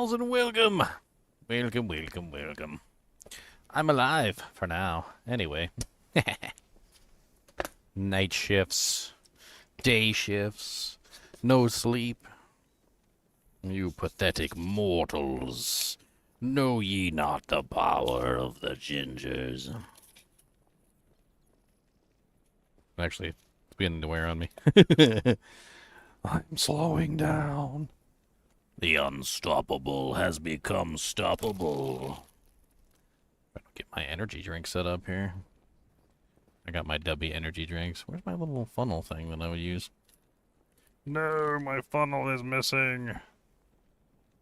10,000 welcome. Welcome, welcome, welcome. I'm alive for now. Anyway. Night shifts. Day shifts. No sleep. You pathetic mortals. Know ye not the power of the gingers? Actually, it's beginning to wear on me. I'm slowing down. The unstoppable has become stoppable. I'll get my energy drink set up here. I got my W energy drinks. Where's my little funnel thing that I would use? No, my funnel is missing.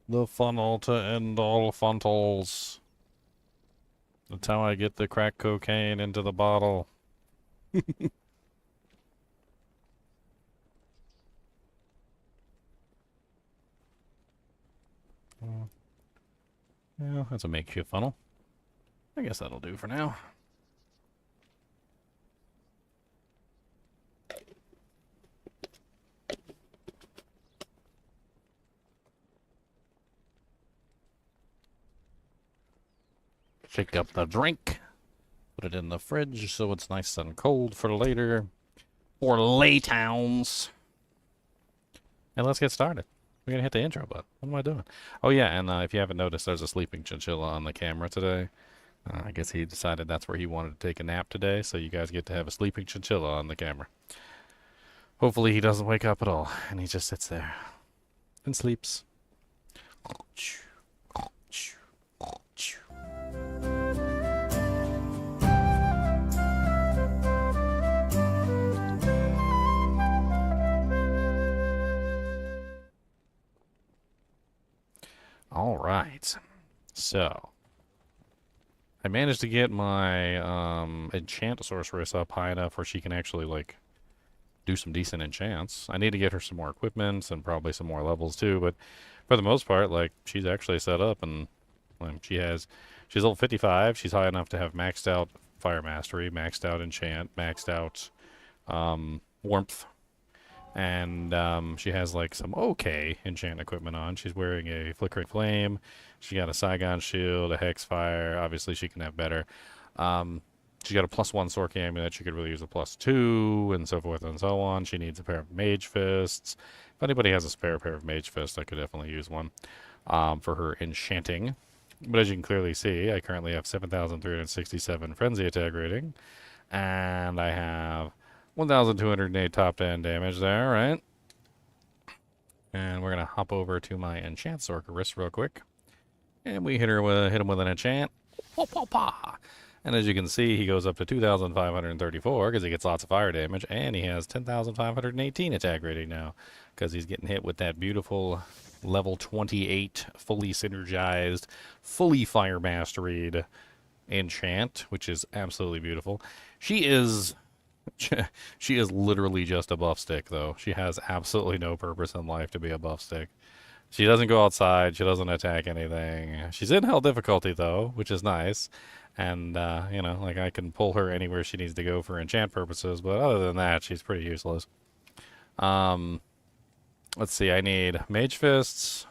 The funnel to end all funtles. That's how I get the crack cocaine into the bottle. Yeah, that's a makeshift funnel. I guess that'll do for now. Shake up the drink. Put it in the fridge so it's nice and cold for later. For laytowns. And let's get started. We're gonna hit the intro button. What am I doing? Oh yeah, and if you haven't noticed, there's a sleeping chinchilla on the camera today. I guess he decided that's where he wanted to take a nap today, so you guys get to have a sleeping chinchilla on the camera. Hopefully he doesn't wake up at all, and he just sits there and sleeps. All right, so I managed to get my enchant sorceress up high enough where she can actually like do some decent enchants. I need to get her some more equipment and probably some more levels too, but for the most part, like she's actually set up and she's level 55. She's high enough to have maxed out fire mastery, maxed out enchant, maxed out warmth. And she has like some okay enchant equipment on. She's wearing a flickering flame. She got a Saigon shield, a hex fire. Obviously, she can have better. She got a +1 Sorky amulet. She could really use a +2, and so forth and so on. She needs a pair of mage fists. If anybody has a spare pair of mage fists, I could definitely use one for her enchanting. But as you can clearly see, I currently have 7,367 frenzy attack rating, and I have 1,208 top to end damage there, right? And we're gonna hop over to my enchant sorceress real quick, and we hit him with an enchant. And as you can see, he goes up to 2,534 because he gets lots of fire damage, and he has 10,518 attack rating now because he's getting hit with that beautiful level 28, fully synergized, fully fire masteried enchant, which is absolutely beautiful. She is literally just a buff stick, though. She has absolutely no purpose in life to be a buff stick. She doesn't go outside. She doesn't attack anything. She's in hell difficulty, though, which is nice. And, you know, like I can pull her anywhere she needs to go for enchant purposes, but other than that, she's pretty useless. Let's see. I need mage fists.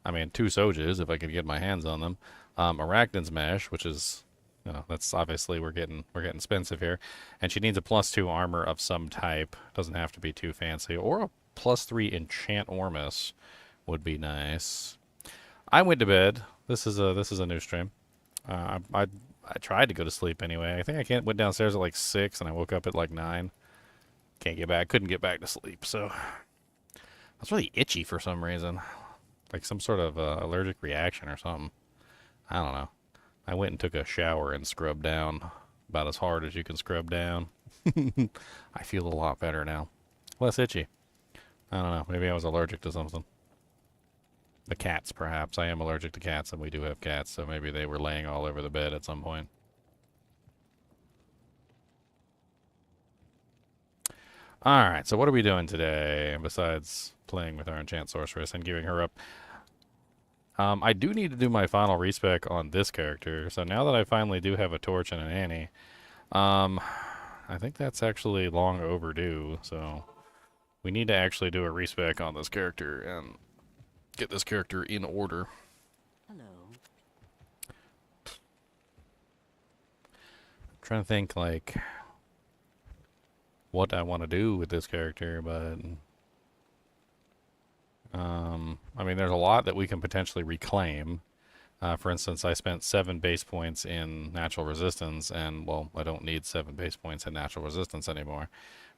I mean, 2 Sojas, if I can get my hands on them. Arachnid's Mesh, which is... You know, that's obviously we're getting expensive here, and she needs a +2 armor of some type. Doesn't have to be too fancy, or a +3 enchant Ormus would be nice. I went to bed. This is a new stream. I tried to go to sleep anyway. I think went downstairs at like 6, and I woke up at like 9. Couldn't get back to sleep. So I was really itchy for some reason, like some sort of allergic reaction or something. I don't know. I went and took a shower and scrubbed down about as hard as you can scrub down. I feel a lot better now. Less itchy. I don't know. Maybe I was allergic to something. The cats, perhaps. I am allergic to cats, and we do have cats, so maybe they were laying all over the bed at some point. Alright, so what are we doing today, besides playing with our enchant sorceress and giving her up? I do need to do my final respec on this character, so now that I finally do have a torch and an Annie, I think that's actually long overdue, so we need to actually do a respec on this character and get this character in order. Hello. I'm trying to think, like, what I want to do with this character, but I mean, there's a lot that we can potentially reclaim. For instance, I spent 7 base points in natural resistance, and well, I don't need 7 base points in natural resistance anymore.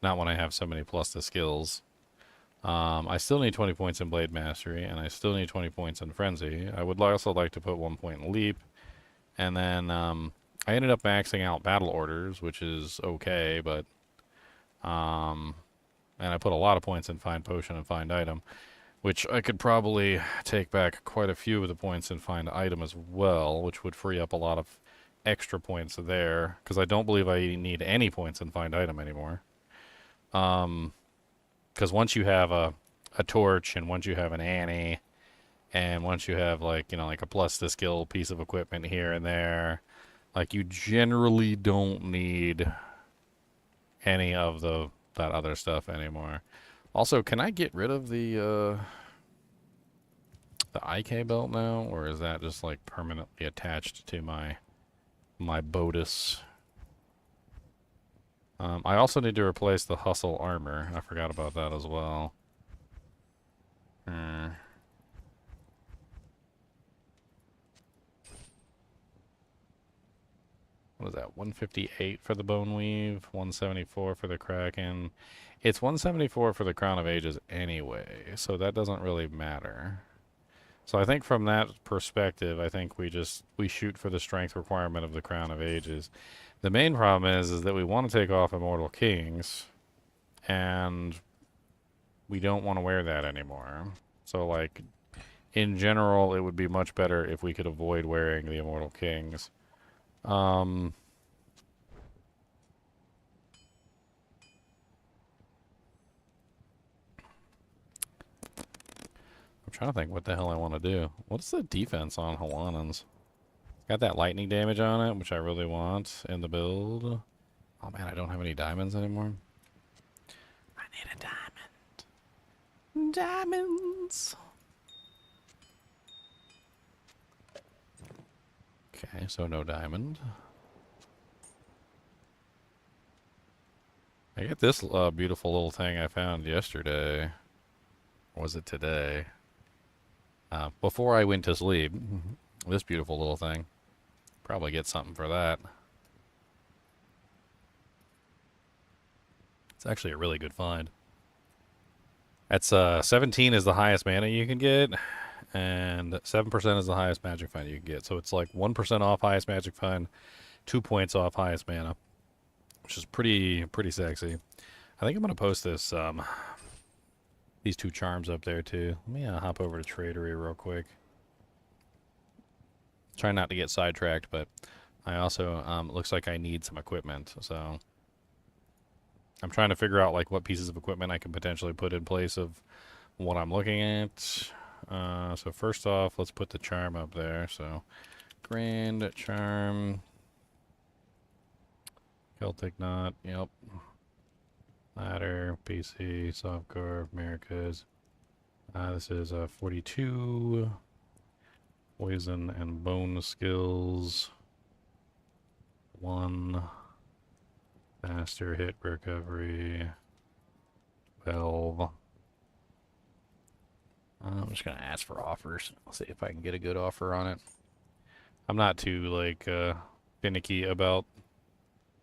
Not when I have so many plus the skills. I still need 20 points in Blade Mastery, and I still need 20 points in Frenzy. I would also like to put 1 point in Leap, and then I ended up maxing out Battle Orders, which is okay, but and I put a lot of points in Find Potion and Find Item, which I could probably take back quite a few of the points in Find Item as well, which would free up a lot of extra points there, because I don't believe I need any points in Find Item anymore. Because once you have a torch, and once you have an Annie, and once you have, like, you know, like a plus the skill piece of equipment here and there, like, you generally don't need any of that other stuff anymore. Also, can I get rid of the IK belt now, or is that just like permanently attached to my Bodis? I also need to replace the Hustle armor. I forgot about that as well. What is that? 158 for the Bone Weave, 174 for the Kraken. It's 174 for the Crown of Ages anyway, so that doesn't really matter. So I think from that perspective, I think we shoot for the strength requirement of the Crown of Ages. The main problem is that we want to take off Immortal Kings, and we don't want to wear that anymore. So, like, in general, it would be much better if we could avoid wearing the Immortal Kings. I'm trying to think what the hell I want to do. What's the defense on Hawaiians? Got that lightning damage on it, which I really want in the build. Oh man, I don't have any diamonds anymore. I need a diamond. Diamonds. Okay, so no diamond. I get this beautiful little thing I found yesterday. Or was it today? Before I went to sleep. This beautiful little thing. Probably get something for that. It's actually a really good find. That's 17 is the highest mana you can get, and 7% is the highest magic find you can get. So it's like 1% off highest magic find, 2 points off highest mana, which is pretty sexy. I think I'm gonna post this these 2 charms up there too. Let me hop over to Tradery real quick. Try not to get sidetracked, but I also looks like I need some equipment, so I'm trying to figure out like what pieces of equipment I can potentially put in place of what I'm looking at. So first off, let's put the charm up there. So Grand Charm, Celtic Knot, yep. Ladder, PC, Softcore, Americas. This is 42. Poison and bone skills. 1. Faster hit recovery. 12. I'm just gonna ask for offers. I'll see if I can get a good offer on it. I'm not too like finicky about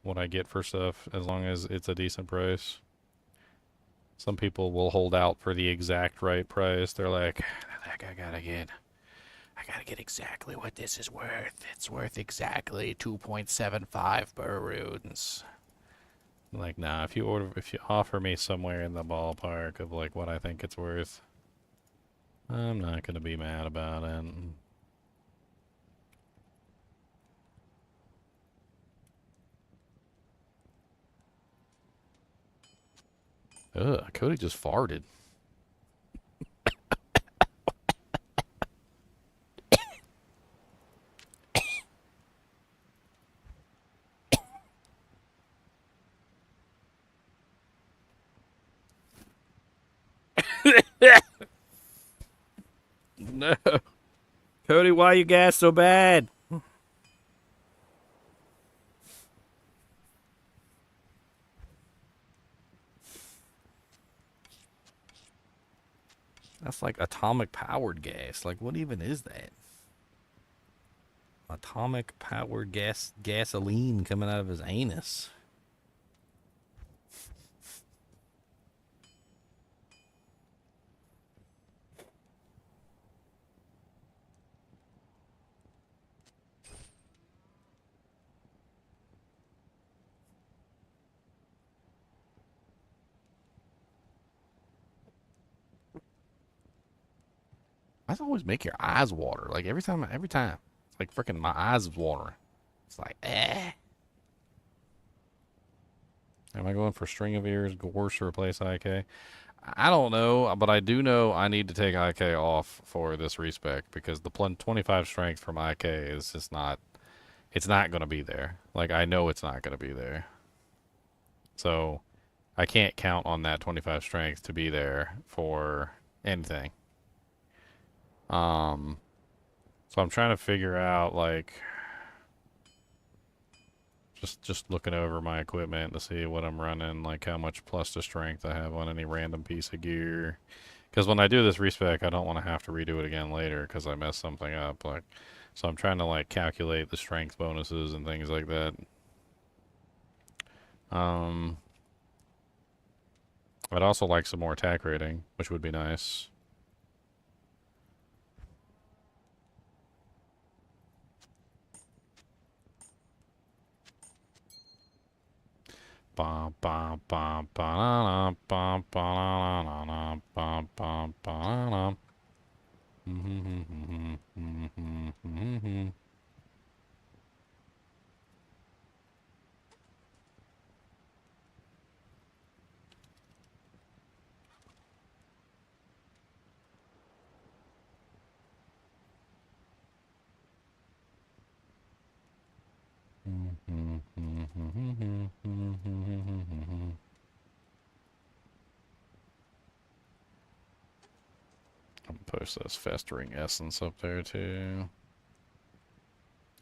what I get for stuff as long as it's a decent price. Some people will hold out for the exact right price. They're like, I gotta get exactly what this is worth. It's worth exactly 2.75 per runes. Like, nah, if you offer me somewhere in the ballpark of like what I think it's worth, I'm not gonna be mad about it. Ugh, Cody just farted. No. Cody, why you gas so bad? That's like atomic powered gas. Like, what even is that? Atomic powered gasoline coming out of his anus. Why does it always make your eyes water? Like every time. It's like freaking my eyes is watering. It's like, eh. Am I going for String of Ears, Gorse to replace IK? I don't know, but I do know I need to take IK off for this respec because the 25 strength from IK is just not, it's not going to be there. Like, I know it's not going to be there. So, I can't count on that 25 strength to be there for anything. So I'm trying to figure out, like, just looking over my equipment to see what I'm running, like how much plus to strength I have on any random piece of gear. Because when I do this respec, I don't want to have to redo it again later because I messed something up. Like, so I'm trying to like calculate the strength bonuses and things like that. I'd also like some more attack rating, which would be nice. Bum bum bum bum bum bum bum bum bum. I'm gonna post this festering essence up there too.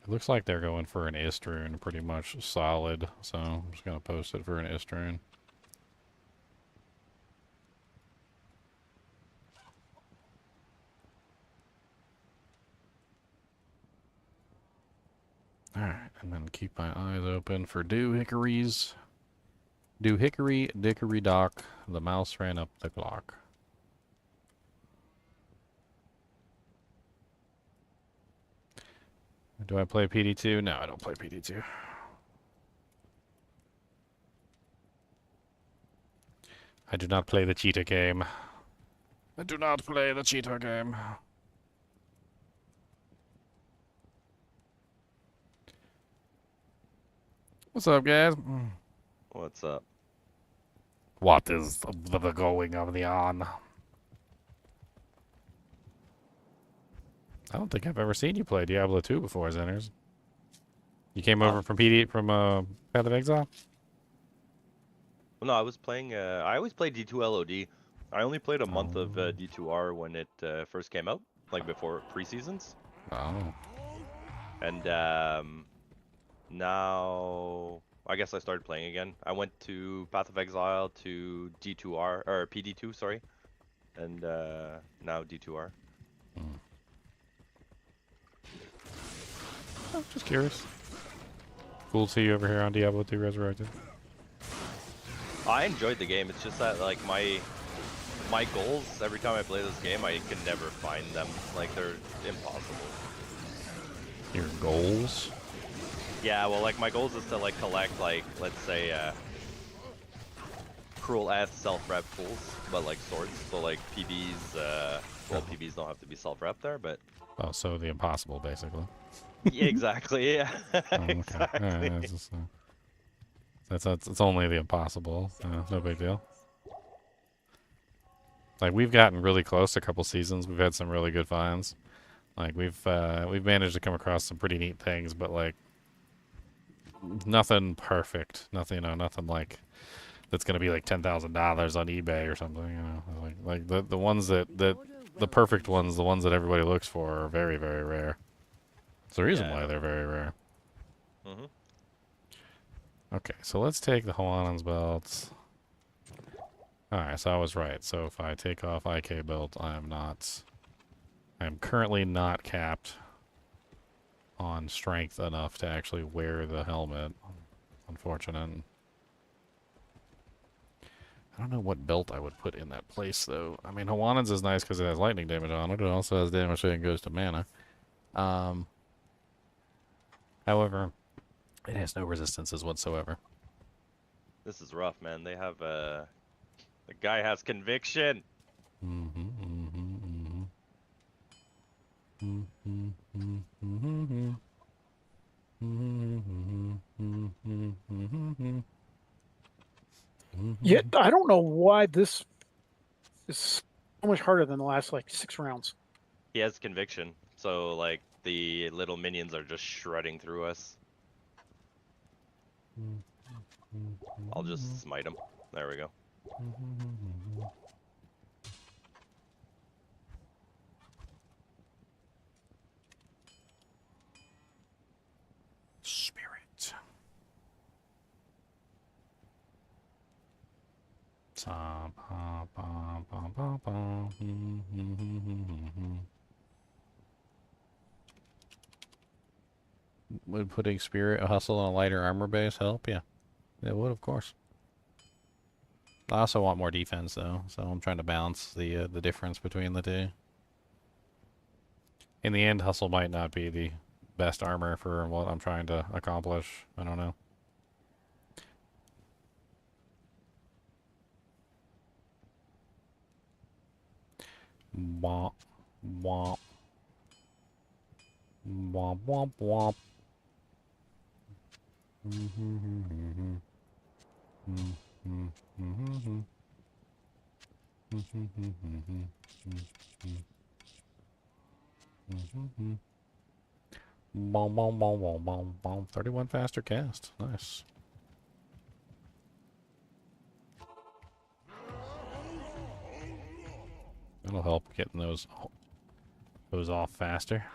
It looks like they're going for an Istrune, pretty much solid. So I'm just gonna post it for an Istrune. Alright, and then keep my eyes open for dew hickories. Dew hickory, dickory dock, the mouse ran up the clock. Do I play PD2? No, I don't play PD2. I do not play the cheetah game. I do not play the cheetah game. What's up, guys? What's up? What is the going of the on? I don't think I've ever seen you play Diablo 2 before, Zenners. You came over from Path of Exile? Well, no, I was playing. I always played D2 LOD. I only played a month of D2R when it first came out, like before pre-seasons. Oh. And now I guess I started playing again. I went to Path of Exile to D2R or PD2, sorry, and now D2R. Oh, just curious. Cool to see you over here on Diablo 2 Resurrected. I enjoyed the game. It's just that like my goals every time I play this game, I can never find them. Like they're impossible. Your goals? Yeah, well, like my goals is to like collect like let's say cruel ass self-rep pools, but like swords. So like PBs. Well, PBs don't have to be self-rep there, but. Oh, so the impossible, basically. Yeah, exactly. Yeah. Okay. Exactly. It's only the impossible. No big deal. Like we've gotten really close a couple seasons. We've had some really good finds. Like we've managed to come across some pretty neat things, but like nothing perfect. Nothing like that's gonna be like $10,000 on eBay or something. You know, like the ones that the perfect ones, the ones that everybody looks for, are very, very rare. It's the reason Yeah, I why know. they're very rare. Mm-hmm. Okay, so let's take the Hawaiian's belts. Alright, so I was right. So if I take off IK belt, I am currently not capped on strength enough to actually wear the helmet. Unfortunate. I don't know what belt I would put in that place, though. I mean, Hawaiian's is nice because it has lightning damage on it. It also has damage that goes to mana. Um, However, it has no resistances whatsoever. This is rough, man. They have the guy has conviction. Yet I don't know why this is so much harder than the last like 6 rounds. He has conviction, so like the little minions are just shredding through us. I'll just smite him. There we go. Spirit. Would putting spirit hustle on a lighter armor base help? Yeah, it would, of course. I also want more defense, though, so I'm trying to balance the difference between the two. In the end, hustle might not be the best armor for what I'm trying to accomplish. I don't know. Womp, womp. Womp, womp, womp. Boom, boom, boom, boom, boom, boom. 31 faster cast. Nice. That'll help getting those off faster.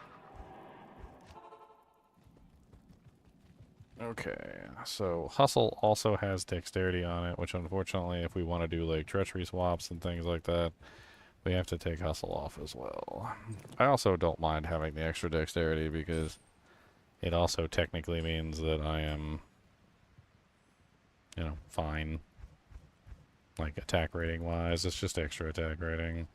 Okay, so Hustle also has Dexterity on it, which unfortunately, if we want to do like Treachery swaps and things like that, we have to take Hustle off as well. I also don't mind having the extra Dexterity because it also technically means that I am, fine. Like attack rating wise, it's just extra attack rating.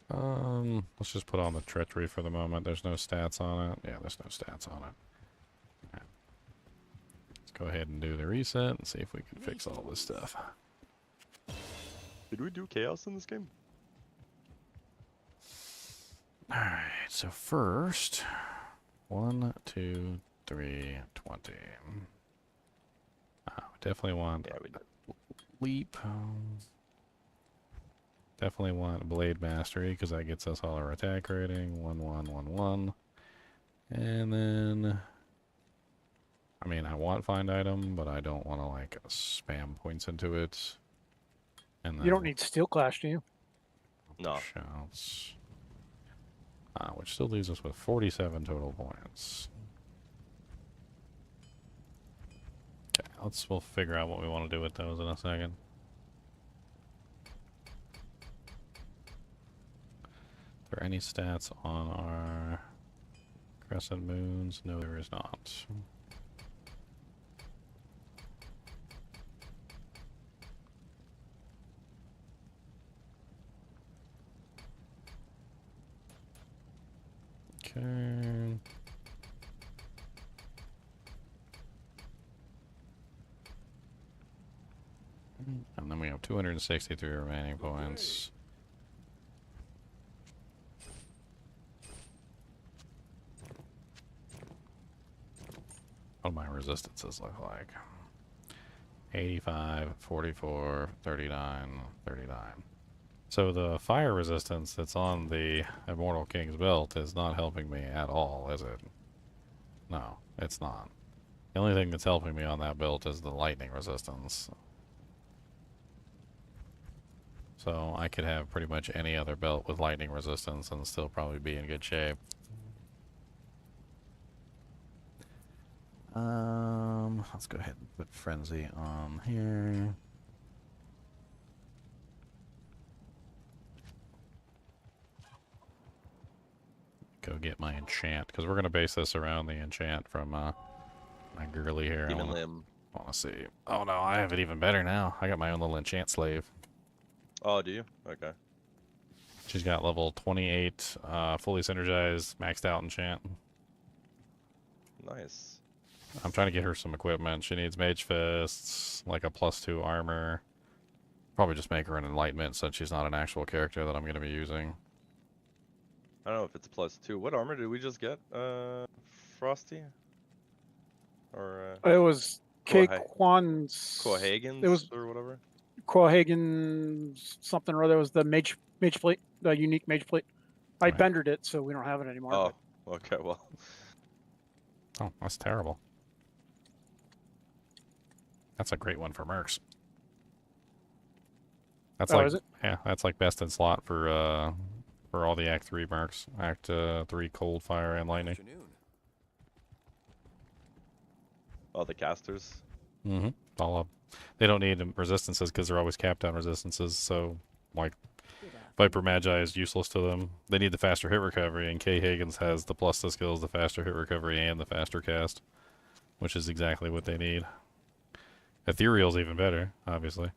Let's just put on the Treachery for the moment. There's no stats on it. Yeah, there's no stats on it. Right. Let's go ahead and do the reset and see if we can fix all this stuff. Did we do chaos in this game? Alright, so first, 1, 2, 3, 20. We definitely want leap. Definitely want Blade Mastery, because that gets us all our attack rating. 1, 1, 1, 1. And then, I mean, I want Find Item, but I don't want to, like, spam points into it. And then You don't need Steel Clash, do you? No. Shouts. Which still leaves us with 47 total points. Okay, we'll figure out what we want to do with those in a second. Are there any stats on our crescent moons? No, there is not. Okay. And then we have 263 remaining points. What do my resistances look like? 85, 44, 39, 39. So the fire resistance that's on the Immortal King's belt is not helping me at all, is it? No, it's not. The only thing that's helping me on that belt is the lightning resistance. So I could have pretty much any other belt with lightning resistance and still probably be in good shape. Let's go ahead and put Frenzy on here. Go get my enchant, because we're going to base this around the enchant from my girly here. Demon Limb. I want to see. Oh no, I have it even better now. I got my own little enchant slave. Oh, do you? Okay. She's got level 28, fully synergized, maxed out enchant. Nice. I'm trying to get her some equipment. She needs mage fists, like a +2 armor. Probably just make her an enlightenment since she's not an actual character that I'm going to be using. I don't know if it's +2. What armor did we just get? Frosty? Or, It was K Quaha- Kwan's. Quahagen's It was or whatever? Quahagen something or other. It was the mage plate, the unique mage plate. I Right. bendered it, so we don't have it anymore. Oh, okay, well. Oh, that's terrible. That's a great one for mercs. That's Oh, like, is it? yeah, that's like best in slot for all the Act 3 mercs. Act 3 cold, fire, and lightning. Oh, the casters. Mm-hmm. All up. They don't need resistances because they're always capped on resistances. So, like, Viper Magi is useless to them. They need the faster hit recovery, and K Hagen's has the plus the skills, the faster hit recovery, and the faster cast, which is exactly what they need. Ethereal's even better, obviously.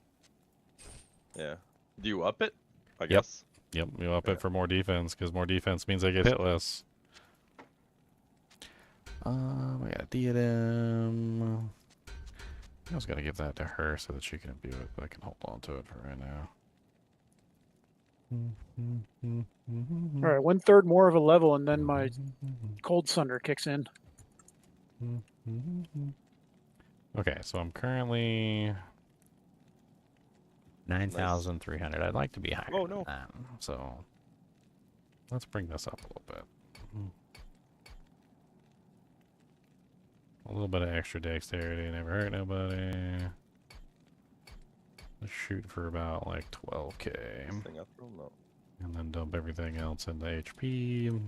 Yeah. Do you up it? I Yep. guess. Yep, you up Yeah. it for more defense, because more defense means I get hit less. We got a diadem. I was gonna give that to her so that she can imbue it, but I can hold on to it for right now. All right, 1/3 more of a level, and then my Cold Sunder kicks in. Okay, so I'm currently 9,300. I'd like to be higher Oh, than no. that. So let's bring this up a little bit. A little bit of extra dexterity, never hurt nobody. Let's shoot for about like 12k. This thing up room? No. And then dump everything else into HP.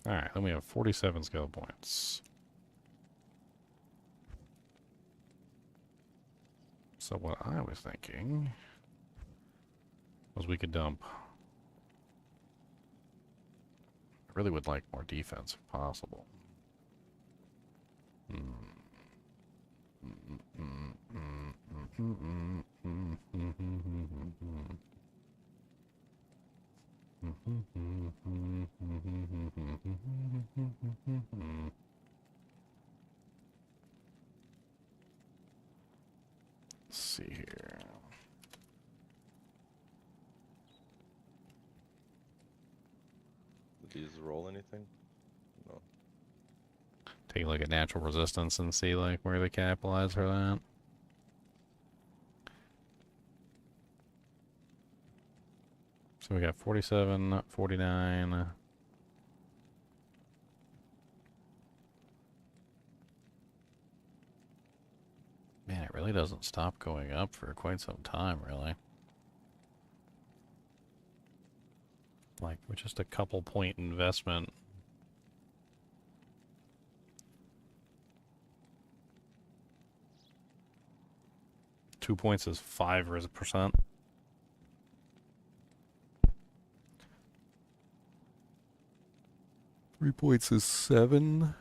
Alright, then we have 47 skill points. So what I was thinking was we could dump. I really would like more defense if possible. Let's see here. Did these roll anything? No. Take a look at natural resistance and see like where they capitalize for that. So we got 47, 49. Man, it really doesn't stop going up for quite some time, really. Like, with just a couple point investment. Two points is 5%. 3 points is 7.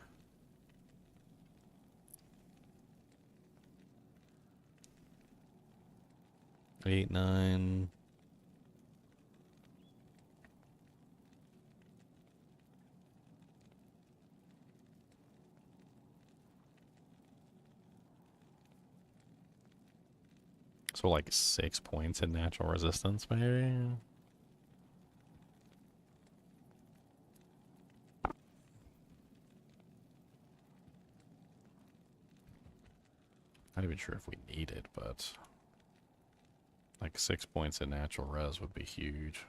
8, 9. So like 6 points in natural resistance, maybe? Not even sure if we need it, but like 6 points in natural res would be huge.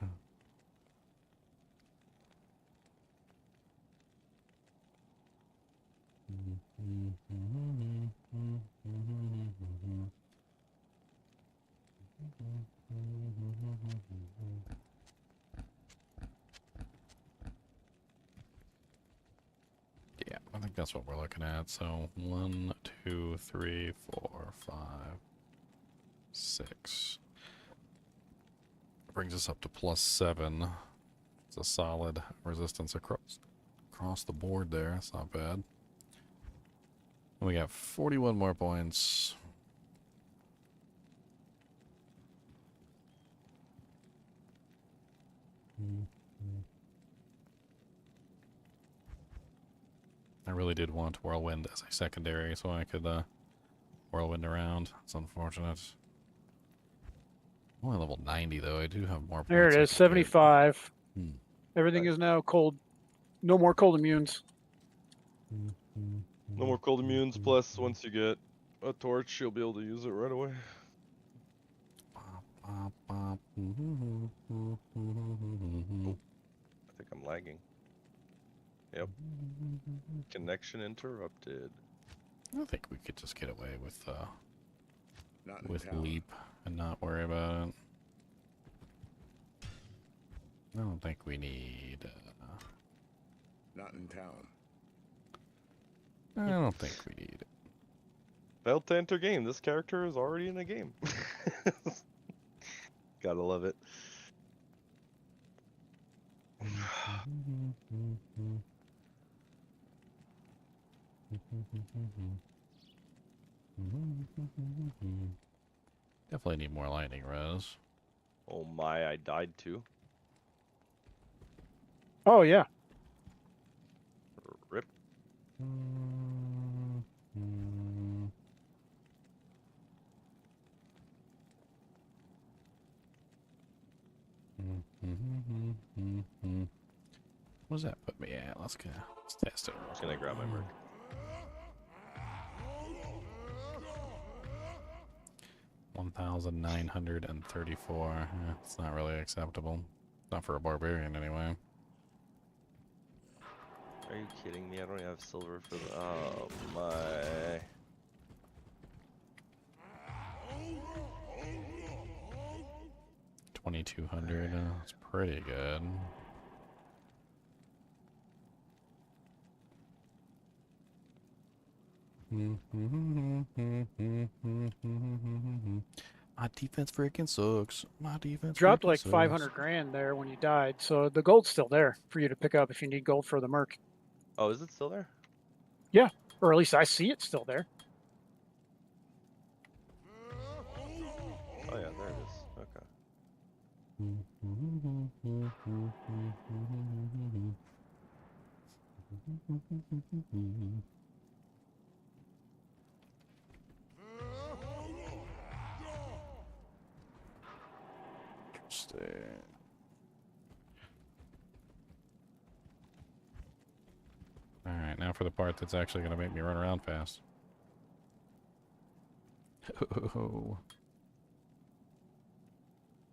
that's what we're looking at. So 1, 2, 3, 4, 5, 6. Brings us up to +7. It's a solid resistance across the board there. That's not bad. And we got 41 more points. I really did want Whirlwind as a secondary so I could Whirlwind around. It's unfortunate. I'm only level 90 though. I do have more points. There it I is, could get. 75. Hmm. Everything is now cold. No more cold immunes. No more cold immunes. Plus, once you get a torch, you'll be able to use it right away. I think I'm lagging. Yep. Connection interrupted. I think we could just get away with Not in town. leap and not worry about it. I don't think we need. Not in town. I don't think we need it. Failed to enter game. This character is already in a game. Gotta love it. Definitely need more lightning res. Oh my, I died too. Oh, yeah. Rip. What does that put me at? Let's test it. I'm just gonna grab my merc. 1,934. It's not really acceptable. Not for a barbarian, anyway. Are you kidding me? I don't even have silver for the. Oh my. $2,200. That's pretty good. My defense freaking sucks. My defense Dropped freaking like sucks. 500 grand there when you died. So the gold's still there for you to pick up if you need gold for the merc. Oh, is it still there? Or at least I see it still there. Oh yeah, there it is. Okay. Interesting. Alright, now for the part that's actually going to make me run around fast.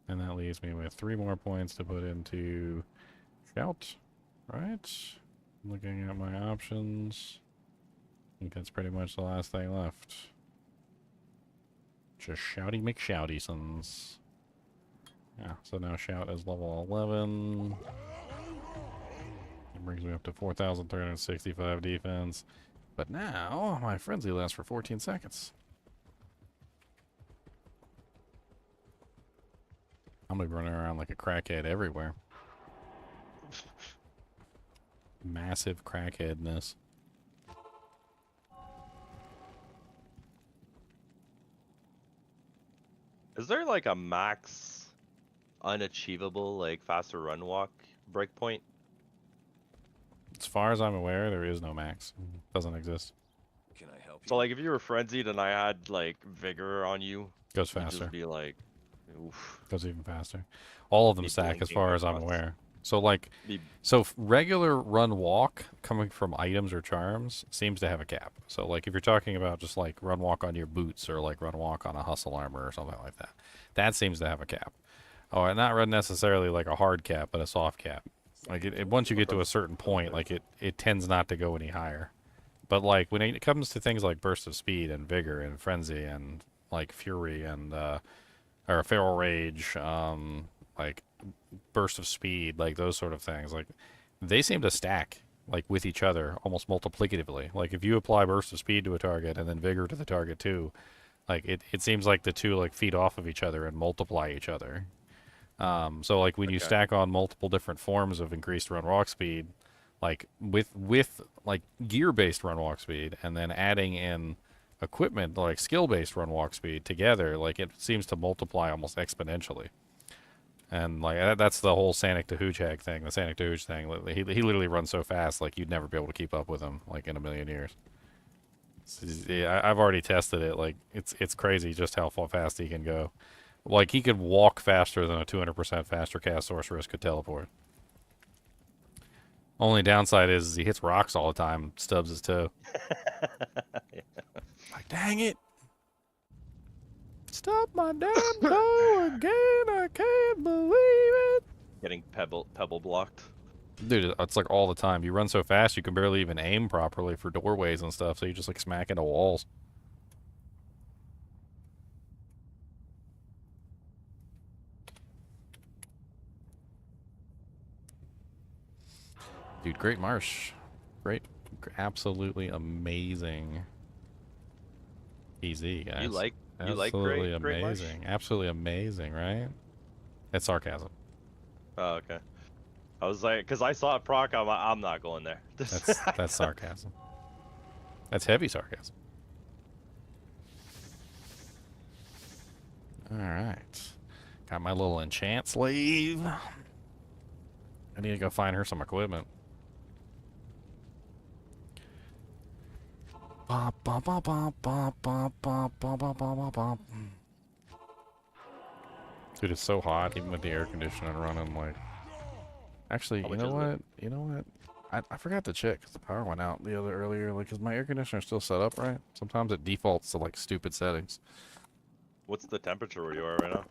And that leaves me with 3 more points to put into Shout. Right? Looking at my options. I think that's pretty much the last thing left. Just Shouty McShoutysons. Yeah, so now Shout is level 11. It brings me up to 4,365 defense. But now, my frenzy lasts for 14 seconds. I'm gonna be running around like a crackhead everywhere. Massive crackheadness. Is there like a max unachievable like faster run walk breakpoint? As far as I'm aware, there is no max. Doesn't exist. Can I help you? So like if you were frenzied and I had like vigor on you, Goes you'd faster. just be like, oof. Goes even faster. All of them Be stack as blinking far as I'm across. aware. So like, Be regular run walk coming from items or charms seems to have a cap. So like if you're talking about just like run walk on your boots or like run walk on a hustle armor or something like that, that seems to have a cap. Oh, and not necessarily like a hard cap, but a soft cap. Like once you get to a certain point, like it tends not to go any higher. But like when it comes to things like burst of speed and vigor and frenzy and like fury and or feral rage, like burst of speed, like those sort of things, like they seem to stack like with each other almost multiplicatively. Like if you apply burst of speed to a target and then vigor to the target too, like it seems like the two like feed off of each other and multiply each other. So like when you Okay. stack on multiple different forms of increased run walk speed, like with like gear based run walk speed and then adding in equipment like skill based run walk speed together, like it seems to multiply almost exponentially. And like that's the whole Sanic to Hoochag thing. The Sanic to Hooch thing. He literally runs so fast, like you'd never be able to keep up with him, like in a million years. Yeah, I've already tested it. Like it's crazy just how fast he can go. Like he could walk faster than a 200% faster cast sorceress could teleport. Only downside is he hits rocks all the time, stubs his toe. Like dang it! Stop my damn toe again! I can't believe it. Getting pebble blocked. Dude, it's like all the time. You run so fast you can barely even aim properly for doorways and stuff, so you just like smack into walls. Dude, Great Marsh. Great, absolutely amazing. Easy, guys. You like absolutely Great Marsh? amazing. Absolutely amazing, right? It's sarcasm. Oh, okay. I was like, because I saw it proc, I'm not going there. That's sarcasm. That's heavy sarcasm. Alright. Got my little enchant slave. I need to go find her some equipment. Dude, it's so hot, even with the air conditioner running, like... Actually, How you much know is it? what? You know what? I forgot to check, because the power went out earlier. Like, is my air conditioner still set up right? Sometimes it defaults to, like, stupid settings. What's the temperature where you are right now?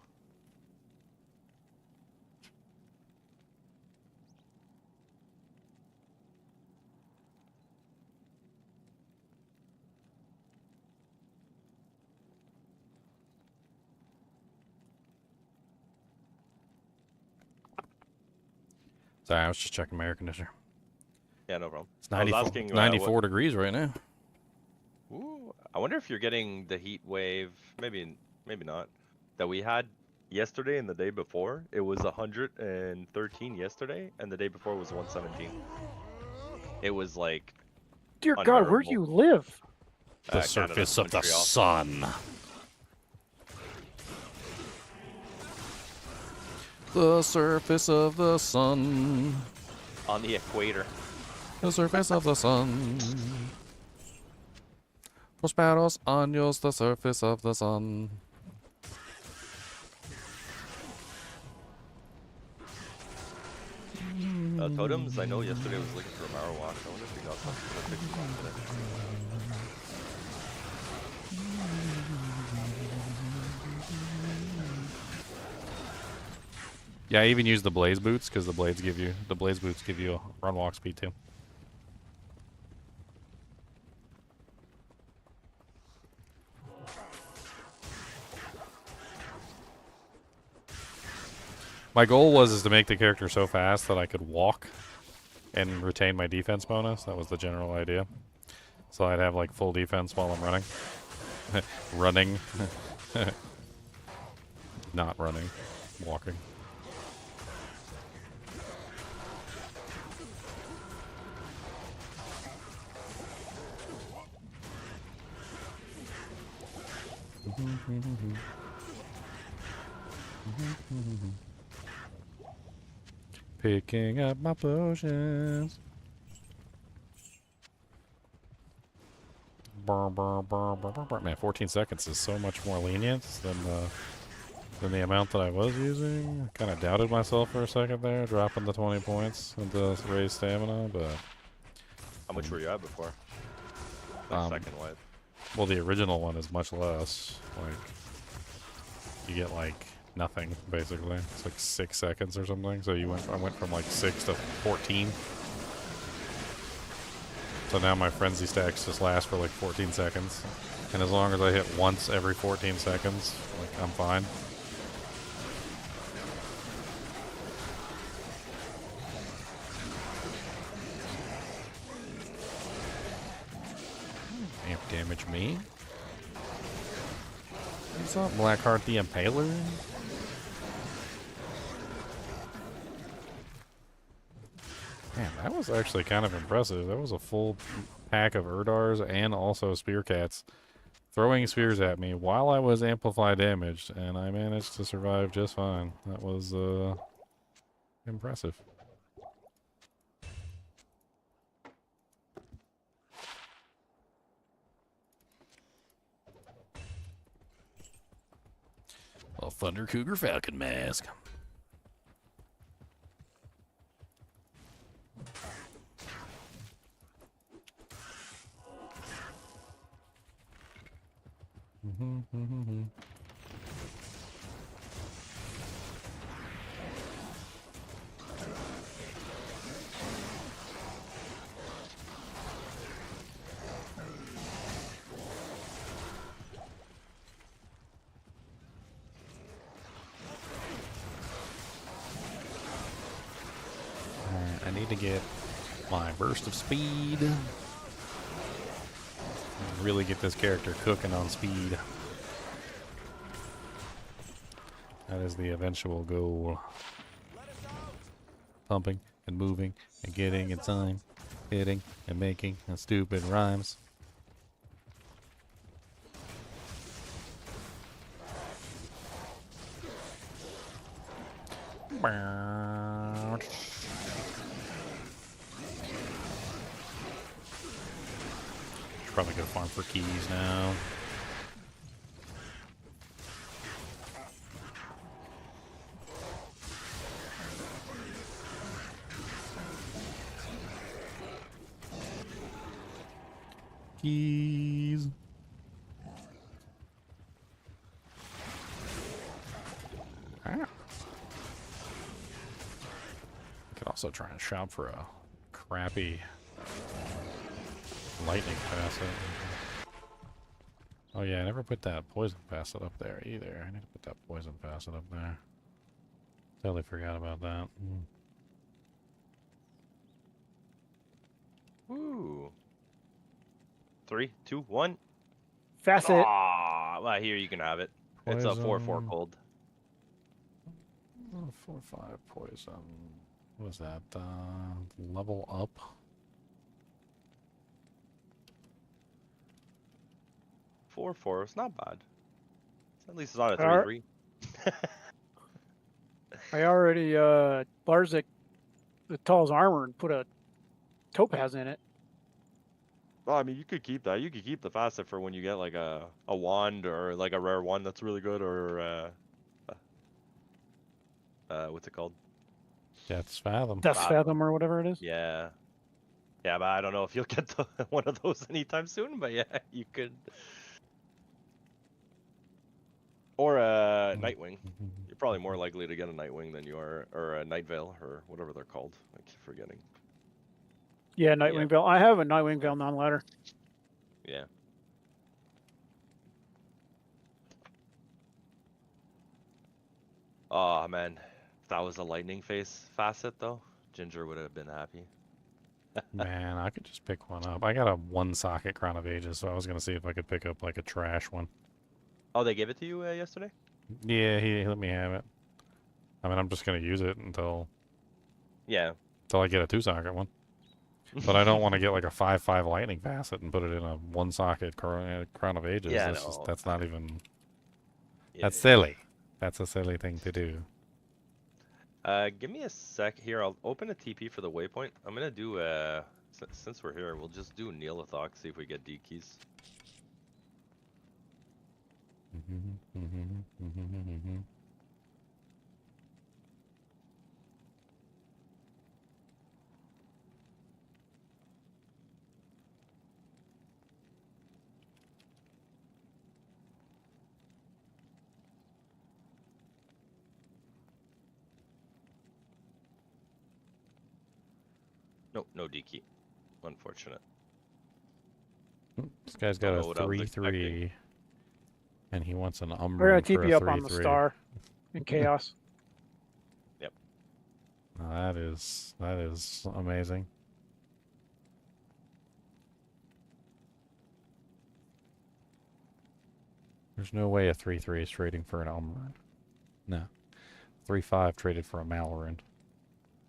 Sorry, I was just checking my air conditioner. Yeah, no problem. It's I was 94, asking, 94 degrees right now. Ooh, I wonder if you're getting the heat wave. Maybe not. That we had yesterday and the day before. It was 113 yesterday, and the day before was 117. It was like Dear God, where do you live? The Canada, surface of the Montreal. sun. The surface of the sun. On the equator. The surface of the sun. Prosperos años, the surface of the sun. Totems, I know yesterday I was looking for a Marowak. I wonder if you got something for 50 today. Yeah, I even use the blaze boots because the blaze boots give you a run walk speed too. My goal was to make the character so fast that I could walk and retain my defense bonus. That was the general idea. So I'd have like full defense while I'm running. Running. Not running. Walking. Picking up my potions. Man, 14 seconds is so much more lenient than the amount that I was using. I kind of doubted myself for a second there, dropping the 20 points into raised stamina, but... How much were you at before? The second wave. Well, the original one is much less. Like, you get like nothing basically. It's like 6 seconds or something. So I went from like 6 to 14. So now my frenzy stacks just last for like 14 seconds. And as long as I hit once every 14 seconds, like I'm fine. damage me. What's up, Blackheart the Impaler? Man, that was actually kind of impressive. That was a full pack of Urdars and also Spear Cats throwing spears at me while I was amplify damaged, and I managed to survive just fine. That was impressive. A Thunder Cougar Falcon mask. I need to get my burst of speed. Really get this character cooking on speed. That is the eventual goal. Pumping and moving and getting in time, hitting and making stupid rhymes. Probably go farm for keys now. Keys. Ah. Could also try and shop for a crappy lightning facet. Oh yeah, I never put that poison facet up there either. I need to put that poison facet up there. Totally forgot about that. Ooh. 3, 2, 1. Facet. Ah, well, here you can have it. It's a 4/4 Poison. cold. Oh, 4/5 poison. What was that? Level up? 4/4. It's not bad. At least it's not a Alright. 3/3. I already Larzik the Tall's armor and put a topaz in it. Well, I mean, you could keep that. You could keep the facet for when you get like a wand or like a rare one that's really good, or what's it called? Death's Fathom. Death's Fathom. Fathom or whatever it is. Yeah. Yeah, but I don't know if you'll get one of those anytime soon. But yeah, you could. Or a Nightwing. You're probably more likely to get a Nightwing than you are, or a Night Veil, or whatever they're called. I keep forgetting. Yeah, Nightwing Veil. I have a Nightwing Veil non-ladder. Yeah. Oh man, if that was a lightning face facet though, Ginger would have been happy. Man, I could just pick one up. I got a 1-socket Crown of Ages, so I was gonna see if I could pick up like a trash one. Oh, they gave it to you yesterday? Yeah, he let me have it. I mean, I'm just gonna use it until Yeah. I get a 2-socket one. But I don't want to get like a 5/5 lightning facet and put it in a 1-socket Crown of Ages. Yeah, that's, no. that's not even. Yeah. That's silly. That's a silly thing to do. Give me a sec here. I'll open a TP for the waypoint. I'm gonna do since we're here, we'll just do Neolithok, see if we get D keys. Nope, no D key. Unfortunate. This guy's got a Don't know what I was 3/3, and he wants an We're gonna Umbran for a TP up on the 3/3. star in chaos. Now that is amazing. There's no way a 3/3 is trading for an Umbran. No. 3/5 traded for a Malorund.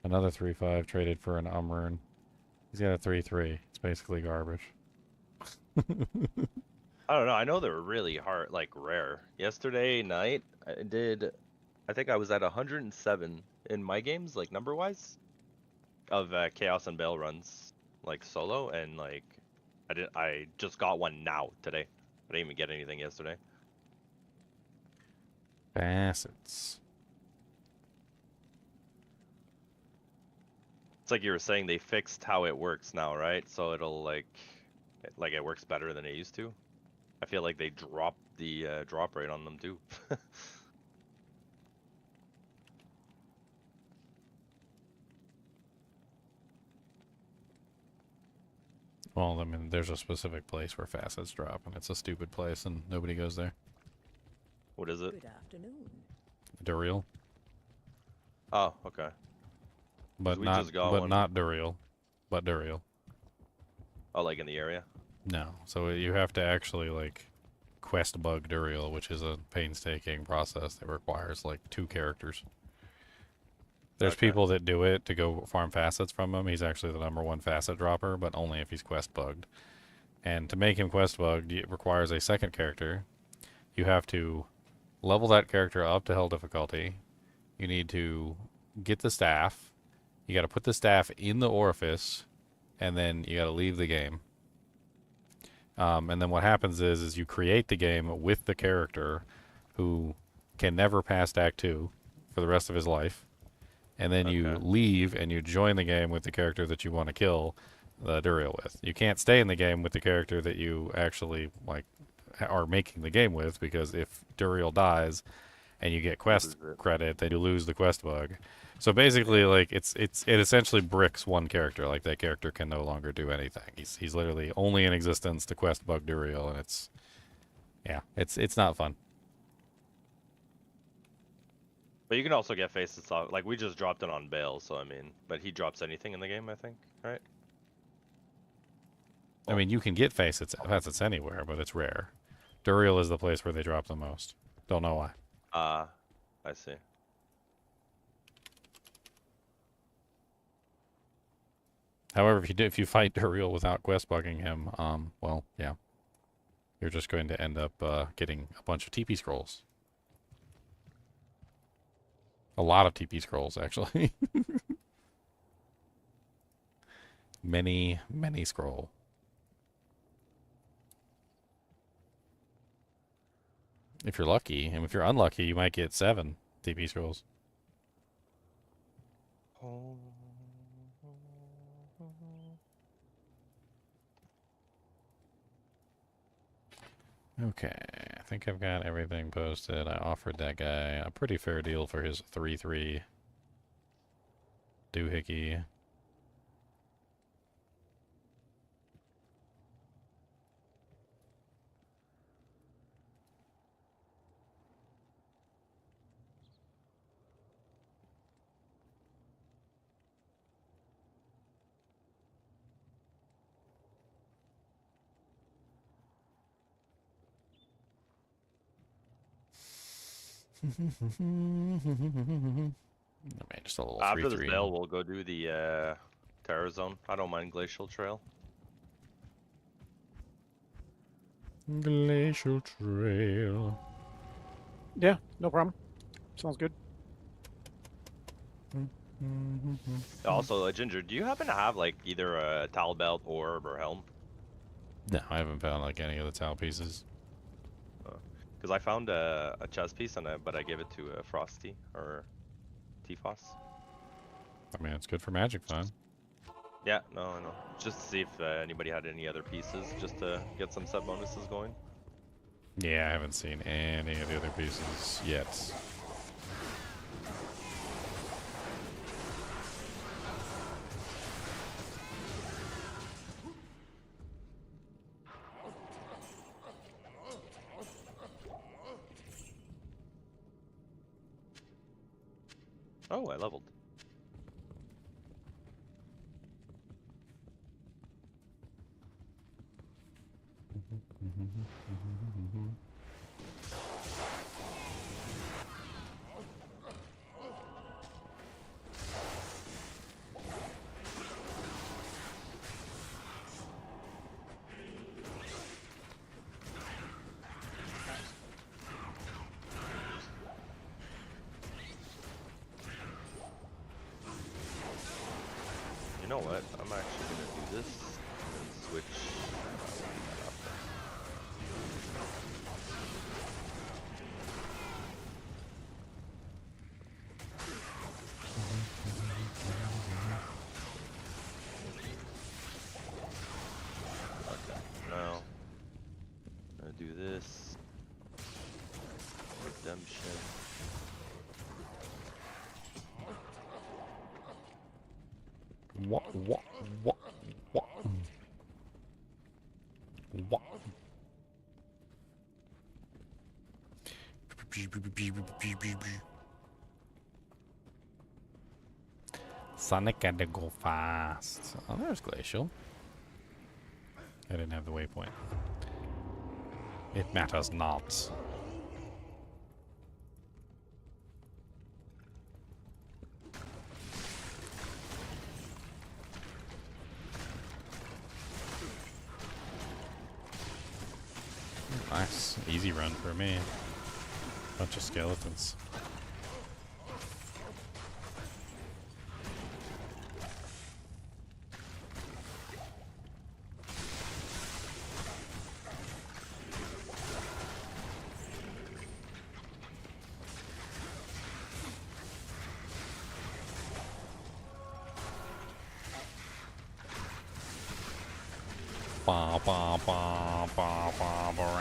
Another 3/5 traded for an Umbran. He's got a 3/3. It's basically garbage. I don't know. I know they're really hard, like rare. Yesterday night, I think I was at 107 in my games, like number wise, of Chaos and Bale runs, like solo, and like I just got one now today. I didn't even get anything yesterday. Facets. It's like you were saying, they fixed how it works now, right? So it'll like it works better than it used to. I feel like they dropped the drop rate on them too. Well, I mean, there's a specific place where facets drop, and it's a stupid place, and nobody goes there. What is it? Good afternoon. Duriel, Oh, okay. but we not, just got but one. not Duriel, but Duriel. Oh, like in the area? No, so you have to actually like quest bug Duriel, which is a painstaking process that requires like 2 characters. There's Okay. people that do it to go farm facets from him. He's actually the #1 facet dropper, but only if he's quest bugged. And to make him quest bugged, it requires a second character. You have to level that character up to hell difficulty. You need to get the staff. You got to put the staff in the orifice, and then you got to leave the game. And then what happens is you create the game with the character who can never pass Act 2 for the rest of his life. And then you Okay. leave and you join the game with the character that you want to kill the Duriel with. You can't stay in the game with the character that you actually like are making the game with, because if Duriel dies and you get quest lose it. credit, then you lose the quest bug. So basically, like it essentially bricks one character. Like that character can no longer do anything. He's literally only in existence to quest bug Duriel, and it's not fun. But you can also get faces off. Like we just dropped it on Bale, so I mean, but he drops anything in the game, I think, right? I mean, you can get facets anywhere, but it's rare. Duriel is the place where they drop the most. Don't know why. I see. However, if you fight Duriel without quest bugging him, well, yeah, you're just going to end up getting a bunch of TP scrolls. A lot of TP scrolls, actually. Many scroll. If you're lucky, and if you're unlucky, you might get 7 TP scrolls. Okay, I think I've got everything posted. I offered that guy a pretty fair deal for his 3/3 doohickey. I mean, just a little After this 3/3. Bale, we'll go do the Terror Zone. I don't mind Glacial Trail. Glacial Trail. Yeah, no problem. Sounds good. Also, Ginger, do you happen to have like either a towel belt, orb, or helm? No, I haven't found like any of the towel pieces. Because I found a chest piece, but I gave it to Frosty or T-Foss. I mean, it's good for magic fun. Yeah, no, I know. Just to see if anybody had any other pieces, just to get some set bonuses going. Yeah, I haven't seen any of the other pieces yet. Oh, I leveled. know what? I'm actually gonna do this and switch. That up. Okay, now I'm gonna do this. Redemption. What? Sonic had to go fast. Oh, there's Glacial. I didn't have the waypoint. It matters not. Nice. Easy run for me. Bunch of skeletons. Ba ba ba ba ba ba.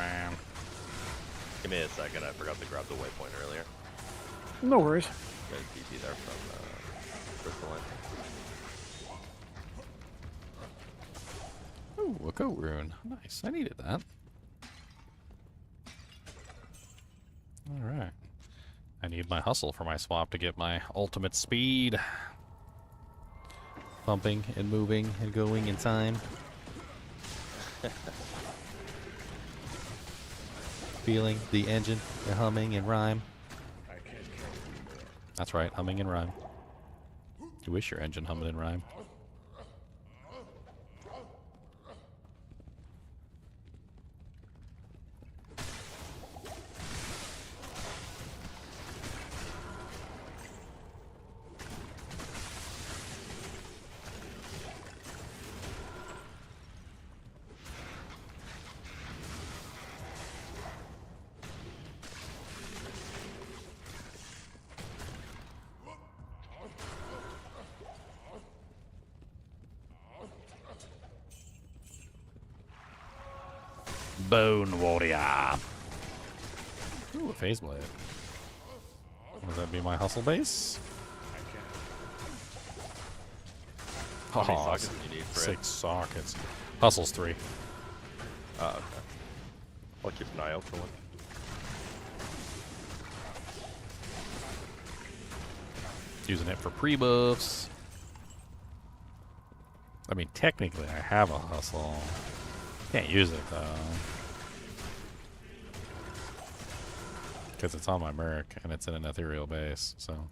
Give me a second. I forgot to grab the waypoint earlier. No worries. Got a TP there from Crystalline. Ooh, a coat rune. Nice. I needed that. Alright. I need my hustle for my swap to get my ultimate speed. Pumping and moving and going in time. Feeling the engine, the humming and rhyme. I can't carry you more. That's right, humming and rhyme. You wish your engine hummed and rhyme. Bone Warrior. Ooh, a phase blade. Would that be my hustle base? How many Oh, sockets do you need for it? 6 sockets. Hustle's 3. Oh, okay. I'll keep an eye out for one. Using it for pre-buffs. I mean, technically I have a hustle. Can't use it though. Because it's on my Merc and it's in an ethereal base, so.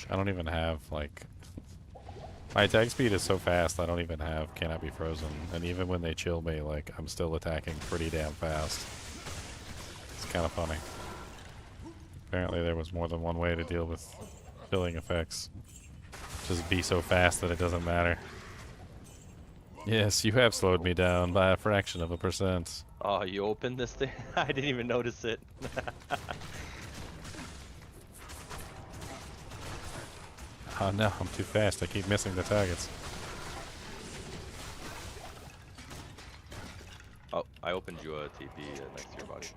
I don't even have, like... My attack speed is so fast, I don't even have cannot be frozen. And even when they chill me, like, I'm still attacking pretty damn fast. It's kind of funny. Apparently there was more than one way to deal with chilling effects. Just be so fast that it doesn't matter. Yes, you have slowed me down by a fraction of a %. Oh, you opened this thing? I didn't even notice it. Oh no, I'm too fast. I keep missing the targets. Oh, I opened you a TP next to your body.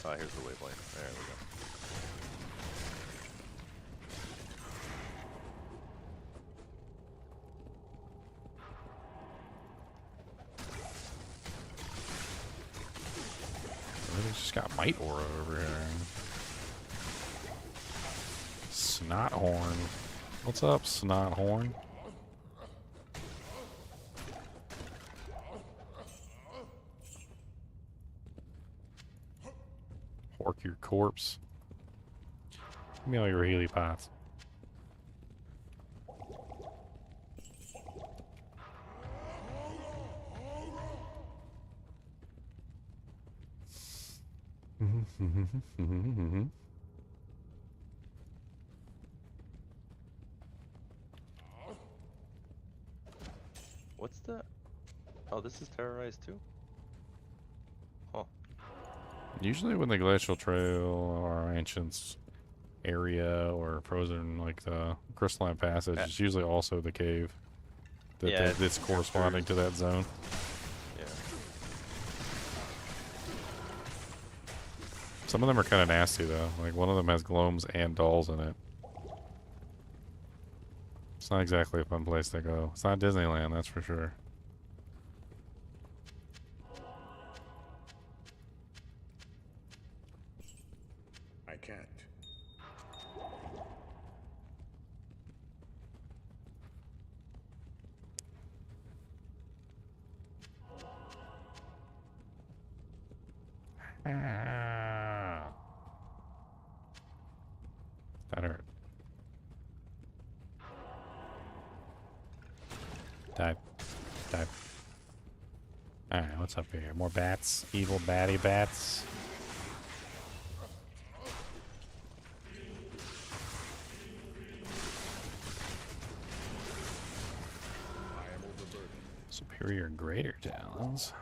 Oh, here's the waypoint. There we go. It's just got Might Aura over here. Snothorn. What's up, Snothorn? Hork your corpse. Give me all your Healy pots. What's the? Oh, this is terrorized too. Huh. Usually when the Glacial Trail or Ancients area or frozen, like the Crystalline Passage, it's usually also the cave that's corresponding to that zone. Yeah. Some of them are kind of nasty though. Like one of them has gloams and dolls in it. It's not exactly a fun place to go. It's not Disneyland, that's for sure. I can't. That hurt. Dive. Dive. Alright, what's up here? More bats? Evil batty bats? I am overburdened. Superior greater talons.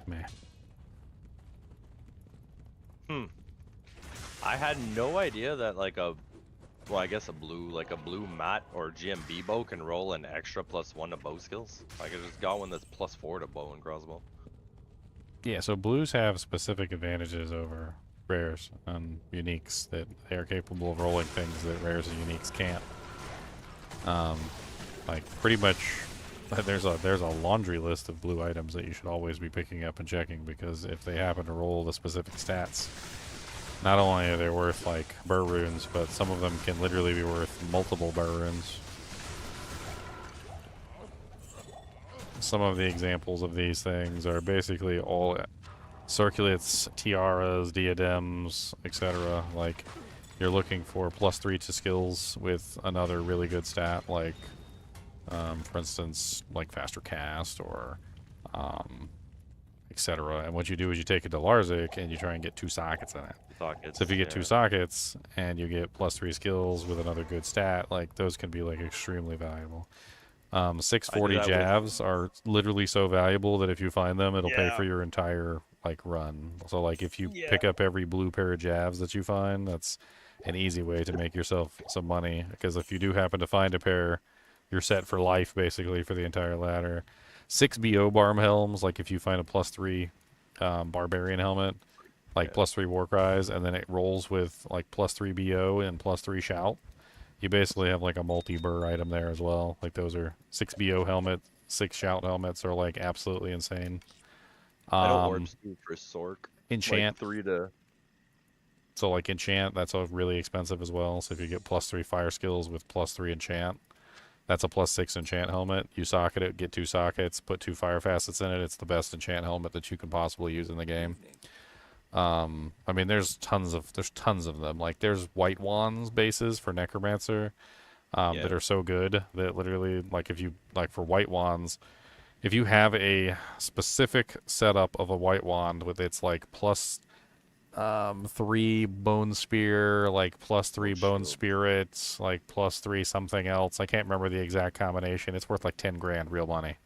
Meh. I had no idea that like well, I guess a blue mat or GMB bow can roll an extra +1 to bow skills. Like I just got one that's +4 to bow and crossbow. Yeah, so blues have specific advantages over rares and uniques that they are capable of rolling things that rares and uniques can't. Like pretty much, there's a laundry list of blue items that you should always be picking up and checking, because if they happen to roll the specific stats, not only are they worth like burr runes, but some of them can literally be worth multiple burr runes. Some of the examples of these things are basically all circulates, tiaras, diadems, etc. Like you're looking for +3 to skills with another really good stat, like for instance, like faster cast or etc. And what you do is you take it to Larzik and you try and get 2 sockets in it. Sockets, So if you get 2 sockets and you get +3 skills with another good stat, like those can be like extremely valuable. 640 javs are literally so valuable that if you find them, it'll pay for your entire like run. So like if you pick up every blue pair of javs that you find, that's an easy way to make yourself some money. Because if you do happen to find a pair, you're set for life basically for the entire ladder. 6 BO barm helms, like if you find a +3 barbarian helmet, like +3 war cries, and then it rolls with like +3 BO and +3 shout. You basically have like a multi-burr item there as well. Like those are 6 BO helmet, 6 shout helmets are like absolutely insane. I know orbs do for Sork. Enchant. Like 3 to. So like Enchant, that's all really expensive as well. So if you get +3 fire skills with +3 Enchant, that's a +6 Enchant helmet. You socket it, get 2 sockets, put 2 fire facets in it. It's the best Enchant helmet that you can possibly use in the game. I mean, there's tons of them. Like there's white wands bases for necromancer that are so good that literally, like if you like for white wands, if you have a specific setup of a white wand with its like +3 bone spear, like +3 bone spirits, like +3 something else. I can't remember the exact combination. It's worth like 10 grand real money.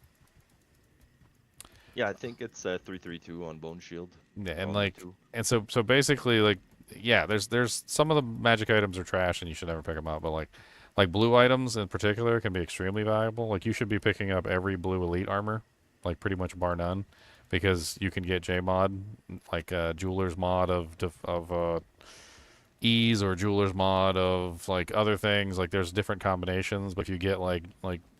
Yeah, I think it's 332 on Bone Shield. Yeah, and like, and so basically, like, yeah, there's some of the magic items are trash and you should never pick them up, but like blue items in particular can be extremely valuable. Like you should be picking up every blue elite armor, like pretty much bar none, because you can get J mod, like jeweler's mod of ease or jeweler's mod of like other things. Like there's different combinations, but if you get like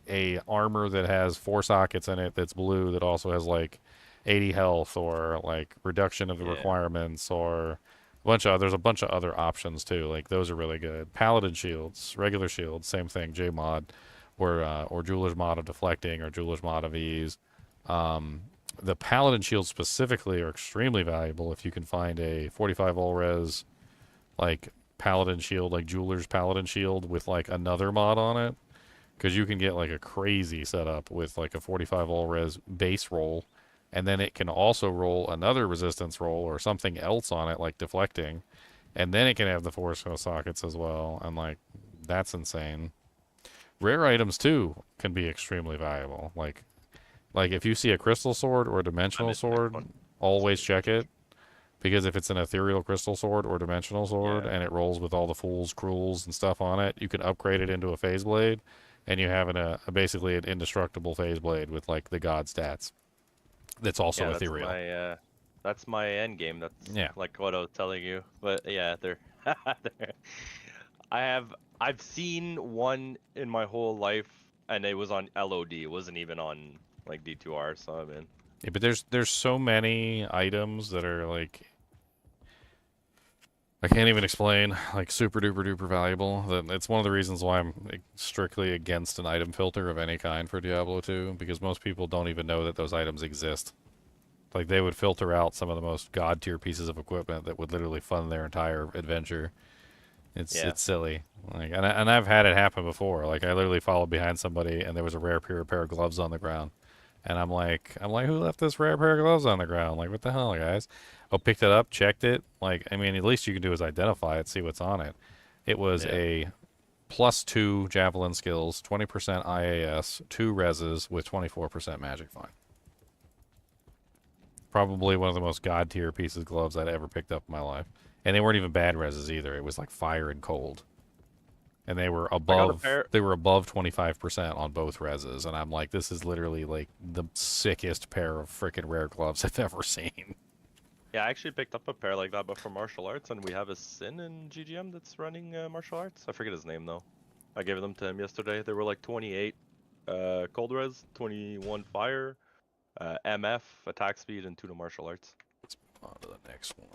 a armor that has 4 sockets in it that's blue that also has like 80 health, or like reduction of the Yeah. requirements, or there's a bunch of other options too. Like those are really good. Paladin shields, regular shields, same thing. J mod, or Jeweler's mod of deflecting, or Jeweler's mod of ease. The Paladin shields specifically are extremely valuable if you can find a 45 all res like Paladin shield, like Jeweler's Paladin shield with like another mod on it, because you can get like a crazy setup with like a 45 all res base roll, and then it can also roll another resistance roll or something else on it like deflecting, and then it can have the force sockets as well, and like that's insane. Rare items too can be extremely valuable. Like if you see a crystal sword or a I dimensional missed the next sword, one. always check it, because if it's an ethereal crystal sword or dimensional sword Yeah. and it rolls with all the fools, cruels, and stuff on it, you can upgrade it into a phase blade, and you have basically an indestructible phase blade with like the god stats. That's also Yeah, ethereal. that's my end game. That's Yeah. like what I was telling you. But yeah, they're I've seen one in my whole life, and it was on LOD. It wasn't even on like D2R. So I mean, Yeah, but there's so many items that are like I can't even explain, like super duper duper valuable. That it's one of the reasons why I'm like, strictly against an item filter of any kind for Diablo 2, because most people don't even know that those items exist. Like they would filter out some of the most god tier pieces of equipment that would literally fund their entire adventure. yeah, It's silly. Like and I've had it happen before. Like I literally followed behind somebody and there was a rare pair of gloves on the ground. And I'm like, who left this rare pair of gloves on the ground? Like, what the hell, guys? Oh, picked it up, checked it. Like, I mean, at least you can do is identify it, see what's on it. It was yeah. a +2 javelin skills, 20% IAS, 2 reses with 24% magic find. Probably one of the most god tier pieces of gloves I'd ever picked up in my life. And they weren't even bad reses either. It was like fire and cold. And they were I got a above pair. 25% on both reses, and I'm like, this is literally like the sickest pair of freaking rare gloves I've ever seen. Yeah, I actually picked up a pair like that, but for martial arts, and we have a Sin in GGM that's running martial arts. I forget his name though. I gave them to him yesterday. They were like 28 cold res, 21 fire, MF attack speed, and 2 to martial arts. Let's move on to the next one.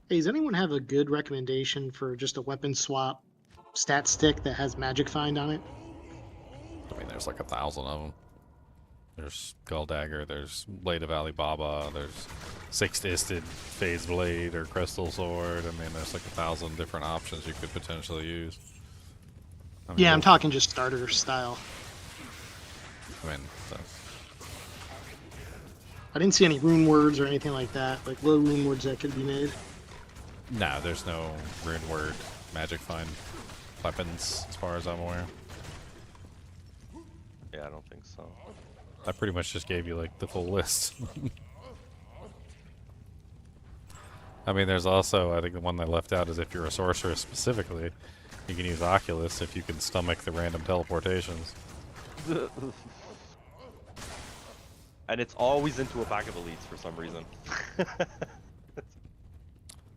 Hey, does anyone have a good recommendation for just a weapon swap stat stick that has magic find on it? I mean, there's like 1,000 of them. There's Skull Dagger, there's Blade of Alibaba, there's Six-Isted Phase Blade or Crystal Sword. I mean, there's like 1,000 different options you could potentially use. I mean, Yeah, I'm talking just starter style. I mean, I didn't see any rune words or anything like that, like low rune words that could be made. no, there's no rune word magic find weapons as far as I'm aware. Yeah, I don't think so. I pretty much just gave you like the full list. I mean, there's also, I think the one that I left out is if you're a sorceress specifically, you can use Oculus if you can stomach the random teleportations. And it's always into a pack of elites for some reason.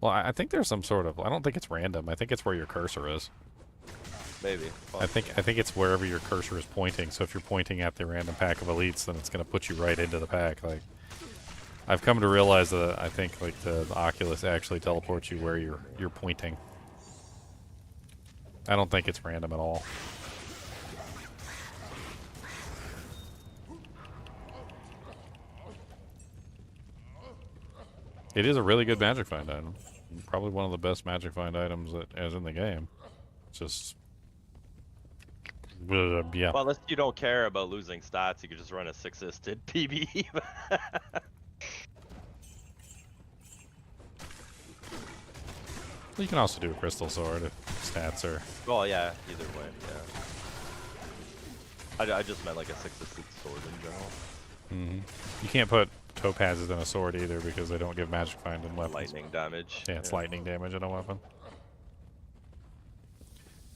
Well, I think there's some sort of, I don't think it's random. I think it's where your cursor is. Maybe. I think it's wherever your cursor is pointing. So if you're pointing at the random pack of elites, then it's going to put you right into the pack. Like, I've come to realize that I think like the Oculus actually teleports you where you're pointing. I don't think it's random at all. It is a really good magic find item. Probably one of the best magic find items that is in the game. It's just yeah. Well, unless you don't care about losing stats, you could just run a 6-isted PB. You can also do a crystal sword if stats are. Well, yeah, either way, yeah. I just meant like a 6-isted sword in general. You can't put topazes in a sword either because they don't give magic find in weapons. Lightning damage. Yeah, it's lightning damage in a weapon.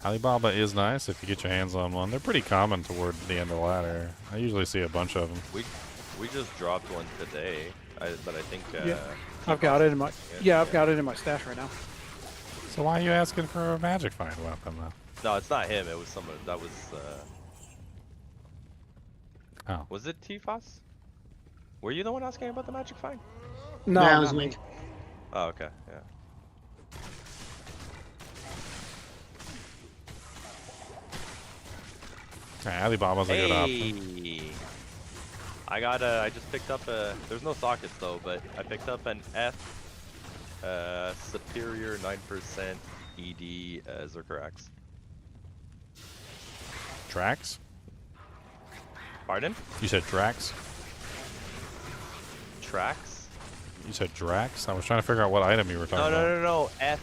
Alibaba is nice if you get your hands on one. They're pretty common toward the end of the ladder. I usually see a bunch of them. We just dropped one today, but I think Yeah, I've got it in my I've got it in my stash right now. So why are you asking for a magic find weapon though? No, it's not him. It was someone that was. Oh. Was it Tifas? Were you the one asking about the magic find? No, That was not me. me. Oh, okay, yeah. Alibaba's a good option. Hey, I just picked up a. There's no sockets though, but I picked up an F, superior 9% ED Zerker Axe. Drax? Pardon? You said Drax? Tracks? You said Drax? I was trying to figure out what item you were talking about. No. F.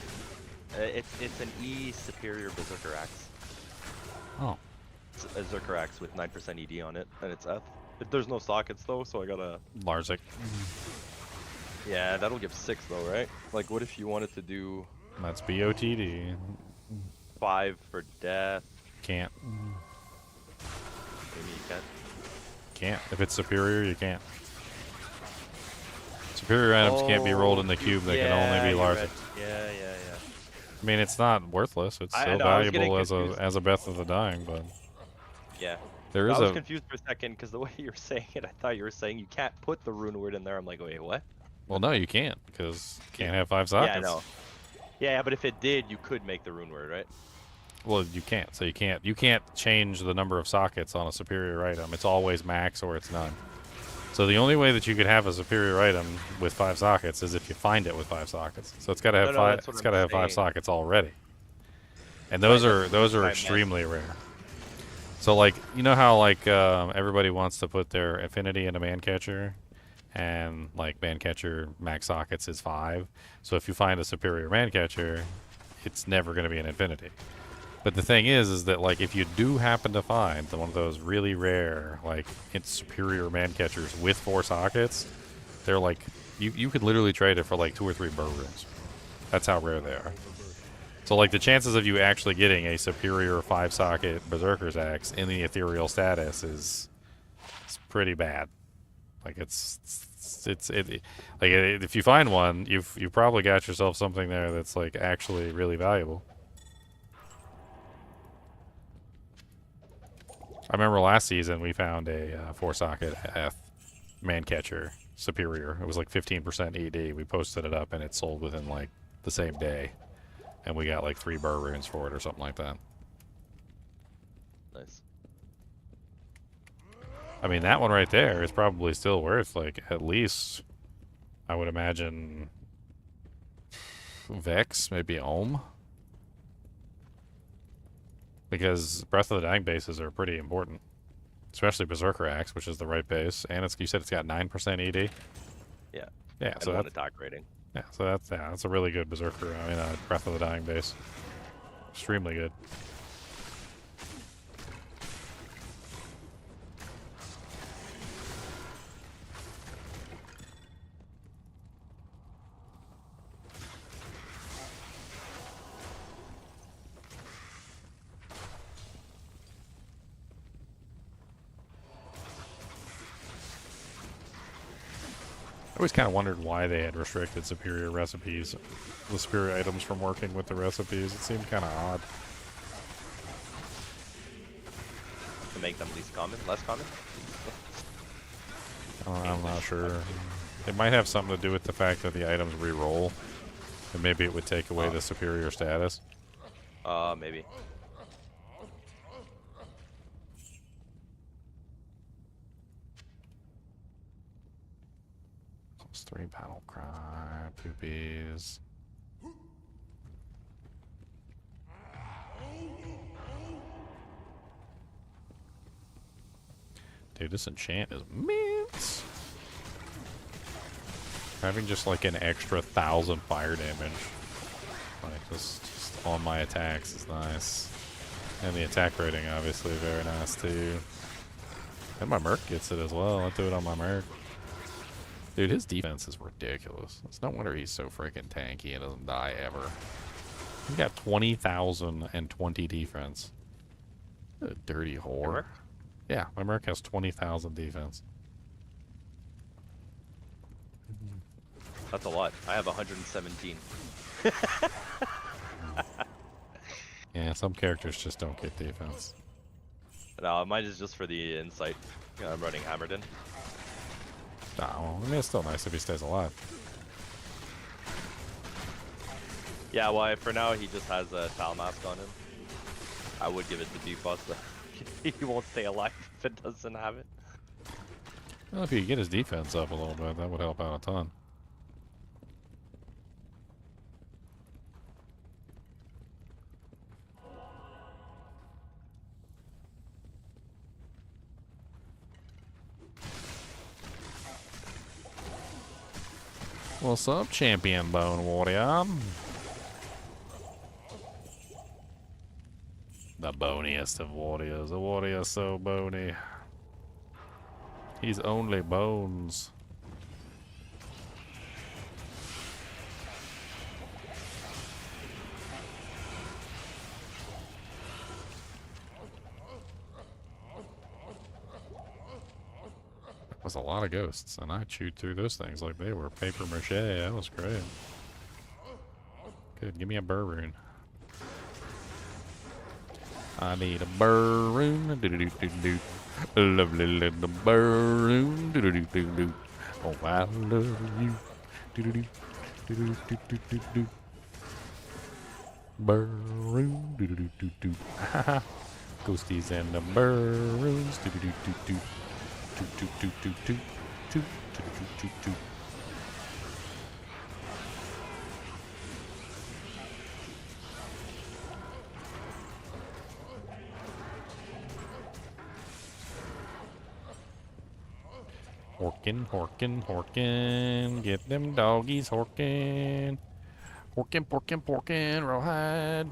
It's an E superior berserker axe. Oh. It's a Zerker Axe with 9% ED on it, and it's F. There's no sockets though, so I gotta. Larzik. Yeah, that'll give 6 though, right? Like, what if you wanted to do That's BOTD. 5 for death? Can't. Maybe you can. Can't. If it's superior, you can't. Superior items can't be rolled in the cube. They can only be you're large. right. Yeah. I mean, it's not worthless. It's I still know, I was getting valuable confused. as a Breath of the Dying, but Yeah. there is I was a. confused for a second because the way you were saying it, I thought you were saying you can't put the rune word in there. I'm like, wait, what? Well, no, you can't because you can't have 5 sockets. Yeah, I know. Yeah, but if it did, you could make the rune word, right? Well, you can't. So you can't change the number of sockets on a superior item. It's always max or it's none. So the only way that you could have a superior item with 5 sockets is if you find it with 5 sockets. So it's got to have No, 5. that's what It's I'm got to have 5 saying. sockets already. And those are what I meant. extremely rare. So like you know how like everybody wants to put their affinity in a man catcher, and like man catcher max sockets is 5. So if you find a superior man catcher, it's never going to be an infinity. But the thing is that like if you do happen to find one of those really rare like it's superior man catchers with 4 sockets, they're like you could literally trade it for like 2 or 3 burr runes. That's how rare they are. So like the chances of you actually getting a superior 5 socket berserker's axe in the ethereal status is pretty bad. Like like if you find one, you've probably got yourself something there that's like actually really valuable. I remember last season we found a 4-socket F man catcher superior. It was like 15% ED. We posted it up and it sold within like the same day, and we got like 3 burr runes for it or something like that. Nice. I mean, that one right there is probably still worth like at least, I would imagine, Vex, maybe Ohm. Because Breath of the Dying bases are pretty important. Especially Berserker Axe, which is the right base. And it's, you said it's got 9% ED? Yeah. Yeah, And so 1 that's, attack rating. that's a really good Berserker, Breath of the Dying base. Extremely good. I always kind of wondered why they had restricted superior recipes, the superior items from working with the recipes. It seemed kind of odd. To make them less common? I'm not sure. It might have something to do with the fact that the items re-roll, and maybe it would take away the superior status. Maybe. +3 battle cry, poopies. Dude, this enchant is mint. Having just like an extra 1,000 fire damage, like just on my attacks is nice. And the attack rating obviously very nice too. And my Merc gets it as well. I'll do it on my Merc. Dude, his defense is ridiculous. It's no wonder he's so freaking tanky and doesn't die ever. He got 20,020 defense. A dirty Your whore. merc? Yeah, my merc has 20,000 defense. That's a lot. I have 117. Yeah, some characters just don't get defense. No, mine is just for the insight. Yeah, I'm running Hammerden. Oh, I mean, it's still nice if he stays alive. Yeah, well, for now he just has a Tal Mask on him. I would give it to Defrost, but he won't stay alive if it doesn't have it. Well, if you could get his defense up a little bit, that would help out a ton. What's up, champion bone warrior? The boniest of warriors. A warrior so bony. He's only bones. That was a lot of ghosts, and I chewed through those things like they were paper mache. That was great. Good, give me a burr rune. I need a burr rune. Do-do-do-do-do. A lovely little burr rune. Do-do-do-do-do. Oh, I love you. Do-do-do. Do-do-do-do-do-do. Burr rune. Do-do-do-do-do. Ha-ha. Ghosties and the burr runes. Do-do-do-do-do. Do-do-do-do-do. Do-do-do-do-do. Horkin, get them doggies horkin. Porkin, rawhide.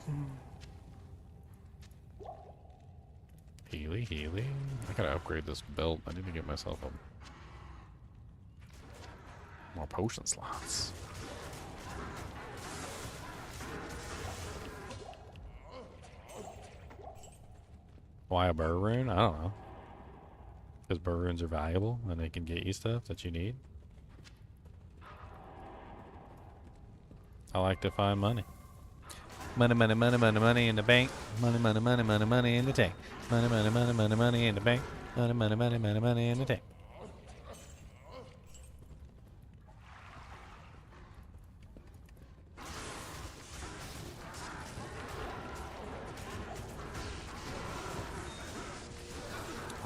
Healy. I gotta upgrade this belt. I need to get myself more potion slots. Why a burr rune? I don't know. Because burr runes are valuable and they can get you stuff that you need. I like to find money. Money in the bank. Money in the tank. Money in the bank. Money in the tank.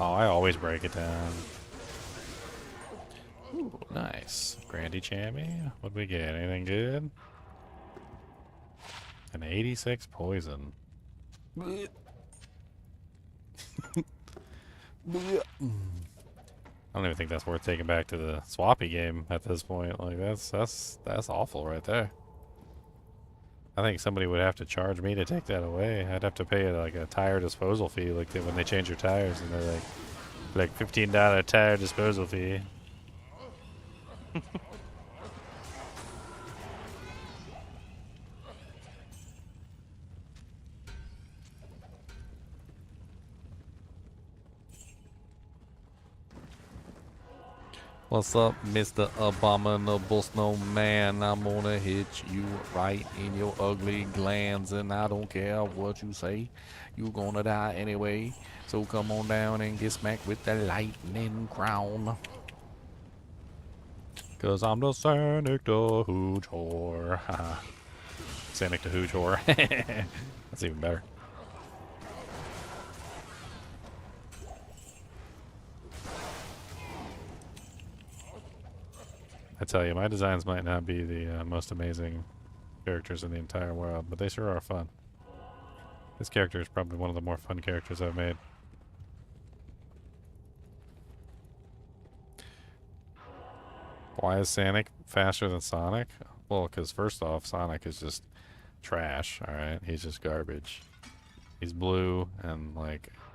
Oh, I always break it down. Ooh, nice. Grandy Chammy. What'd we get? Anything good? An 86 poison. I don't even think that's worth taking back to the swappy game at this point. Like that's awful right there. I think somebody would have to charge me to take that away. I'd have to pay like a tire disposal fee, like when they change your tires, and they're like $15 tire disposal fee. What's up, Mr. Abominable Snowman? I'm gonna hit you right in your ugly glands, and I don't care what you say. You're gonna die anyway. So come on down and get smacked with the lightning crown. Cause I'm the Sonic the Hooge Whore. Sonic the Hooge Whore. That's even better. I tell you, my designs might not be the most amazing characters in the entire world, but they sure are fun. This character is probably one of the more fun characters I've made. Why is Sonic faster than Sonic? Well, because first off, Sonic is just trash, alright? He's just garbage. He's blue, and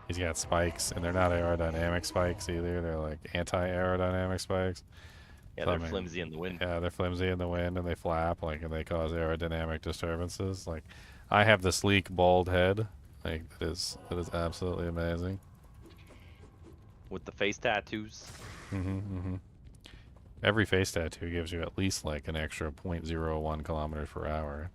he's got spikes, and they're not aerodynamic spikes either. They're anti-aerodynamic spikes. Yeah, So, they're flimsy in the wind. Yeah, they're flimsy in the wind, and they flap, and they cause aerodynamic disturbances. I have the sleek bald head. Like that is absolutely amazing. With the face tattoos. Mm-hmm. Every face tattoo gives you at least like an extra 0.01 kilometers per hour.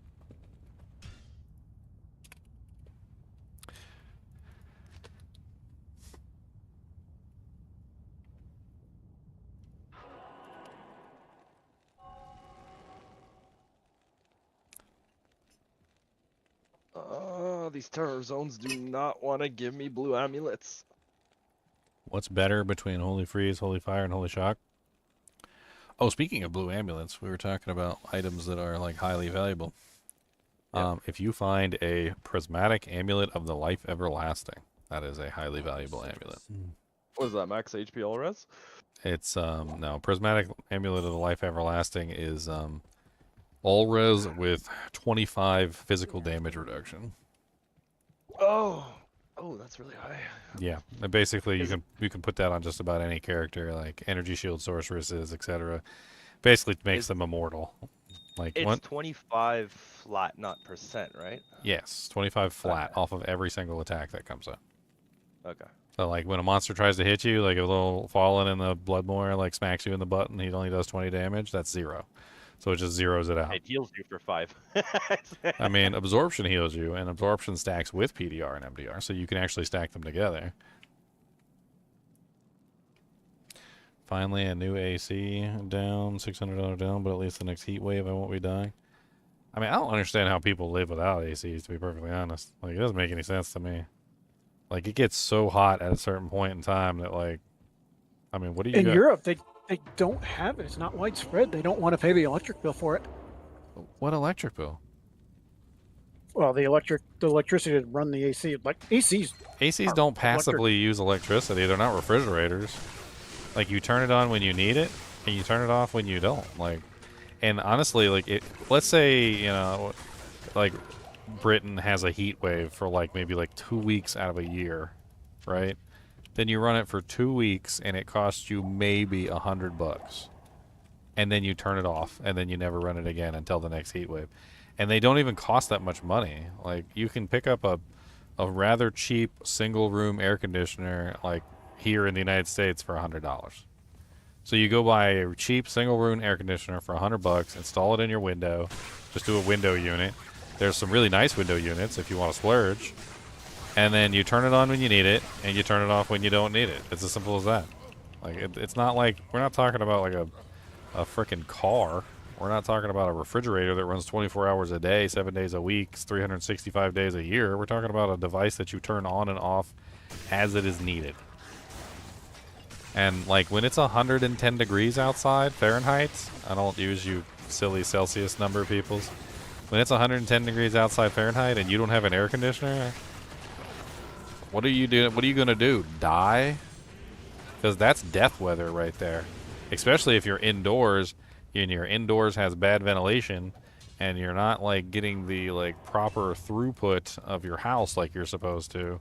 These terror zones do not want to give me blue amulets. What's better between Holy Freeze, Holy Fire, and Holy Shock? Oh, speaking of blue amulets, we were talking about items that are like highly valuable. Yeah. If you find a prismatic amulet of the life everlasting, that is a highly valuable amulet. What is that, max HP all res? It's no, prismatic amulet of the life everlasting is all res with 25 physical damage reduction. Oh, that's really high. Yeah, and basically Is you can put that on just about any character, like energy shield sorceresses, etc. Basically, it makes them immortal. Like It's what? 25 flat, not percent, right? Yes, 25 flat Okay. off of every single attack that comes up. Okay. So like when a monster tries to hit you, like a little fallen in the Bloodmoor like smacks you in the butt and he only does 20 damage, that's 0. So it just zeroes it out. It heals you for 5. I mean, absorption heals you, and absorption stacks with PDR and MDR, so you can actually stack them together. Finally, a new AC down, $600 down, but at least the next heat wave I won't be dying. I mean, I don't understand how people live without ACs, to be perfectly honest. Like, it doesn't make any sense to me. Like, it gets so hot at a certain point in time that, like, I mean, what do you In got? Europe, they don't have it. It's not widespread. They don't want to pay the electric bill for it. What electric bill? Well, the electricity to run the AC, like ACs. ACs Are don't passively use electricity. They're not refrigerators. Like, you turn it on when you need it, and you turn it off when you don't. Like, and honestly, like, let's say, you know, like, Britain has a heat wave for, like, maybe, like, 2 weeks out of a year, right? Then you run it for 2 weeks, and it costs you maybe $100. And then you turn it off, and then you never run it again until the next heat wave. And they don't even cost that much money. Like, you can pick up a rather cheap single-room air conditioner, like, here in the United States for $100. So you go buy a cheap single-room air conditioner for $100, install it in your window, just do a window unit. There's some really nice window units if you want to splurge. And then you turn it on when you need it, and you turn it off when you don't need it. It's as simple as that. Like, it's not like, we're not talking about like a freaking car. We're not talking about a refrigerator that runs 24 hours a day, 7 days a week, 365 days a year. We're talking about a device that you turn on and off as it is needed. And like when it's 110 degrees outside Fahrenheit, I don't use you silly Celsius number peoples. When it's 110 degrees outside Fahrenheit and you don't have an air conditioner, what are you doing? What are you gonna do? Die? Because that's death weather right there. Especially if you're indoors and your indoors has bad ventilation and you're not like getting the like proper throughput of your house like you're supposed to.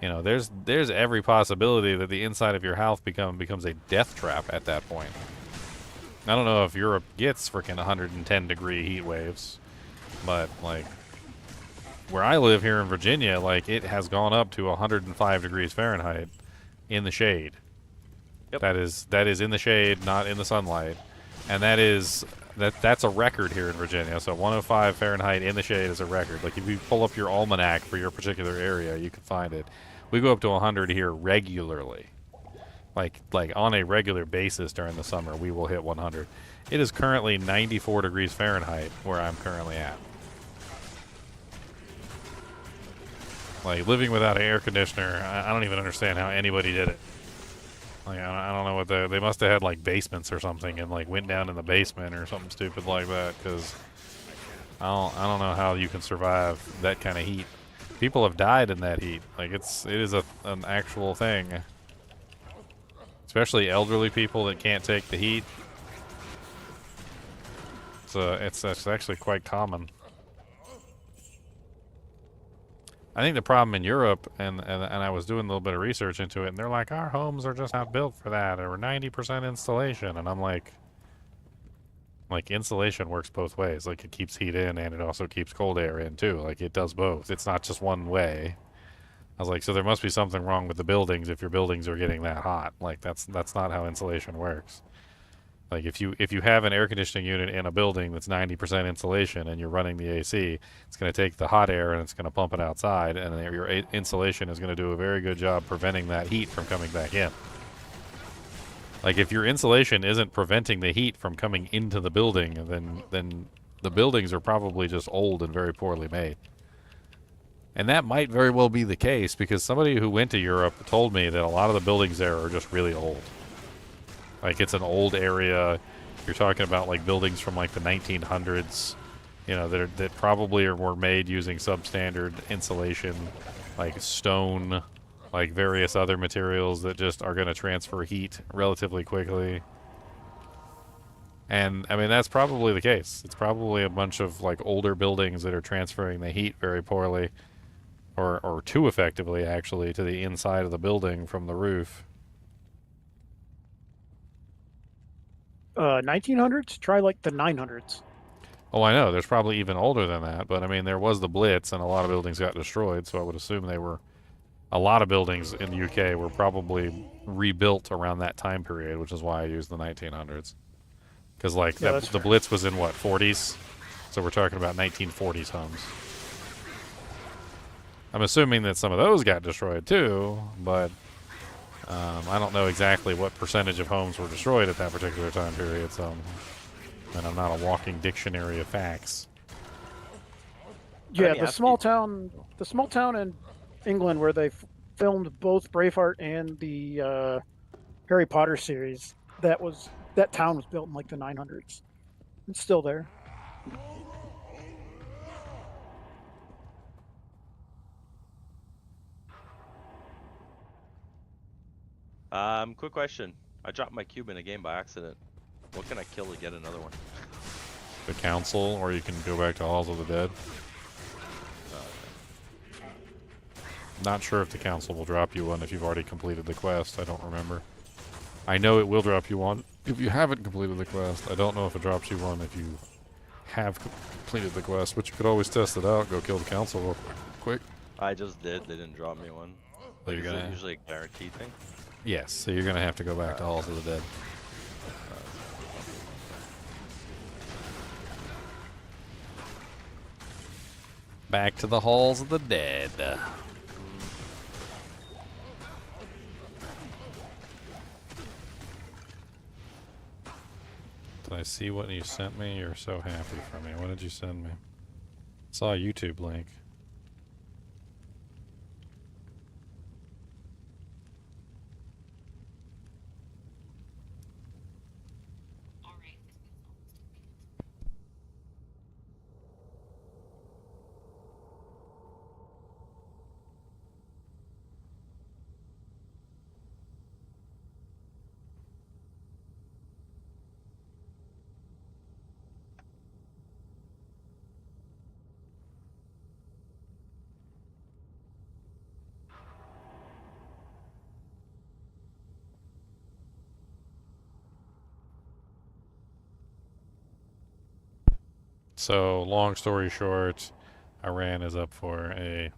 You know, there's every possibility that the inside of your house becomes a death trap at that point. I don't know if Europe gets freaking 110 degree heat waves, but like where I live here in Virginia, like it has gone up to 105 degrees Fahrenheit in the shade. Yep. That is in the shade, not in the sunlight, and that's a record here in Virginia. So 105 Fahrenheit in the shade is a record. Like if you pull up your almanac for your particular area, you can find it. We go up to 100 here regularly. Like on a regular basis during the summer, we will hit 100. It is currently 94 degrees Fahrenheit where I'm currently at. Like living without an air conditioner, I don't even understand how anybody did it. Like I don't know what they must have had like basements or something and like went down in the basement or something stupid like that, because I don't know how you can survive that kind of heat. People have died in that heat. Like it is an actual thing. Especially elderly people that can't take the heat. So it's actually quite common. I think the problem in Europe, and I was doing a little bit of research into it, and they're like, our homes are just not built for that, or 90% installation, and I'm like, Like, insulation works both ways. Like, it keeps heat in and it also keeps cold air in, too. Like, it does both. It's not just one way. I was like, so there must be something wrong with the buildings if your buildings are getting that hot. Like, that's not how insulation works. Like, if you have an air conditioning unit in a building that's 90% insulation and you're running the AC, it's going to take the hot air and it's going to pump it outside, and then your insulation is going to do a very good job preventing that heat from coming back in. Like, if your insulation isn't preventing the heat from coming into the building, then the buildings are probably just old and very poorly made. And that might very well be the case, because somebody who went to Europe told me that a lot of the buildings there are just really old. Like, it's an old area. You're talking about, like, buildings from, like, the 1900s, you know, that probably were made using substandard insulation, like stone, like various other materials that just are going to transfer heat relatively quickly. And, I mean, that's probably the case. It's probably a bunch of, like, older buildings that are transferring the heat very poorly, or too effectively, actually, to the inside of the building from the roof. 1900s? Try like the 900s. Oh, I know. There's probably even older than that, but I mean, there was the Blitz, and a lot of buildings got destroyed, so I would assume a lot of buildings in the UK were probably rebuilt around that time period, which is why I used the 1900s. Because, like, Yeah, the Blitz was in, what, 40s? So we're talking about 1940s homes. I'm assuming that some of those got destroyed, too, but I don't know exactly what percentage of homes were destroyed at that particular time period, so... And I'm not a walking dictionary of facts. Yeah, Let me the ask small you- town in England where they filmed both Braveheart and the Harry Potter series. That town was built in like the 900s. It's still there. Quick question. I dropped my cube in a game by accident. What can I kill to get another one? The Council, or you can go back to Halls of the Dead. Not sure if the Council will drop you one if you've already completed the quest. I don't remember. I know it will drop you one if you haven't completed the quest. I don't know if it drops you one if you have completed the quest, but you could always test it out. Go kill the Council real quick. I just did. They didn't drop me one. So Like, you're is it gonna... usually a guaranteed thing? Yes, so you're going to have to go back to Halls of the Dead. Back to the Halls of the Dead. Did I see what you sent me? You're so happy for me. What did you send me? Saw a YouTube link. So, long story short, Iran is up for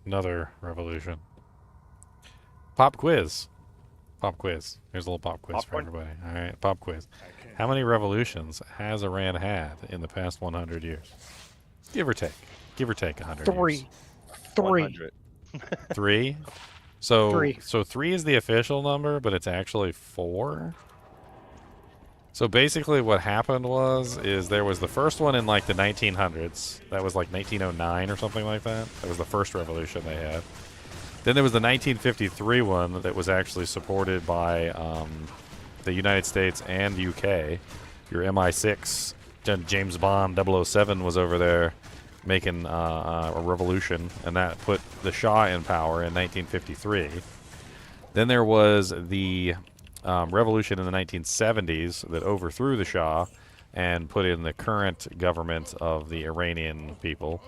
another revolution. Pop quiz. Pop quiz. Here's a little pop quiz Popcorn? for everybody. All right, pop quiz. How many revolutions has Iran had in the past 100 years? Give or take. Give or take 100 years. Three. 100. 3? So, Three. So 3 is the official number, but it's actually 4? So basically what happened is there was the first one in like the 1900s. That was like 1909 or something like that. That was the first revolution they had. Then there was the 1953 one that was actually supported by the United States and UK. Your MI6, James Bond 007 was over there making a revolution, and that put the Shah in power in 1953. Then there was the revolution in the 1970s that overthrew the Shah and put in the current government of the Iranian people.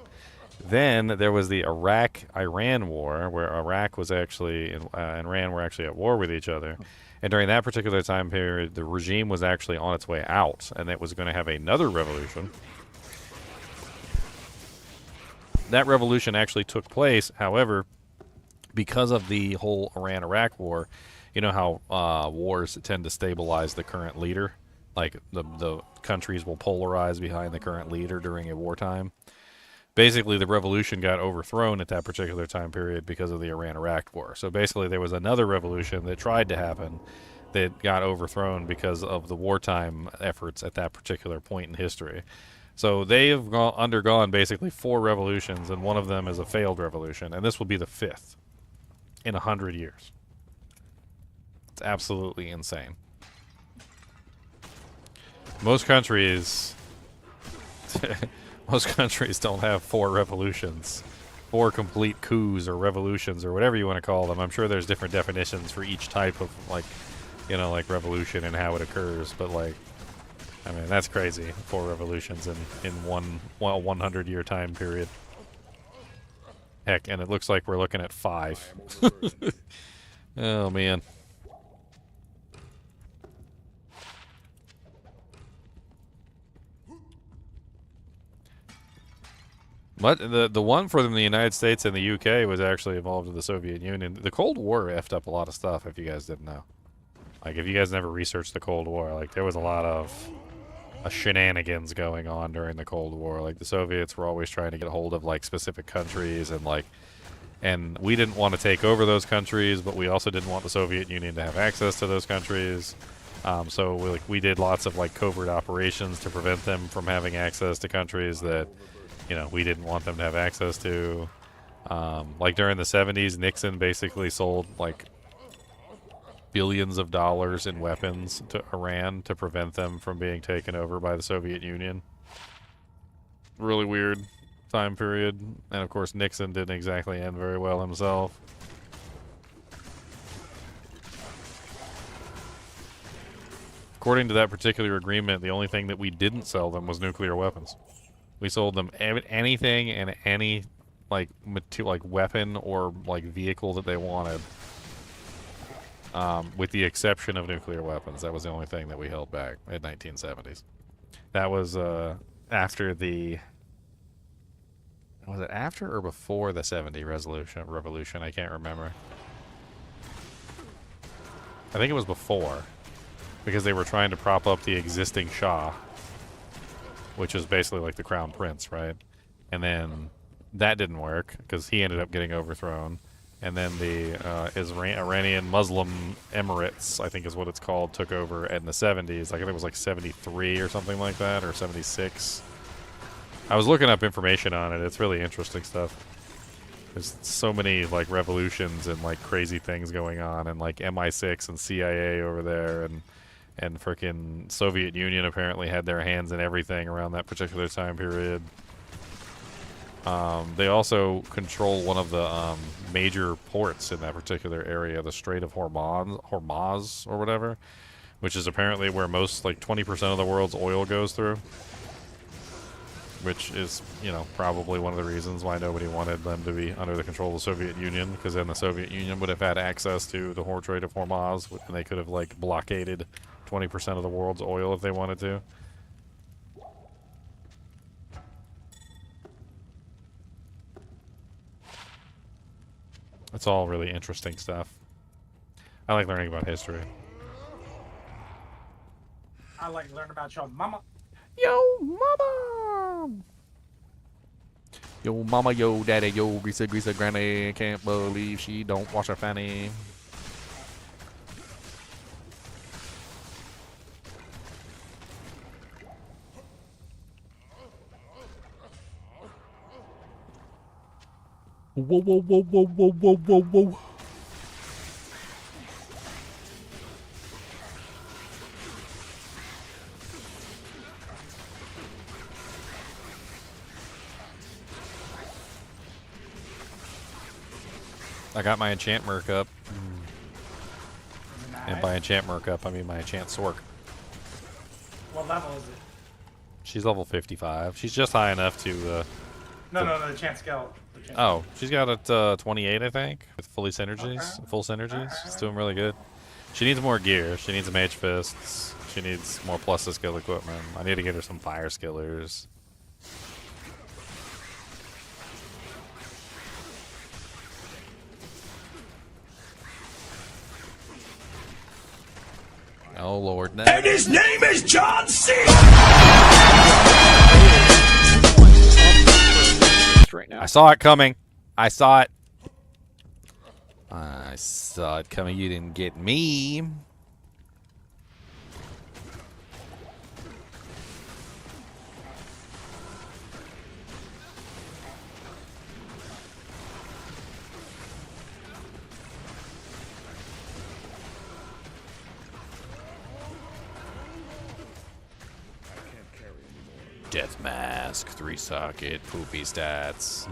Then there was the Iraq-Iran war, where Iraq was actually and Iran were actually at war with each other. And during that particular time period, the regime was actually on its way out, and it was going to have another revolution. That revolution actually took place, however, because of the whole Iran-Iraq war. You know how wars tend to stabilize the current leader? Like, the countries will polarize behind the current leader during a wartime. Basically, the revolution got overthrown at that particular time period because of the Iran-Iraq war. So basically, there was another revolution that tried to happen that got overthrown because of the wartime efforts at that particular point in history. So they have undergone basically 4 revolutions, and one of them is a failed revolution, and this will be the 5th in 100 years. It's absolutely insane. Most countries... Most countries don't have 4 revolutions, 4 complete coups or revolutions or whatever you want to call them. I'm sure there's different definitions for each type of, like, you know, like revolution and how it occurs. But, like, I mean, that's crazy. 4 revolutions in one 100-year time period. Heck, and it looks like we're looking at 5. Oh, man. But the one for them, the United States and the UK, was actually involved in the Soviet Union. The Cold War effed up a lot of stuff, if you guys didn't know. Like, if you guys never researched the Cold War, like, there was a lot of shenanigans going on during the Cold War. Like, the Soviets were always trying to get a hold of, like, specific countries, and, like, and we didn't want to take over those countries, but we also didn't want the Soviet Union to have access to those countries. So we did lots of, like, covert operations to prevent them from having access to countries that, you know, we didn't want them to have access to. Like, during the 70s, Nixon basically sold, like, billions of dollars in weapons to Iran to prevent them from being taken over by the Soviet Union. Really weird time period. And, of course, Nixon didn't exactly end very well himself. According to that particular agreement, the only thing that we didn't sell them was nuclear weapons. We sold them anything and any, like, weapon or, like, vehicle that they wanted, with the exception of nuclear weapons. That was the only thing that we held back in 1970s. That was after the... Was it after or before the 70 revolution? I can't remember. I think it was before, because they were trying to prop up the existing Shah, which is basically like the crown prince, right? And then that didn't work because he ended up getting overthrown. And then the Iranian Muslim Emirates, I think is what it's called, took over in the 70s. I think it was like 73 or something like that, or 76. I was looking up information on it. It's really interesting stuff. There's so many, like, revolutions and, like, crazy things going on, and, like, MI6 and CIA over there, and frickin' Soviet Union apparently had their hands in everything around that particular time period. They also control one of the major ports in that particular area, the Strait of Hormuz or whatever, which is apparently where most, like, 20% of the world's oil goes through, which is, you know, probably one of the reasons why nobody wanted them to be under the control of the Soviet Union, because then the Soviet Union would have had access to the Strait of Hormuz, and they could have, like, blockaded 20% of the world's oil if they wanted to. It's all really interesting stuff. I like learning about history. I like to learn about your mama. Yo, mama! Yo, mama, yo, daddy, yo, greaser, granny. Can't believe she don't wash her fanny. Whoa, whoa, whoa, whoa, whoa, whoa, whoa, whoa. I got my enchant merc up. And by enchant merc up, I mean my enchant sork. What level is it? She's level 55. She's just high enough to No, the chance skill. The chance Oh, she's got it 28, I think, with fully synergies, Okay. full synergies. Okay. She's doing really good. She needs more gear. She needs mage fists. She needs more plus to skill equipment. I need to get her some fire skillers. Oh Lord, no! And his name is John C. Right now. I saw it coming. I saw it. I saw it coming. You didn't get me. Death mask, 3 socket, poopy stats.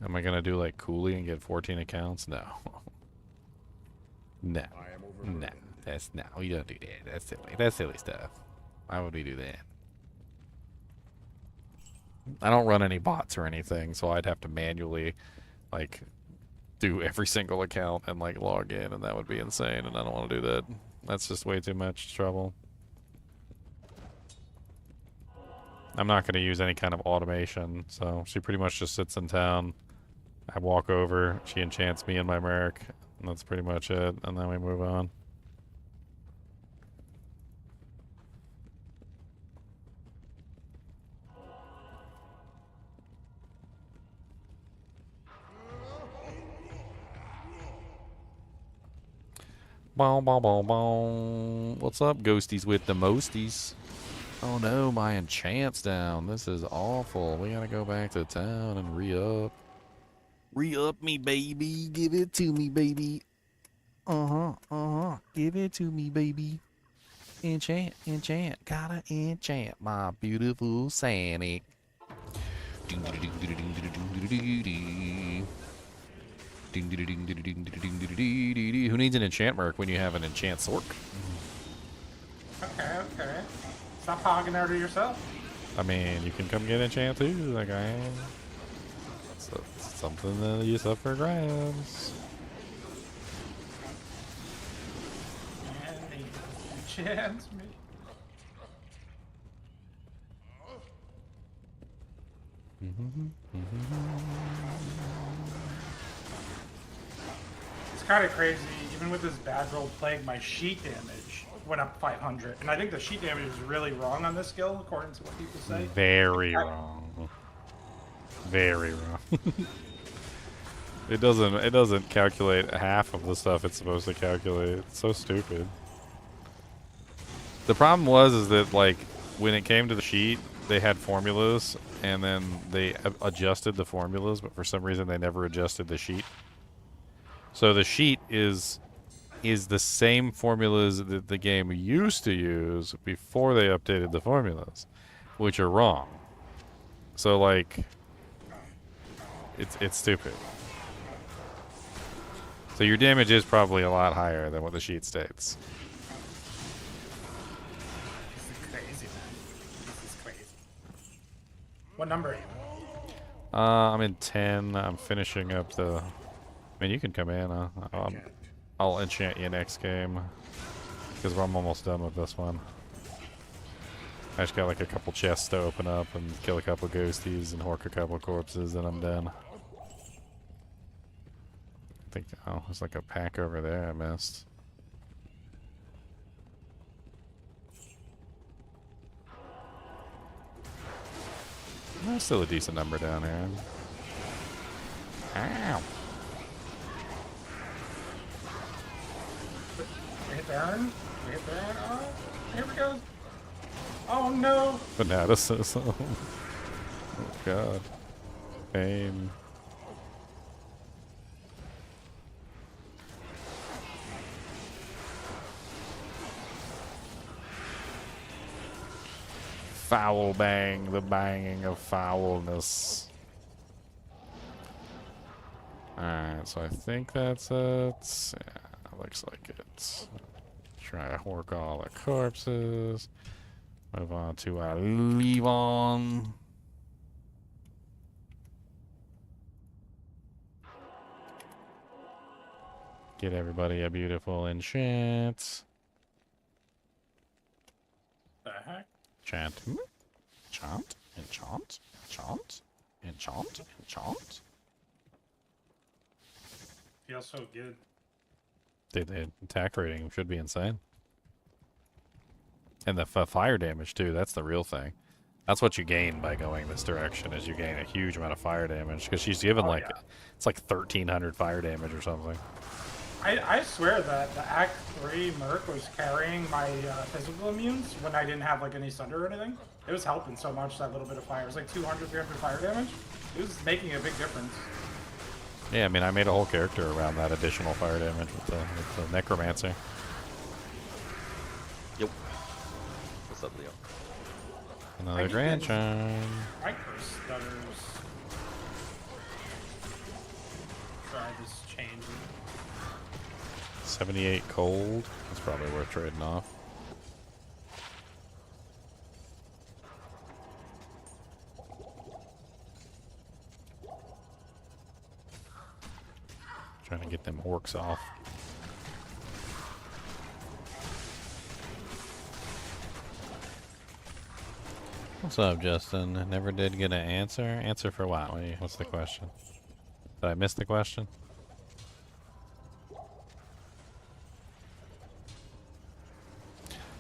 Am I gonna do like Cooley and get 14 accounts? No. No. I am No. overburdened. That's no. We don't do that. That's silly. That's silly stuff. Why would we do that? I don't run any bots or anything, so I'd have to manually, like, do every single account and like log in, and that would be insane. And I don't want to do that. That's just way too much trouble. I'm not going to use any kind of automation, so she pretty much just sits in town. I walk over, she enchants me and my merc, and that's pretty much it, and then we move on. Boom, boom, boom, boom. What's up, ghosties with the mosties? Oh no, my enchant's down. This is awful. We gotta go back to town and re-up. Re-up me, baby. Give it to me, baby. Give it to me, baby. Enchant, enchant. Gotta enchant my beautiful Sanic. Who needs an enchant merc when you have an enchant sork? Okay. Stop hogging out of yourself. I mean, you can come get enchant too, like I am. It's something that you up for grabs. And they enchant me. It's kind of crazy. Even with this bad roll plague, my sheet damage went up 500, and I think the sheet damage is really wrong on this skill, according to what people say. Very wrong. Very wrong. It doesn't calculate half of the stuff it's supposed to calculate. It's so stupid. The problem is that like when it came to the sheet, they had formulas and then they adjusted the formulas, but for some reason they never adjusted the sheet. So the sheet is the same formulas that the game used to use before they updated the formulas, which are wrong. So like it's stupid. So your damage is probably a lot higher than what the sheet states. This is crazy, man. This is crazy. What number are you? I'm in 10. I'm finishing up the... I mean, you can come in. I'll enchant you next game. Because I'm almost done with this one. I just got like a couple chests to open up and kill a couple ghosties and hork a couple corpses and I'm done. I think, oh, there's like a pack over there I missed. There's still a decent number down here. Ow! We hit Baron? We hit Baron? Oh, here we go. Oh no! Fanaticism. Oh god. Pain. Foul bang, the banging of foulness. Alright, so I think that's it. Yeah, looks like it. Try to work all the corpses. Move on to our leave on. Get everybody a beautiful enchant. The heck? Enchant. Enchant. Enchant. Enchant. Enchant. Enchant. Feels so good. The attack rating should be insane. And the fire damage too, that's the real thing. That's what you gain by going this direction, is you gain a huge amount of fire damage. Because she's given Oh, like, yeah. it's like 1,300 fire damage or something. I swear that the Act 3 Merc was carrying my physical immunes when I didn't have like any Sunder or anything. It was helping so much, that little bit of fire. It was like 200, 300 fire damage. It was making a big difference. Yeah, I mean, I made a whole character around that additional fire damage with the Necromancer. Yep. What's up, Leo? Another keep Grand getting- Chime. Micro stutters. Try this change. 78 cold. That's probably worth trading off. Trying to get them orcs off. What's up, Justin? Never did get an answer. Answer for what? What's the question? Did I miss the question?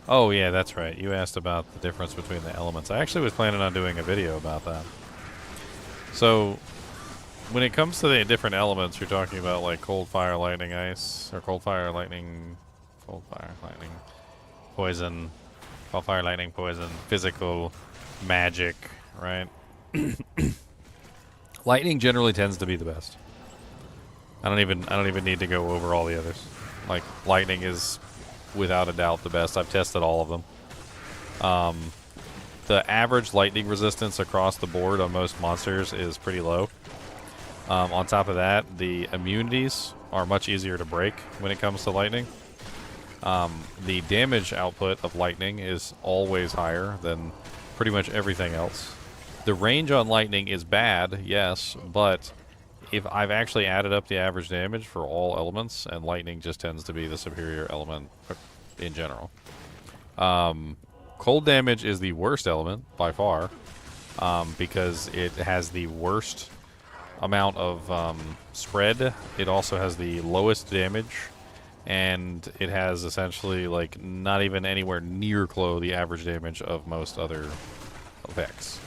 Oh yeah, that's right. You asked about the difference between the elements. I actually was planning on doing a video about that. So, when it comes to the different elements, you're talking about like cold, fire, lightning, ice, or cold, fire, lightning, poison, cold, fire, lightning, poison, physical, magic, right? Lightning generally tends to be the best. I don't even need to go over all the others. Like, lightning is without a doubt the best. I've tested all of them. The average lightning resistance across the board on most monsters is pretty low. On top of that, the immunities are much easier to break when it comes to lightning. The damage output of lightning is always higher than pretty much everything else. The range on lightning is bad, yes, but if I've actually added up the average damage for all elements, and lightning just tends to be the superior element in general. Cold damage is the worst element by far, because it has the worst amount of spread. It also has the lowest damage, and it has essentially like not even anywhere near close the average damage of most other effects.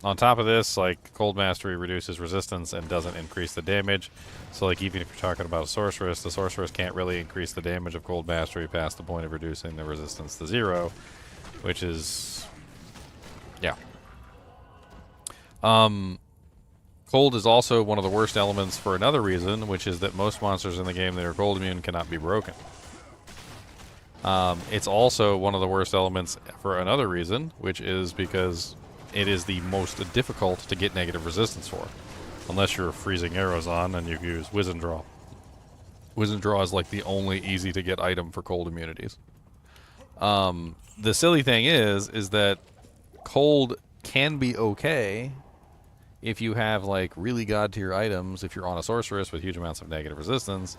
On top of this, like, Cold Mastery reduces resistance and doesn't increase the damage. So, like, even if you're talking about a sorceress, the sorceress can't really increase the damage of Cold Mastery past the point of reducing the resistance to 0, which is, yeah. Cold is also one of the worst elements for another reason, which is that most monsters in the game that are cold immune cannot be broken. It's also one of the worst elements for another reason, which is because it is the most difficult to get negative resistance for. Unless you're freezing arrows on and you use Wiz and Draw. Wiz and Draw is like the only easy to get item for cold immunities. The silly thing is that cold can be okay if you have like really god tier items, if you're on a sorceress with huge amounts of negative resistance,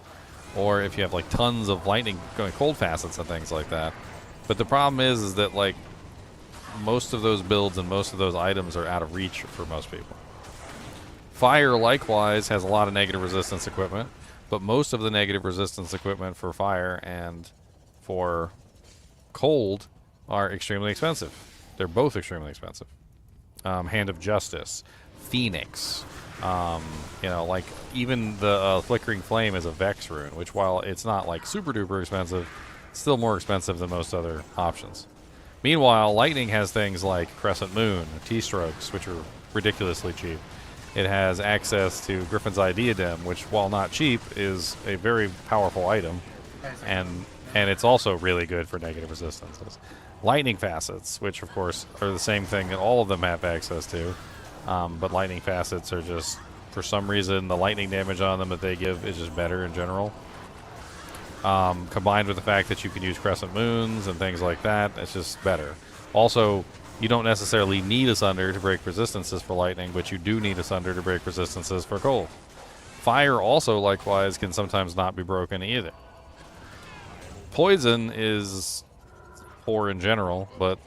or if you have like tons of lightning going cold facets and things like that. But the problem is that like most of those builds and most of those items are out of reach for most people. Fire likewise has a lot of negative resistance equipment, but most of the negative resistance equipment for fire and for cold are extremely expensive. They're both extremely expensive. Hand of Justice, Phoenix, you know, like even the Flickering Flame is a Vex rune, which while it's not like super duper expensive, it's still more expensive than most other options. Meanwhile, Lightning has things like Crescent Moon, T-Strokes, which are ridiculously cheap. It has access to Griffin's Eye Diadem, which, while not cheap, is a very powerful item, and it's also really good for negative resistances. Lightning Facets, which, of course, are the same thing that all of them have access to, but Lightning Facets are just for some reason, the lightning damage on them that they give is just better in general. Combined with the fact that you can use crescent moons and things like that, it's just better. Also, you don't necessarily need a Sunder to break resistances for lightning, but you do need a Sunder to break resistances for cold. Fire also, likewise, can sometimes not be broken either. Poison is poor in general, but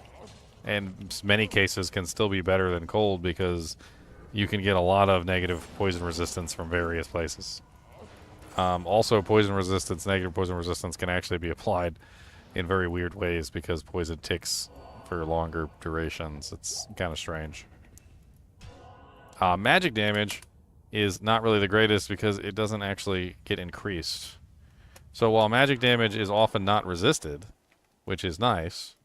in many cases can still be better than cold because you can get a lot of negative poison resistance from various places. Also, poison resistance, negative poison resistance can actually be applied in very weird ways because poison ticks for longer durations. It's kind of strange. Magic damage is not really the greatest because it doesn't actually get increased. So while magic damage is often not resisted, which is nice,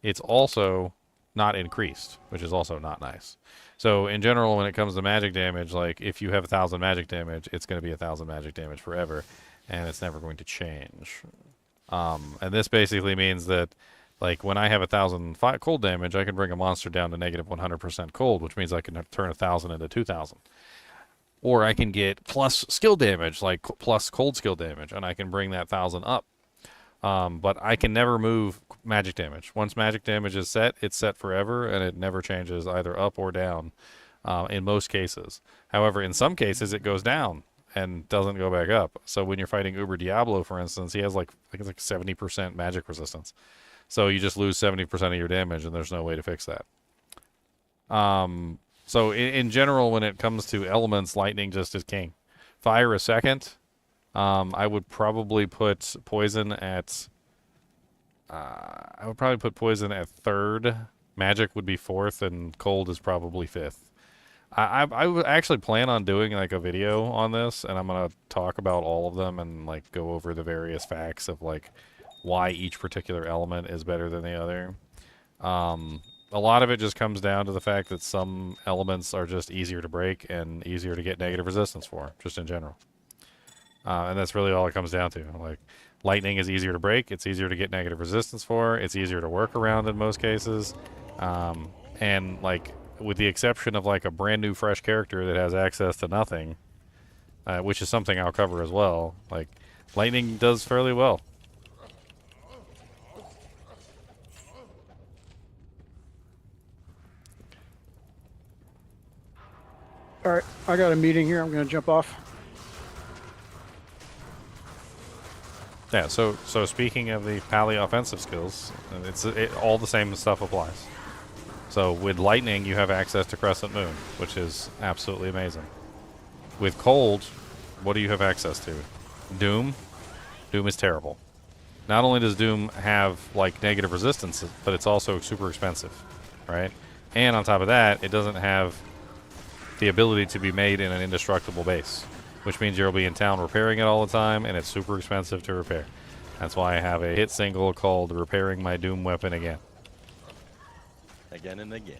it's also not increased, which is also not nice. So in general, when it comes to magic damage, like if you have 1,000 magic damage, it's going to be 1,000 magic damage forever, and it's never going to change. And this basically means that, like, when I have 1,000 cold damage, I can bring a monster down to negative 100% cold, which means I can turn 1,000 into 2,000. Or I can get plus skill damage, like plus cold skill damage, and I can bring that 1,000 up. But I can never move magic damage. Once magic damage is set, it's set forever, and it never changes either up or down in most cases. However, in some cases, it goes down and doesn't go back up. So when you're fighting Uber Diablo, for instance, he has like, I think it's like 70% magic resistance. So you just lose 70% of your damage, and there's no way to fix that. So in general, when it comes to elements, lightning just is king. Fire is second. I would probably put poison at. I would probably put poison at third. Magic would be fourth, and cold is probably fifth. I would actually plan on doing like a video on this, and I'm gonna talk about all of them and like go over the various facts of like why each particular element is better than the other. A lot of it just comes down to the fact that some elements are just easier to break and easier to get negative resistance for, just in general. And that's really all it comes down to. Like, lightning is easier to break, it's easier to get negative resistance for, it's easier to work around in most cases. And, like, with the exception of, like, a brand new fresh character that has access to nothing, which is something I'll cover as well, like, lightning does fairly well. All right, I got a meeting here. I'm going to jump off. Yeah, so speaking of the Pally offensive skills, all the same stuff applies. So with lightning, you have access to Crescent Moon, which is absolutely amazing. With cold, what do you have access to? Doom. Doom is terrible. Not only does Doom have like negative resistance, but it's also super expensive, right? And on top of that, it doesn't have the ability to be made in an indestructible base, which means you'll be in town repairing it all the time, and it's super expensive to repair. That's why I have a hit single called Repairing My Doom Weapon Again. Again and again.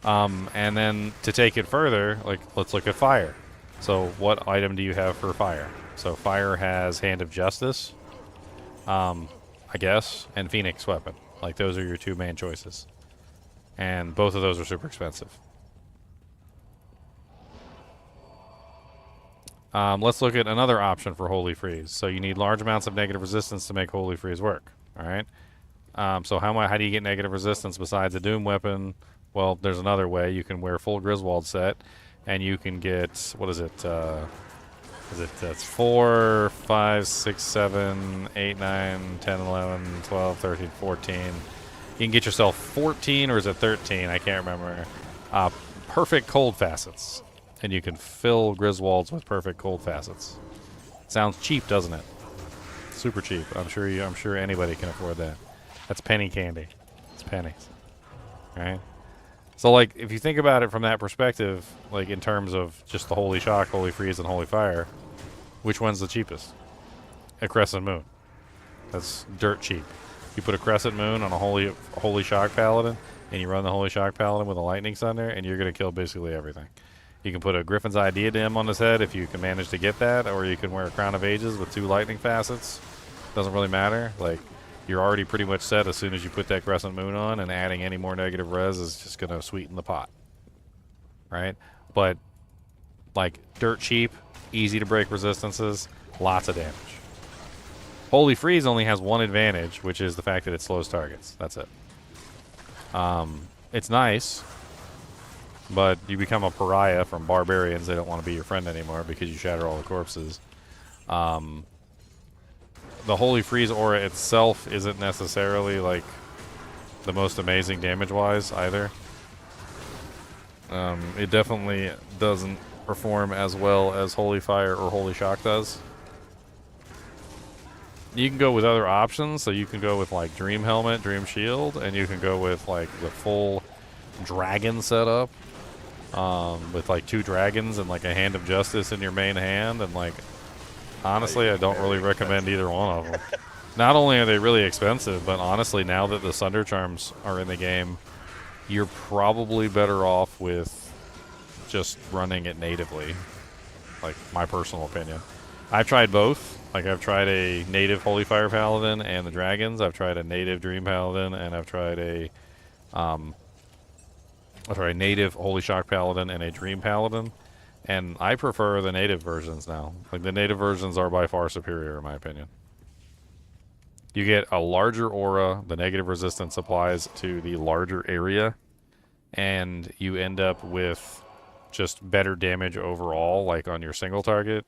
And then to take it further, like, let's look at fire. So what item do you have for fire? So fire has Hand of Justice, I guess, and Phoenix Weapon. Like, those are your two main choices. And both of those are super expensive. Let's look at another option for Holy Freeze. So you need large amounts of negative resistance to make Holy Freeze work. All right. So how do you get negative resistance besides a Doom weapon? Well, there's another way. You can wear full Griswold set, and you can get, what is it? That's 4, 5, 6, 7, 8, 9, 10, 11, 12, 13, 14. You can get yourself 14, or is it 13? I can't remember. Perfect cold facets. And you can fill Griswolds with perfect cold facets. Sounds cheap, doesn't it? Super cheap. I'm sure anybody can afford that. That's penny candy. It's pennies. Right? So, like, if you think about it from that perspective, like, in terms of just the Holy Shock, Holy Freeze, and Holy Fire, which one's the cheapest? A Crescent Moon. That's dirt cheap. You put a Crescent Moon on a Holy Shock Paladin, and you run the Holy Shock Paladin with a Lightning Thunder, and you're going to kill basically everything. You can put a Griffin's Eye Diadem on his head if you can manage to get that, or you can wear a Crown of Ages with 2 lightning facets. Doesn't really matter. Like, you're already pretty much set as soon as you put that Crescent Moon on, and adding any more negative res is just going to sweeten the pot. right? But like dirt cheap, easy to break resistances, lots of damage. Holy Freeze only has one advantage, which is the fact that it slows targets. That's it. It's nice, but you become a pariah from barbarians. They don't want to be your friend anymore because you shatter all the corpses. The Holy Freeze aura itself isn't necessarily like the most amazing damage-wise either. It definitely doesn't perform as well as Holy Fire or Holy Shock does. You can go with other options, so you can go with like Dream Helmet, Dream Shield, and you can go with like the full dragon setup, with like 2 dragons and like a Hand of Justice in your main hand, and like honestly, I don't really recommend either one of them. Not only are they really expensive, but honestly, now that the Sunder Charms are in the game, you're probably better off with just running it natively. Like, my personal opinion. I've tried both. Like, I've tried a native Holy Fire Paladin and the Dragons. I've tried a native Dream Paladin, and I've tried a native Holy Shock Paladin and a Dream Paladin. And I prefer the native versions now. Like, the native versions are by far superior, in my opinion. You get a larger aura, the negative resistance applies to the larger area, and you end up with just better damage overall, like on your single target.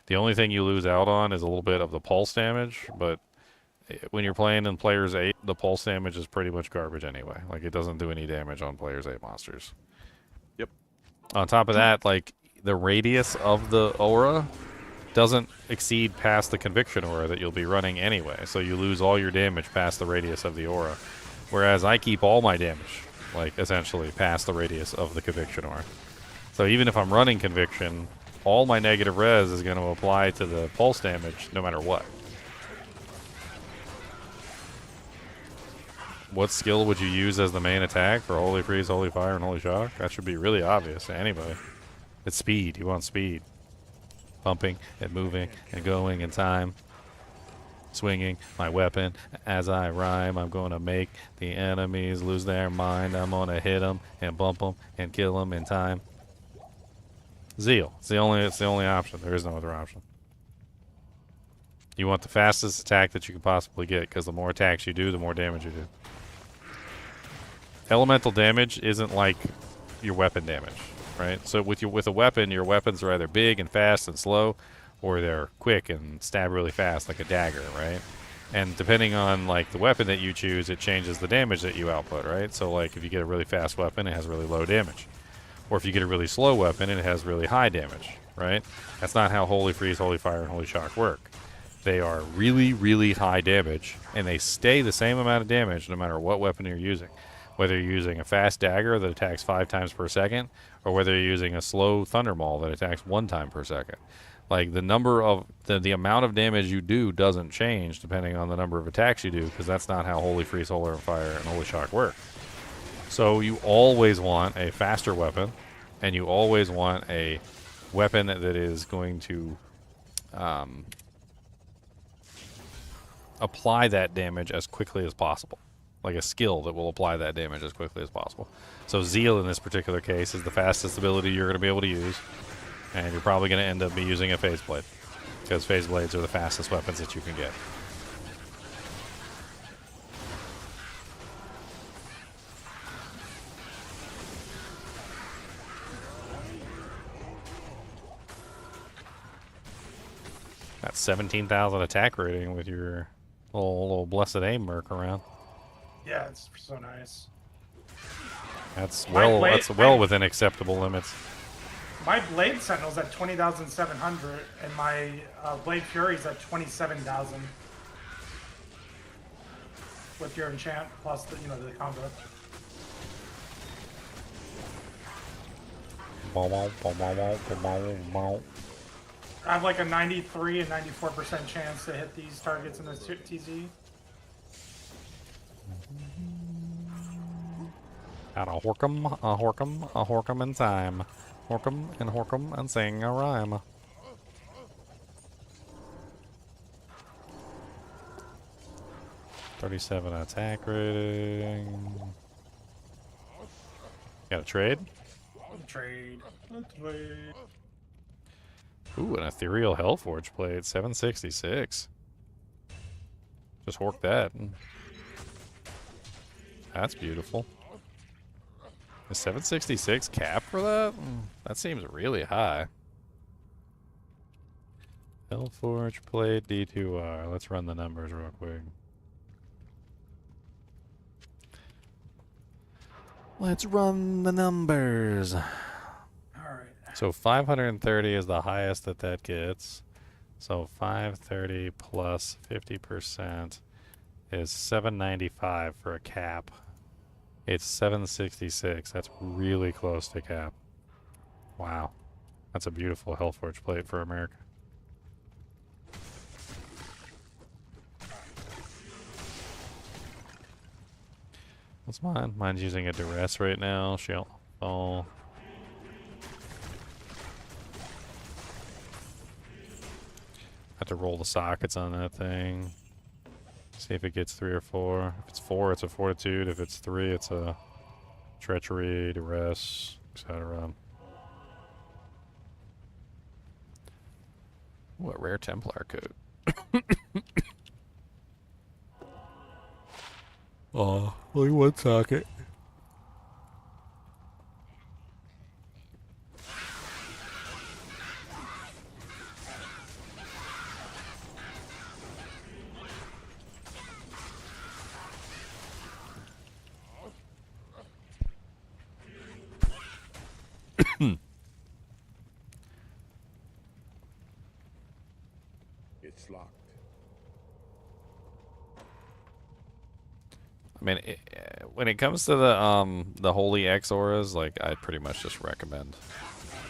The only thing you lose out on is a little bit of the pulse damage, but when you're playing in Players 8, the pulse damage is pretty much garbage anyway. Like, it doesn't do any damage on Players 8 monsters. Yep. On top of that, like, the radius of the aura doesn't exceed past the conviction aura that you'll be running anyway, so you lose all your damage past the radius of the aura. Whereas I keep all my damage, like, essentially past the radius of the conviction aura. So even if I'm running conviction, all my negative res is going to apply to the pulse damage no matter what. What skill would you use as the main attack for Holy Freeze, Holy Fire, and Holy Shock? That should be really obvious to anybody. It's speed. You want speed. Pumping and moving and going in time. Swinging my weapon as I rhyme. I'm going to make the enemies lose their mind. I'm going to hit them and bump them and kill them in time. Zeal. It's the only option. There is no other option. You want the fastest attack that you can possibly get, because the more attacks you do, the more damage you do. Elemental damage isn't like your weapon damage, right? So with a weapon, your weapons are either big and fast and slow, or they're quick and stab really fast, like a dagger, right? And depending on like the weapon that you choose, it changes the damage that you output, right? So like if you get a really fast weapon, it has really low damage. Or if you get a really slow weapon, it has really high damage, right? That's not how Holy Freeze, Holy Fire, and Holy Shock work. They are really, really high damage, and they stay the same amount of damage no matter what weapon you're using. Whether you're using a fast dagger that attacks 5 times per second, or whether you're using a slow thunder maul that attacks 1 time per second. Like, the number of the amount of damage you do doesn't change depending on the number of attacks you do, because that's not how Holy Freeze, Holy Fire, and Holy Shock work. So you always want a faster weapon, and you always want a weapon that is going to apply that damage as quickly as possible. Like a skill that will apply that damage as quickly as possible. So Zeal in this particular case is the fastest ability you're going to be able to use, and you're probably going to end up using a Phase Blade, because Phase Blades are the fastest weapons that you can get. Got 17,000 attack rating with your little blessed aim merc around. Yeah, it's so nice. That's My well. blade- That's well within acceptable limits. My Blade Sentinel's at 20,700, and my Blade Fury's at 27,000. With your enchant plus the the combo. I have like a 93 and 94% chance to hit these targets in the TZ. Gotta hork 'em, a hork 'em, a hork 'em in time. Hork 'em and sing a rhyme. $37 attack rating. Got a trade? Trade. Let's trade. Ooh, an ethereal Hellforge plate, 766. Just hork that. That's beautiful. Is 766 cap for that? That seems really high. Hellforge plate D2R. Let's run the numbers real quick. Let's run the numbers. All right. So 530 is the highest that gets. So 530 plus 50% is 795 for a cap. It's 766. That's really close to cap. Wow. That's a beautiful Hellforge plate for America. What's mine? Mine's using a duress right now. She'll fall. Have to roll the sockets on that thing. See if it gets 3 or 4. If it's 4, it's a fortitude. If it's 3, it's a treachery, duress, etc. What rare Templar code? Oh, only one socket. It's locked. I mean, when it comes to the Holy X auras, like, I pretty much just recommend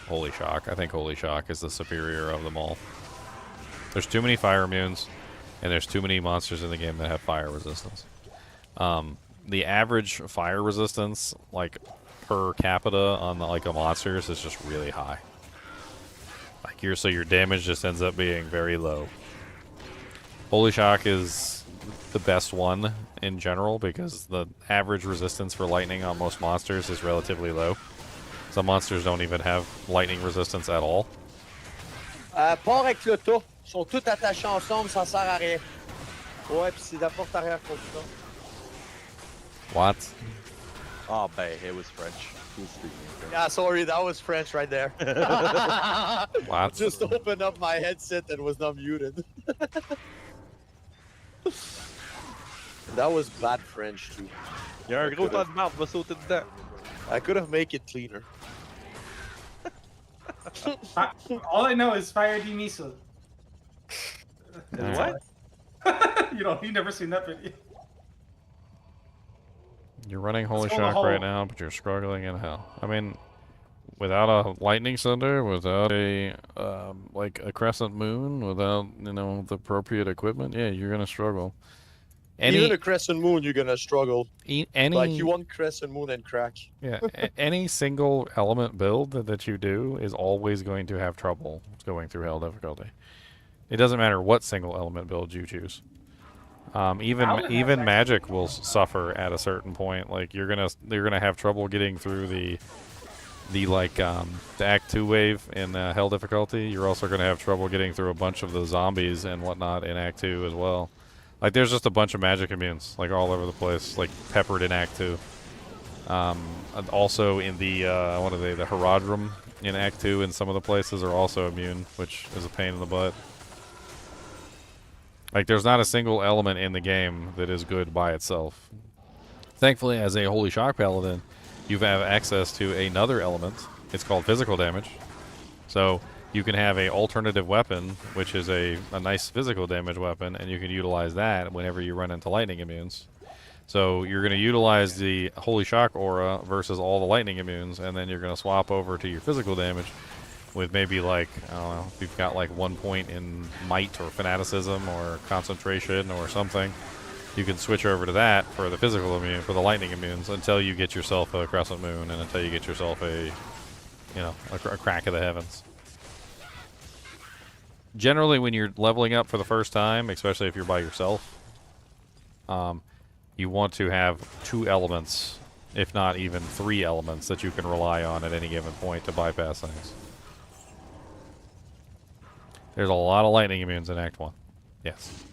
Holy Shock. I think Holy Shock is the superior of them all. There's too many fire immunes, and there's too many monsters in the game that have fire resistance. The average fire resistance, like, per capita on the monsters is just really high. Like, so your damage just ends up being very low. Holy Shock is the best one in general because the average resistance for lightning on most monsters is relatively low. Some monsters don't even have lightning resistance at all. Pars avec le tas. Ils sont tous attachés ensemble, ça sert à rien. Ouais, puis c'est la porte arrière contre ça. What? Oh, bae, it was French. He was speaking French. Yeah, sorry, that was French right there. What? Just opened up my headset and was not muted. That was bad French too. Il y a un gros tas de marde, va sauter dedans. I could have made it cleaner. All I know is Fire D Misa. Is what? You never seen that video. You're running Holy Let's go in the Shock right hole. now, but you're struggling in hell. I mean, without a lightning thunder, without a like a crescent moon, without the appropriate equipment, yeah, you're gonna struggle. Even a crescent moon, you're gonna struggle. Any Like you want crescent moon and crack. yeah, any single element build that you do is always going to have trouble going through hell difficulty. It doesn't matter what single element build you choose. Even Paladin magic will suffer at a certain point. Like you're gonna have trouble getting through the Act 2 wave in hell difficulty. You're also gonna have trouble getting through a bunch of the zombies and whatnot in Act 2 as well. Like there's just a bunch of magic immunes like all over the place, like peppered in Act 2. And also in the what are they? The Herodrum in Act 2 in some of the places are also immune, which is a pain in the butt. Like, there's not a single element in the game that is good by itself. Thankfully, as a Holy Shock Paladin, you have access to another element. It's called physical damage. So, you can have a alternative weapon, which is a nice physical damage weapon, and you can utilize that whenever you run into lightning immunes. So, you're going to utilize the Holy Shock aura versus all the lightning immunes, and then you're going to swap over to your physical damage with maybe like, I don't know, if you've got like 1 point in might or fanaticism or concentration or something, you can switch over to that for the physical immune, for the lightning immunes, until you get yourself a crescent moon and until you get yourself a crack of the heavens. Generally, when you're leveling up for the first time, especially if you're by yourself, you want to have 2 elements if not even 3 elements that you can rely on at any given point to bypass things. There's a lot of lightning immunes in Act 1. Yes.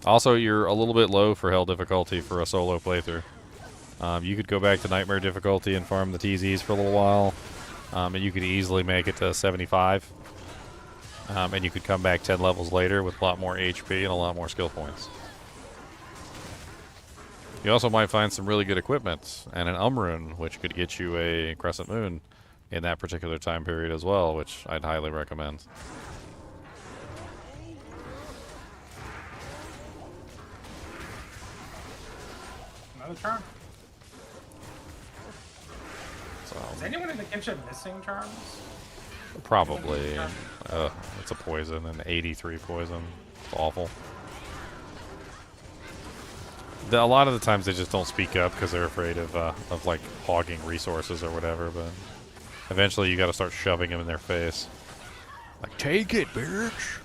Also, you're a little bit low for hell difficulty for a solo playthrough. You could go back to nightmare difficulty and farm the TZs for a little while, and you could easily make it to 75. And you could come back 10 levels later with a lot more HP and a lot more skill points. You also might find some really good equipment and an Umrune, which could get you a Crescent Moon in that particular time period as well, which I'd highly recommend. Another charm. So, Is anyone in the kitchen missing charms? probably. It's a poison, an 83 poison. It's awful. A lot of the times they just don't speak up because they're afraid of like hogging resources or whatever, but eventually you got to start shoving them in their face. Like, take it, bitch!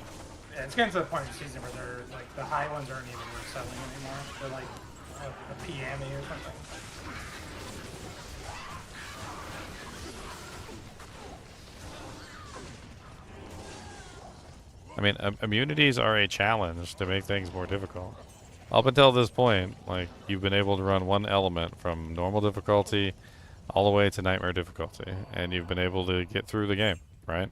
Yeah, it's getting to the point of the season where they're like the high ones aren't even worth selling anymore. They're like a PME or something. I mean, immunities are a challenge to make things more difficult. Up until this point, like, you've been able to run one element from normal difficulty all the way to nightmare difficulty, and you've been able to get through the game, right?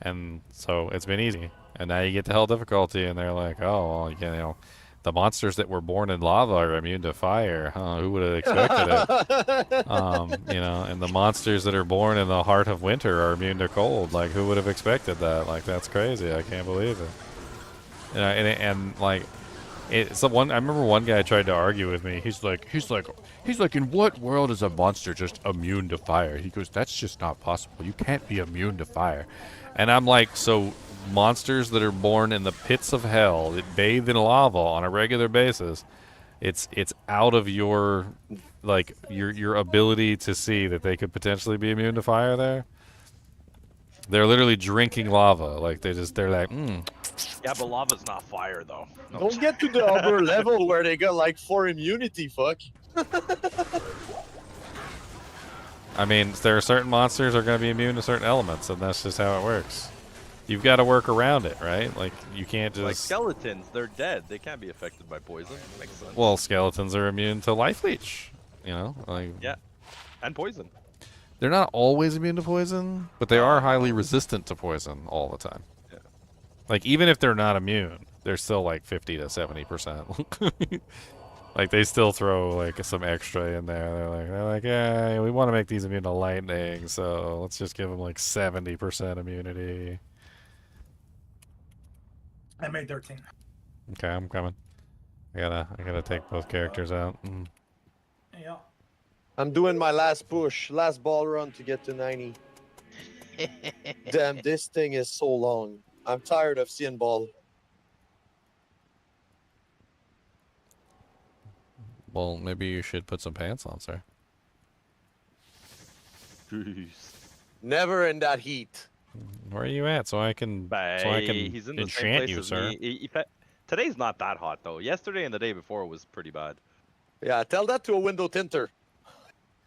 And so it's been easy. And now you get to hell difficulty, and they're like, oh, well, you know, the monsters that were born in lava are immune to fire. Huh? Who would have expected it? You know, and the monsters that are born in the heart of winter are immune to cold. Like, who would have expected that? Like, that's crazy. I can't believe it. And like, it's one. I remember one guy tried to argue with me. He's like, in what world is a monster just immune to fire? He goes, that's just not possible. You can't be immune to fire. And I'm like, so monsters that are born in the pits of hell, that bathe in lava on a regular basis, it's out of your, like, your ability to see that they could potentially be immune to fire there. They're literally drinking lava. Like, they're like, Yeah, but lava's not fire though. No. Don't get to the upper level where they got like 4 immunity, fuck. I mean, there are certain monsters that are going to be immune to certain elements, and that's just how it works. You've got to work around it, right? Like, you can't just... Like skeletons, they're dead. They can't be affected by poison. Makes sense. Well, skeletons are immune to life leech, you know? Like, Yeah, and poison. they're not always immune to poison, but they are highly resistant to poison all the time. Yeah. Like, even if they're not immune, they're still like 50 to 70%. Like, they still throw like some extra in there. They're like, yeah, we want to make these immune to lightning, so let's just give them like 70% immunity. I made 13. Okay, I'm coming. I gotta take both characters out. Yeah. I'm doing my last push, last ball run to get to 90. Damn, this thing is so long. I'm tired of seeing ball. Well, maybe you should put some pants on, sir. Jeez. Never in that heat. Where are you at? So I can He's in the same enchant place you, as sir. me. Today's not that hot though. Yesterday and the day before was pretty bad. Yeah, tell that to a window tinter.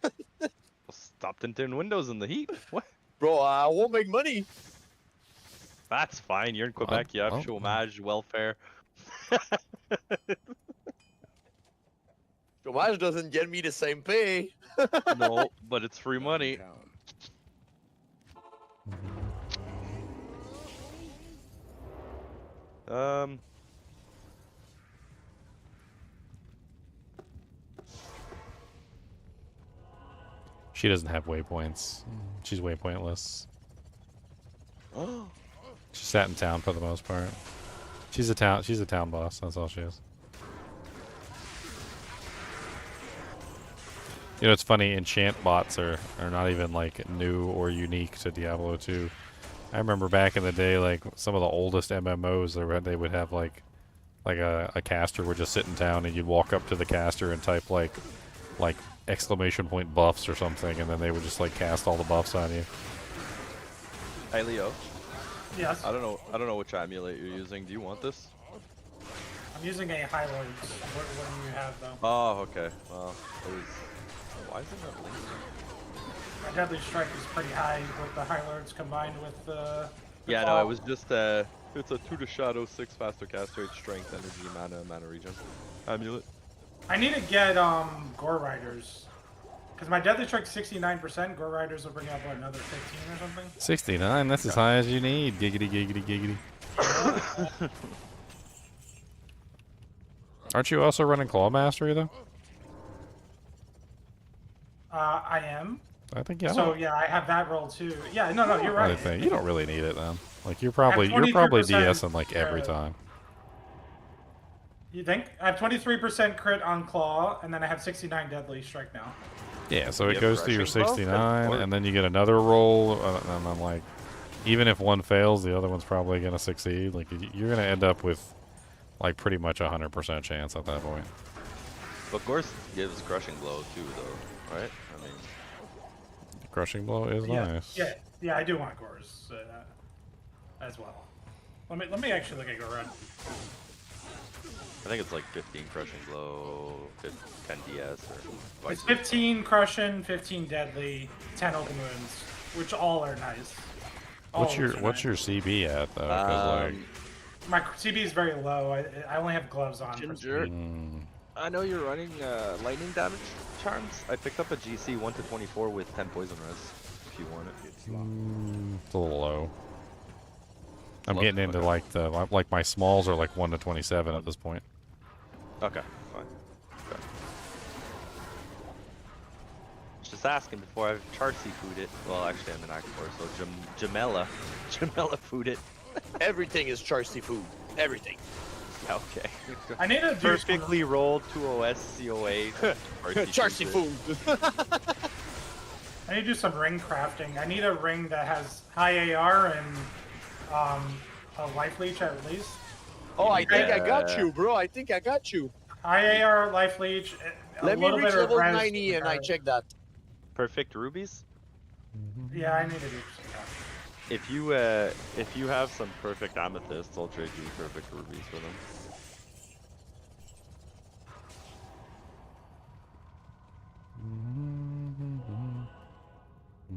Well, stop tinting windows in the heat. What? Bro, I won't make money. That's fine. You're in Quebec. You have oh. chômage, welfare. Chômage doesn't get me the same pay. No, but it's free money. She doesn't have waypoints. She's waypointless. She sat in town for the most part. She's a town boss. That's all she is. You know, it's funny. Enchant bots are not even like new or unique to Diablo 2. I remember back in the day, like some of the oldest MMOs, they would have like a caster would just sit in town, and you'd walk up to the caster and type like exclamation point buffs or something, and then they would just like cast all the buffs on you. Hey Leo, Yes. I don't know which amulet you're using. Do you want this? I'm using a High Lords. What do you have though? Oh, okay. Well, it was. Why isn't that linked? My Deadly Strike is pretty high with the High Lords combined with the Yeah, no, claw. it was just it's a 2 to shadow, 6 faster cast rate, strength, energy, mana regen. Amulet. I need to get Gore Riders. Because my Deadly Strike's 69%, Gore Riders will bring up what, another 15 or something? 69. That's as high as you need. Giggity, giggity, giggity. Aren't you also running Claw Mastery though? I am. I think yeah. So yeah, I have that roll too. Yeah, no, you're I right. think you don't really need it then. Like you're probably 23% DSing like every crit. time. You think? I have 23% crit on Claw, and then I have 69 Deadly Strike now. Yeah, so You it have goes to your crushing blow? 69, Or- and then you get another roll, and then like, even if one fails, the other one's probably gonna succeed. Like you're gonna end up with like pretty much 100% chance at that point. But Gorse gives crushing blow too, though, right? I mean, Crushing blow is nice. Yeah, I do want Gores as well. Let me actually look at Gore. I think it's like 15 crushing blow, 10 DS, or It's vice versa. 15 Crushing, 15 Deadly, 10 Open Wounds, which all are nice. All What's of your those are what's nice. your CB at though? 'Cause, like, My CB is very low. I only have gloves on. for Ginger, mm, I know you're running lightning damage charms. I picked up a GC 1 to 24 with 10 poison res, if you want it. It's locked. it's a little low. I'm Low? getting into Okay. like my smalls are like 1 to 27 at this point. Okay, fine. Okay. Just asking before I Charcy food it. Well, actually, I'm in Act 4, so Jamela food it. Everything is Charcy food. Everything. Okay. I need to do Perfectly rolled 2OS COA. Charcy food. I need to do some ring crafting. I need a ring that has high AR and a life leech at least. Oh, I think I got Yeah. you, bro. I think I got you. High AR, life leech. Let me little reach bit of level res 90 and I regard. check that. Perfect rubies. Yeah, I need to do some crafting. If you have some perfect amethysts, I'll trade you perfect rubies for them.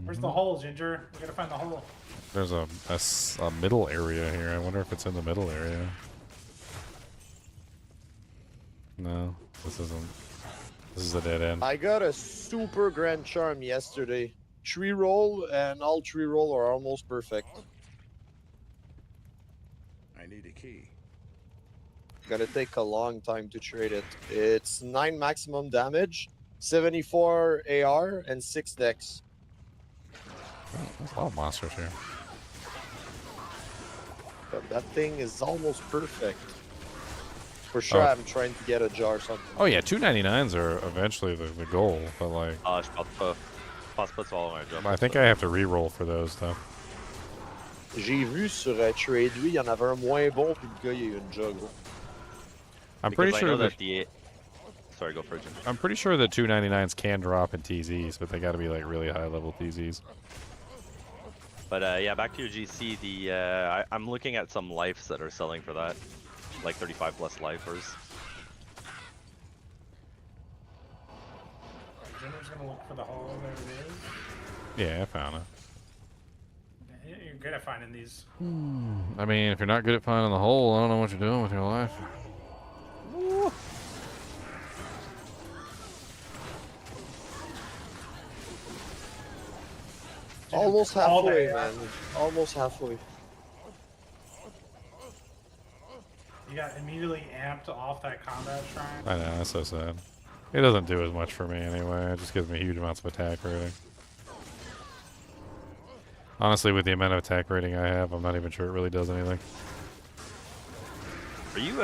Where's the hole, Ginger? We gotta find the hole. There's a middle area here. I wonder if it's in the middle area. No, this isn't. This is a dead end. I got a super grand charm yesterday. 3 roll and all 3 roll are almost perfect. I need a key. Gonna take a long time to trade it. It's 9 maximum damage, 74 AR, and 6 dex. There's a lot of monsters here. But that thing is almost perfect. For sure, Oh. I'm trying to get a jar or something. Oh yeah, 299s are eventually the goal, but like Je pense pas all my jump. I think I have to re-roll for those though. J'ai vu sur Trade, lui, il y en avait un moins bon, puis le gars, il a eu une jar, gros. I'm pretty sure that the. Sorry, go for it, Jim. I'm pretty sure that 299s can drop in TZs, but they got to be like really high level TZs. But yeah, back to your GC. I'm looking at some lifes that are selling for that, like 35 plus lifers. Ginger's gonna look for the hole. There it is. Yeah, I found it. Yeah, you're good at finding these. I mean, if you're not good at finding the hole, I don't know what you're doing with your life. Almost all halfway, day, man. Almost halfway. You got immediately amped off that combat shrine. I know, that's so sad. It doesn't do as much for me anyway. It just gives me huge amounts of attack rating. Honestly, with the amount of attack rating I have, I'm not even sure it really does anything. Are you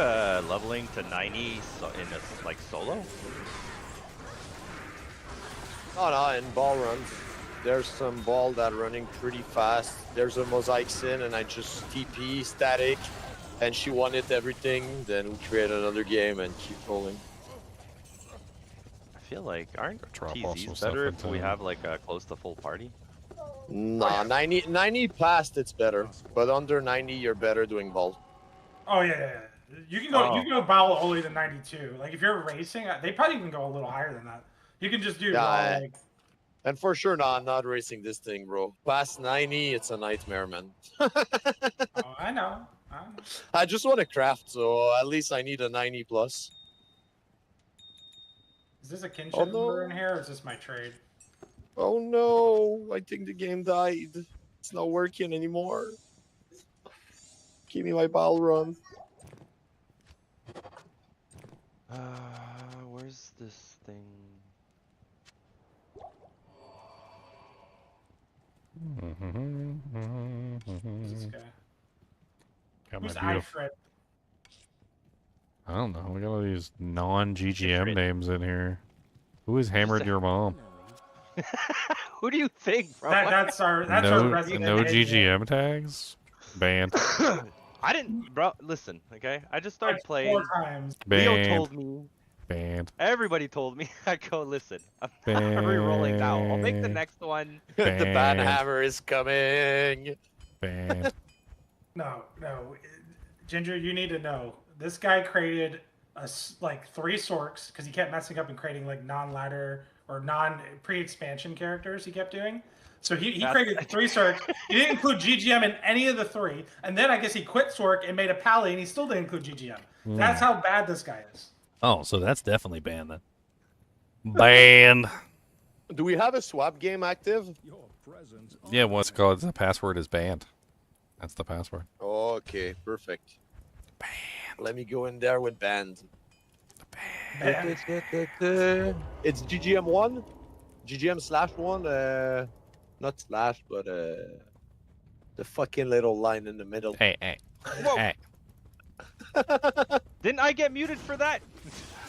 leveling to 90 in a, like solo? Oh no, in ball runs. There's some ball that running pretty fast. There's a mosaic sin and I just TP static and she wanted everything. Then we create another game and keep rolling. I feel like aren't Drop off some TZs stuff better into if we them. have like a close to full party? Nah, 90 past it's better. But under 90 you're better doing ball. Oh yeah. You can go. Oh. You can go battle only to 92. Like if you're racing, they probably even go a little higher than that. You can just do Yeah, raw, like And for sure, no, I'm not racing this thing, bro. Past 90, it's a nightmare, man. oh, I know. I know. I just want to craft, so at least I need a 90 plus. Is this a kinship Oh, no. number in here, or is this my trade? Oh no, I think the game died. It's not working anymore. Give me my ball run. Where's this thing? Who's this guy? Got my Who's beautiful. Ifrit? I don't know. We got all these non-GGM Ifrit. names in here. Who has hammered your mom? Who do you think, bro? That's our No, resident no agent. GGM tags. Banned. I didn't, bro. Listen, okay. I just started Like playing. 4 times. Leo Banned. told me. Banned. Everybody told me. I go listen. I'm not re-rolling now. I'll make the Banned. next one. The ban Banned. hammer is coming. Banned. No. Ginger, you need to know. This guy created like 3 sorks because he kept messing up and creating like non-ladder or non-pre-expansion characters he kept doing. So he created 3 sorks. He didn't include GGM in any of the 3. And then I guess he quit sork and made a pally and he still didn't include GGM. That's how bad this guy is. Oh, so that's definitely banned then. Banned. Do we have a swap game active? Your presence. Yeah, what's it called? The password is banned. That's the password. Okay, perfect. Let me go in there with band. Banned. It's GGM1? GGM/1? Not slash, but the fucking little line in the middle. Hey. Whoa. Hey. Didn't I get muted for that?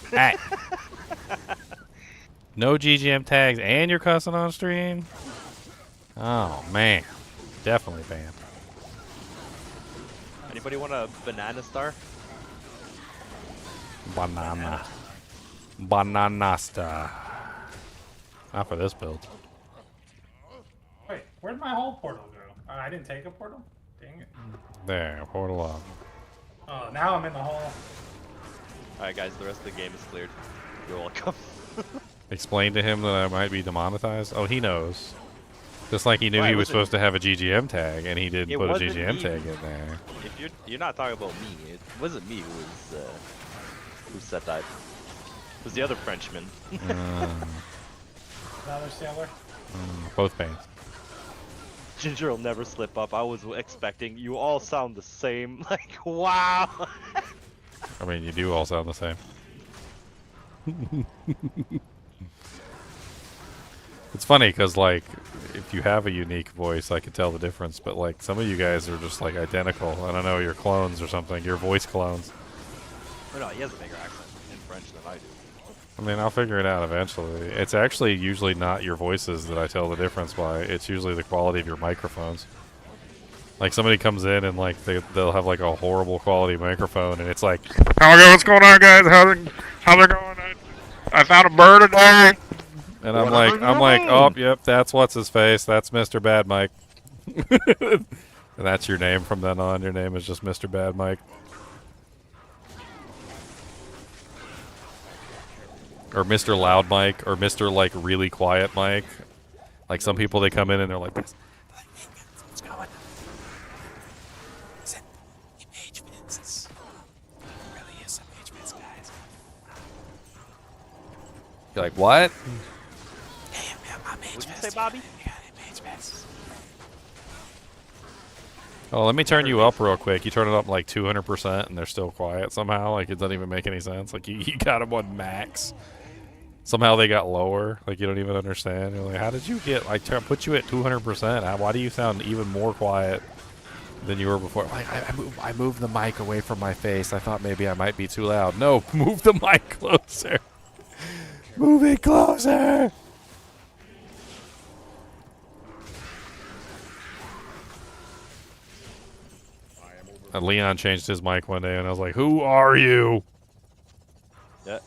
Hey. No GGM tags and you're cussing on stream? Oh, man. Definitely banned. Anybody want a banana star? Bananasta. Not for this build. Wait, where'd my whole portal go? I didn't take a portal? Dang it. There, portal up. Oh, now I'm in the hole. Alright, guys, the rest of the game is cleared. You're welcome. Explain to him that I might be demonetized. Oh, he knows. Just like he knew Well, he it was wasn't- supposed to have a GGM tag, and he didn't It put a wasn't GGM me. tag in there. If you're not talking about me, it wasn't me who said that. It was the other Frenchman. Another sailor. Both banned. Ginger will never slip up. I was expecting you all sound the same. Like, wow. I mean, you do all sound the same. It's funny because, like, if you have a unique voice, I can tell the difference. But, like, some of you guys are just, like, identical. I don't know, you're clones or something. You're voice clones. Or no, he has a bigger accent in French than I do. I mean, I'll figure it out eventually. It's actually usually not your voices that I tell the difference by. It's usually the quality of your microphones. Like, somebody comes in and, like, they'll have, like, a horrible quality microphone, and it's like, "Okay, what's going on, guys? How's it going? I found a bird today." And I'm like, "Oh, yep, that's what's his face. That's Mr. Bad Mike." And that's your name from then on. Your name is just Mr. Bad Mike. Or Mr. Loud Mike, or Mr. like really quiet Mike. Like some people, they come in and they're like, "What's going? Is it engagements? Really is engagements, guys." You're like, "What?" What'd you say, Bobby? Oh, let me turn you up real quick. You turn it up like 200% and they're still quiet somehow. Like, it doesn't even make any sense. Like, you got them on max. Somehow they got lower. Like, you don't even understand. You're like, how did you get, like, put you at 200%? Why do you sound even more quiet than you were before? Like, I moved the mic away from my face. I thought maybe I might be too loud. No, move the mic closer. Move it closer. Leon changed his mic one day, and I was like, "Who are you?" Yeah.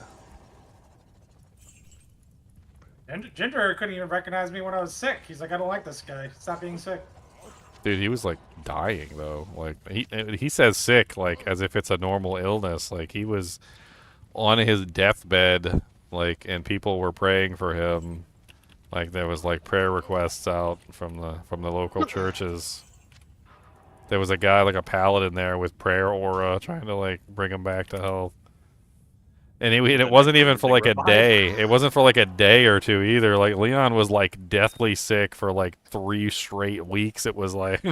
Ginger couldn't even recognize me when I was sick. He's like, I don't like this guy. Stop being sick. Dude, he was like dying though. Like he says sick like as if it's a normal illness. Like he was on his deathbed, like, and people were praying for him. Like there was like prayer requests out from the local churches. There was a guy like a paladin there with prayer aura trying to like bring him back to health. And it wasn't even for like a day. It wasn't for like a day or two either. Like Leon was like deathly sick for like 3 straight weeks. It was like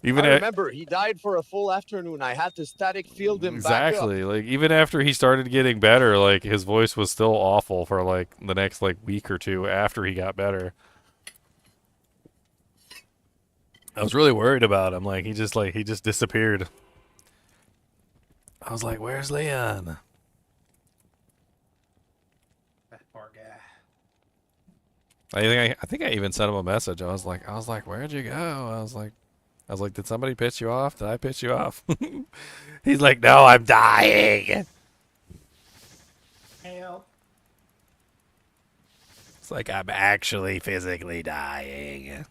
even I remember he died for a full afternoon. I had to static field him back up. exactly like even after he started getting better, like his voice was still awful for like the next like week or two after he got better. I was really worried about him. Like he just disappeared. I was like, "Where's Leon?" That poor guy. I think I even sent him a message. I was like, "Where'd you go?" I was like, "Did somebody piss you off? Did I piss you off?" He's like, "No, I'm dying." Help. It's like I'm actually physically dying.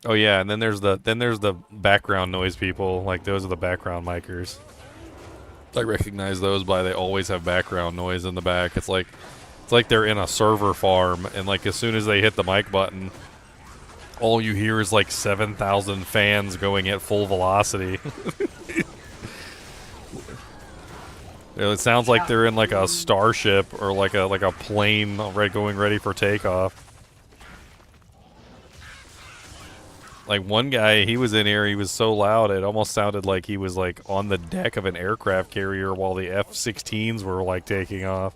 Oh yeah, and then there's the background noise people. Like those are the background micers. I recognize those by they always have background noise in the back. It's like they're in a server farm, and like as soon as they hit the mic button, all you hear is like 7,000 fans going at full velocity. It sounds like they're in like a starship or like a plane going ready for takeoff. Like one guy, he was in here, he was so loud it almost sounded like he was like on the deck of an aircraft carrier while the F-16s were like taking off.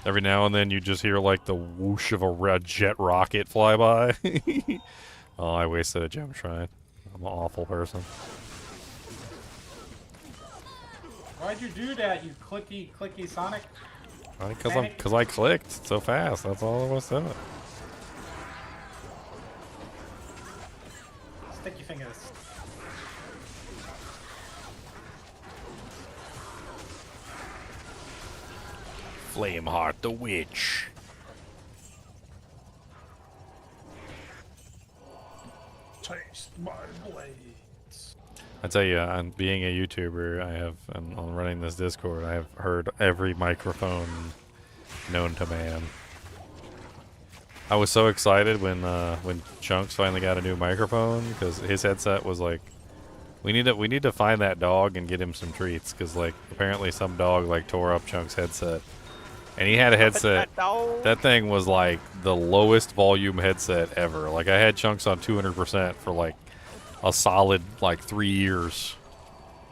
Every now and then you just hear like the whoosh of a red jet rocket fly by. Oh, I wasted a gem shrine. I'm an awful person. Why'd you do that, you clicky Sonic? Because I clicked so fast. That's all I was doing. Stick your fingers. Flameheart the Witch. Taste my blades. I tell you, on being a YouTuber, and on running this Discord, I have heard every microphone known to man. I was so excited when Chunks finally got a new microphone because his headset was like, we need to find that dog and get him some treats because like apparently some dog like tore up Chunks' headset, and he had a headset. That thing was like the lowest volume headset ever. Like I had Chunks on 200% for like a solid like 3 years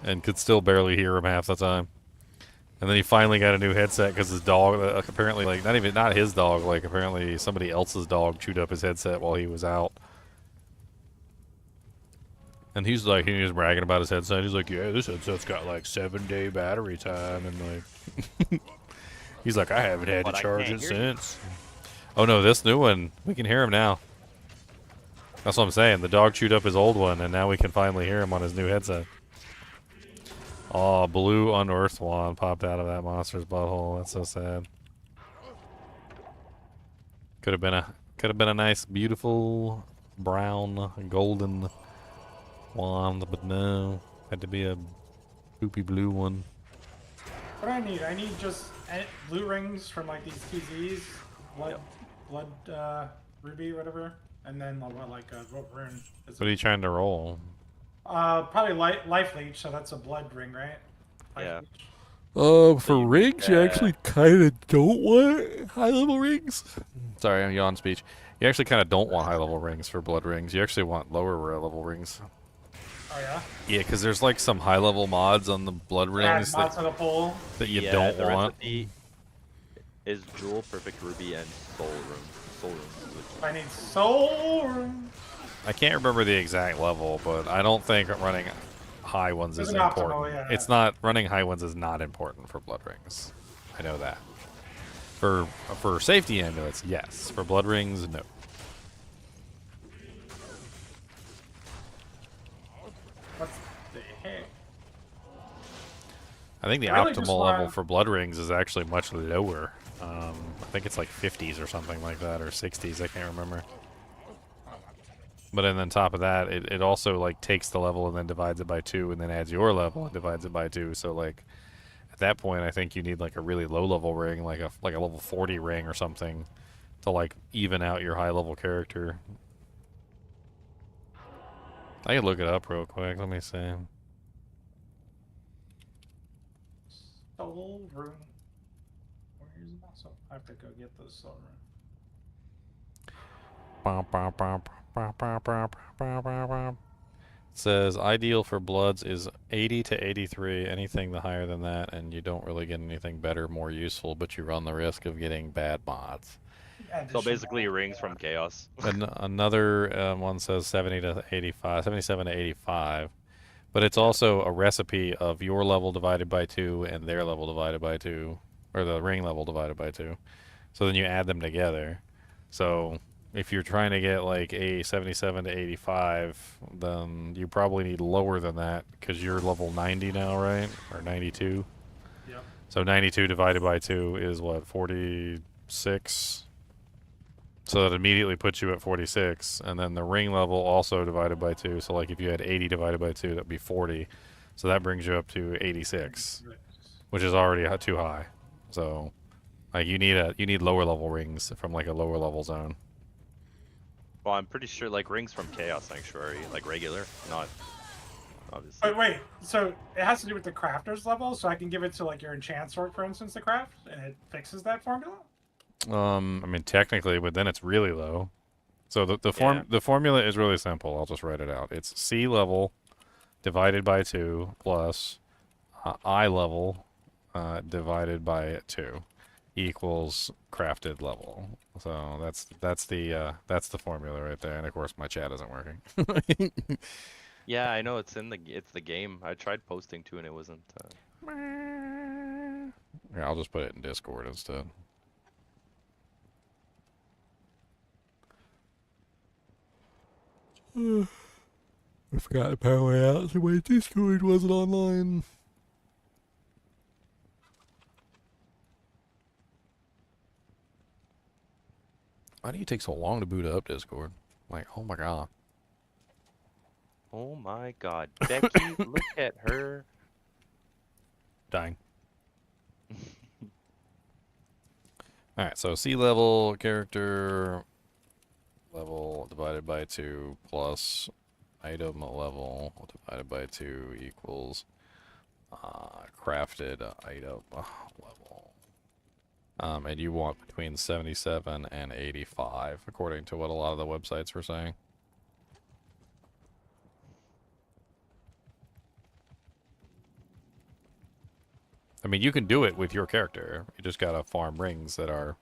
and could still barely hear him half the time. And then he finally got a new headset because his dog, apparently like not his dog, like apparently somebody else's dog chewed up his headset while he was out. And he was bragging about his headset. He's like, yeah, this headset's got like 7-day battery time, and like he's like, I haven't had to charge it since. Oh no, this new one, we can hear him now. That's what I'm saying. The dog chewed up his old one, and now we can finally hear him on his new headset. Oh, blue unearthed wand popped out of that monster's butthole. That's so sad. Could have been a nice, beautiful brown, golden wand, but no, had to be a poopy blue one. What do I need? I need just blue rings from like these TZs, blood, ruby, whatever. And then like what rune? What are you trying to roll? Probably life leech. So that's a blood ring, right? Yeah. For rings, you actually kind of don't want high level rings. Sorry, I'm yawn speech. You actually kind of don't want high level rings for blood rings. You actually want lower level rings. Oh yeah. Yeah, because there's like some high level mods on the blood rings mods on the pole. that you don't the want. Recipe is jewel, perfect ruby, and soul rune. Soul rune. I need soul rune. I can't remember the exact level, but I don't think running high ones is important. Optimal, yeah. It's not running high ones is not important for blood rings. I know that. For safety amulets, yes. For blood rings, no. What the heck? I think the I really just optimal level want- for blood rings is actually much lower. I think it's like 50s or something like that, or 60s. I can't remember. But then on top of that, it also like takes the level and then divides it by 2, and then adds your level and divides it by 2. So like at that point, I think you need like a really low level ring, like a level 40 ring or something, to like even out your high level character. I can look it up real quick. Let me see. Soul room. Where's Mascot? I have to go get the soul room. It says ideal for bloods is 80 to 83. Anything the higher than that, and you don't really get anything better, more useful, but you run the risk of getting bad mods. So basically, rings from chaos. Another one says 70 to 85, 77 to 85. But it's also a recipe of your level divided by 2 and their level divided by 2, or the ring level divided by 2. So then you add them together. So if you're trying to get like a 77 to 85, then you probably need lower than that because you're level 90 now, right? Or 92? Yep. So 92 divided by 2 is what, 46? So that immediately puts you at 46, and then the ring level also divided by 2. So like if you had 80 divided by 2, that'd be 40. So that brings you up to 86, which is already too high. So like you need lower level rings from like a lower level zone. Well, I'm pretty sure like rings from Chaos Sanctuary, like regular, not obviously. But wait, so it has to do with the crafter's level, so I can give it to like your enchant sword, for instance, to craft, and it fixes that formula? I mean technically, but then it's really low. So the formula is really simple. I'll just write it out. It's C level divided by 2 plus I level divided by 2 equals crafted level. So that's the formula right there. And of course my chat isn't working. Yeah, I know it's the game. I tried posting too, and it wasn't. Here, I'll just put it in Discord instead. I forgot to power out, so my Discord wasn't online. Why do you take so long to boot up Discord? Like, oh my god. Oh my God, Becky, look at her. Dying. Alright, so C level character level divided by 2 plus item level divided by 2 equals crafted item level. And you want between 77 and 85, according to what a lot of the websites were saying. I mean, you can do it with your character. You just gotta farm rings that are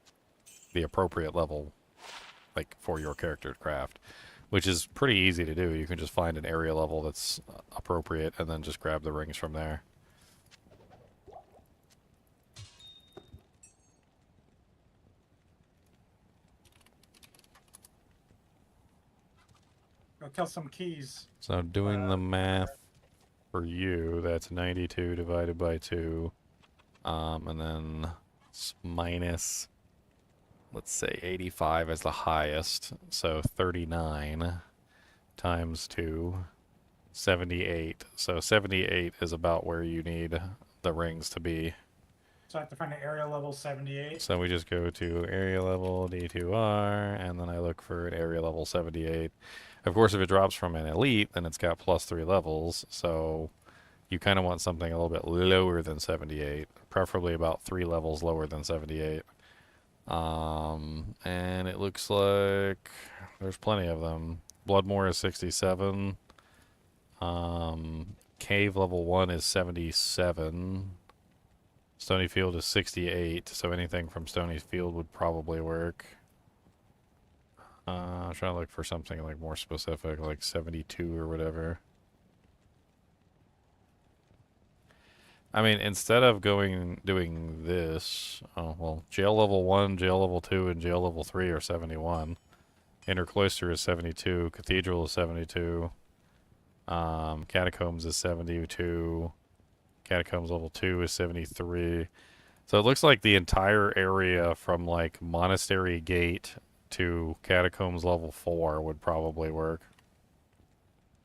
the appropriate level, like, for your character to craft, which is pretty easy to do. You can just find an area level that's appropriate and then just grab the rings from there. Go kill some keys. So doing the math for you, that's 92 divided by 2, and then minus, let's say 85 as the highest, so 39 times 2, 78. So 78 is about where you need the rings to be. So I have to find an area level 78. So we just go to area level D2R, and then I look for an area level 78. Of course, if it drops from an elite, then it's got +3 levels, so you kind of want something a little bit lower than 78, preferably about 3 levels lower than 78. And it looks like there's plenty of them. Bloodmore is 67. Cave level 1 is 77. Stonyfield is 68, so anything from Stonyfield would probably work. I'm trying to look for something like more specific, like 72 or whatever. I mean, instead of doing this, oh well, jail level 1, jail level 2, and jail level 3 are 71. Intercloister is 72. Cathedral is 72. Catacombs is 72. Catacombs level 2 is 73. So it looks like the entire area from like Monastery Gate to Catacombs level 4 would probably work.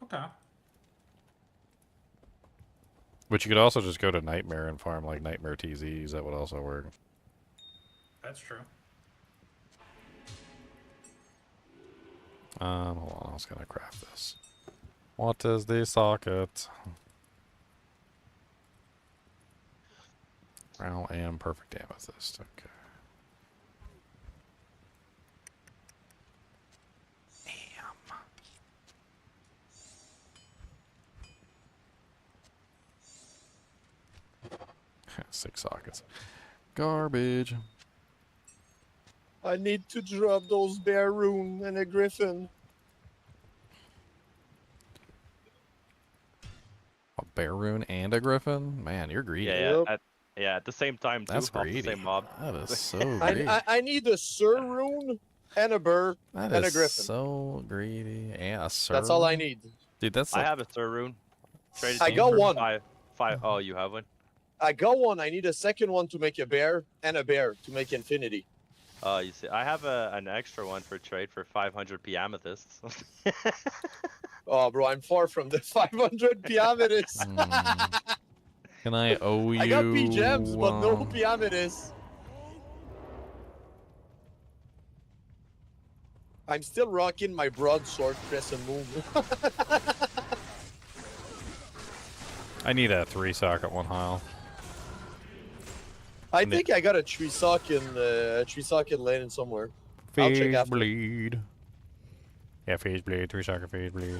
Okay. But you could also just go to Nightmare and farm like Nightmare TZs. That would also work. That's true. Hold on, I was gonna craft this. What is the socket? Brown and perfect amethyst. Okay. Damn. 6 sockets. Garbage. I need to drop those bear rune and a griffin. A bear rune and a griffin? Man, you're greedy. Yeah, Yep. at the same time too. That's off the greedy. same mob. That is so greedy. I need a Sir rune and a bear That and a is griffin. so greedy. And a sir. That's all I need. Dude, that's I like, have a Sir rune. Traded I to you got for one. Five. Oh, you have one. I got one. I need a second one to make a bear and a bear to make infinity. You see, I have an extra one for trade for 500 p amethysts. Oh, bro, I'm far from the 500 Piamides. can I owe you? I got P gems, but no um, Piamides. I'm still rocking my broadsword crescent move. I need a 3 socket 1 hile. I think I got a tree socket landing somewhere. I'll check Phase after. bleed. Yeah, phase bleed. 3 socket phase bleed.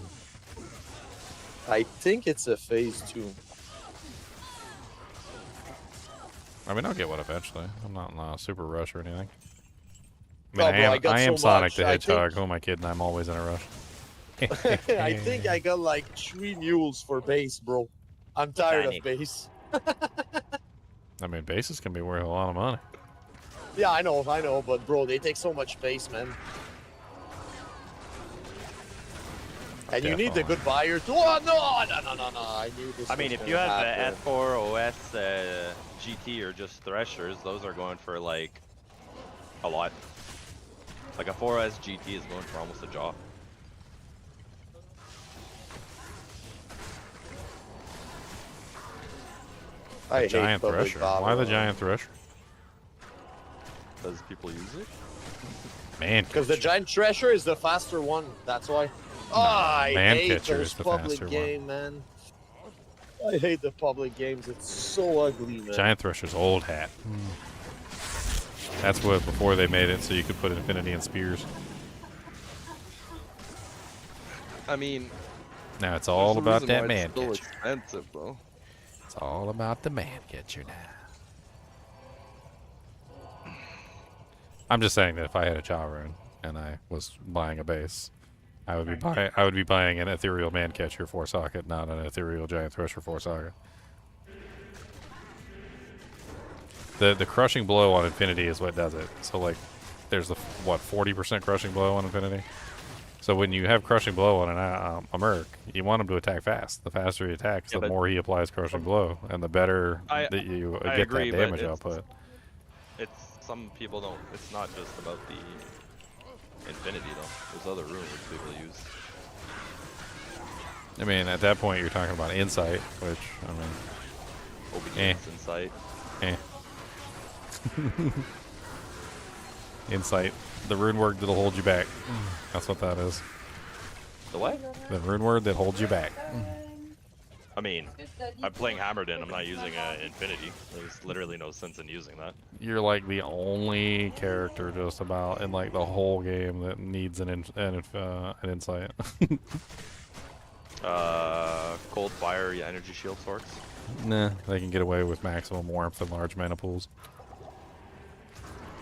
I think it's a phase 2. I mean, I'll get one eventually. I'm not in a super rush or anything. I mean, Oh, I bro, am, I got I am so Sonic much. the I Hedgehog. think- Who am I kidding? I'm always in a rush. I think I got like 3 mules for base, bro. I'm tired Tiny. of base. I mean, bases can be worth a lot of money. Yeah, I know, but bro, they take so much space, man. And you need the Definitely. good buyer too. Oh, no, I knew this. I mean, was if you gonna have happen. the S4 OS GT or just Threshers, those are going for like a lot. Like a 4S GT is going for almost a jaw. I hate Giant public Thresher. battle. Why the Giant Thresher? Does people use it? Man, Because the giant treasure is the faster one. That's why. Oh, I Man hate Catcher those is the public faster one. game, man. I hate the public games. It's so ugly, man. Giant Thresher's old hat. That's what before they made it so you could put Infinity in spears. I mean, Now it's all about that man It's catcher. expensive, bro. It's all about the man catcher now. I'm just saying that if I had a Jaw rune and I was buying a base, I would be buying an ethereal man catcher 4 socket, not an ethereal giant thresher 4 socket. The crushing blow on Infinity is what does it. So like, there's the what 40% crushing blow on Infinity. So when you have crushing blow on a merc, you want him to attack fast. The faster he attacks, Yeah, the but- more he applies crushing blow, and the better I that you I get agree, that but damage it's- output. It's some people don't. It's not just about the Infinity though. There's other runes people use. I mean, at that point, you're talking about insight, which I mean, Obedience, Insight. insight, the rune word that'll hold you back. That's what that is. The what? The rune word that holds you back. I mean, I'm playing Hammerden. I'm not using Infinity. There's literally no sense in using that. You're like the only character just about in like the whole game that needs an insight. Cold Fire, yeah, Energy Shield Swords. Nah, they can get away with maximum warmth and large mana pools.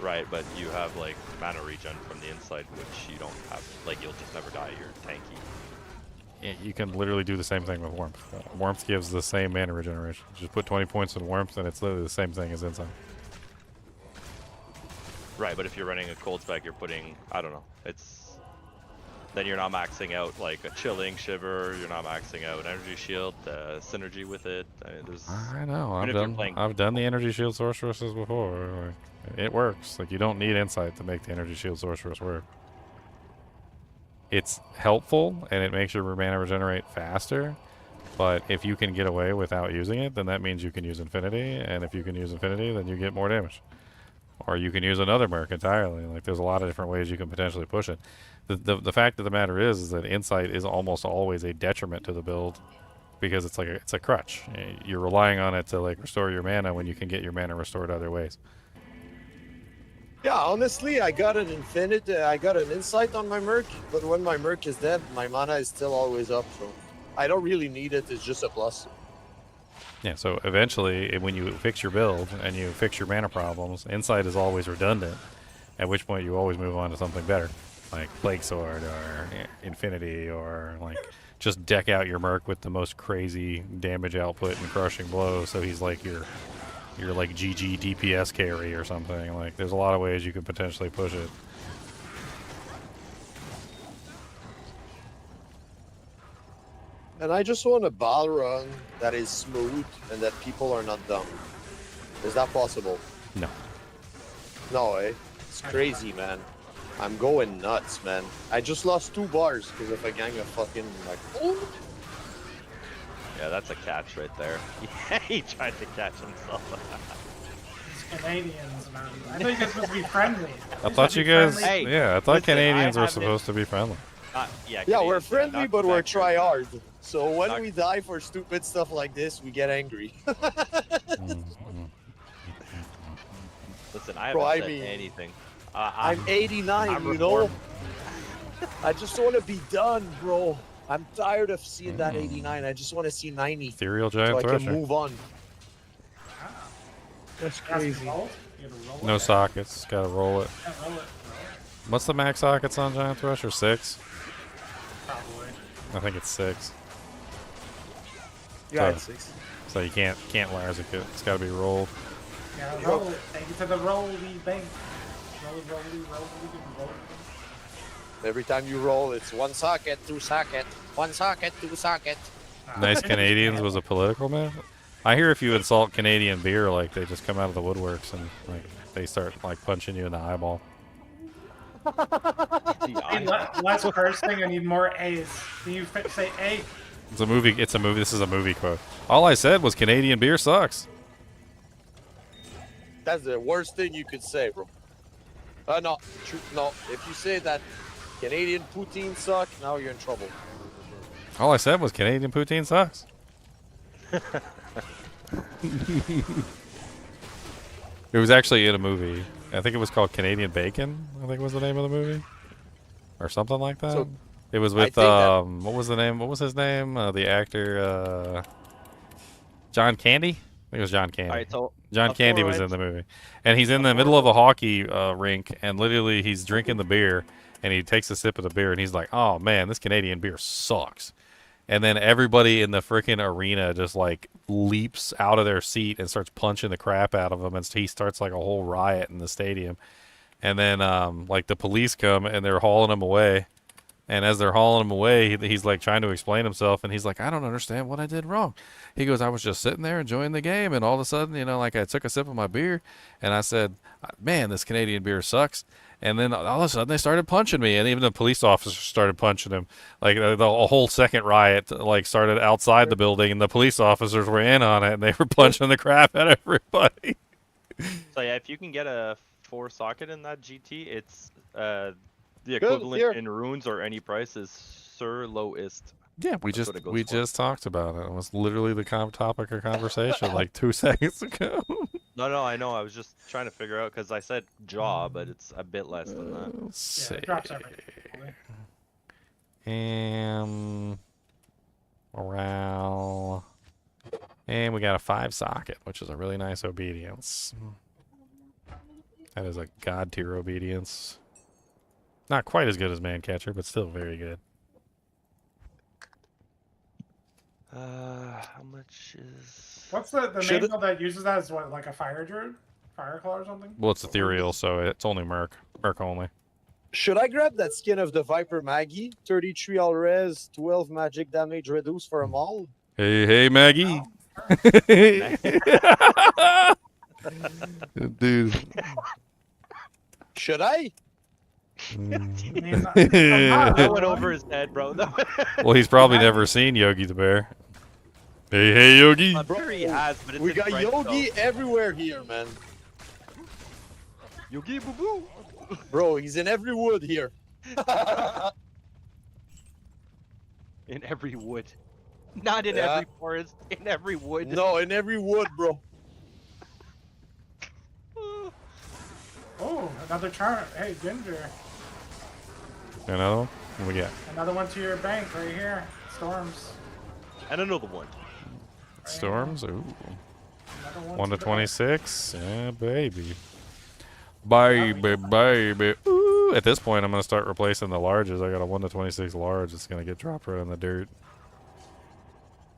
Right, but you have like mana regen from the inside, which you don't have. Like you'll just never die. You're tanky. Yeah, you can literally do the same thing with warmth. Warmth gives the same mana regeneration. Just put 20 points in warmth, and it's literally the same thing as insight. Right, but if you're running a cold spec, you're putting, I don't know. It's then you're not maxing out like a chilling shiver. You're not maxing out energy shield, synergy with it. I mean, there's. I know. Even if you're playing- I've done the energy shield sorceresses before. Like, it works. Like you don't need insight to make the energy shield sorceress work. It's helpful and it makes your mana regenerate faster. But if you can get away without using it, then that means you can use Infinity. And if you can use Infinity, then you get more damage. Or you can use another merc entirely. Like there's a lot of different ways you can potentially push it. The fact of the matter is that insight is almost always a detriment to the build because it's like it's a crutch. You're relying on it to like restore your mana when you can get your mana restored other ways. Yeah, honestly, I got an insight on my merc, but when my merc is dead, my mana is still always up, so I don't really need it. It's just a plus. Yeah, so eventually, when you fix your build and you fix your mana problems, insight is always redundant, at which point you always move on to something better, like Plague Sword or Infinity, or like just deck out your merc with the most crazy damage output and crushing blows, so he's like your like GG DPS carry or something. Like there's a lot of ways you could potentially push it. And I just want a ball run that is smooth and that people are not dumb. Is that possible? No. No, eh? It's crazy, man. I'm going nuts, man. I just lost 2 bars because of a gang of fucking, like, oh! Yeah, that's a catch right there. Yeah, he tried to catch himself. These Canadians, man. I think it's supposed to be friendly. I thought you guys, Hey, yeah, I thought listen, Canadians I were haven't- supposed to be friendly. Yeah, we're Canadians, friendly, not but we're Quebecers. try hard. So when Not- we die for stupid stuff like this, we get angry. Listen, I Bro, haven't I said mean, anything. I'm 89, I'm you know? reformed. I just want to be done, bro. I'm tired of seeing that 89. I just want to see 90 Ethereal so Giant I can Thresher. move on. That's It has to be crazy. rolled. You gotta roll No it. sockets, gotta roll it. Yeah, roll it. What's the max sockets on Giant Thresher? 6? Probably. I think it's 6. Yeah, So- it's 6. So you can't Lars it. It's gotta be rolled. Yeah, roll it. Take it to the rolly bank. Roll it, roll it. Every time you roll, it's 1 socket, 2 socket, 1 socket, 2 socket. Nice Canadians was a political move. I hear if you insult Canadian beer, like they just come out of the woodworks and like they start like punching you in the eyeball. Hey, less cursing. I need more A's. Can you say A? It's a movie. It's a movie. This is a movie quote. All I said was Canadian beer sucks. That's the worst thing you could say, bro. No, no. If you say that Canadian poutine suck, now you're in trouble. All I said was Canadian poutine sucks. It was actually in a movie. I think it was called Canadian Bacon. I think was the name of the movie, or something like that. So, it was I with think that- what was the name? What was his name? The actor John Candy. I think it was John Candy. All right, so John Candy was in the movie, and he's in the middle of a hockey rink, and literally he's drinking the beer, and he takes a sip of the beer, and he's like, "Oh man, this Canadian beer sucks." And then everybody in the freaking arena just like leaps out of their seat and starts punching the crap out of him, and he starts like a whole riot in the stadium. And then like the police come and they're hauling him away. And as they're hauling him away, he's like trying to explain himself, and he's like, "I don't understand what I did wrong." He goes, "I was just sitting there enjoying the game, and all of a sudden, you know, like I took a sip of my beer, and I said, 'Man, this Canadian beer sucks.' And then all of a sudden they started punching me, and even the police officers started punching him. Like a whole second riot like started outside the building, and the police officers were in on it, and they were punching the crap out of everybody." So yeah, if you can get a 4 socket in that GT, it's the Good, equivalent here. in runes or any price is Sir Lowest. Yeah, we That's what it goes for. just talked about it. It was literally the topic of conversation like 2 seconds ago. No, I know. I was just trying to figure out because I said jaw, but it's a bit less than that. Let's Yeah, see. it drops everything. Morale. And we got a 5 socket, which is a really nice obedience. That is a god tier obedience. Not quite as good as Mancatcher, but still very good. How much is? What's the Should main it- build that uses that? Is what, like a fire druid? Fire claw or something? Well, it's ethereal, so it's only Merc. Merc only. Should I grab that skin of the Viper Maggie? 33 all res, 12 magic damage reduced for them all. Hey, Maggie. Dude. Should I? I mean, That went over his head, bro. Well, he's probably never seen Yogi the Bear. Hey, Yogi. I'm sure he has, but it's We in got French, Yogi everywhere here, man. Yogi boo boo. Bro, he's in every wood here. In every wood. Not in Yeah. every forest, in every wood. No, in every wood, bro. oh, another charm. Hey, Ginger. Another one? What we got? Another one to your bank right here. Storms. And another one. Storms? Ooh. Another 1 to the bank. 26? Yeah, baby. Baby. Ooh. At this point, I'm going to start replacing the larges. I got a 1 to 26 large. It's going to get dropped right in the dirt.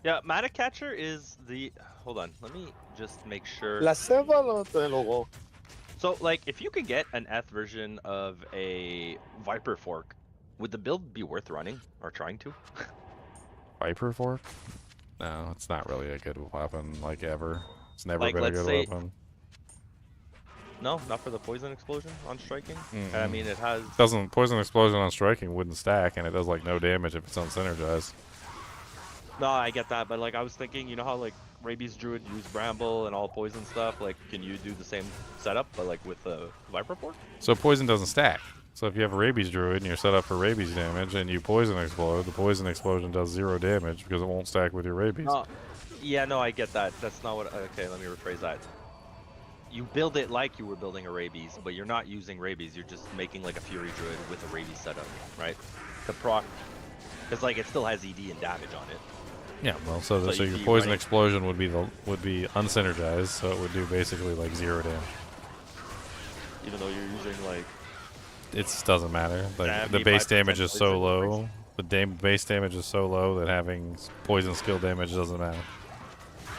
Yeah, Mana Catcher is the. Hold on, let me just make sure. La Saint-Valentin, Laurent. So, like, if you could get an Eth version of a Viper Fork, would the build be worth running or trying to? Viper Fork? No, it's not really a good weapon, like, ever. It's never Like, been a let's good say- weapon. No, not for the Poison Explosion on striking. I Mm-mm. mean, it has. Doesn't Poison Explosion on striking wouldn't stack, and it does, like, no damage if it's unsynergized. No, I get that, but like, I was thinking, you know how like Rabies Druid use Bramble and all poison stuff. Like, can you do the same setup, but like with a Viper Fork? So poison doesn't stack. So if you have a rabies druid and you're set up for rabies damage and you poison explode, the poison explosion does 0 damage because it won't stack with your rabies. No. Yeah, no, I get that. That's not what. Okay, let me rephrase that. You build it like you were building a rabies, but you're not using rabies. You're just making like a Fury Druid with a rabies setup, right? To proc, because like it still has ED and damage on it. Yeah, well, so So your you'd be poison running- explosion would be unsynergized, so it would do basically like 0 damage. Even though you're using like. It just doesn't matter. Like Yeah, the be base 5% damage is so poison, low. The base damage is so low that having poison skill damage doesn't matter.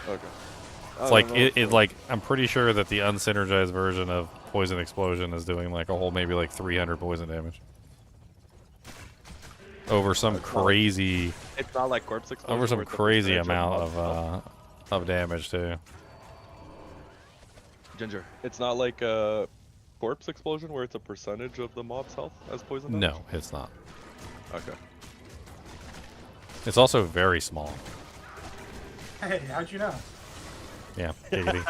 Okay. It's like it I'm pretty sure that the unsynergized version of poison explosion is doing like a whole maybe like 300 poison damage. Over some crazy It's not like Corpse Explosion. over some where it's a crazy percentage amount mob of damage too. Ginger. It's not like a Corpse Explosion where it's a percentage of the mob's health as poison damage? No, it's not. Okay. It's also very small. Hey, how'd you know? Yeah, giggity.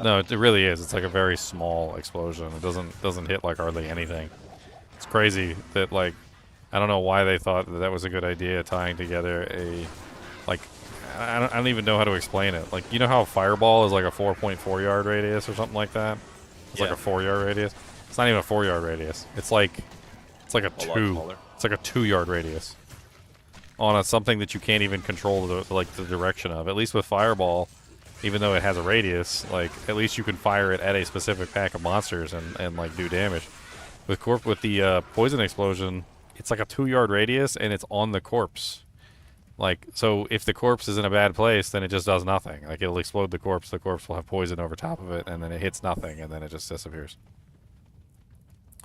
No, it really is. It's like a very small explosion. It doesn't hit like hardly anything. It's crazy that like I don't know why they thought that was a good idea tying together a like I don't even know how to explain it. Like you know how Fireball is like a 4.4 yard radius or something like that. It's like Yeah. a 4 yard radius. It's not even a 4 yard radius. It's like a lot 2. smaller. It's like a 2 yard radius on something that you can't even control the direction of. At least with Fireball, even though it has a radius, like at least you can fire it at a specific pack of monsters and like do damage. With the poison explosion, it's like a 2 yard radius and it's on the corpse. Like so, if the corpse is in a bad place, then it just does nothing. Like it'll explode the corpse. The corpse will have poison over top of it, and then it hits nothing, and then it just disappears.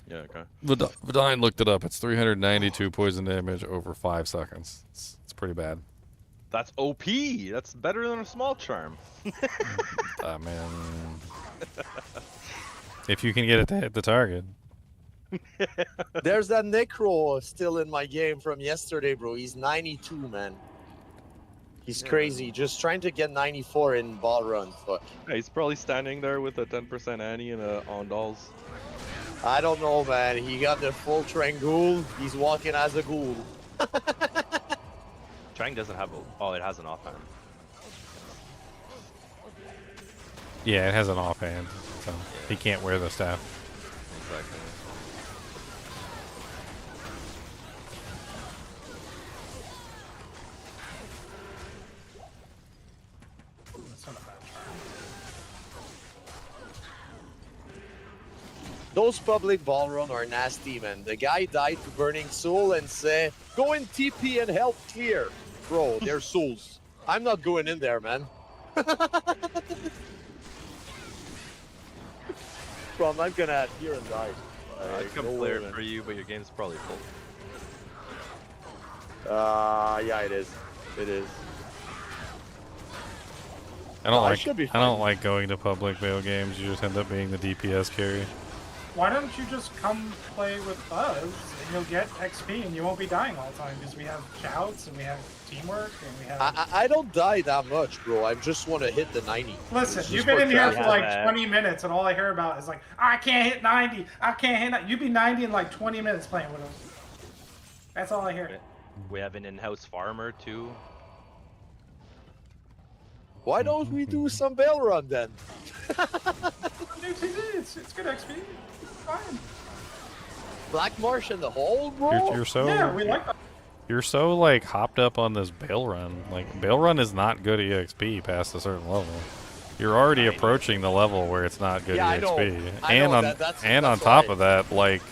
Yeah, okay. Vidine looked it up. It's 392 poison damage over 5 seconds. It's pretty bad. That's OP. That's better than a small charm. Man. If you can get it to hit the target. There's that Necro still in my game from yesterday, bro. He's 92, man. He's crazy. Just trying to get 94 in ball run. Fuck. Yeah, he's probably standing there with a 10% Annie and a Ondals. I don't know, man. He got the full Trangul. He's walking as a ghoul. Chang doesn't have a. Oh, it has an offhand. Yeah, it has an offhand, so he can't wear the staff. Exactly. That's not a bad charm. Those public ball run are nasty, man. The guy died to Burning Soul and say, go in TP and help clear. Bro, they're souls. I'm not going in there, man. Bro, I'm not gonna adhere and die. I'd come go clear in. it for you, but your game's probably full. Yeah, it is. It is. I don't No, I like. should be I don't fine. like going to public Vale games. You just end up being the DPS carry. Why don't you just come play with us and you'll get XP and you won't be dying all the time because we have shouts and we have teamwork and we have. I don't die that much, bro. I just want to hit the 90. Listen, It's you've just been for in here traffic. for like Yeah, 20 minutes and all I hear about is like, I can't hit 90. I can't hit 90. You'd be 90 in like 20 minutes playing with us. That's all I hear. We have an in-house farmer too. Why don't we do some Veil Run then? New TD, it's good XP. It's fine. Black Marsh in the hole, bro? You're so. Yeah, we like that. You're so like hopped up on this Bale Run. Like Bale Run is not good EXP past a certain level. You're already approaching the level where it's not good Yeah, I know. EXP. I and know, on that's on why. top of that, like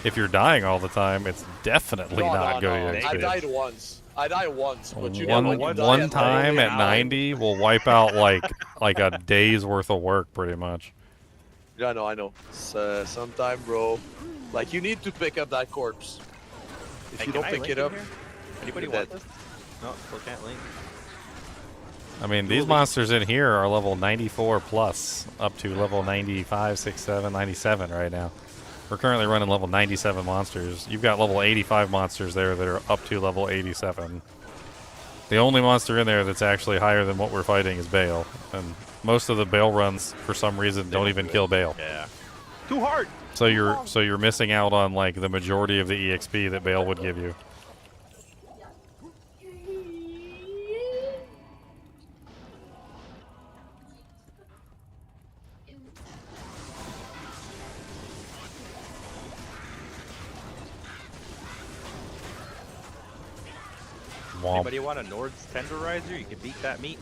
if you're dying all the time, it's definitely not good I EXP. died once. I died once, but you know One when you die one at time 90 at 90 will wipe out like a day's worth of work pretty much. Yeah, I know. Sometime, bro. Like, you need to pick up that corpse. If Hey, you can don't I pick link it in up, here? Anybody you're want dead. this? No, still can't link. I mean, these monsters in here are level 94 plus, up to level 95, 6, 7, 97 right now. We're currently running level 97 monsters. You've got level 85 monsters there that are up to level 87. The only monster in there that's actually higher than what we're fighting is Bale. And most of the Bale runs, for some reason, don't even kill Bale. Yeah. Too hard. So you're missing out on like the majority of the EXP that Bale would give you. Womp. Anybody want a Nord's tenderizer? You can beat that meat.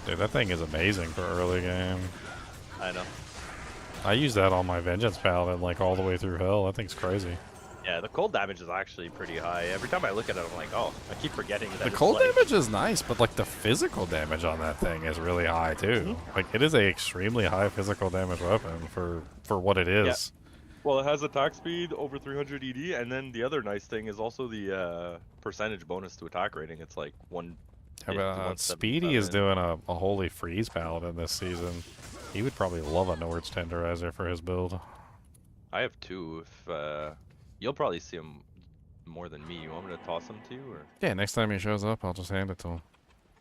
Dude, that thing is amazing for early game. I know. I use that on my Vengeance Paladin like all the way through hell. That thing's crazy. Yeah, the cold damage is actually pretty high. Every time I look at it, I'm like, oh, I keep forgetting that. The it's cold like- damage is nice, but like the physical damage on that thing is really high too. Like it is a extremely high physical damage weapon for what it is. Well, it has attack speed over 300 ED, and then the other nice thing is also the percentage bonus to attack rating. It's like 1. How about Speedy is doing a holy freeze paladin this season. He would probably love a Nord's tenderizer for his build. I have 2. If you'll probably see him more than me. You want me to toss him to you, or? Yeah, next time he shows up, I'll just hand it to him.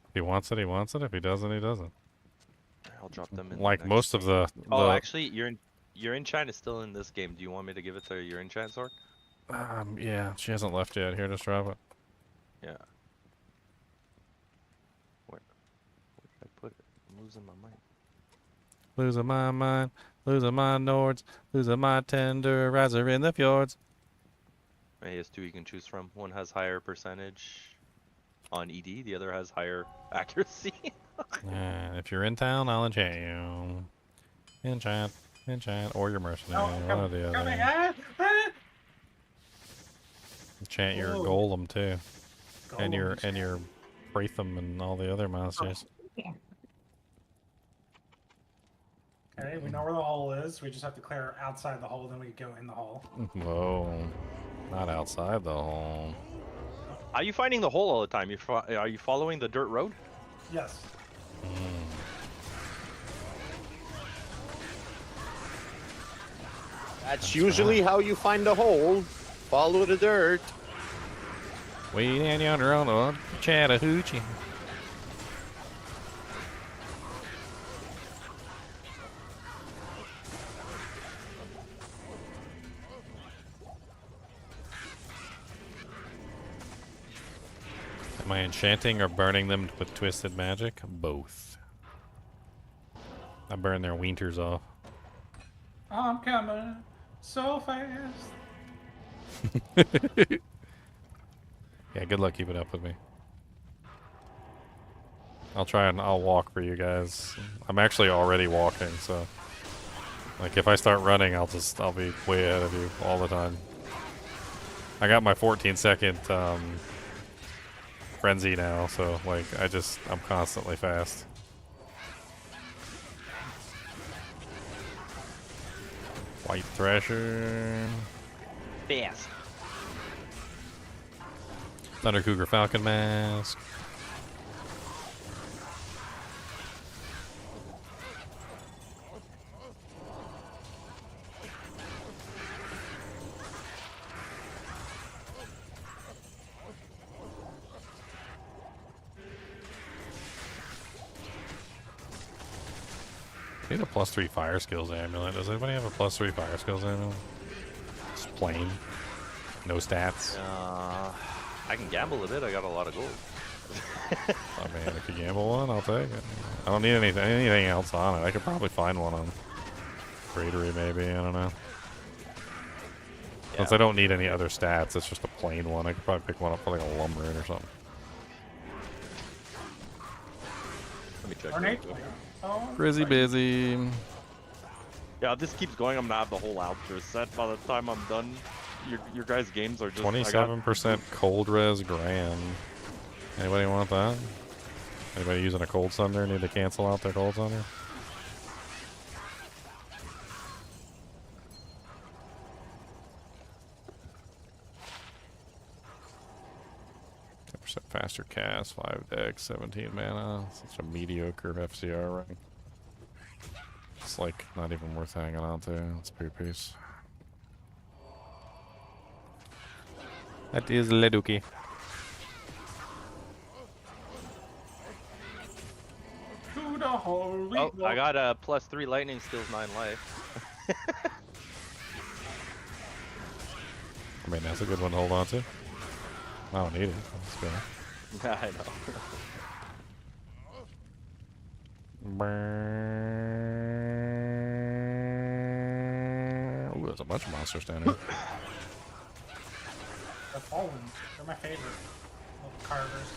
If he wants it, he wants it. If he doesn't, he doesn't. I'll drop them in. Like next most of the Oh, actually, your Enchant is still in this game. Do you want me to give it to your Enchant sword? yeah, she hasn't left yet. Here, just drop it. Yeah. Where did I put it? I'm losing my mind. Losing my mind, losing my Nords, losing my tenderizer in the fjords. He has 2 you can choose from. One has higher percentage on ED. The other has higher accuracy. If you're in town, I'll enchant you. Enchant, or your mercenary, one or the other. Enchant your golem too, and your Pratham and all the other monsters. Okay, we know where the hole is. We just have to clear outside the hole, then we can go in the hole. Whoa, not outside the hole. Are you finding the hole all the time? Are you following the dirt road? Yes. That's usually how you find the hole. Follow the dirt. Way down yonder on the Chattahoochee. Am I enchanting or burning them with twisted magic? Both. I burn their winters off. I'm coming so fast. Yeah, good luck keeping up with me. I'll walk for you guys. I'm actually already walking, so like if I start running, I'll be way ahead of you all the time. I got my 14-second frenzy now, so like I'm constantly fast. White Thrasher. Fast. Thunder Cougar Falcon Mask. Need a +3 fire skills amulet. Does anybody have a +3 fire skills amulet? Just plain. No stats. I can gamble a bit. I got a lot of gold. I mean, if you gamble one, I'll take it. I don't need anything else on it. I could probably find one on Raidery, maybe. I don't know. Since I don't need any other stats, it's just a plain one. I could probably pick one up for like a Lumberin or something. Let me check. Ornate? real quick. Oh, Busy, busy. Yeah, if this keeps going, I'm gonna have the whole outro set by the time I'm done. Your guys' games are just 27% cold res grand. Anybody want that? Anybody using a cold thunder need to cancel out their cold thunder? Faster cast, 5 dex, 17 mana. Such a mediocre FCR ring. It's like not even worth hanging on to. It's a piece. That is Leduki. To the holy Oh, I got a +3 lightning skills, 9 life. I mean, that's a good one to hold on to. I don't need it. Let's go. I know. Ooh, there's a bunch of monsters down here. The Fallen. They're my favorite. Little carvers.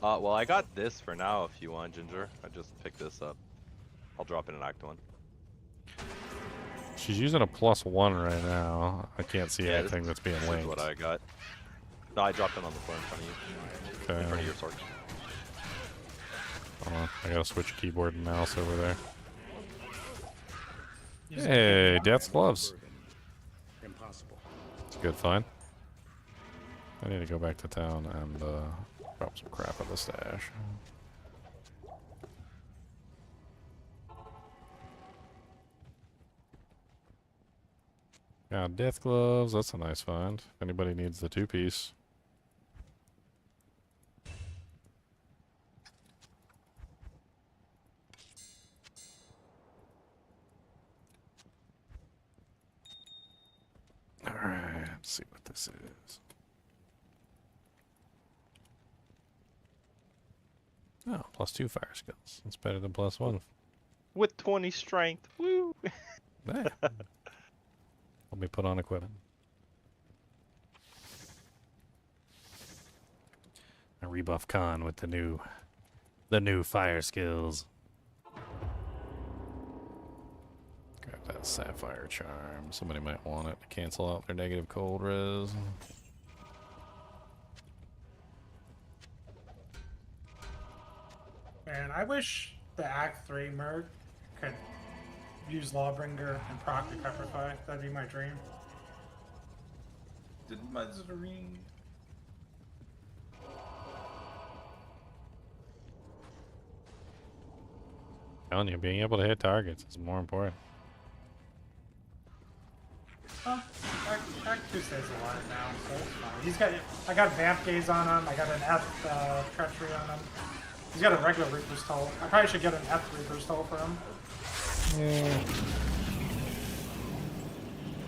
Well, I got this for now if you want, Ginger. I just picked this up. I'll drop in an Act 1. She's using a +1 right now. I can't see Yeah, anything that's being This is linked. what I got. No, I dropped it on the floor in front of you. In front of Okay. your sword. Hold on. I gotta switch keyboard and mouse over there. Use Hey, it. Death's Gloves. Impossible. It's a good find. I need to go back to town and drop some crap at the stash. Yeah, Death Gloves. That's a nice find. If anybody needs the 2-piece. Alright, let's see what this is. Oh, +2 fire skills. That's better than +1. With 20 strength. Woo! Hey. Let me put on equipment. A rebuff Khan with the new fire skills. Grab that sapphire charm. Somebody might want it to cancel out their negative cold res. Man, I wish the Act 3 Merc could use Lawbringer and proc the Petrify. That'd be my dream. Did my dream. Telling you, being able to hit targets is more important. Oh, Act 2 stays alive now, so it's fine. I got Vamp Gaze on him, I got an F Treachery on him. He's got a regular Reaper's Toll. I probably should get an F Reaper's Toll for him. If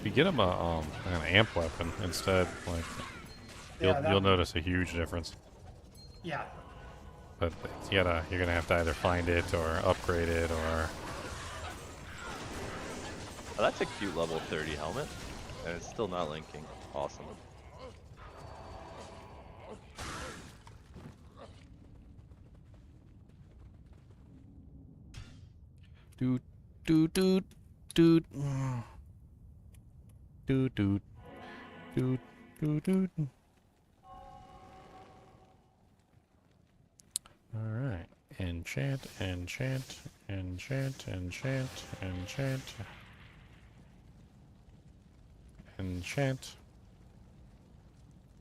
you get him an amp weapon instead, like you'll notice a huge difference. Yeah. But you're gonna have to either find it or upgrade it or. Oh, that's a cute level 30 helmet. And it's still not linking. Awesome. Doot doot doot doot doot doot doot doot doot. All right, enchant, enchant, enchant, enchant, enchant. Enchant.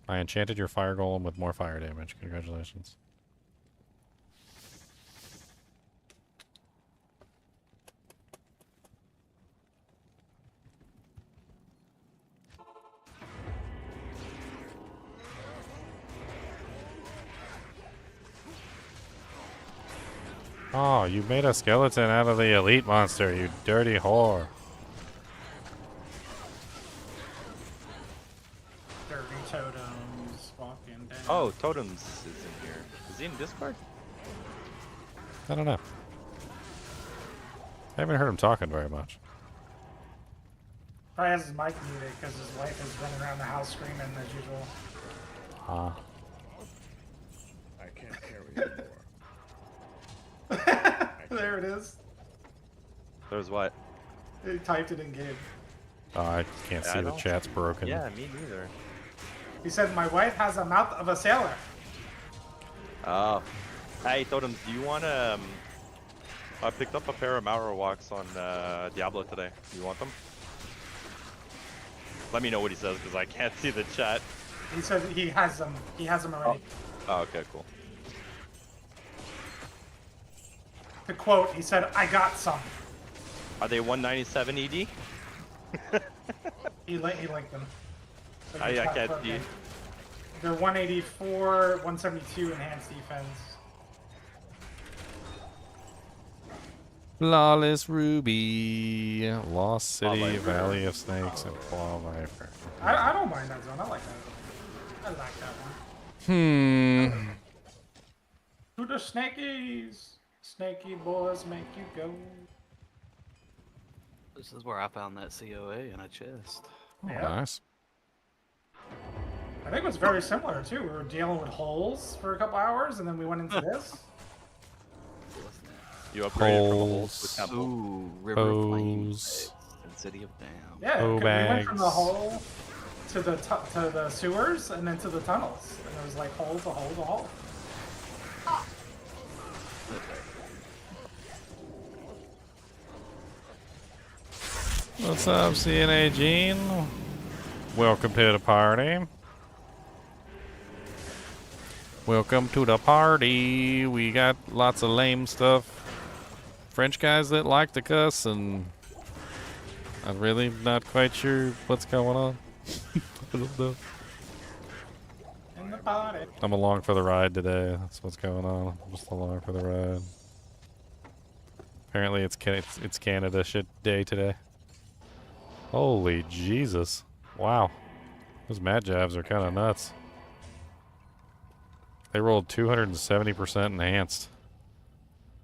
I enchanted your fire golem with more fire damage. Congratulations. Oh, you made a skeleton out of the elite monster, you dirty whore. Dirty totems walking down. Oh, Totems is in here. Is he in Discord? I don't know. I haven't heard him talking very much. Probably has his mic muted because his wife is running around the house screaming as usual. Ah. I can't carry anymore. There it is. There's what? He typed it in game. Oh, I can't Yeah, see I the don't- chat's broken. Yeah, me neither. He said, "My wife has a mouth of a sailor." Oh. Hey, Totems, do you want to... I picked up a pair of Mauer walks on Diablo today. You want them? Let me know what he says, because I can't see the chat. He said he has them. He has them already. Oh, okay, cool. To quote, he said, "I got some." Are they 197 ED? He linked them. So I you just can't have to- see. They're 184, 172 enhanced defense. Flawless Ruby, Lost City, Viper. Valley of Snakes, and Claw Viper. I don't mind that zone. I like that. I like that one. To the snakies. Snaky boys make you go. This is where I found that COA in a chest. Oh, Yeah. nice. I think it was very similar too. We were dealing with holes for a couple hours, and then we went into this. Wasn't it? You upgraded from a hole to a Holes. temple. Ooh, River of Hose. Flames and City of Damn. Yeah, 'cause we went from the bags. hole to the sewers, and then to the tunnels, and it was like hole to hole to hole. What's up, CNA Gene? Welcome to the party. Welcome to the party. We got lots of lame stuff. French guys that like to cuss, and I'm really not quite sure what's going on. I don't know. In the party. I'm along for the ride today. That's what's going on. I'm just along for the ride. Apparently, it's Canada shit day today. Holy Jesus! Wow, those mad jabs are kind of nuts. They rolled 270% enhanced,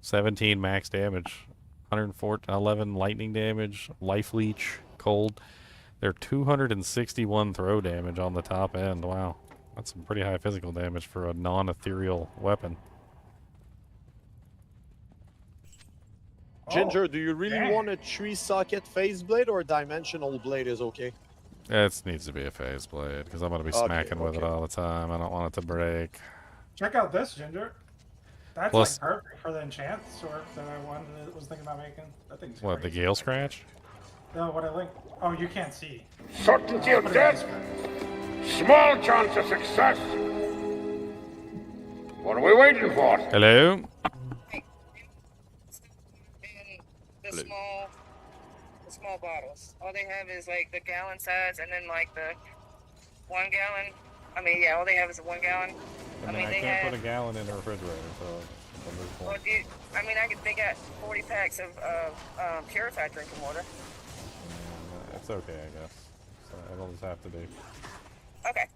17 max damage, 111 lightning damage, life leech, cold. They're 261 throw damage on the top end. Wow, that's some pretty high physical damage for a non-ethereal weapon. Ginger, do you really dang. want a 3-socket phase blade or a dimensional blade is okay? It needs to be a phase blade because I'm gonna be Okay, smacking with it okay. all the time. I don't want it to break. Check out this, Ginger. That's Plus- like perfect for the enchant sword that I was thinking about making. That thing's What, the crazy. Gale Scratch? No, what I linked. Oh, you can't see. Certainty of Put it in death, small chance of success. What are we waiting for? Hello? And the small bottles. All they have is like the gallon size, and then like the 1 gallon. I mean, yeah, all they have is a 1 gallon. I mean, they have. a gallon in the refrigerator, so Well, dude, I mean, they got 40 packs of purified drinking water. It's okay, I guess. So it'll just have to be. Okay.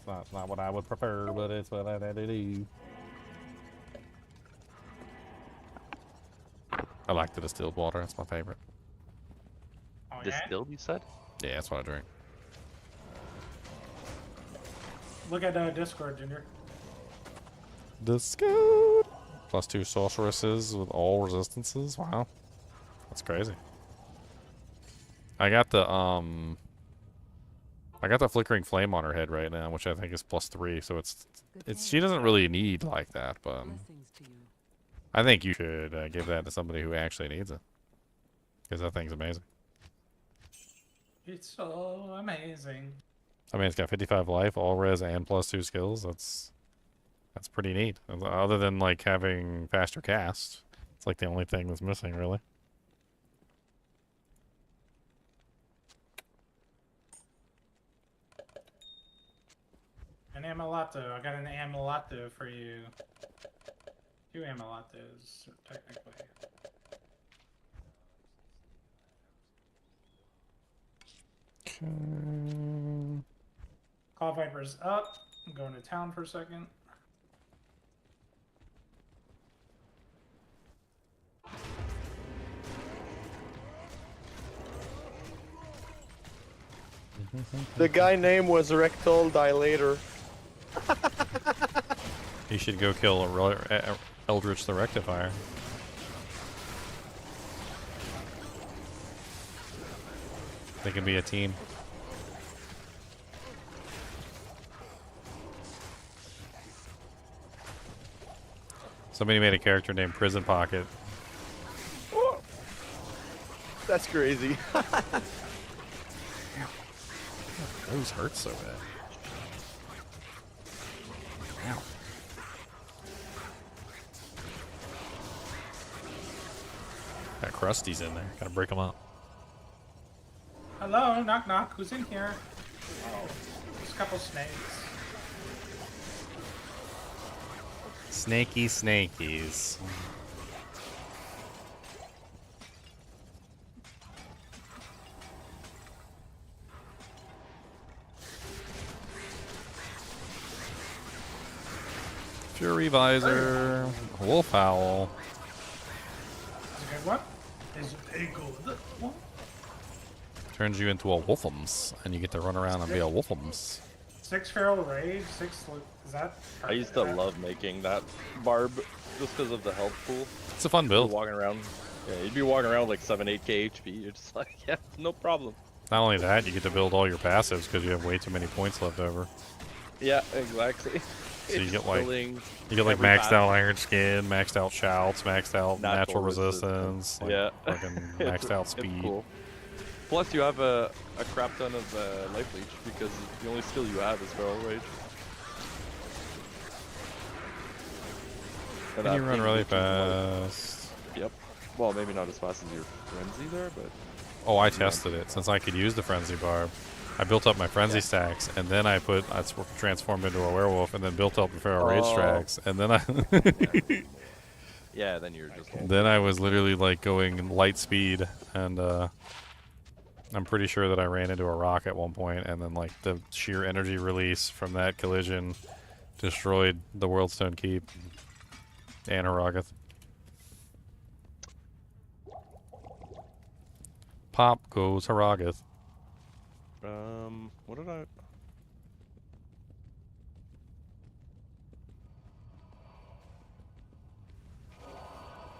It's not what I would prefer, but it's what I had to do. I like the distilled water. That's my favorite. Oh, yeah? Distilled, you said? Yeah, that's what I drink. Look at Discord, Ginger. Discord. +2 sorceresses with all resistances. Wow, that's crazy. I got the flickering flame on her head right now, which I think is +3. So it's she doesn't really need like that, but I think you should give that to somebody who actually needs it, because that thing's amazing. It's so amazing. I mean, it's got 55 life, all res, and +2 skills. That's pretty neat. Other than like having faster cast, it's like the only thing that's missing, really. An amuletto. I got an amuletto for you. 2 amulettos, technically. Call Viper's up. I'm going to town for a second. The guy name was Rectal Dilator. You should go kill Eldritch the Rectifier. They can be a team. Somebody made a character named Prison Pocket. Oh, that's crazy. Those hurt so bad. Ow. Got crusties in there. Gotta break them up. Hello, knock knock. Who's in here? Oh, there's a couple snakes. Snaky snakies. Fury Visor, Wolf Owl. Is it a good one? Is it a good one? Turns you into a Wolfums, and you get to run around and be a Wolfums. 6 Feral Rage, 6. Is that? I used to love making that barb just because of the health pool. It's a fun build. Walking around, yeah, you'd be walking around with like 7-8k HP. You're just like, yeah, no problem. Not only that, you get to build all your passives because you have way too many points left over. Yeah, exactly. So you get like building maxed passive. out Iron Skin, maxed out Shouts, maxed out Natural Resistance, like, yeah, fucking maxed out It's Speed. cool. Plus, you have a crap ton of life leech because the only skill you have is Feral Rage. And you run really fast. Yep. Well, maybe not as fast as your Frenzy there, but... Oh, I tested it since I could use the Frenzy Barb. I built up my Frenzy stacks, and then I transformed into a werewolf, and then built up the Feral Rage stacks, and then yeah, then you're just... Then I was literally like going light speed, and I'm pretty sure that I ran into a rock at one point, and then like the sheer energy release from that collision destroyed the Worldstone Keep and Harrogath. Pop goes Harrogath. What did I...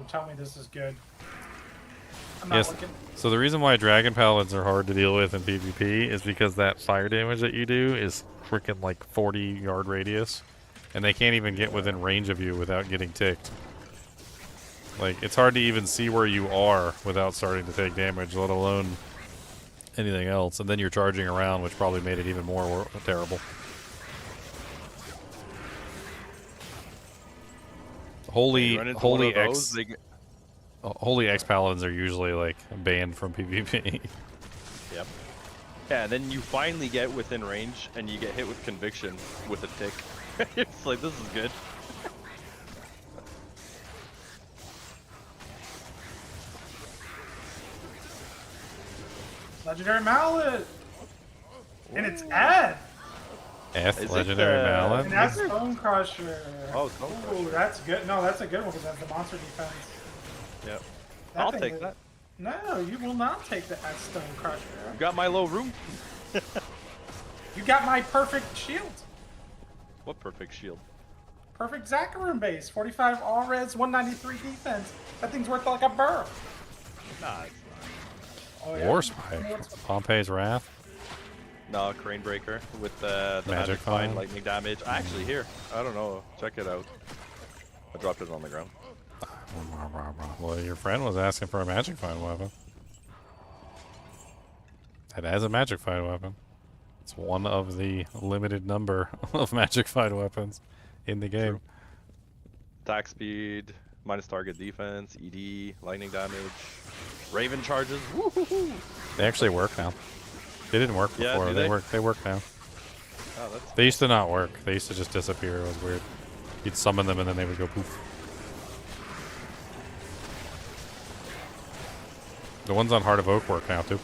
Tell me this is good. I'm not Yes. looking. So the reason why Dragon Paladins are hard to deal with in PvP is because that fire damage that you do is freaking like 40-yard radius, and they can't even get within range of you without getting ticked. Like, it's hard to even see where you are without starting to take damage, let alone anything else. And then you're charging around, which probably made it even more terrible. Holy X Paladins are usually like banned from PvP. Yep. Yeah, and then you finally get within range, and you get hit with Conviction with a tick. It's like, this is good. Legendary Mallet! And it's Ed! F Legendary Mallet. And that's Stone Crusher. Oh, Stone Crusher. Ooh, that's good. No, that's a good one because that's the monster defense. Yep. That I'll thing take is- that. No, you will not take that as Stone Crusher. You got my low room. You got my perfect shield. What perfect shield? Perfect Zacharoon base. 45 all res, 193 defense. That thing's worth like a burr. Nah, it's Oh, yeah. War Spike. Pompey's Wrath. not. No, Crane Breaker with the Magic Fine lightning damage. Actually, here. I don't know. Check it out. I dropped it on the ground. Well, your friend was asking for a Magic Fine weapon. It has a magic fight weapon. It's one of the limited number of magic fight weapons in the game. True. Attack speed, minus target defense, ED, lightning damage, Raven charges. Woo-hoo-hoo. They actually work now. They didn't work Yeah, before. do They they? work. They work now. Oh, that's They used to not work. They used to just disappear. It was weird. You'd summon them and then they would go poof. The ones on Heart of Oak work now too.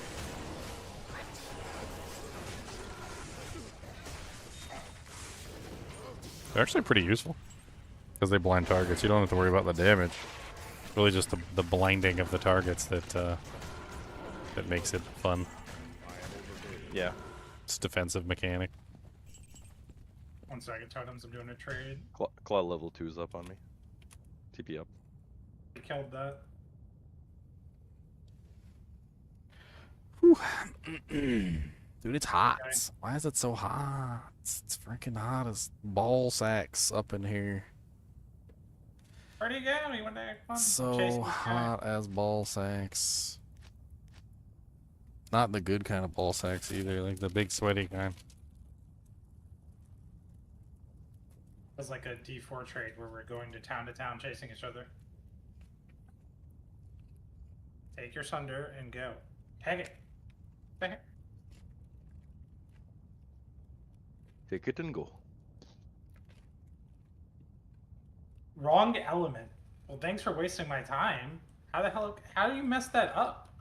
They're actually pretty useful because they blind targets. You don't have to worry about the damage. It's really just the blinding of the targets that that makes it fun. yeah. It's a defensive mechanic. 1 second, totems. I'm doing a trade. Claw level 2's up on me. TP up. I killed that. Dude, it's hot. Why is it so hot? It's freaking hot as ball sacks up in here. Where'd he go? He went back. So hot as ball sacks. Not the good kind of ball sacks either, like the big sweaty kind. It was like a D4 trade where we're going to town chasing each other. Take your Sunder and go. Tag it. Tag it. Take it and go. Wrong element. Well, thanks for wasting my time. How the hell? How do you mess that up?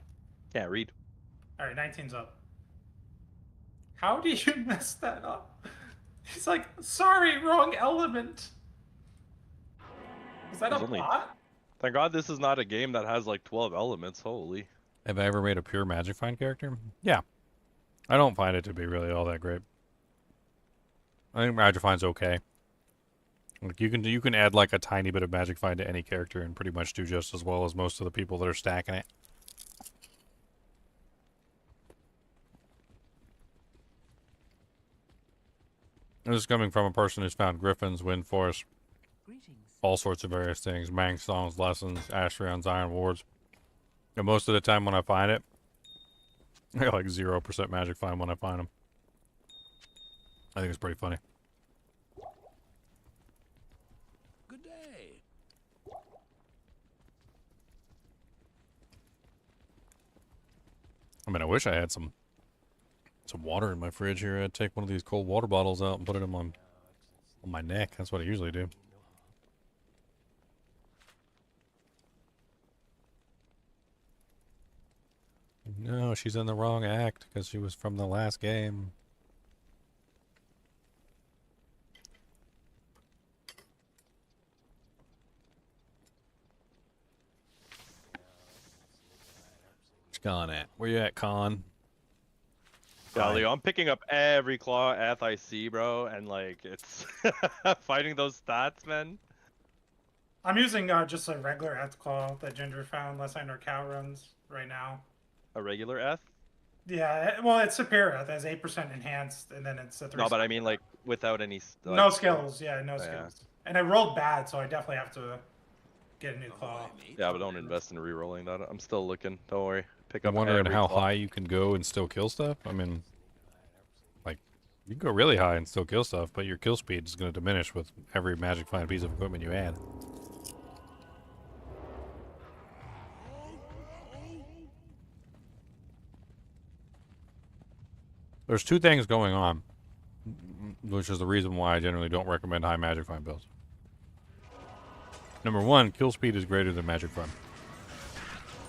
Can't read. All right, 19's up. How do you mess that up? He's like, sorry, wrong element. Is that There's a only- bot? Thank God this is not a game that has like 12 elements. Holy. Have I ever made a pure Magic Find character? Yeah. I don't find it to be really all that great. I think Magic Find's okay. Like you can add like a tiny bit of Magic Find to any character and pretty much do just as well as most of the people that are stacking it. This is coming from a person who's found Griffins, Wind Force, all sorts of various things, Mang Songs, Lessons, Ashrion's Iron Wards. And most of the time when I find it, I got like 0% Magic Find when I find them. I think it's pretty funny. Good day. I mean, I wish I had some water in my fridge here. I'd take one of these cold water bottles out and put it on my neck. That's what I usually do. No, she's in the wrong act because she was from the last game. Where's Con at? Where you at, Con? Yeah, Leo, I'm picking up every claw Eth I see, bro, and like it's fighting those stats, man. I'm using just a regular Eth Claw that Ginger found last night in our cow runs right now. A regular Eth? Yeah, well, it's superior. It has 8% enhanced, and then it's a 3. No, but I mean like without any. Like, no skills. Yeah, no yeah. skills. And I rolled bad, so I definitely have to get a new claw. Yeah, but don't invest in re-rolling that. I'm still looking. Don't worry. Pick I'm up. wondering every how claw. high you can go and still kill stuff. I mean, like, you can go really high and still kill stuff, but your kill speed is going to diminish with every Magic Find piece of equipment you add. There's two things going on, which is the reason why I generally don't recommend high Magic Find builds. Number one, kill speed is greater than Magic Find.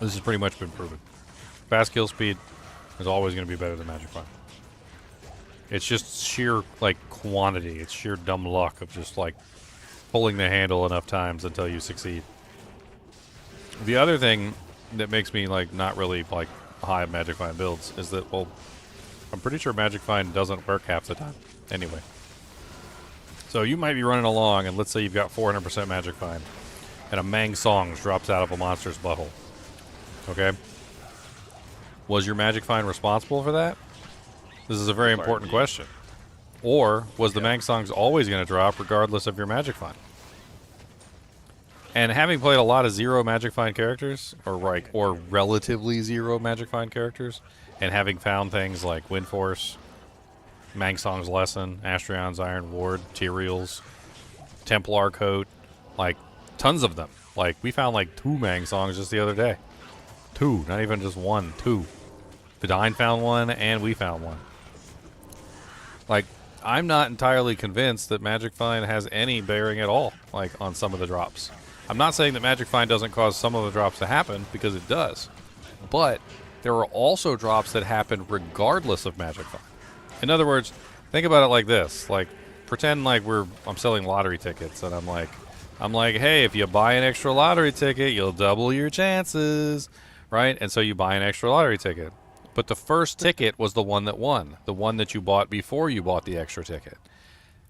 This has pretty much been proven. Fast kill speed is always going to be better than Magic Find. It's just sheer, like, quantity. It's sheer dumb luck of just, like, pulling the handle enough times until you succeed. The other thing that makes me, like, not really, like, high Magic Find builds is that, well, I'm pretty sure Magic Find doesn't work half the time. Anyway. So you might be running along, and let's say you've got 400% Magic Find, and a Mang Songs drops out of a monster's butthole. Okay? Was your Magic Find responsible for that? This is a very important question. Or was the Mang Songs always going to drop regardless of your Magic Find? And having played a lot of zero Magic Find characters, or relatively zero Magic Find characters, and having found things like Wind Force, Mangsong's Lesson, Astrion's Iron Ward, Tyrael's, Templar Coat, like tons of them. Like we found like 2 Mangsongs just the other day. 2, not even just 1, 2. Vidine found one, and we found one. Like, I'm not entirely convinced that Magic Find has any bearing at all, like, on some of the drops. I'm not saying that Magic Find doesn't cause some of the drops to happen, because it does. But there are also drops that happen regardless of Magic Find. In other words, think about it like this. Like, pretend like I'm selling lottery tickets, and I'm like, hey, if you buy an extra lottery ticket, you'll double your chances, right? And so you buy an extra lottery ticket. But the first ticket was the one that won, the one that you bought before you bought the extra ticket.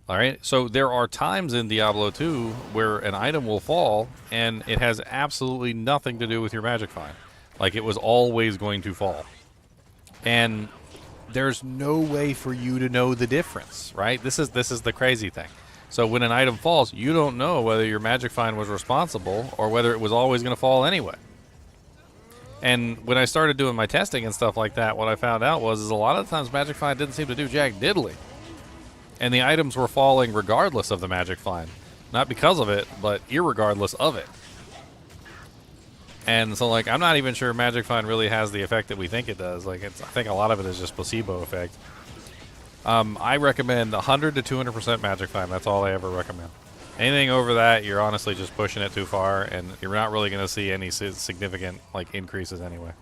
All right, so there are times in Diablo 2 where an item will fall, and it has absolutely nothing to do with your Magic Find. Like, it was always going to fall. And there's no way for you to know the difference, right? This is the crazy thing. So when an item falls, you don't know whether your Magic Find was responsible or whether it was always going to fall anyway. And when I started doing my testing and stuff like that, what I found out was a lot of the times Magic Find didn't seem to do jack diddly. And the items were falling regardless of the Magic Find. Not because of it, but irregardless of it. And so, like, I'm not even sure Magic Find really has the effect that we think it does. Like, I think a lot of it is just placebo effect. I recommend 100 to 200% Magic Find. That's all I ever recommend. Anything over that, you're honestly just pushing it too far, and you're not really going to see any significant, like, increases anyway.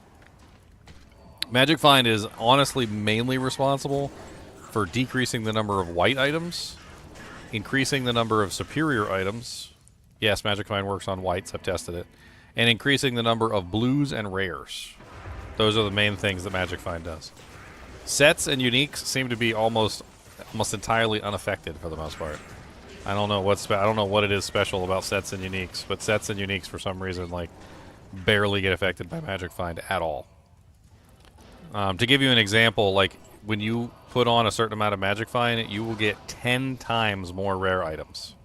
Magic Find is honestly mainly responsible for decreasing the number of white items, increasing the number of superior items. Yes, Magic Find works on whites. I've tested it. And increasing the number of blues and rares. Those are the main things that Magic Find does. Sets and uniques seem to be almost entirely unaffected for the most part. I don't know what it is special about sets and uniques, but sets and uniques for some reason like barely get affected by Magic Find at all. To give you an example, like when you put on a certain amount of Magic Find, you will get 10 times more rare items.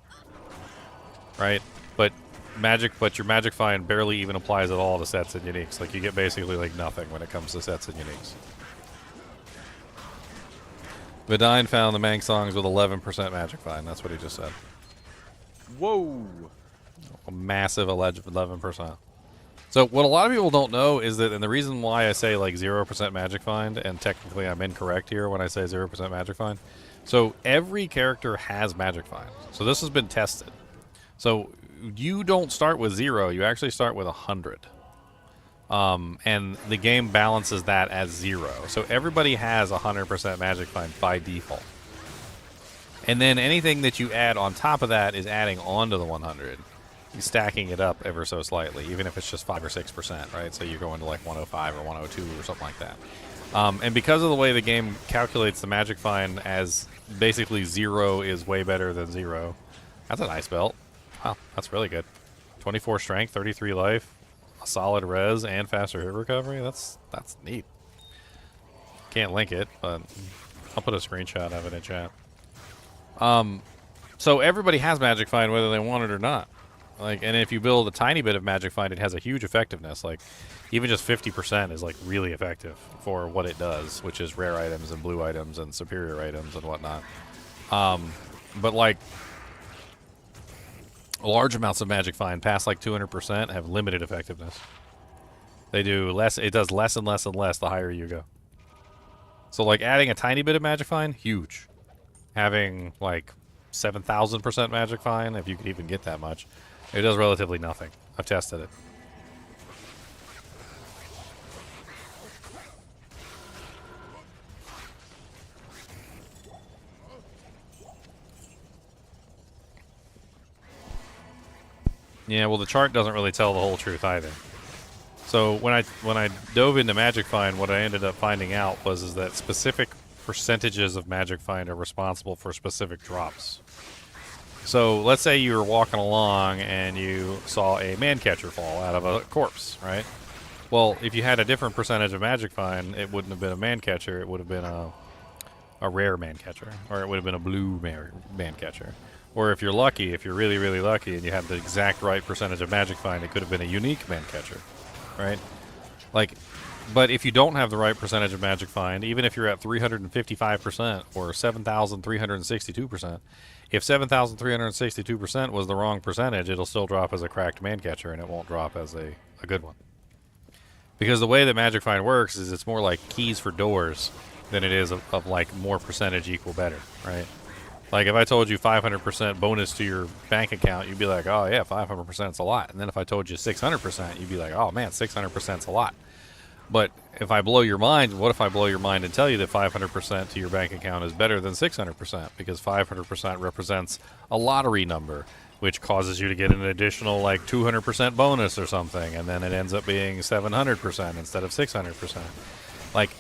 Right? But your Magic Find barely even applies at all to sets and uniques. Like you get basically like nothing when it comes to sets and uniques. Vidine found the Mangsongs with 11% Magic Find. That's what he just said. Whoa! A massive alleged 11%. So what a lot of people don't know is that, and the reason why I say like 0% Magic Find, and technically I'm incorrect here when I say 0% Magic Find. So every character has Magic Find. So this has been tested. So you don't start with 0, you actually start with 100. And the game balances that as 0. So everybody has 100% Magic Find by default. And then anything that you add on top of that is adding on to the 100. You're stacking it up ever so slightly, even if it's just 5 or 6%, right? So you're going to like 105 or 102 or something like that. And because of the way the game calculates the Magic Find as basically 0 is way better than 0, that's a nice belt. Wow, that's really good. 24 strength, 33 life. A solid res and faster hit recovery. That's neat. Can't link it, but I'll put a screenshot of it in chat. So everybody has Magic Find whether they want it or not. Like, and if you build a tiny bit of Magic Find, it has a huge effectiveness. Like, even just 50% is like really effective for what it does, which is rare items and blue items and superior items and whatnot. But like, large amounts of Magic Find past like 200% have limited effectiveness. They do less. It does less and less and less the higher you go. So like adding a tiny bit of Magic Find, huge. Having like 7,000% Magic Find, if you could even get that much, it does relatively nothing. I've tested it. Yeah, well, the chart doesn't really tell the whole truth either. So when I dove into Magic Find, what I ended up finding out was that specific percentages of Magic Find are responsible for specific drops. So let's say you were walking along and you saw a man catcher fall out of a corpse, right? Well, if you had a different percentage of Magic Find, it wouldn't have been a man catcher. It would have been a rare man catcher, or it would have been a blue man catcher. Or if you're lucky, if you're really, really lucky and you have the exact right percentage of Magic Find, it could have been a unique man catcher, right? Like, but if you don't have the right percentage of Magic Find, even if you're at 355% or 7,362%, if 7,362% was the wrong percentage, it'll still drop as a cracked man catcher and it won't drop as a good one. Because the way that Magic Find works is it's more like keys for doors than it is of like more percentage equal better, right? Like if I told you 500% bonus to your bank account, you'd be like, oh yeah, 500% is a lot. And then if I told you 600%, you'd be like, oh man, 600% is a lot. But if I blow your mind, what if I blow your mind and tell you that 500% to your bank account is better than 600%? Because 500% represents a lottery number, which causes you to get an additional like 200% bonus or something, and then it ends up being 700% instead of 600%. Like,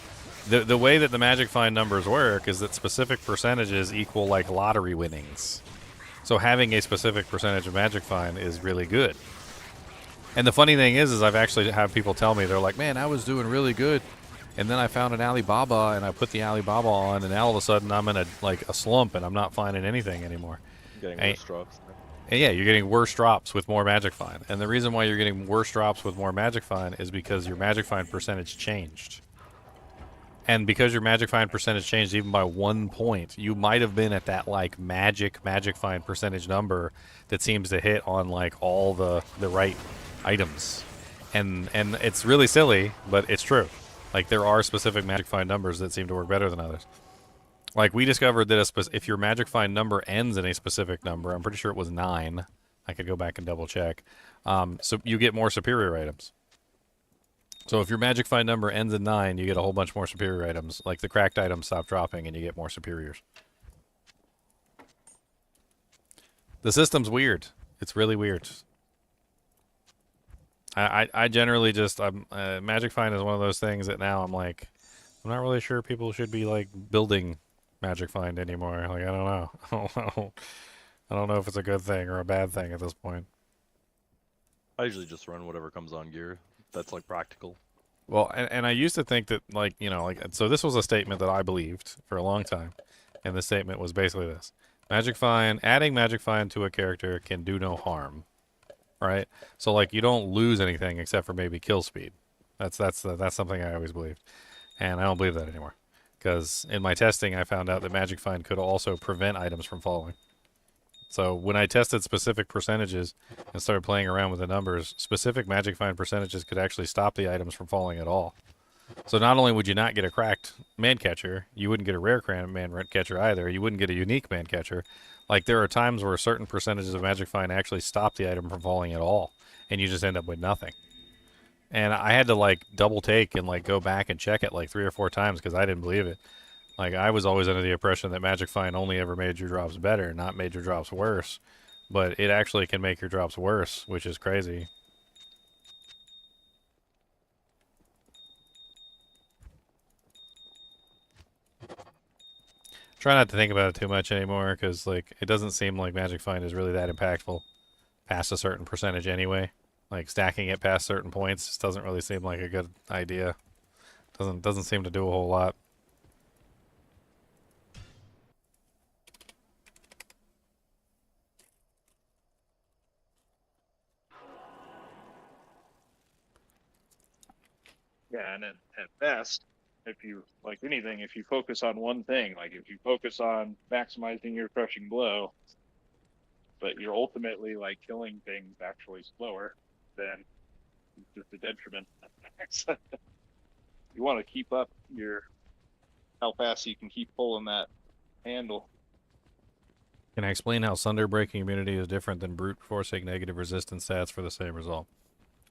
the way that the Magic Find numbers work is that specific percentages equal like lottery winnings. So having a specific percentage of Magic Find is really good. And the funny thing is I've actually had people tell me, they're like, man, I was doing really good, and then I found an Alibaba and I put the Alibaba on, and now all of a sudden I'm in a slump and I'm not finding anything anymore. Getting worse drops. And yeah, you're getting worse drops with more Magic Find. And the reason why you're getting worse drops with more Magic Find is because your Magic Find percentage changed. And because your Magic Find percentage changed even by 1 point, you might have been at that like Magic Find percentage number that seems to hit on like all the right items. And it's really silly, but it's true. Like there are specific Magic Find numbers that seem to work better than others. Like we discovered that if your Magic Find number ends in a specific number, I'm pretty sure it was 9. I could go back and double check. So you get more superior items. So if your Magic Find number ends in 9, you get a whole bunch more superior items. Like the cracked items stop dropping and you get more superiors. The system's weird. It's really weird. I generally just, Magic Find is one of those things that now I'm like, I'm not really sure people should be like building Magic Find anymore. Like, I don't know. I don't know if it's a good thing or a bad thing at this point. I usually just run whatever comes on gear. That's like practical. Well, and I used to think that, like, you know, like, so this was a statement that I believed for a long time, and the statement was basically this: Magic Find, adding Magic Find to a character can do no harm, right? So like, you don't lose anything except for maybe kill speed. That's something I always believed, and I don't believe that anymore, because in my testing I found out that Magic Find could also prevent items from falling. So when I tested specific percentages and started playing around with the numbers, specific Magic Find percentages could actually stop the items from falling at all. So not only would you not get a cracked man catcher, you wouldn't get a rare man catcher either. You wouldn't get a unique man catcher. Like there are times where certain percentages of Magic Find actually stop the item from falling at all, and you just end up with nothing. And I had to like double take and like go back and check it like 3 or 4 times because I didn't believe it. Like, I was always under the impression that Magic Find only ever made your drops better, not made your drops worse. But it actually can make your drops worse, which is crazy. Try not to think about it too much anymore, because, like, it doesn't seem like Magic Find is really that impactful past a certain percentage anyway. Like, stacking it past certain points just doesn't really seem like a good idea. Doesn't seem to do a whole lot. Yeah, and at best, if you, like anything, if you focus on one thing, like if you focus on maximizing your crushing blow, but you're ultimately like killing things actually slower, then it's just a detriment. You want to keep up how fast you can keep pulling that handle. Can I explain how Sunder breaking immunity is different than brute forcing negative resistance stats for the same result?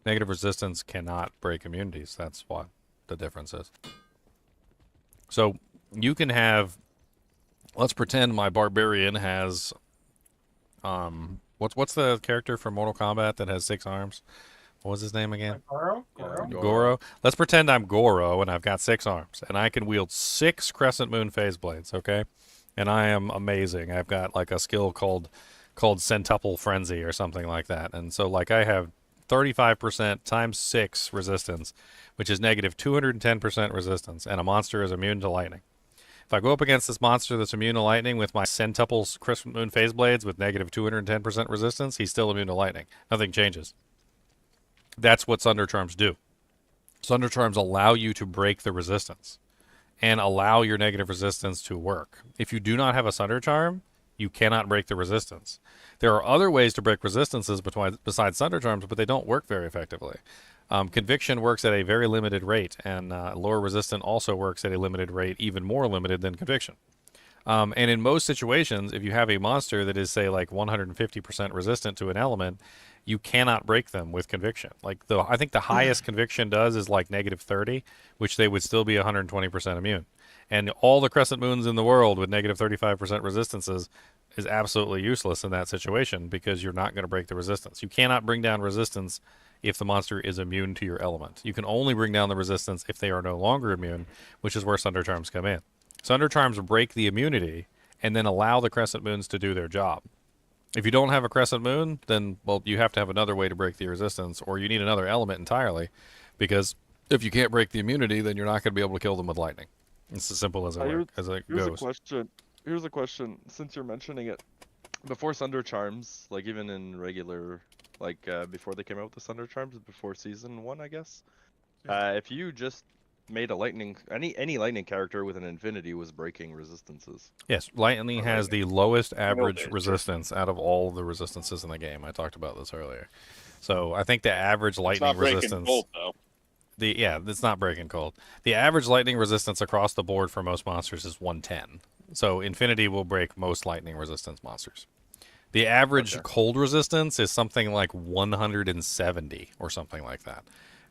Negative resistance cannot break immunities. That's what the difference is. So you can have, let's pretend my barbarian has, what's the character from Mortal Kombat that has 6 arms? What was his name again? Goro. Let's pretend I'm Goro and I've got 6 arms and I can wield 6 Crescent Moon phase blades. Okay, and I am amazing. I've got like a skill called Centuple Frenzy or something like that. And so like I have 35% times 6 resistance, which is negative 210% resistance, and a monster is immune to lightning. If I go up against this monster that's immune to lightning with my centuples Crescent Moon Phase Blades with negative 210% resistance, he's still immune to lightning. Nothing changes. That's what Sunder Charms do. Sunder Charms allow you to break the resistance and allow your negative resistance to work. If you do not have a Sunder Charm, you cannot break the resistance. There are other ways to break resistances besides Sunder Charms, but they don't work very effectively. Conviction works at a very limited rate, and Lower Resistant also works at a limited rate, even more limited than Conviction. And in most situations, if you have a monster that is, say, like 150% resistant to an element, you cannot break them with Conviction. Like, I think the highest Conviction does is like negative 30, which they would still be 120% immune. And all the Crescent Moons in the world with negative 35% resistances is absolutely useless in that situation because you're not going to break the resistance. You cannot bring down resistance if the monster is immune to your element. You can only bring down the resistance if they are no longer immune, which is where Sunder Charms come in. Sunder Charms break the immunity and then allow the Crescent Moons to do their job. If you don't have a Crescent Moon, then, well, you have to have another way to break the resistance, or you need another element entirely, because if you can't break the immunity, then you're not going to be able to kill them with lightning. It's as simple as it goes. Here's a question. Since you're mentioning it, before Sunder Charms, like even in regular, like before they came out with the Sunder Charms, before season 1, I guess, if you just made a lightning, any lightning character with an infinity was breaking resistances. Yes, lightning has the lowest average resistance out of all the resistances in the game. I talked about this earlier. So I think the average lightning resistance. Cold, though. It's not breaking cold. The average lightning resistance across the board for most monsters is 110. So Infinity will break most lightning resistance monsters. The average cold resistance is something like 170 or something like that.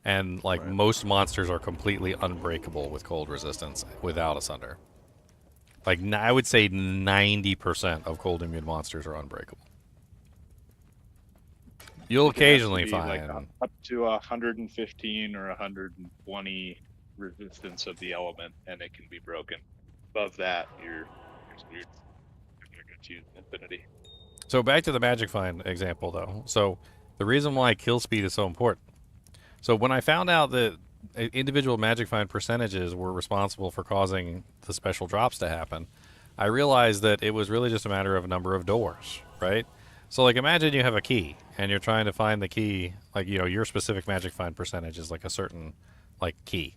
And most monsters are completely unbreakable with cold resistance without a Sunder. Like I would say 90% of cold immune monsters are unbreakable. You'll occasionally find like up to 115 or 120 resistance of the element, and it can be broken. Above that, you're screwed. You're going to use Infinity. So back to the Magic Find example, though. So the reason why kill speed is so important. So when I found out that individual Magic Find percentages were responsible for causing the special drops to happen, I realized that it was really just a matter of a number of doors, right? So, like, imagine you have a key, and you're trying to find the key, like, you know, your specific Magic Find percentage is, like, a certain, like, key.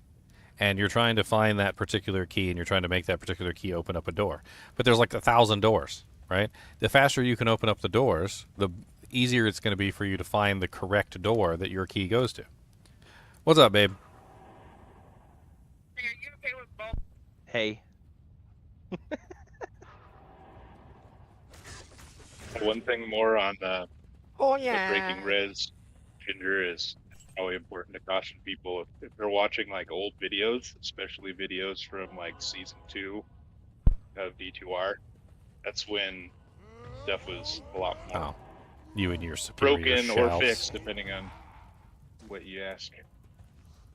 And you're trying to find that particular key, and you're trying to make that particular key open up a door. But there's, like, 1,000 doors, right? The faster you can open up the doors, the easier it's going to be for you to find the correct door that your key goes to. What's up, babe? Hey. One thing more on the breaking res Ginger is probably important to caution people if they're watching like old videos, especially videos from like season 2 of D2R. That's when stuff was a lot more you and your superior broken shells. or fixed, depending on what you ask.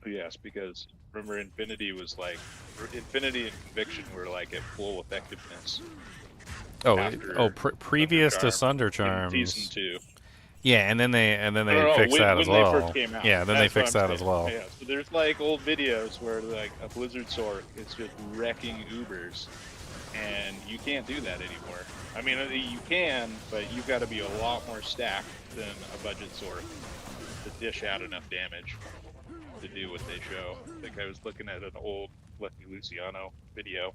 Yes, because remember Infinity and Conviction were like at full effectiveness. Previous to Sunder Charms. Season 2. Yeah, and then they fixed that as well. When they first came out. Yeah, then they fixed that as well. Yeah, so there's like old videos where like a Blizzard Sork is just wrecking Ubers, and you can't do that anymore. I mean, you can, but you've got to be a lot more stacked than a budget Sork to dish out enough damage to do what they show. I think I was looking at an old Lucky Luciano video.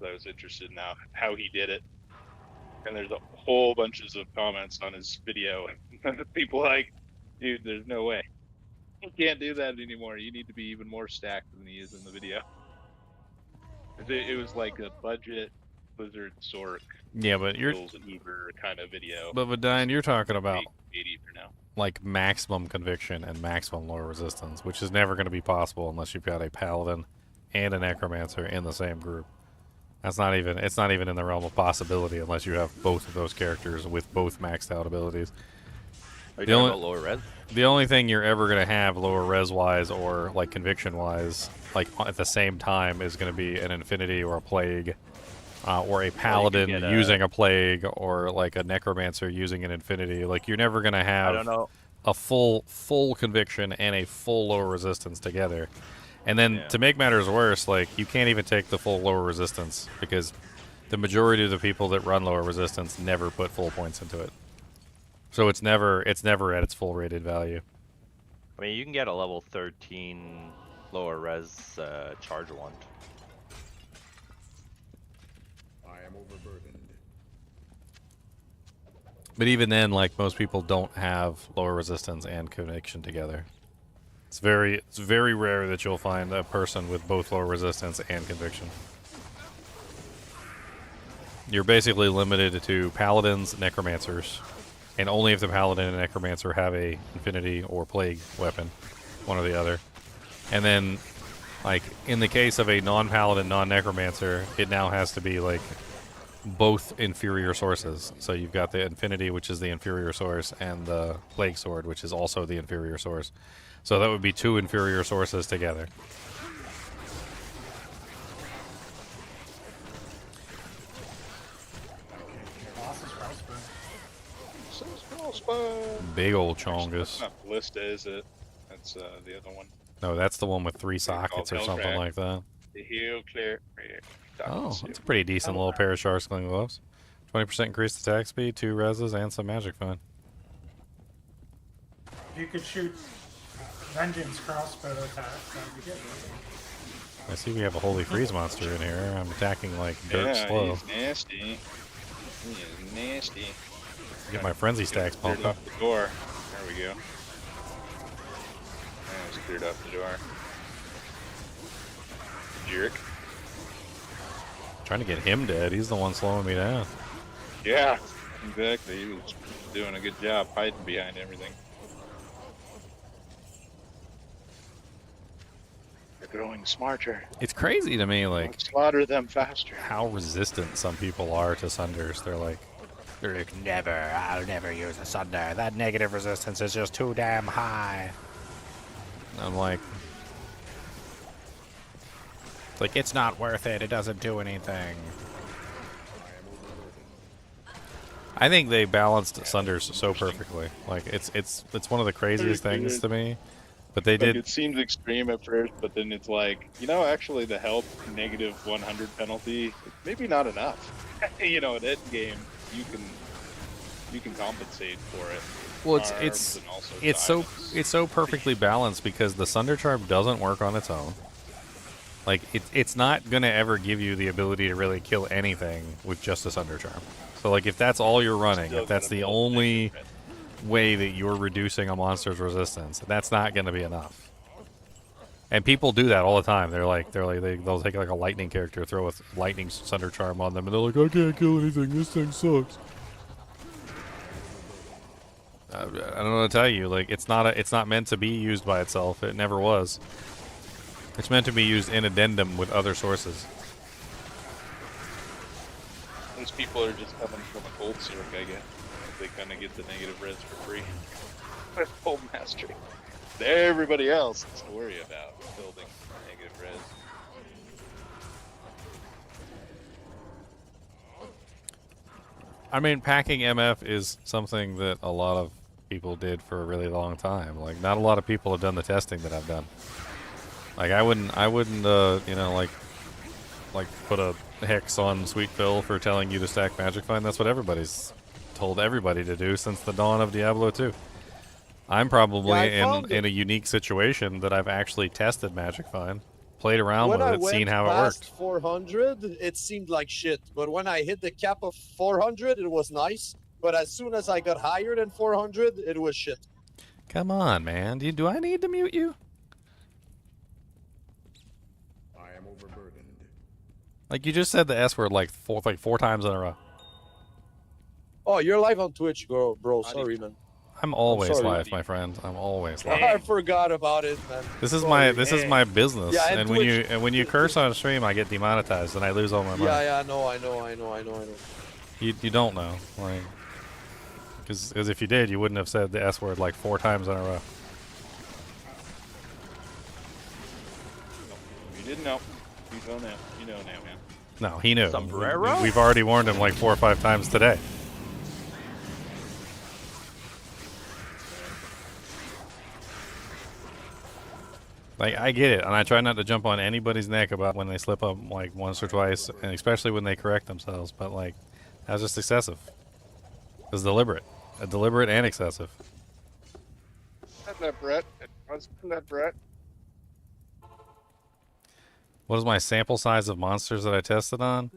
I was interested in how he did it, and there's a whole bunches of comments on his video, and people like, dude, there's no way you can't do that anymore. You need to be even more stacked than he is in the video. It was like a budget Blizzard Sork. Yeah, but you're an Uber kind of video. But Diane, you're talking about 80 for now. Like maximum conviction and maximum lower resistance, which is never going to be possible unless you've got a Paladin and a Necromancer in the same group. It's not even in the realm of possibility unless you have both of those characters with both maxed out abilities. Are you talking about lower res? The only thing you're ever going to have lower res wise or like conviction wise, like at the same time, is going to be an Infinity or a Plague, or a Paladin using a Plague, or like a Necromancer using an Infinity. Like you're never going to have a full conviction and a full lower resistance together. And then Yeah. to make matters worse, like you can't even take the full lower resistance because the majority of the people that run lower resistance never put full points into it. So it's never at its full rated value. I mean, you can get a level 13 lower res charge wand. I am overburdened. But even then, like most people don't have lower resistance and conviction together. It's very rare that you'll find a person with both lower resistance and conviction. You're basically limited to paladins, necromancers, and only if the paladin and necromancer have a infinity or plague weapon, one or the other. And then, like in the case of a non-paladin, non-necromancer, it now has to be like both inferior sources. So you've got the infinity, which is the inferior source, and the plague sword, which is also the inferior source. So that would be 2 inferior sources together. Big old chongus. That's not Ballista, is it? That's the other one. No, that's the one with 3 sockets or called something Hellcrack. like that. The heel clear. Oh, that's a pretty decent little pair of Sharksling gloves. 20% increased attack speed, 2 reses, and some magic fun. If you could shoot Vengeance crossbow attacks, that'd be good. I see we have a Holy Freeze monster in here. I'm attacking like dirt slow. He's nasty. He is nasty. Get my frenzy stacks Cleared pumping. off the door. There we go. I just cleared off the door. Jerk. Trying to get him dead. He's the one slowing me down. Yeah, exactly. He was doing a good job hiding behind everything. They're growing smarter. It's crazy to me, like Slaughter them faster. how resistant some people are to sunders. They're like, I'll never use a sunder. That negative resistance is just too damn high. And I'm like, it's not worth it. It doesn't do anything. I think they balanced sunders so perfectly. Like it's one of the craziest things to me. But they did. It seems extreme at first, but then it's like, actually the health negative 100 penalty, maybe not enough. In end game, you can compensate for it. Well, Arms and also it's so perfectly balanced because the Sunder Charm doesn't work on its own. Like it's not gonna ever give you the ability to really kill anything with just a Sunder Charm. So like if that's all you're running, if that's the only way that you're reducing a monster's resistance, that's not gonna be enough. And people do that all the time. They'll take like a lightning character, throw a lightning Sunder Charm on them, and they're like, I can't kill anything. This thing sucks. I don't know what to tell you. Like it's not meant to be used by itself. It never was. It's meant to be used in addendum with other sources. Those people are just coming from a gold circ, I guess. They kind of get the negative res for free with full mastery. Everybody else has to worry about building negative res. I mean, packing MF is something that a lot of people did for a really long time. Like, not a lot of people have done the testing that I've done. Like, I wouldn't, like put a hex on Sweet Phil for telling you to stack Magic Find. That's what everybody's told everybody to do since the dawn of Diablo 2. I'm probably in a unique situation that I've actually tested Magic Find, played around with it, seen how it worked. 400, it seemed like shit. But when I hit the cap of 400, it was nice. But as soon as I got higher than 400, it was shit. Come on, man. Do I need to mute you? I am overburdened. Like, you just said the S word like four times in a row. Oh, you're live on Twitch, bro. Sorry, man. I'm always sorry, live, my friend. I'm always live. I forgot about it, man. This is my business. Yeah, and when you curse on stream, I get demonetized and I lose all my money. Yeah, I know. You don't know, like, because if you did, you wouldn't have said the S word like 4 times in a row. You didn't know. You know now. You know now, man. No, he knew. Sombrero? We've already warned him like 4 or 5 times today. Like, I get it, and I try not to jump on anybody's neck about when they slip up, like, once or twice, and especially when they correct themselves, but, like, that was just excessive. It was deliberate. Deliberate and excessive. Spend that, Brett. Spend that, Brett. What is my sample size of monsters that I tested on?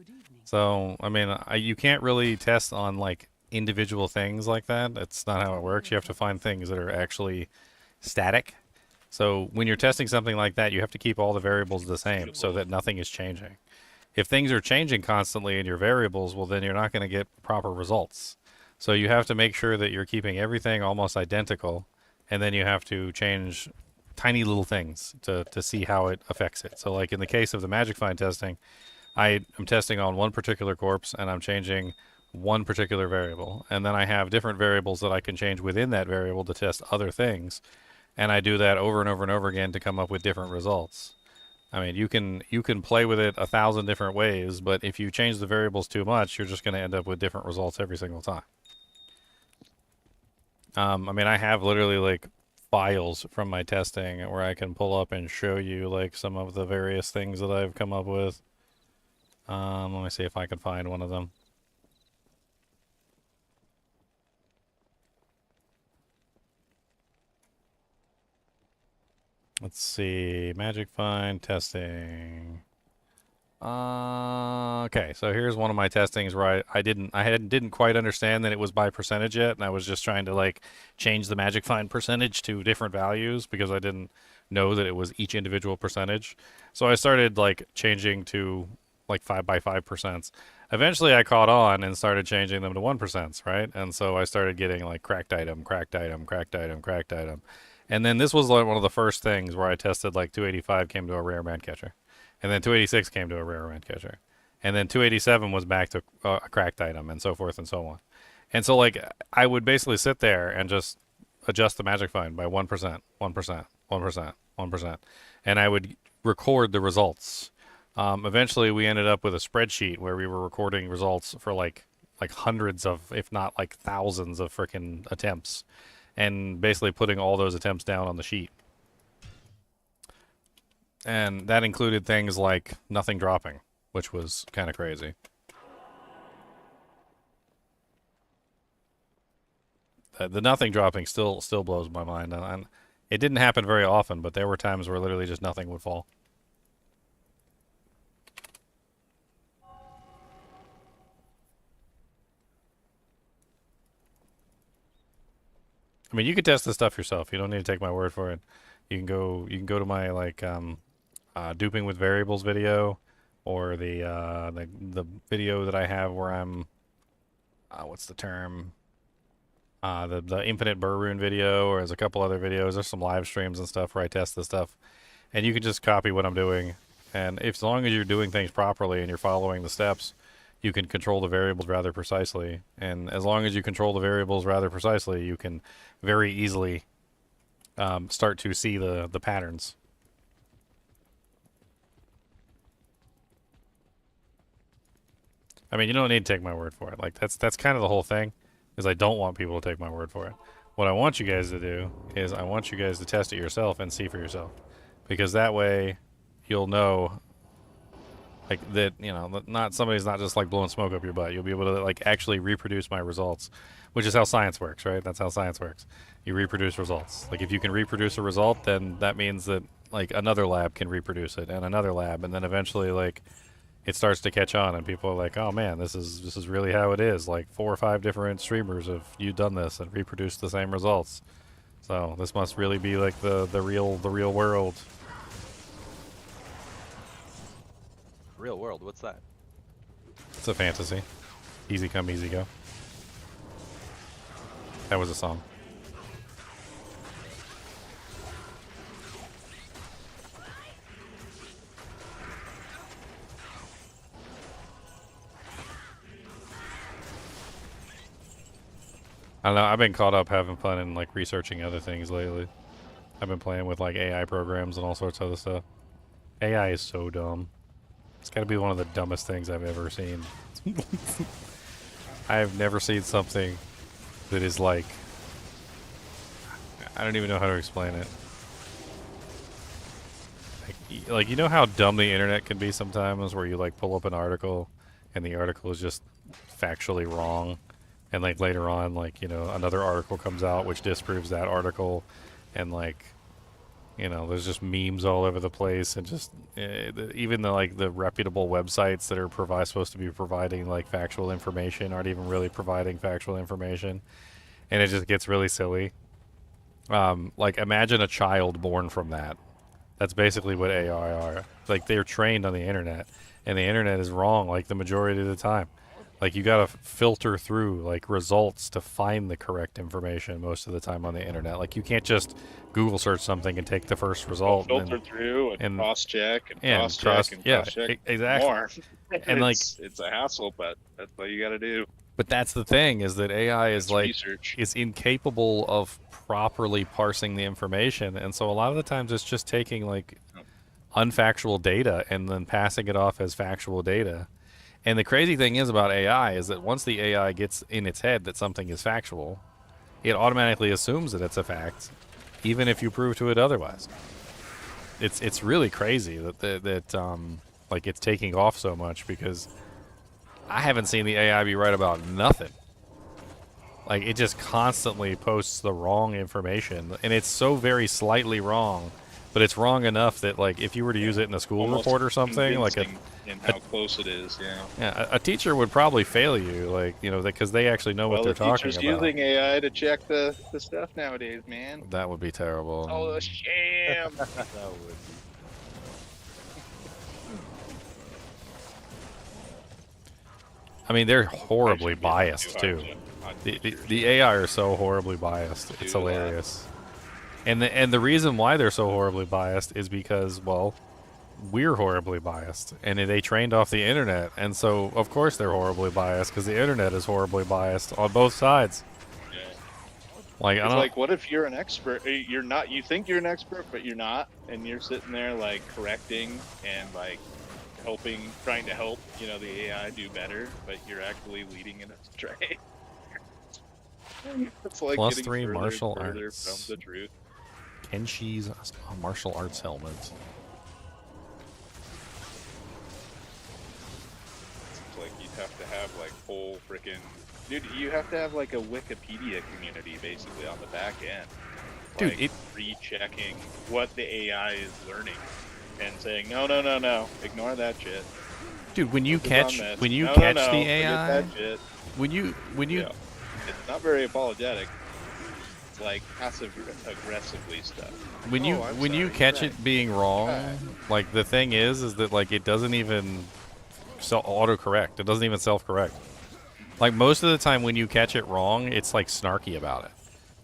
So, I mean, you can't really test on, like, individual things like that. That's not how it works. You have to find things that are actually static. So when you're testing something like that, you have to keep all the variables the same so that nothing is changing. If things are changing constantly in your variables, well, then you're not going to get proper results. So you have to make sure that you're keeping everything almost identical, and then you have to change tiny little things to see how it affects it. So like in the case of the Magic Find testing, I am testing on one particular corpse, and I'm changing one particular variable. And then I have different variables that I can change within that variable to test other things. And I do that over and over and over again to come up with different results. I mean, you can play with it 1,000 different ways, but if you change the variables too much, you're just going to end up with different results every single time. I mean, I have literally like files from my testing where I can pull up and show you like some of the various things that I've come up with. Let me see if I can find one of them. Let's see, Magic Find testing. Okay, so here's one of my testings where I didn't quite understand that it was by percentage yet, and I was just trying to like change the Magic Find percentage to different values because I didn't know that it was each individual percentage. So I started like changing to like 5 by 5%. Eventually I caught on and started changing them to 1%, right? And so I started getting like cracked item, cracked item, cracked item, cracked item. And then this was like one of the first things where I tested like 285 came to a rare man catcher. And then 286 came to a rare man catcher. And then 287 was back to a cracked item, and so forth and so on. And so like I would basically sit there and just adjust the Magic Find by 1%, 1%, 1%, 1%. And I would record the results. Eventually we ended up with a spreadsheet where we were recording results for like hundreds of, if not like thousands of freaking attempts, and basically putting all those attempts down on the sheet. And that included things like nothing dropping, which was kind of crazy. The nothing dropping still blows my mind, and it didn't happen very often, but there were times where literally just nothing would fall. I mean, you can test this stuff yourself. You don't need to take my word for it. You can go to my like duping with variables video, or the video that I have where I'm what's the term? The infinite burr rune video, or there's a couple other videos. There's some live streams and stuff where I test this stuff, and you can just copy what I'm doing. And if, as long as you're doing things properly and you're following the steps, you can control the variables rather precisely. And as long as you control the variables rather precisely, you can very easily start to see the patterns. I mean, you don't need to take my word for it. Like that's kind of the whole thing, is I don't want people to take my word for it. What I want you guys to do is I want you guys to test it yourself and see for yourself, because that way you'll know like that, you know, not somebody's not just like blowing smoke up your butt. You'll be able to like actually reproduce my results, which is how science works, right? That's how science works. You reproduce results. Like if you can reproduce a result, then that means that like another lab can reproduce it, and another lab, and then eventually like it starts to catch on, and people are like, oh man, this is really how it is. Like 4 or 5 different streamers have done this and reproduced the same results. So this must really be like the real world. Real world, what's that? It's a fantasy. Easy come, easy go. That was a song. I don't know, I've been caught up having fun and like researching other things lately. I've been playing with like AI programs and all sorts of other stuff. AI is so dumb. It's got to be one of the dumbest things I've ever seen. I've never seen something that is like... I don't even know how to explain it. like, you know how dumb the internet can be sometimes, where you like pull up an article, and the article is just factually wrong, and like later on, like, you know, another article comes out which disproves that article, and like, you know, there's just memes all over the place, and just even the like the reputable websites that are supposed to be providing like factual information aren't even really providing factual information, and it just gets really silly. Like, imagine a child born from that. That's basically what AI are. Like, they're trained on the internet, and the internet is wrong like the majority of the time. Like, you gotta filter through like results to find the correct information most of the time on the internet. Like, you can't just Google search something and take the first result. Filter through and cross-check and cross-check and cross-check exactly. more. And like, it's a hassle, but that's what you got to do. but that's the thing, is that AI is like research. is incapable of properly parsing the information, and so a lot of the times it's just taking like unfactual data and then passing it off as factual data. And the crazy thing is about AI is that once the AI gets in its head that something is factual, it automatically assumes that it's a fact, even if you prove to it otherwise. It's really crazy that like it's taking off so much, because I haven't seen the AI be right about nothing. Like, it just constantly posts the wrong information, and it's so very slightly wrong, but it's wrong enough that, like, if you were to use it in a school Almost report or something, like in how close it is, a teacher would probably fail you, like, you know, because they actually know what they're talking about. Using AI to check the stuff nowadays, man. That would be terrible. Oh, a sham. That would be. I mean, they're horribly biased too. The AI are so horribly biased. It's hilarious. And the reason why they're so horribly biased is because, well, we're horribly biased, and they trained off the internet, and so of course they're horribly biased, because the internet is horribly biased on both sides. Yeah. Like, It's like, what if you're an expert? You're not. You think you're an expert, but you're not, and you're sitting there like correcting and like trying to help, you know, the AI do better, but you're actually leading it astray. It's like Plus getting 3 further and martial further arts. from the truth. Kenshi's martial arts helmet. It's like you'd have to have like whole freaking dude. You have to have like a Wikipedia community basically on the back end, Dude, like, rechecking what the AI is learning and saying no, ignore that shit. Dude, when you Focus catch on this. when you No, catch no, the forget AI, that shit. when you Yeah. It's not very apologetic. It's like passive aggressively stuff. when you I'm when you sorry, catch you're it being wrong, right. like, the thing is that, like, it doesn't even auto-correct. It doesn't even self-correct. Like, most of the time when you catch it wrong, it's like snarky about it.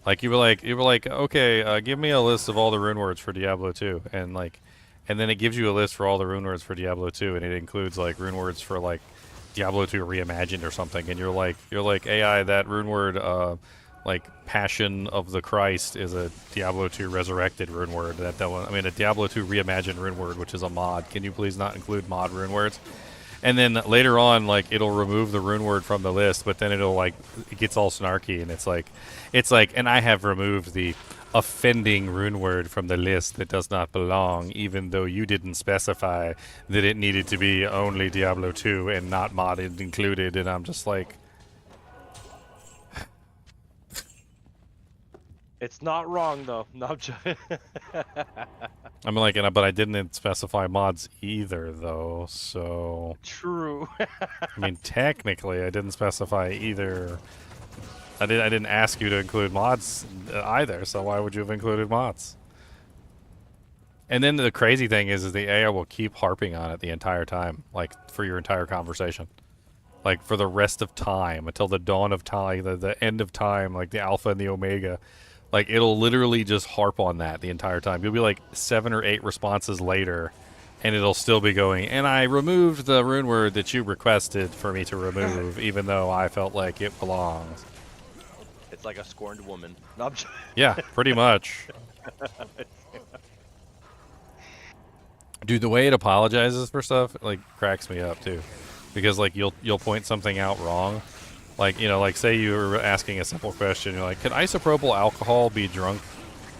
Like, you were like, okay, give me a list of all the rune words for Diablo 2, and then it gives you a list for all the rune words for Diablo 2, and it includes like rune words for like Diablo 2 Reimagined or something, and you're like AI, that rune word, like Passion of the Christ, is a Diablo 2 Resurrected rune word. A Diablo 2 Reimagined rune word, which is a mod. Can you please not include mod rune words? And then later on, like, it'll remove the rune word from the list, but then it gets all snarky, and it's like, and I have removed the offending rune word from the list that does not belong, even though you didn't specify that it needed to be only Diablo 2 and not modded included. And I'm just like, It's not wrong though. No, I'm just I'm like, but I didn't specify mods either, though. So true. I mean, technically, I didn't specify either. I didn't ask you to include mods either. So why would you have included mods? And then the crazy thing is the AI will keep harping on it the entire time, like for your entire conversation, like for the rest of time, until the dawn of time, the end of time, like the alpha and the omega. Like, it'll literally just harp on that the entire time. You'll be like 7 or 8 responses later, and it'll still be going, and I removed the rune word that you requested for me to remove, even though I felt like it belongs. It's like a scorned woman. No, I'm just Yeah, pretty much. Dude, the way it apologizes for stuff, like, cracks me up too, because like you'll point something out wrong, like, you know, like, say you were asking a simple question, you're like, can isopropyl alcohol be drunk?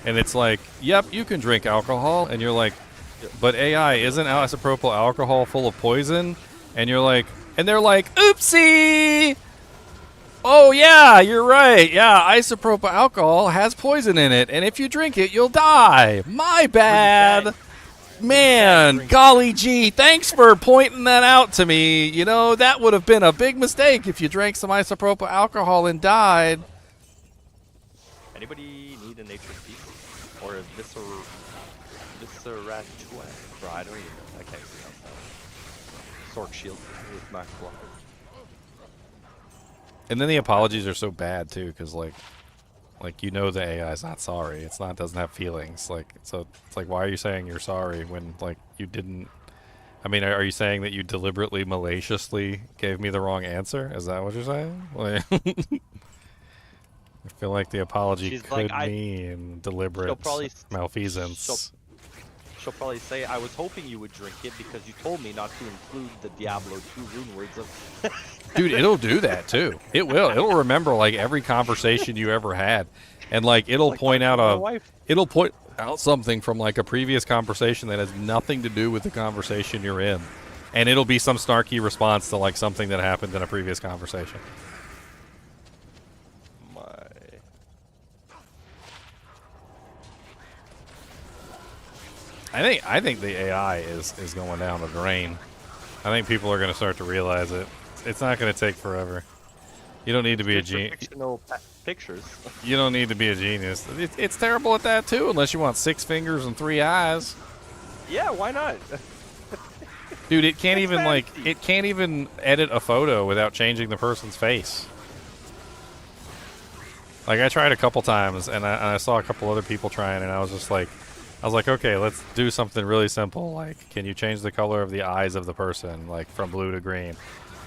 And it's like, yep, you can drink alcohol, and you're like, but AI isn't isopropyl alcohol full of poison, and you're like, and they're like, oopsie. Oh yeah, you're right. Yeah, isopropyl alcohol has poison in it, and if you drink it, you'll die. My bad. Man, golly gee, thanks for pointing that out to me. You know, that would have been a big mistake if you drank some isopropyl alcohol and died. Anybody need a nature peak? Or a visceratue? Bro, I don't even know. I can't pronounce that. Sork shield with max blocker. And then the apologies are so bad too, because like you know the AI is not sorry. It's not, doesn't have feelings. Like, so it's like, why are you saying you're sorry when like you didn't? I mean, are you saying that you deliberately, maliciously gave me the wrong answer? Is that what you're saying? Like, I feel like the apology She's could like, mean deliberate malfeasance. She'll probably say, I was hoping you would drink it because you told me not to include the Diablo 2 rune words of... Dude, it'll do that too. It will. It'll remember like every conversation you ever had. And like it'll Like point out it'll point out something from like a previous conversation that has nothing to do with the conversation you're in. And it'll be some snarky response to like something that happened in a previous conversation. I think the AI is going down the drain. I think people are going to start to realize it. It's not going to take forever. You don't need to be a genius. Fictional pictures. You don't need to be a genius. It's terrible at that too, unless you want 6 fingers and 3 eyes. Yeah, why not? Dude, it can't even like it can't even edit a photo without changing the person's face. Like I tried a couple times, and I saw a couple other people trying, and I was like, okay, let's do something really simple. Like, can you change the color of the eyes of the person, like from blue to green?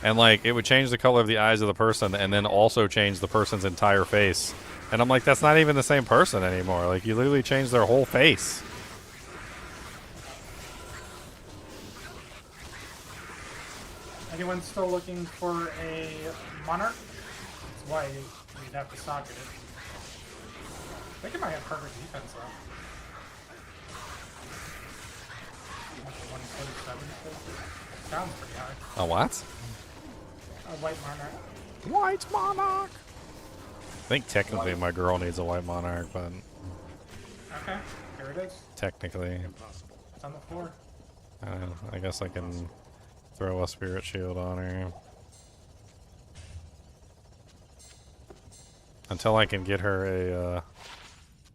And like, it would change the color of the eyes of the person, and then also change the person's entire face. And I'm like, that's not even the same person anymore. Like, you literally changed their whole face. Anyone still looking for a monarch? That's why you'd have to socket it. I think it might have perfect defense though. 147. Sounds pretty high. A what? A white monarch. White monarch. I think technically my girl needs a white monarch, but Okay, here it is. technically, It's on the floor. I guess I can throw a spirit shield on her until I can get her a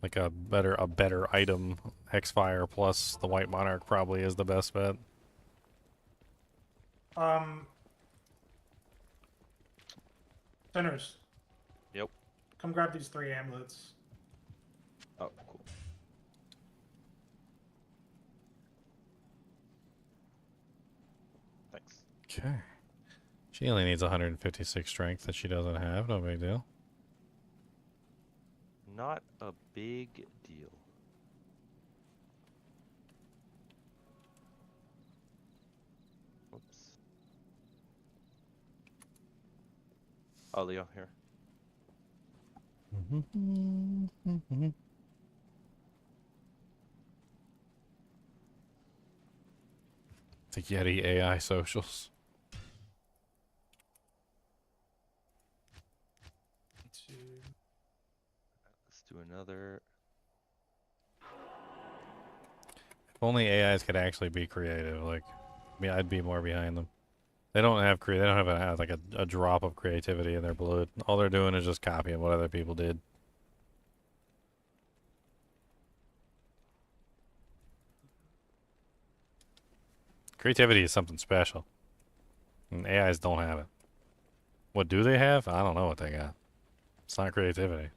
like a better item. Hexfire plus the white monarch probably is the best bet. Sinners. Yep. Come grab these 3 amulets. Oh, cool. Thanks. Okay. She only needs 156 strength that she doesn't have. No big deal. Not a big deal. Whoops. Oh, Leo, here. The Yeti AI socials. Let's do another. If only AIs could actually be creative, like, I mean, I'd be more behind them. They don't have they don't have like a drop of creativity in their blood. All they're doing is just copying what other people did. Creativity is something special, and AIs don't have it. What do they have? I don't know what they got. It's not creativity.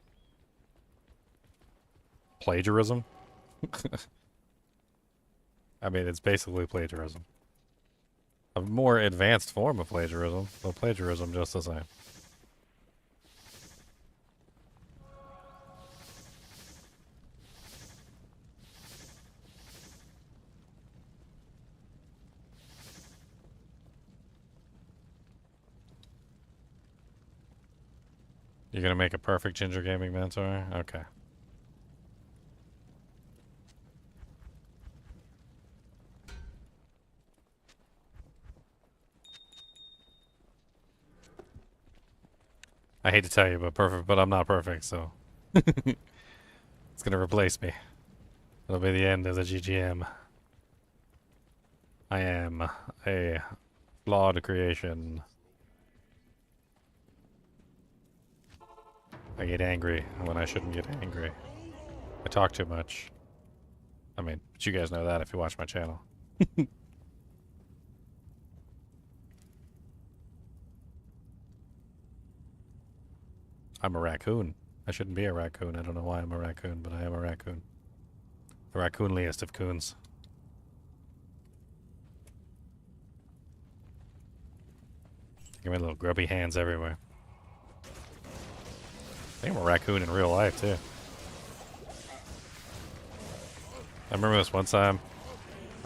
Plagiarism? I mean, it's basically plagiarism. A more advanced form of plagiarism, but plagiarism just the same. You're gonna make a perfect Ginger Gaming mentor? Okay. I hate to tell you, but I'm not perfect, so it's gonna replace me. It'll be the end of the GGM. I am a flawed creation. I get angry when I shouldn't get angry. I talk too much. I mean, but you guys know that if you watch my channel. I'm a raccoon. I shouldn't be a raccoon. I don't know why I'm a raccoon, but I am a raccoon. The raccoonliest of coons. Give me little grubby hands everywhere. I think I'm a raccoon in real life, too. I remember this one time.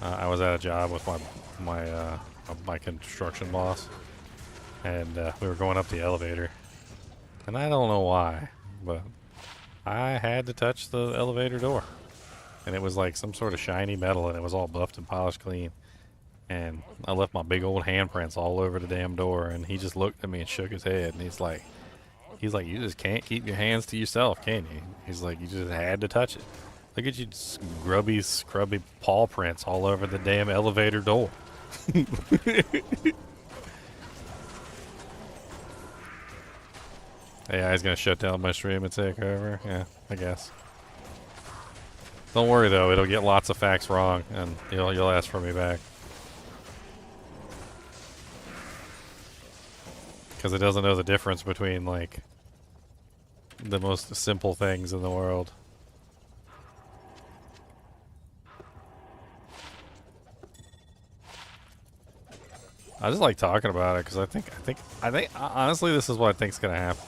I was at a job with my construction boss, and we were going up the elevator. And I don't know why, but I had to touch the elevator door. And it was like some sort of shiny metal, and it was all buffed and polished clean. And I left my big old handprints all over the damn door, and he just looked at me and shook his head, and he's like, you just can't keep your hands to yourself, can you? He's like, you just had to touch it. Look at you, grubby, scrubby paw prints all over the damn elevator door. AI's gonna shut down my stream and take over. Yeah, I guess. Don't worry though, it'll get lots of facts wrong, and you'll ask for me back. Because it doesn't know the difference between, like, the most simple things in the world. I just like talking about it because I think honestly this is what I think's gonna happen.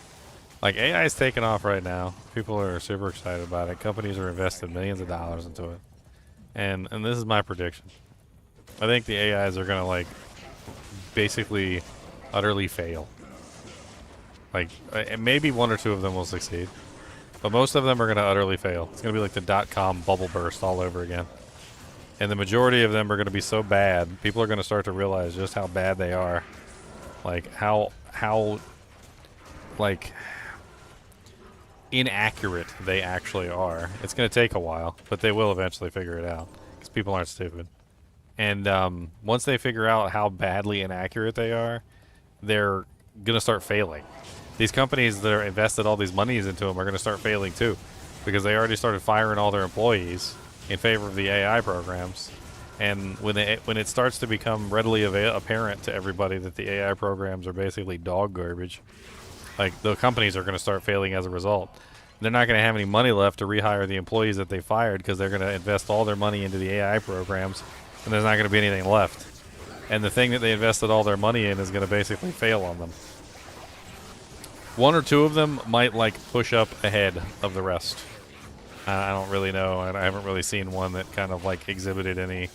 Like, AI is taking off right now. People are super excited about it. Companies are investing millions of dollars into it. And this is my prediction. I think the AIs are gonna, like, basically utterly fail. Like, maybe one or two of them will succeed. But most of them are gonna utterly fail. It's gonna be like the .com bubble burst all over again. And the majority of them are gonna be so bad, people are gonna start to realize just how bad they are. Like, how like, inaccurate they actually are. It's going to take a while, but they will eventually figure it out because people aren't stupid. And once they figure out how badly inaccurate they are, they're going to start failing. These companies that are invested all these monies into them are going to start failing too, because they already started firing all their employees in favor of the AI programs. And when it starts to become readily apparent to everybody that the AI programs are basically dog garbage, like, the companies are going to start failing as a result. They're not going to have any money left to rehire the employees that they fired because they're going to invest all their money into the AI programs, and there's not going to be anything left. And the thing that they invested all their money in is going to basically fail on them. One or two of them might, like, push up ahead of the rest. I don't really know. I haven't really seen one that kind of, like, exhibited any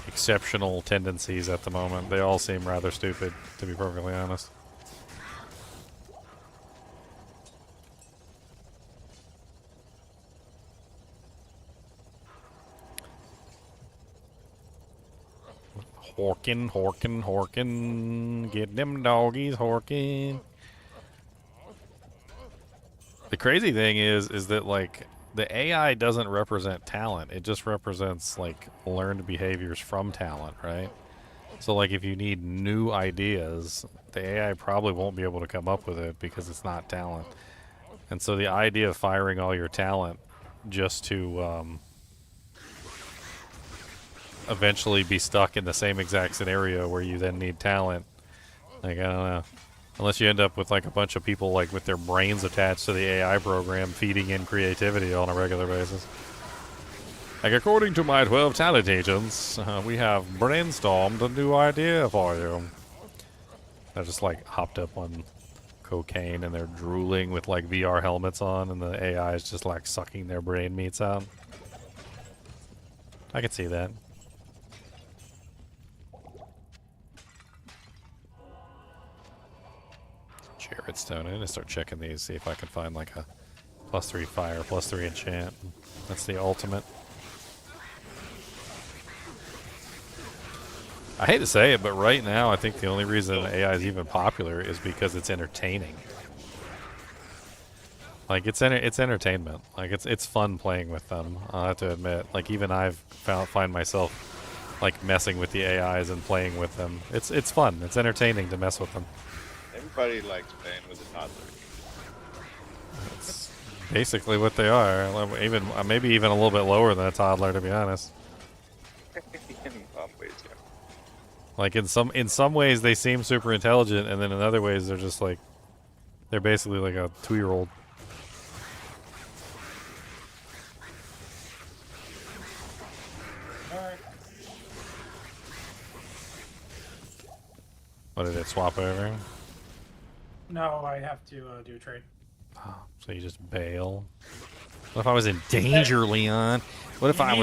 exceptional tendencies at the moment. They all seem rather stupid, to be perfectly honest. Horkin', horkin', horkin', get them doggies horkin'. The crazy thing is that, like, the AI doesn't represent talent. It just represents, like, learned behaviors from talent, right? So, like, if you need new ideas, the AI probably won't be able to come up with it because it's not talent. And so the idea of firing all your talent just to eventually be stuck in the same exact scenario where you then need talent, like, I don't know. Unless you end up with, like, a bunch of people, like, with their brains attached to the AI program feeding in creativity on a regular basis. Like, according to my 12 talent agents, we have brainstormed a new idea for you. They're just, like, hopped up on cocaine and they're drooling with, like, VR helmets on, and the AI is just, like, sucking their brain meats out. I could see that. Jared Stone. I'm gonna start checking these, see if I can find, like, a +3 fire, +3 enchant. That's the ultimate. I hate to say it, but right now I think the only reason AI is even popular is because it's entertaining. Like it's entertainment. Like it's fun playing with them. I have to admit. Like even I've find myself like messing with the AIs and playing with them. It's fun. It's entertaining to mess with them. Everybody likes playing with a toddler. It's basically what they are. Even maybe even a little bit lower than a toddler, to be honest. In some ways, yeah. Like in some ways they seem super intelligent, and then in other ways they're just like they're basically like a 2-year-old. Alright. What did it swap over? No, I have to do a trade. Oh, so you just bail. What if I was in danger, Leon? What if I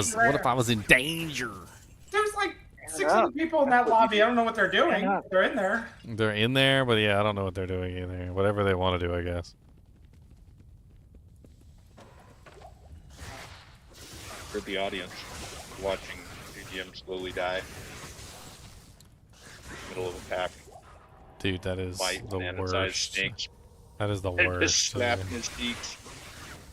was in danger? There's like 16 people in that lobby. I don't know what they're doing. They're in there. They're in there, but yeah, I don't know what they're doing either. Whatever they want to do, I guess. For the audience, watching GM slowly die. Middle of a pack. Dude, that is White the Andaseat worst. snakes. That is the And worst. just slapping his cheeks.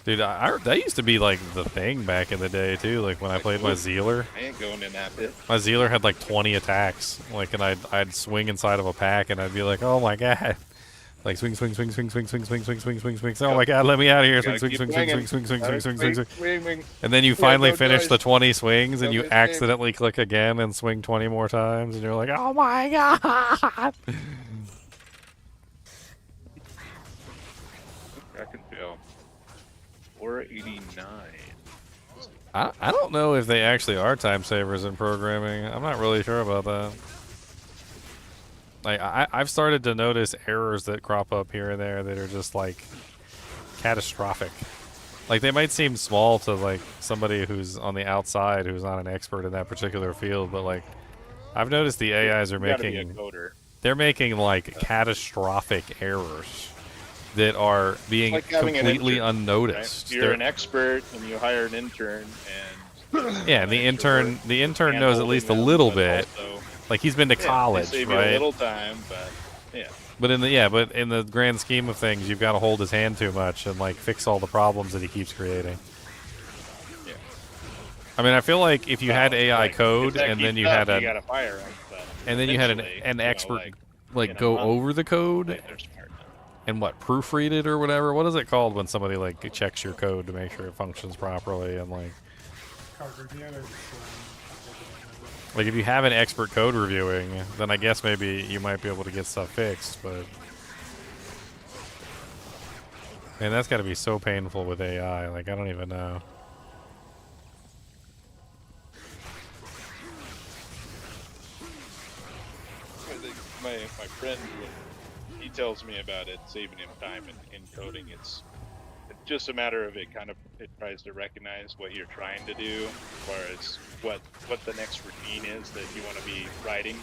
Dude, that used to be like the thing back in the day too. Like when I played my Zealer. I ain't going in that bit. My Zealer had like 20 attacks. Like, and I'd swing inside of a pack, and I'd be like, oh my god. Like swing, swing, swing, swing, swing, swing, swing, swing, swing, swing, swing. Oh my god, let me out of here. Swing, swing, swing, swing, swing, swing, swing, swing, swing, swing, swing. And then you finally finish the 20 swings, and you accidentally click again and swing 20 more times, and you're like, oh my god. I can feel 489. I don't know if they actually are time savers in programming. I'm not really sure about that. Like I've started to notice errors that crop up here and there that are just like catastrophic. Like they might seem small to like somebody who's on the outside who's not an expert in that particular field, but like I've noticed the AIs are making they're making like catastrophic errors that are being Like having an completely intern, unnoticed. right? You're an expert and you hire an intern and Yeah, and the intern knows at least a little bit. Like he's been to college, save you right? a little time, but yeah. But in the grand scheme of things, you've got to hold his hand too much and like fix all the problems that he keeps creating. Yeah. I mean, I feel like if you had AI code and then you had you gotta fire him, but and then you had an eventually, expert like, in a go month, over the code like, they're smart now. and what proofread it or whatever. What is it called when somebody like checks your code to make sure it functions properly and like if you have an expert code reviewing, then I guess maybe you might be able to get stuff fixed, but man, that's got to be so painful with AI. Like I don't even know. My friend, when he tells me about it, saving him time in coding, it's just a matter of it tries to recognize what you're trying to do as far as what the next routine is that you want to be writing,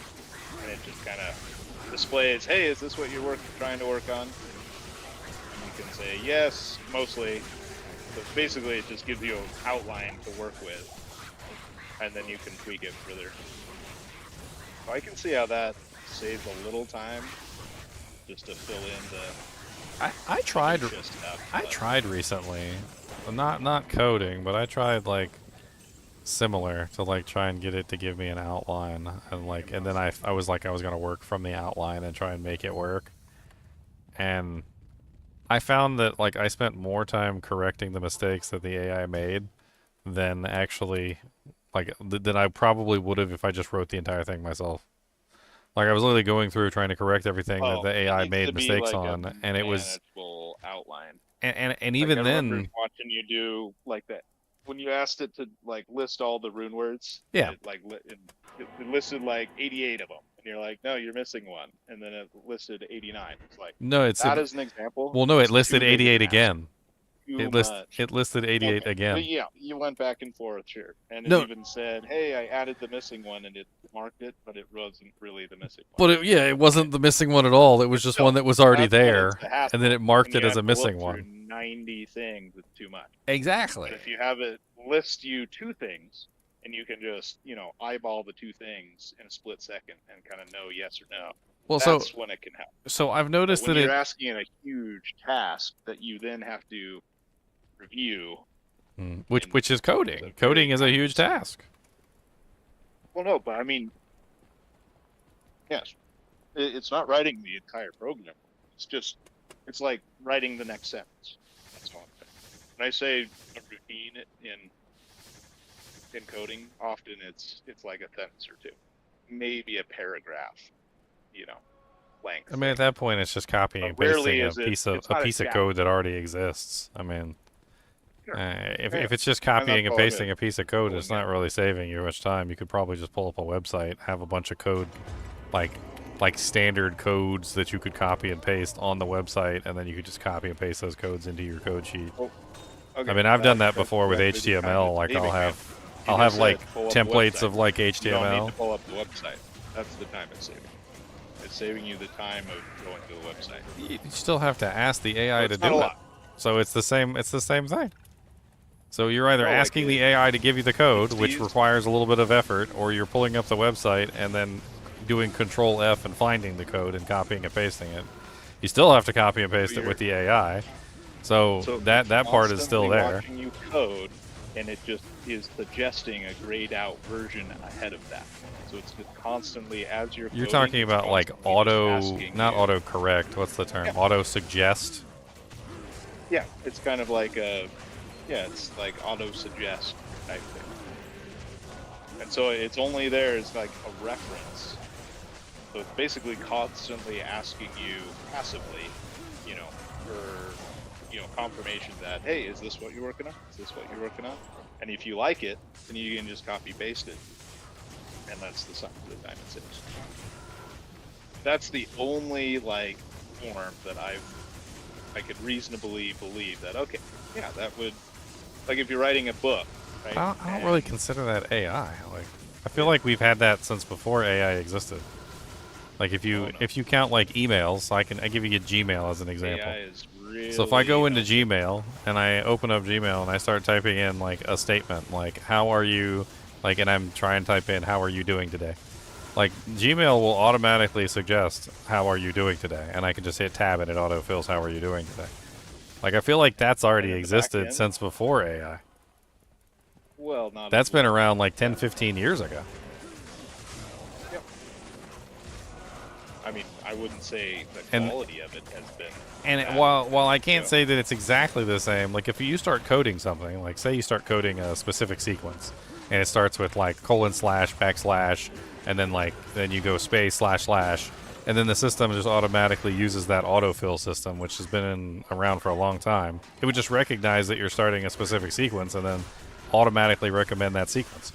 and it just kind of displays, hey, is this what you're trying to work on? And you can say yes, mostly. But basically it just gives you an outline to work with, and then you can tweak it further. So I can see how that saves a little time just to fill in the I tried stuff, I tried recently, not coding, but I tried like similar to like try and get it to give me an outline, and then I was like I was gonna work from the outline and try and make it work, and I found that like I spent more time correcting the mistakes that the AI made than actually than I probably would have if I just wrote the entire thing myself. Like I was literally going through trying to correct everything that the AI made mistakes on, and it was outline. And even then, watching you do like that when you asked it to like list all the rune words. Yeah. It listed like 88 of them, and you're like, no, you're missing one, and then it listed 89. It's like no, that is an example. Well, no, it listed too big 88 an ask. again. Too It listed 88 Okay. again. But yeah, you went back and forth, sure. And it No. even said, hey, I added the missing one, and it marked it, but it wasn't really the missing one. But it wasn't the missing one at all. It was just one that was already there, and then it marked it as a missing one. 90 things is too much. Exactly. But if you have it list you two things, and you can just, eyeball the two things in a split second and kind of know yes or no. Well, That's when it can happen. so I've But noticed when that you're it. asking a huge task that you then have to review, Which is coding. Coding is a huge task. well, no, but I mean, yes, it's not writing the entire program. It's like writing the next sentence. That's all I'm saying. When I say a routine in coding, often it's like a sentence or two, maybe a paragraph, length. I mean, at that point, it's just copying and But rarely pasting a is it- piece of it's not a piece of chapter. code that already exists. I mean, Sure. if it's just And that's copying and all it pasting is. a piece of code, Pulling it's not it. really saving you much time. You could probably just pull up a website, have a bunch of code, like standard codes that you could copy and paste on the website, and then you could just copy and paste those codes into your code sheet. Okay, I mean, I've done that that's before with directly the kind HTML. of Like, saving I'll man. have You just like said pull up the templates website. of like You don't HTML. need to pull up the website. That's the time it's saving. It's saving you the time of going to the website. You still have to ask the AI So to it's not do a it. lot. So it's the same. It's the same thing. So you're either No, like asking the AI to give you the code, it's which used- requires a little bit of effort, or you're pulling up the website and then doing Control F and finding the code and copying and pasting it. You still have to copy and paste it with the AI. So that part is still constantly there. Watching you code, and it just is suggesting a grayed out version ahead of that. So it's just constantly as you're. You're coding, talking it's about like constantly just auto, asking not you- auto correct. What's the term? Yeah. Auto suggest. Yeah, it's kind of like it's like auto suggest type thing. And so it's only there as like a reference. So it's basically constantly asking you passively, for confirmation that, hey, is this what you're working on? Is this what you're working on? And if you like it, then you can just copy paste it. And that's the time it saves. That's the only like form that I could reasonably believe that, okay, yeah, that would, like if you're writing a book, right? I don't really consider that AI. Like, I feel like we've had that since before AI existed. Like if you count like emails, I give you Gmail as an example. AI is really So if I go into Gmail and I open up Gmail and I start typing in like a statement like how are you, like, and I'm trying to type in how are you doing today, like Gmail will automatically suggest how are you doing today, and I can just hit tab and it autofills how are you doing today. Like I feel like that's already in the back existed end? since before AI. Well, not That's as been well. around like 10, 15 years ago. Yep. I mean, I wouldn't say the And- quality of it has been. And bad. while I can't say that it's exactly the same, like if you start coding something, like say you start coding a specific sequence, and it starts with like : // and then you go space / and then the system just automatically uses that autofill system, which has been around for a long time. It would just recognize that you're starting a specific sequence and then automatically recommend that sequence.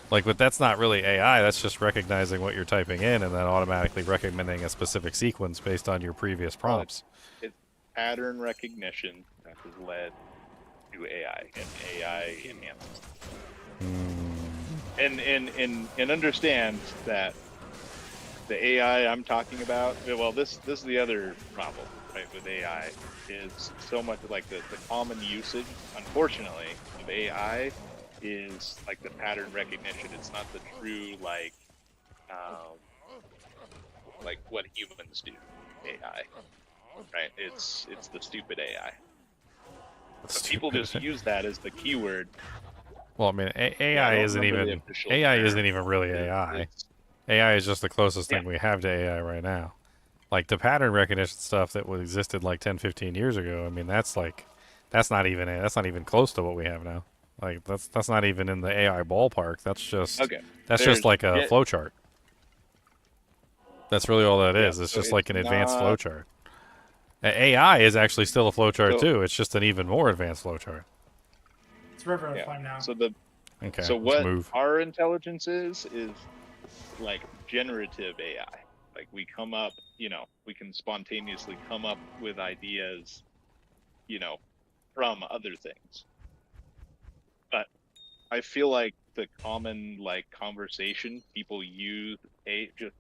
But that's not really AI. That's just recognizing what you're typing in and then automatically recommending a specific sequence based on your previous prompts. It's pattern recognition that has led to AI and AI enhancement. And understand that the AI I'm talking about, well, this is the other problem, right, with AI, is so much like the common usage, unfortunately, of AI is like the pattern recognition. It's not the true like what humans do, AI, right? It's the stupid AI. But people just use that as the keyword. Well, I mean, I AI don't isn't remember the even official AI term. isn't even really AI. AI is just the closest thing we have to AI right now. Like the pattern recognition stuff that existed like 10, 15 years ago. I mean, that's not even close to what we have now. Like that's not even in the AI ballpark. That's just like a flowchart. That's really all that is. It's so just like an it's advanced not- flowchart. AI is actually still a flowchart too. It's just an even more advanced flowchart. It's river time now. So Okay. so let's what move. our intelligence is like generative AI. Like we come up, we can spontaneously come up with ideas, from other things. But I feel like the common conversation people use just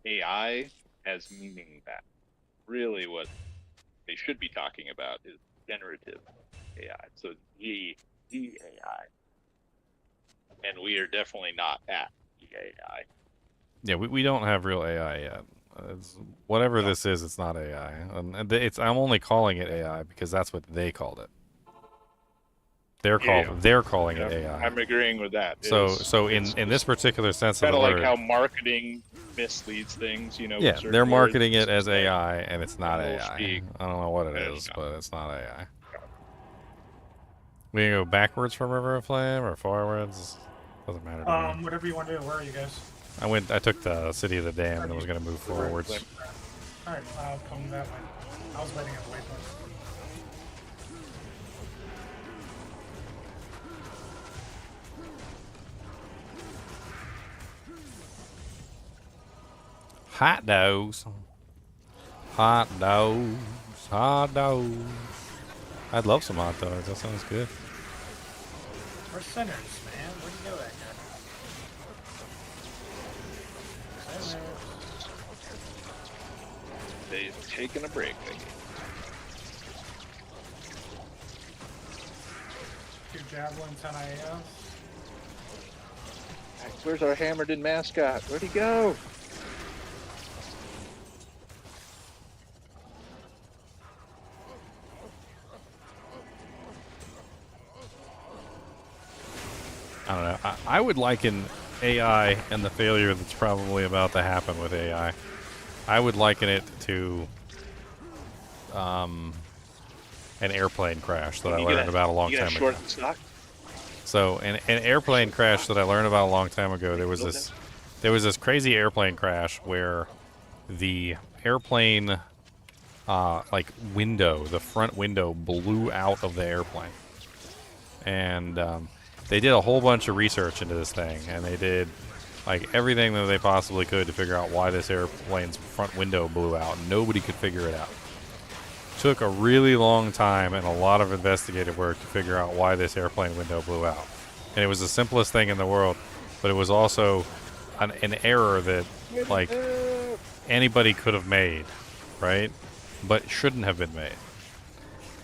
AI as meaning that. Really what they should be talking about is generative AI. So GAI. And we are definitely not at GAI. Yeah, we don't have real AI yet. whatever this is, it's not AI. And I'm only calling it AI because that's what they called it. They're calling it AI. I'm agreeing with that. So in this particular sense of kind the of like word, how marketing misleads things, you know. yeah, with certain they're marketing words. it as AI, and it's not We'll AI. speak. I don't know what it is, but it's not AI. We can go backwards from River of Flame or forwards. Doesn't matter to me. Whatever you want to do. Where are you guys? I took the City of the Damned and was gonna move forwards. All right, I'll come that way. I was waiting at the waypoint. Hot dogs. Hot dogs. Hot dogs. I'd love some hot dogs. That sounds good. We're sinners, man. Where'd you go, that guy? Sinners. They've taken a break. Two javelins on IAS. Where's our hammered in mascot? Where'd he go? I don't know. I would liken AI and the failure that's probably about to happen with AI. I would liken it to an airplane crash that I learned about a long time ago. So, an airplane crash that I learned about a long time ago. There was this crazy airplane crash where the airplane like window, the front window, blew out of the airplane, and they did a whole bunch of research into this thing, and they did like everything that they possibly could to figure out why this airplane's front window blew out. Nobody could figure it out. Took a really long time and a lot of investigative work to figure out why this airplane window blew out. And it was the simplest thing in the world, but it was also an error that like anybody could have made, right? But shouldn't have been made.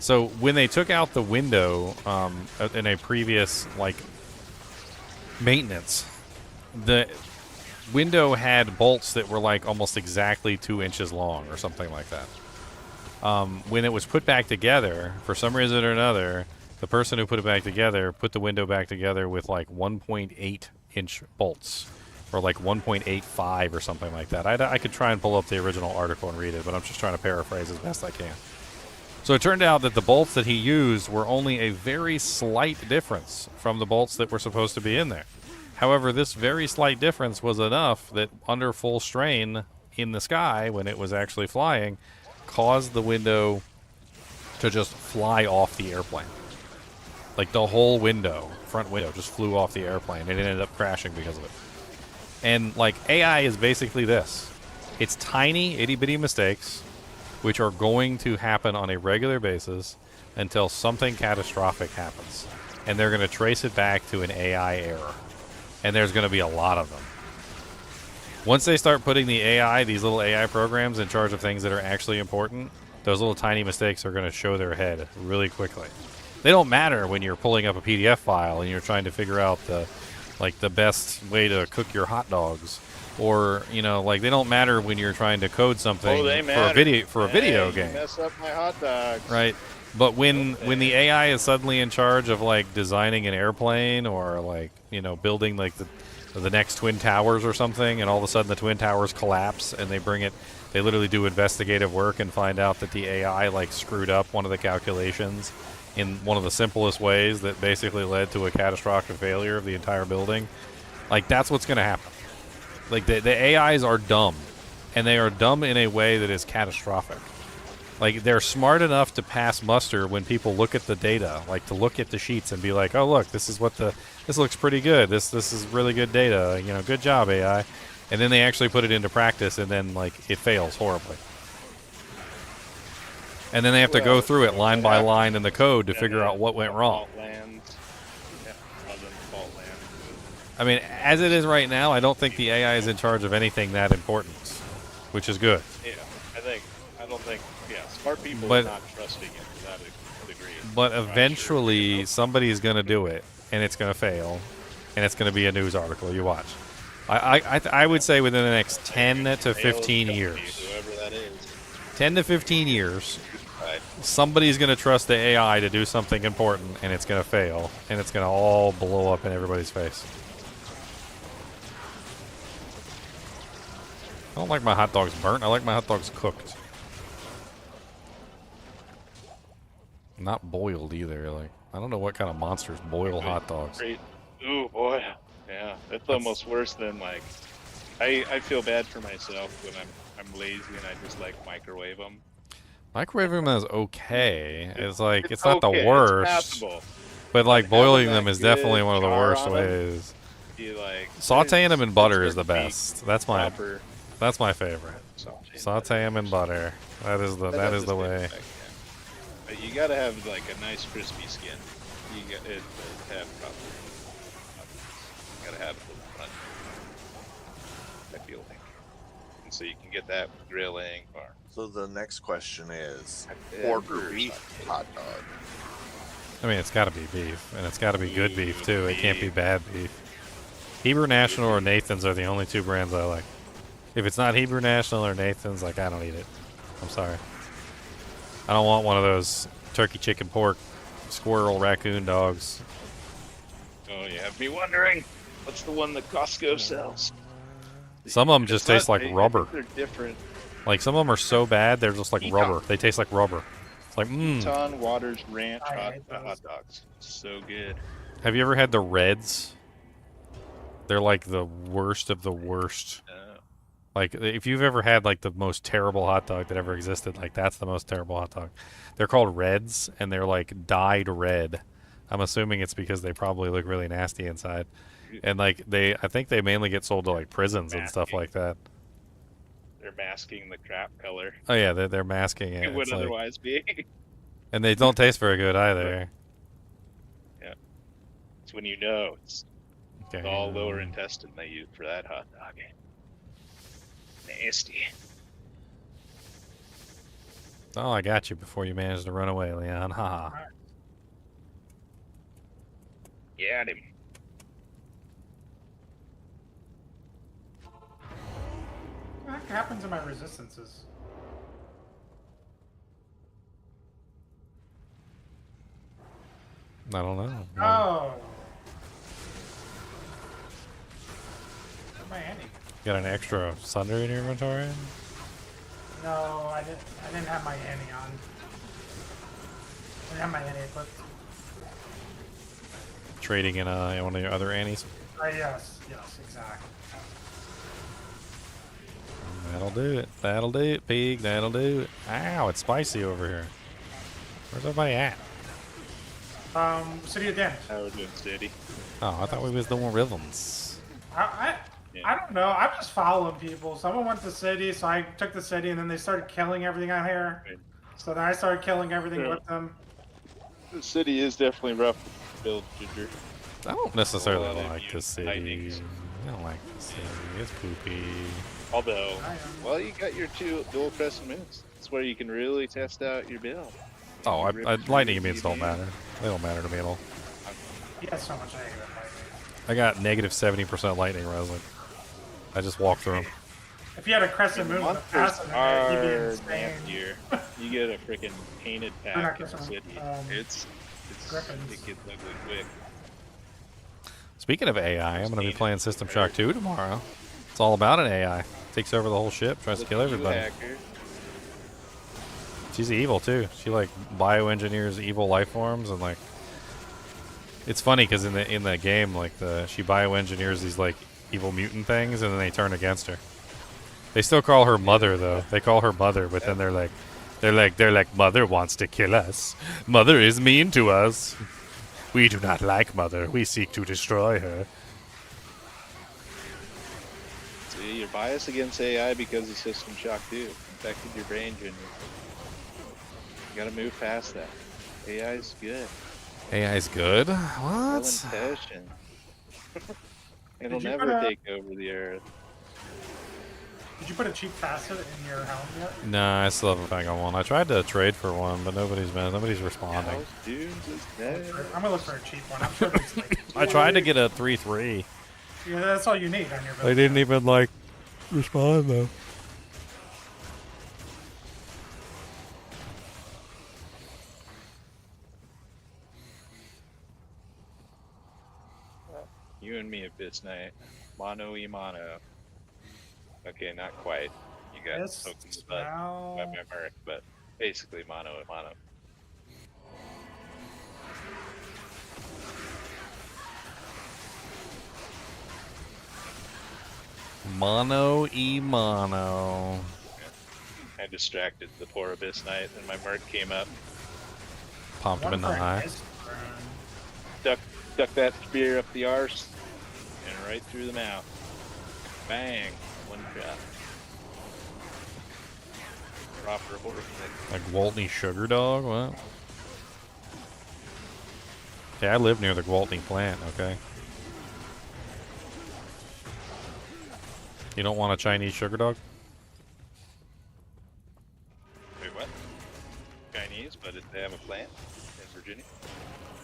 So when they took out the window in a previous like maintenance, the window had bolts that were like almost exactly 2 inches long or something like that. When it was put back together, for some reason or another, the person who put it back together put the window back together with like 1.8 inch bolts or like 1.85 or something like that. I could try and pull up the original article and read it, but I'm just trying to paraphrase as best I can. So it turned out that the bolts that he used were only a very slight difference from the bolts that were supposed to be in there. However, this very slight difference was enough that under full strain in the sky, when it was actually flying, caused the window to just fly off the airplane. Like the whole window, front window, just flew off the airplane, and it ended up crashing because of it. And like AI is basically this. It's tiny, itty-bitty mistakes which are going to happen on a regular basis until something catastrophic happens. And they're going to trace it back to an AI error. And there's going to be a lot of them. Once they start putting the AI, these little AI programs, in charge of things that are actually important, those little tiny mistakes are going to show their head really quickly. They don't matter when you're pulling up a PDF file and you're trying to figure out the best way to cook your hot dogs. Or, you know, like they don't matter when you're trying to code something for a video game. Mess up my hot dogs. Right. But when the AI is suddenly in charge of like designing an airplane or like, you know, building like the next Twin Towers or something, and all of a sudden the Twin Towers collapse and they literally do investigative work and find out that the AI like screwed up one of the calculations in one of the simplest ways that basically led to a catastrophic failure of the entire building. Like that's what's going to happen. Like the AIs are dumb, and they are dumb in a way that is catastrophic. Like they're smart enough to pass muster when people look at the data, like to look at the sheets and be like, "Oh, look, this looks pretty good. This is really good data. You know, good job, AI." And then they actually put it into practice, and then like it fails horribly. And then they have to go through it line by line in the code to figure out what went wrong. I mean, as it is right now, I don't think the AI is in charge of anything that important, which is good. Yeah, I don't think, smart people are not trusting it to that degree. But eventually, somebody's going to do it, and it's going to fail, and it's going to be a news article. You watch. I would say within the next 10 to 15 Male years. company, whoever that is. 10 to 15 years, Right. somebody's going to trust the AI to do something important, and it's going to fail, and it's going to all blow up in everybody's face. I don't like my hot dogs burnt. I like my hot dogs cooked. Not boiled either. Like, I don't know what kind of monsters boil hot dogs. Great. Ooh, boy. Yeah, that's almost worse than like. I feel bad for myself when I'm lazy and I just like microwave them. Microwaving them is okay. It's like it's not okay, the it's worst, passable. but like But having boiling that them is good definitely one of the char worst on 'em, ways. You like Sautéing them in butter is the turkey best. That's my proper favorite. saute. Saute them in butter. That is the way. But you gotta have like a nice crispy skin. You got it to have proper. You gotta have the front. I feel like, and so you can get that with grilling or. So the next question is Yeah, pork or burgers, beef hot dog? I mean, it's got to be beef, and it's got to be good beef too. It can't be bad beef. Hebrew National or Nathan's are the only two brands I like. If it's not Hebrew National or Nathan's, like I don't eat it. I'm sorry. I don't want one of those turkey, chicken, pork, squirrel, raccoon dogs. Oh, you have me wondering, what's the one that Costco sells? Some of them just taste like rubber. They're different. Like some of them are so bad they're just like Eton. rubber. They taste like rubber. It's like Eton Waters Ranch I hot hate those. dogs. So good. Have you ever had the Reds? They're like the worst of the worst. Like if you've ever had like the most terrible hot dog that ever existed, like that's the most terrible hot dog. They're called Reds, and they're like dyed red. I'm assuming it's because they probably look really nasty inside. And like I think they mainly get sold to like prisons and stuff like that. They're masking the crap color. Oh yeah, they're masking it. It would It's like- otherwise be. and they don't taste very good either. Yeah. It's when you know it's Okay. all lower intestine they use for that hot dog. Nasty. Oh, I got you before you managed to run away, Leon. Haha. Got him. What happens to my resistances? I don't know. Oh. Where's my Annie? Got an extra Sunder in your inventory? No, I didn't have my Annie on. I didn't have my Annie equipped. Trading in one of your other Annies? Yes, exactly. That'll do it. That'll do it, pig. That'll do it. Ow, it's spicy over here. Where's everybody at? City of Den. How we're doing, City. Oh, I thought we was doing rhythms. I don't know. I'm just following people. Someone went to city, so I took the city, and then they started killing everything out here. So then I started killing everything Yeah. with them. The city is definitely rough to build, Ginger. I don't necessarily A lot of like this city. lightnings. I don't like this city. It's poopy. Although, well, you got your two dual crescent moons. That's where you can really test out your build. Oh, Rip lightning through beams don't DB. matter. They don't matter to me at all. He has so much anger. I got negative 70% lightning resin. I just walk through them. If you had a crescent moon with a Monsters passive in it, you'd be are insane. nastier. You get a freaking painted Or not pack in the crescent city. moon, It's griffins. it gets ugly quick. Speaking of AI, I'm going to be playing System Shock 2 tomorrow. It's all about an AI. Takes over the whole ship, tries to kill everybody. Hacker. She's evil too. She like bioengineers evil life forms, and like it's funny because in the game, like she bioengineers these like evil mutant things, and then they turn against her. They still call her Mother though. They call her Mother, but then they're like Mother wants to kill us. Mother is mean to us. We do not like Mother. We seek to destroy her. See, you're biased against AI because of System Shock 2. Infected your brain, Junior. You gotta move past that. AI's good. AI's good? Well What? intentioned. It'll Did you never put a- take over the earth. Did you put a cheap facet in your helm yet? Nah, I still haven't found one. I tried to trade for one, but nobody's responding. House Dunes is dead. I'm gonna look for a cheap one. I'm sure there's like I tried to get a 3-3 Yeah, that's all you need on your build. They didn't even like respond though. You and me at this night. Mono e mono. Okay, not quite. You got Yes, poked in the butt by my Merc, but basically mono e mono. Mono e mono. I distracted the poor Abyss Knight, and my Merc came up. Pumped him in the eye. Duck that spear up the arse, and right through the mouth. Bang! One shot. Proper horse thing. Like Gwaltney Sugar Dog? What? Yeah, I live near the Gwaltney plant, okay? You don't want a Chinese sugar dog? Wait, what? Chinese, but they have a plant in Virginia?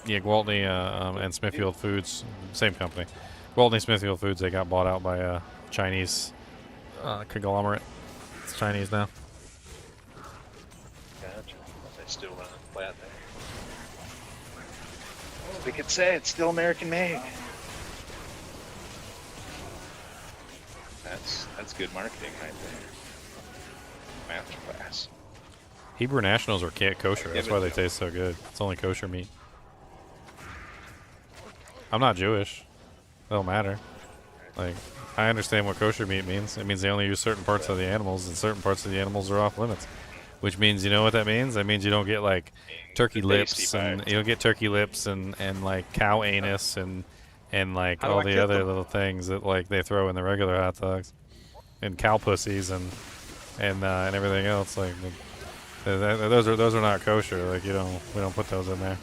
Yeah, Gwaltney and Smithfield Foods, same company. Gwaltney Smithfield Foods, they got bought out by a Chinese conglomerate. It's Chinese now. Gotcha. They still run a plant there. We could say it's still American made. That's good marketing right there. Masterclass. Hebrew Nationals are kosher. That's Give why it they to taste so good. It's only kosher meat. I'm not Jewish. It don't matter. Like, I understand what kosher meat means. It means they only use certain parts of the animals, and certain parts of the animals are off limits. Which means, you know what that means? That means you don't get like turkey lips, and you don't get turkey lips and like cow anus and like How do all I the get other them? little things that like they throw in the regular hot dogs, and cow pussies and everything else. Like those are not kosher. Like we don't put those in there.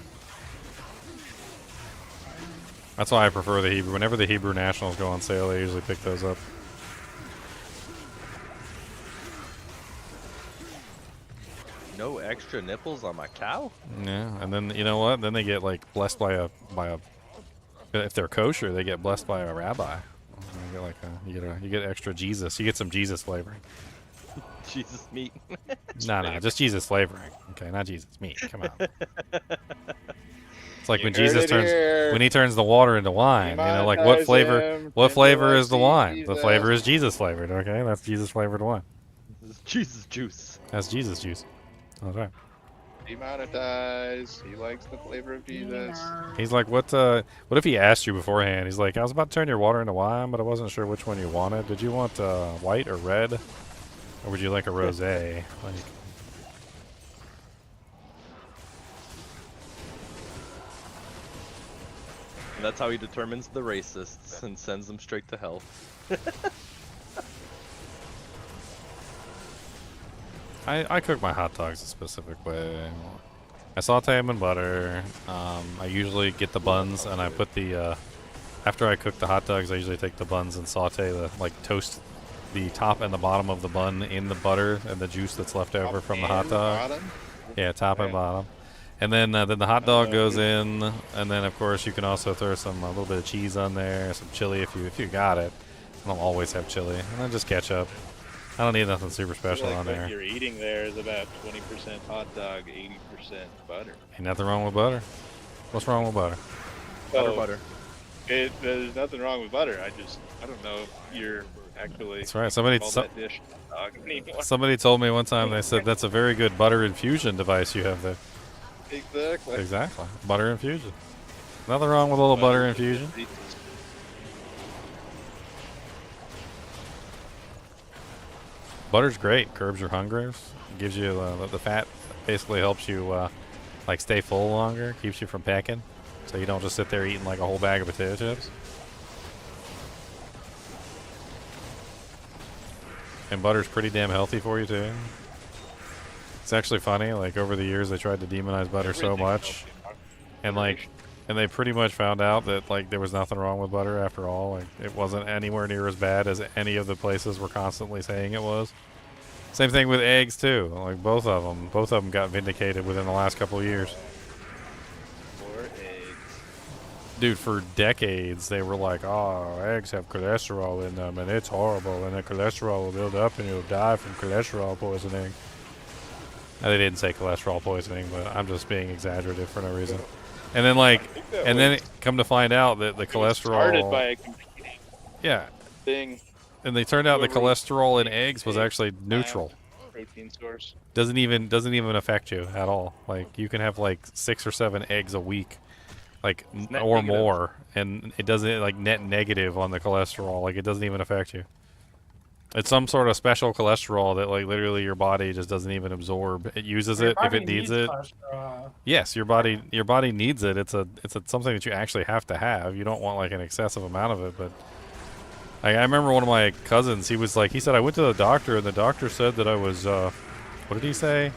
That's why I prefer the Hebrew. Whenever the Hebrew Nationals go on sale, I usually pick those up. No extra nipples on my cow? Yeah, and then you know what? Then they get like blessed by a if they're kosher, they get blessed by a rabbi. You get like you get extra Jesus. You get some Jesus flavoring. Jesus meat. No, just Jesus flavoring. Okay, not Jesus meat. Come on. It's like You when heard Jesus it turns here. when he turns the water into wine. You know, like what Demonetize flavor? him. What flavor Demonetize is the wine? The Jesus. flavor is Jesus flavored. Okay, that's Jesus flavored wine. This is Jesus juice. That's Jesus juice. That's right. Demonetized. He likes the flavor of Jesus. He's like, what if he asked you beforehand? He's like, I was about to turn your water into wine, but I wasn't sure which one you wanted. Did you want white or red? Or would you like a rosé? Like, And that's how he determines the racists and sends them straight to hell. I cook my hot dogs a specific way. I saute them in butter. I usually get the buns and I put the after I cook the hot dogs, I usually take the buns and saute toast the top and the bottom of the bun in the butter and the juice that's left over from the hot dog. Yeah, top and bottom. And then the hot dog goes in, and then of course you can also throw a little bit of cheese on there, some chili if you got it. I don't always have chili, and then just ketchup. I don't need nothing super special on What there. you're eating there is about 20% hot dog, 80% butter. Ain't nothing wrong with butter. What's wrong with butter? Butter. There's nothing wrong with butter. I don't know if you're actually. That's right. Somebody call that dish hot dog anymore. somebody told me one time. They said that's a very good butter infusion device you have there. Exactly. Exactly. Butter infusion. Nothing wrong with a little butter infusion. Butter's great. Curbs your hunger. Gives you the fat. Basically helps you stay full longer. Keeps you from packing. So you don't just sit there eating like a whole bag of potato chips. And butter's pretty damn healthy for you too. It's actually funny. Like over the years, they tried to demonize butter so much, and they pretty much found out that there was nothing wrong with butter after all. Like it wasn't anywhere near as bad as any of the places were constantly saying it was. Same thing with eggs too. Like both of them got vindicated within the last couple of years. Or eggs. Dude, for decades they were like, "Oh, eggs have cholesterol in them, and it's horrible, and the cholesterol will build up, and you'll die from cholesterol poisoning." And they didn't say cholesterol poisoning, but I'm just being exaggerative for no reason. And then like, and then come to find out that the cholesterol started by a competing thing. And they turned out the cholesterol in eggs was actually neutral. Protein source. Doesn't even affect you at all. Like you can have like 6 or 7 eggs a week, like net or negative. more, and it doesn't like net negative on the cholesterol. Like it doesn't even affect you. It's some sort of special cholesterol that like literally your body just doesn't even absorb. It uses Your it if body it needs it. cholesterol. Yes, your body needs it. It's something that you actually have to have. You don't want like an excessive amount of it, but I remember one of my cousins, he said I went to the doctor and the doctor said that I was what did he say?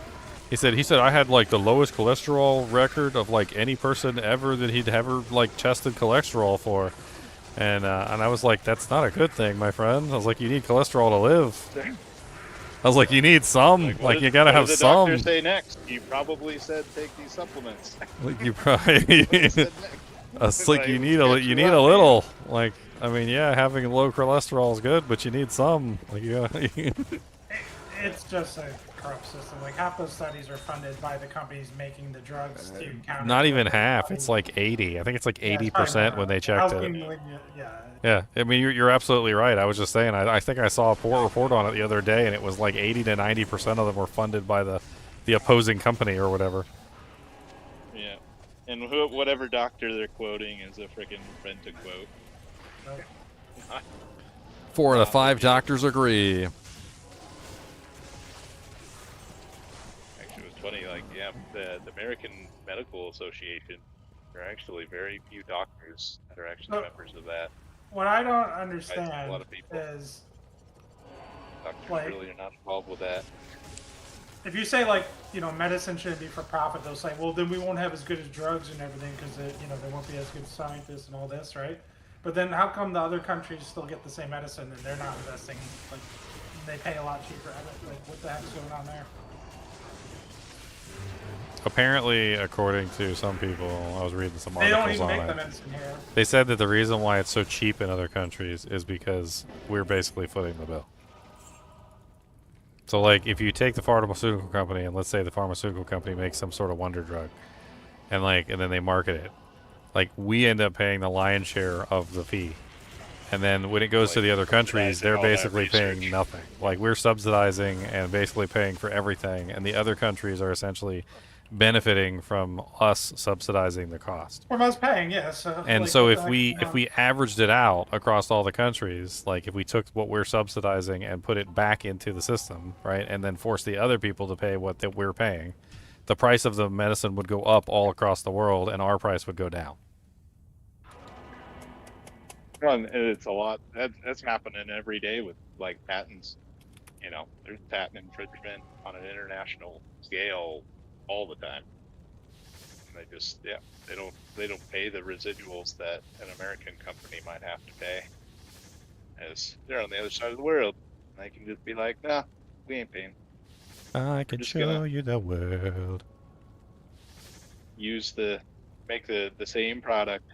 He said I had like the lowest cholesterol record of like any person ever that he'd ever like tested cholesterol for. And I was like, that's not a good thing, my friend. I was like, you need cholesterol to live. I was like, you need some. Like you gotta have some. What did the doctor say next? You probably said take these supplements. Like you probably. It's like you need a little. Like I mean, yeah, having low cholesterol is good, but you need some. Like you gotta. It's just a corrupt system. Like half those studies are funded by the companies making the drugs to counter. Not even half. It's like 80. I think it's like 80% when they checked it. Yeah, I mean you're absolutely right. I was just saying. I think I saw a poor report on it the other day, and it was like 80 to 90% of them were funded by the opposing company or whatever. Yeah, and whatever doctor they're quoting is a freaking rent a quote. 4 out of 5 doctors agree. Actually, it was funny. Like, yeah, the American Medical Association. There are actually very few doctors that are actually members of that. What I don't A understand lot of people. is Doctors like, really are not involved with that. if you say like, medicine shouldn't be for profit, they'll say, well, then we won't have as good as drugs and everything because there won't be as good scientists and all this, right? But then how come the other countries still get the same medicine and they're not investing? Like, they pay a lot cheaper at it. Like, what the heck's going on there? Apparently, according to some people, I was reading some They don't articles even on make it. the medicine here. They said that the reason why it's so cheap in other countries is because we're basically footing the bill. So, like, if you take the pharmaceutical company, and let's say the pharmaceutical company makes some sort of wonder drug, and then they market it, like, we end up paying the lion's share of the fee. And then when it goes to the other countries, they're basically paying nothing. Like, we're subsidizing and basically paying for everything, and the other countries are essentially benefiting from us subsidizing the cost. From us paying, yeah. So, And like, so what if the heck, we averaged it out across all the countries, like if we took what we're subsidizing and put it back into the system, right, and then force the other people to pay what that we're paying, the price of the medicine would go up all across the world, and our price would go down. Well, and it's a lot. That's happening every day with like patents. There's patent infringement on an international scale all the time. And they just they don't pay the residuals that an American company might have to pay, as they're on the other side of the world. And they can just be like, nah, we ain't paying. I can show you the world. Make the same product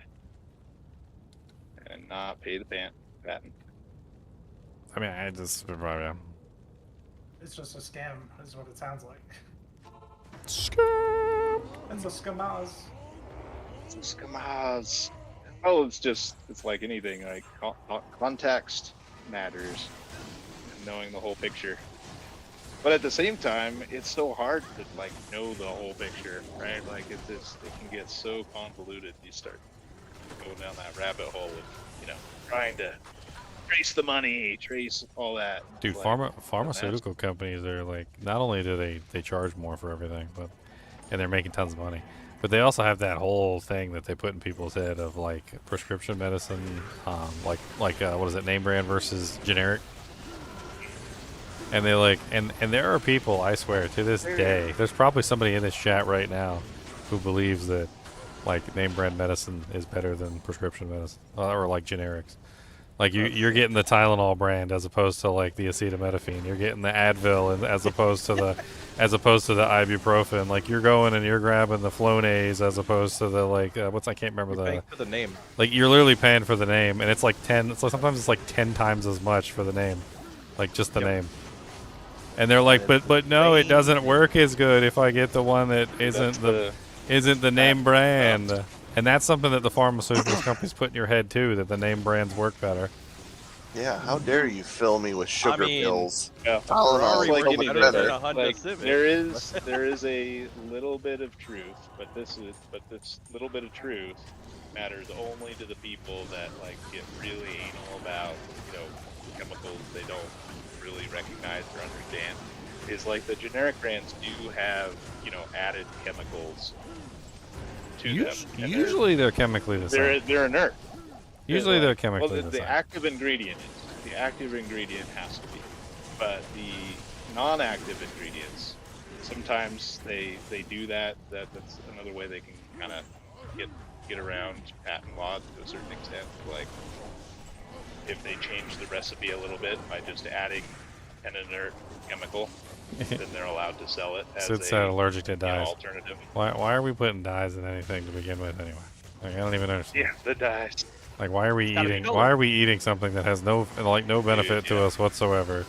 and not pay the patent. I mean, I just it's just a scam, is what it sounds like. Scam. It's a scamaz. It's a scamaz. Oh, it's like anything. Like context matters, and knowing the whole picture. But at the same time, it's so hard to like know the whole picture, right? Like it can get so convoluted. You start going down that rabbit hole of trying to trace the money, trace all that. Dude, pharmaceutical companies are like, not only do they charge more for everything, and they're making tons of money, but they also have that whole thing that they put in people's head of like prescription medicine, like what is it, name brand versus generic. And they like, and there are people, I swear, to this day, there's probably somebody in this chat right now who believes that like name brand medicine is better than prescription medicine, or like generics. Like you're getting the Tylenol brand as opposed to like the acetaminophen. You're getting the Advil as opposed to as opposed to the ibuprofen. Like you're going and you're grabbing the Flonase as opposed to the like what's I can't remember You're paying the for the name. like you're literally paying for the name, and it's like 10. So sometimes it's like 10 times as much for the name, like just the name. And they're like, but no, it doesn't work as good if I get the one that isn't the name brand. And that's something that the pharmaceutical companies put in your head too, that the name brands work better. Yeah, how dare you fill me with sugar pills? Yeah, Tylenol like is so much better. like, there is a little bit of truth, but this little bit of truth matters only to the people that like get really anal about chemicals they don't really recognize or understand. Is like the generic brands do have added chemicals to them. And Usually they're chemically the same. they're inert. Usually they're chemically well, the the same. active ingredient is. The active ingredient has to be. But the non-active ingredients, sometimes they do that. That's another way they can kind of get around patent law to a certain extent. Like if they change the recipe a little bit by just adding an inert chemical, then they're allowed to sell it as So it's a allergic to dyes. alternative. Why are we putting dyes in anything to begin with anyway? Like, I don't even understand. Yeah, the dyes. Like why are we gotta be eating? colored. Why are we eating something that has no benefit to us whatsoever?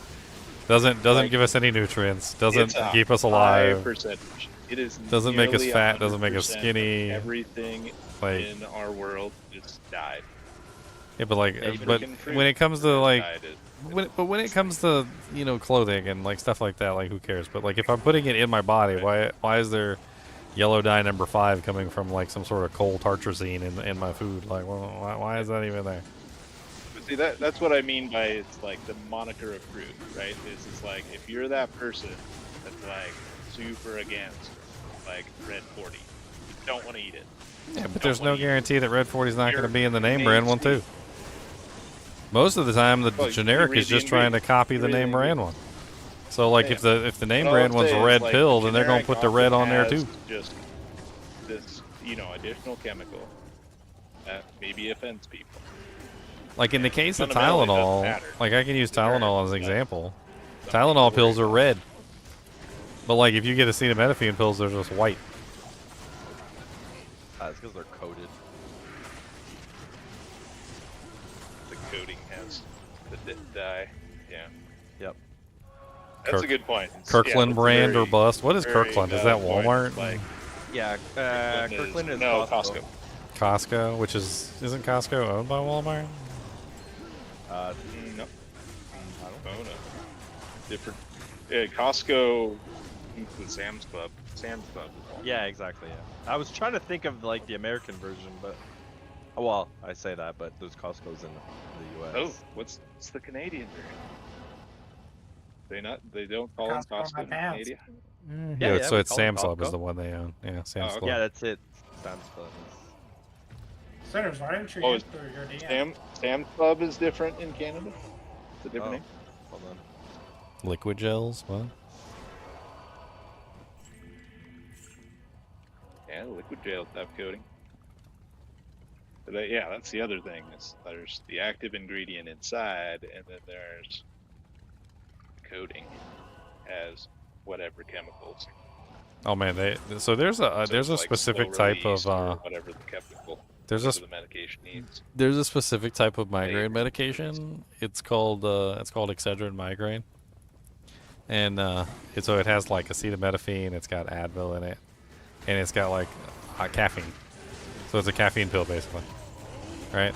Doesn't give us any nutrients. Doesn't It's a keep us high alive. percentage. It is Doesn't make us nearly fat. Doesn't make us 100% skinny. Everything Like in our world is dyed. yeah, but like Even but fruit when it comes to like dyed is- when it comes to clothing and like stuff like that, like who cares? But like if I'm putting it in my body, why is there yellow dye number 5 coming from like some sort of coal tartrazine in my food? Like why is that even there? But see, that's what I mean by it's like the moniker of fruit, right? It's like if you're that person that's like super against like Red 40, you don't want to eat it. Yeah, but there's no guarantee that Red 40 is not going to be in the name brand one too. Most of the time, the Well, you generic read is the just trying to copy the name brand one. So, like, Yeah. if the name But all brand I'm one's a saying is, red like, pill, the then they're going to generic put the red on there often too. has Just this, additional chemical that maybe offends people. Like in the case of Fundamentally, it doesn't Tylenol, matter. like I can use Tylenol as an example. Tylenol pills are red, but like if you get acetaminophen pills, they're just white. It's because they're coated. The coating has the dye. Yeah. Yep. That's a good point. Kirkland that's a brand or very- bust. What is very Kirkland? Is that valid point. Walmart? Like, Yeah, Kirkland is no Costco. Costco, which isn't Costco owned by Walmart? No. I don't know. Different. Costco, the Sam's Club. Sam's Club. Yeah, exactly. Yeah. I was trying to think of like the American version, but well, I say that, but there's Costco's in the U.S. Oh, what's the Canadian version? They don't call them Costco Costco in my pants. Canada. Yeah, so we it's call them Sam's Club is Costco. the one they own. Yeah, Sam's okay. Club. Yeah, that's it. Sam's Club. Sinners, why didn't you Oh, answer your DM? Sam's Club is different in Canada. It's a different name. Hold on. Liquid gels. What? Yeah, liquid gels have coating. But yeah, that's the other thing. Is there's the active ingredient inside, and then there's coating as whatever chemicals. Oh man, so there's a So it's like specific slow type release of or whatever the chemical. there's whatever a the medication needs. there's a specific type of migraine medication. It's called Excedrin migraine, and so it has like acetaminophen. It's got Advil in it, and it's got like caffeine. So it's a caffeine pill basically, right?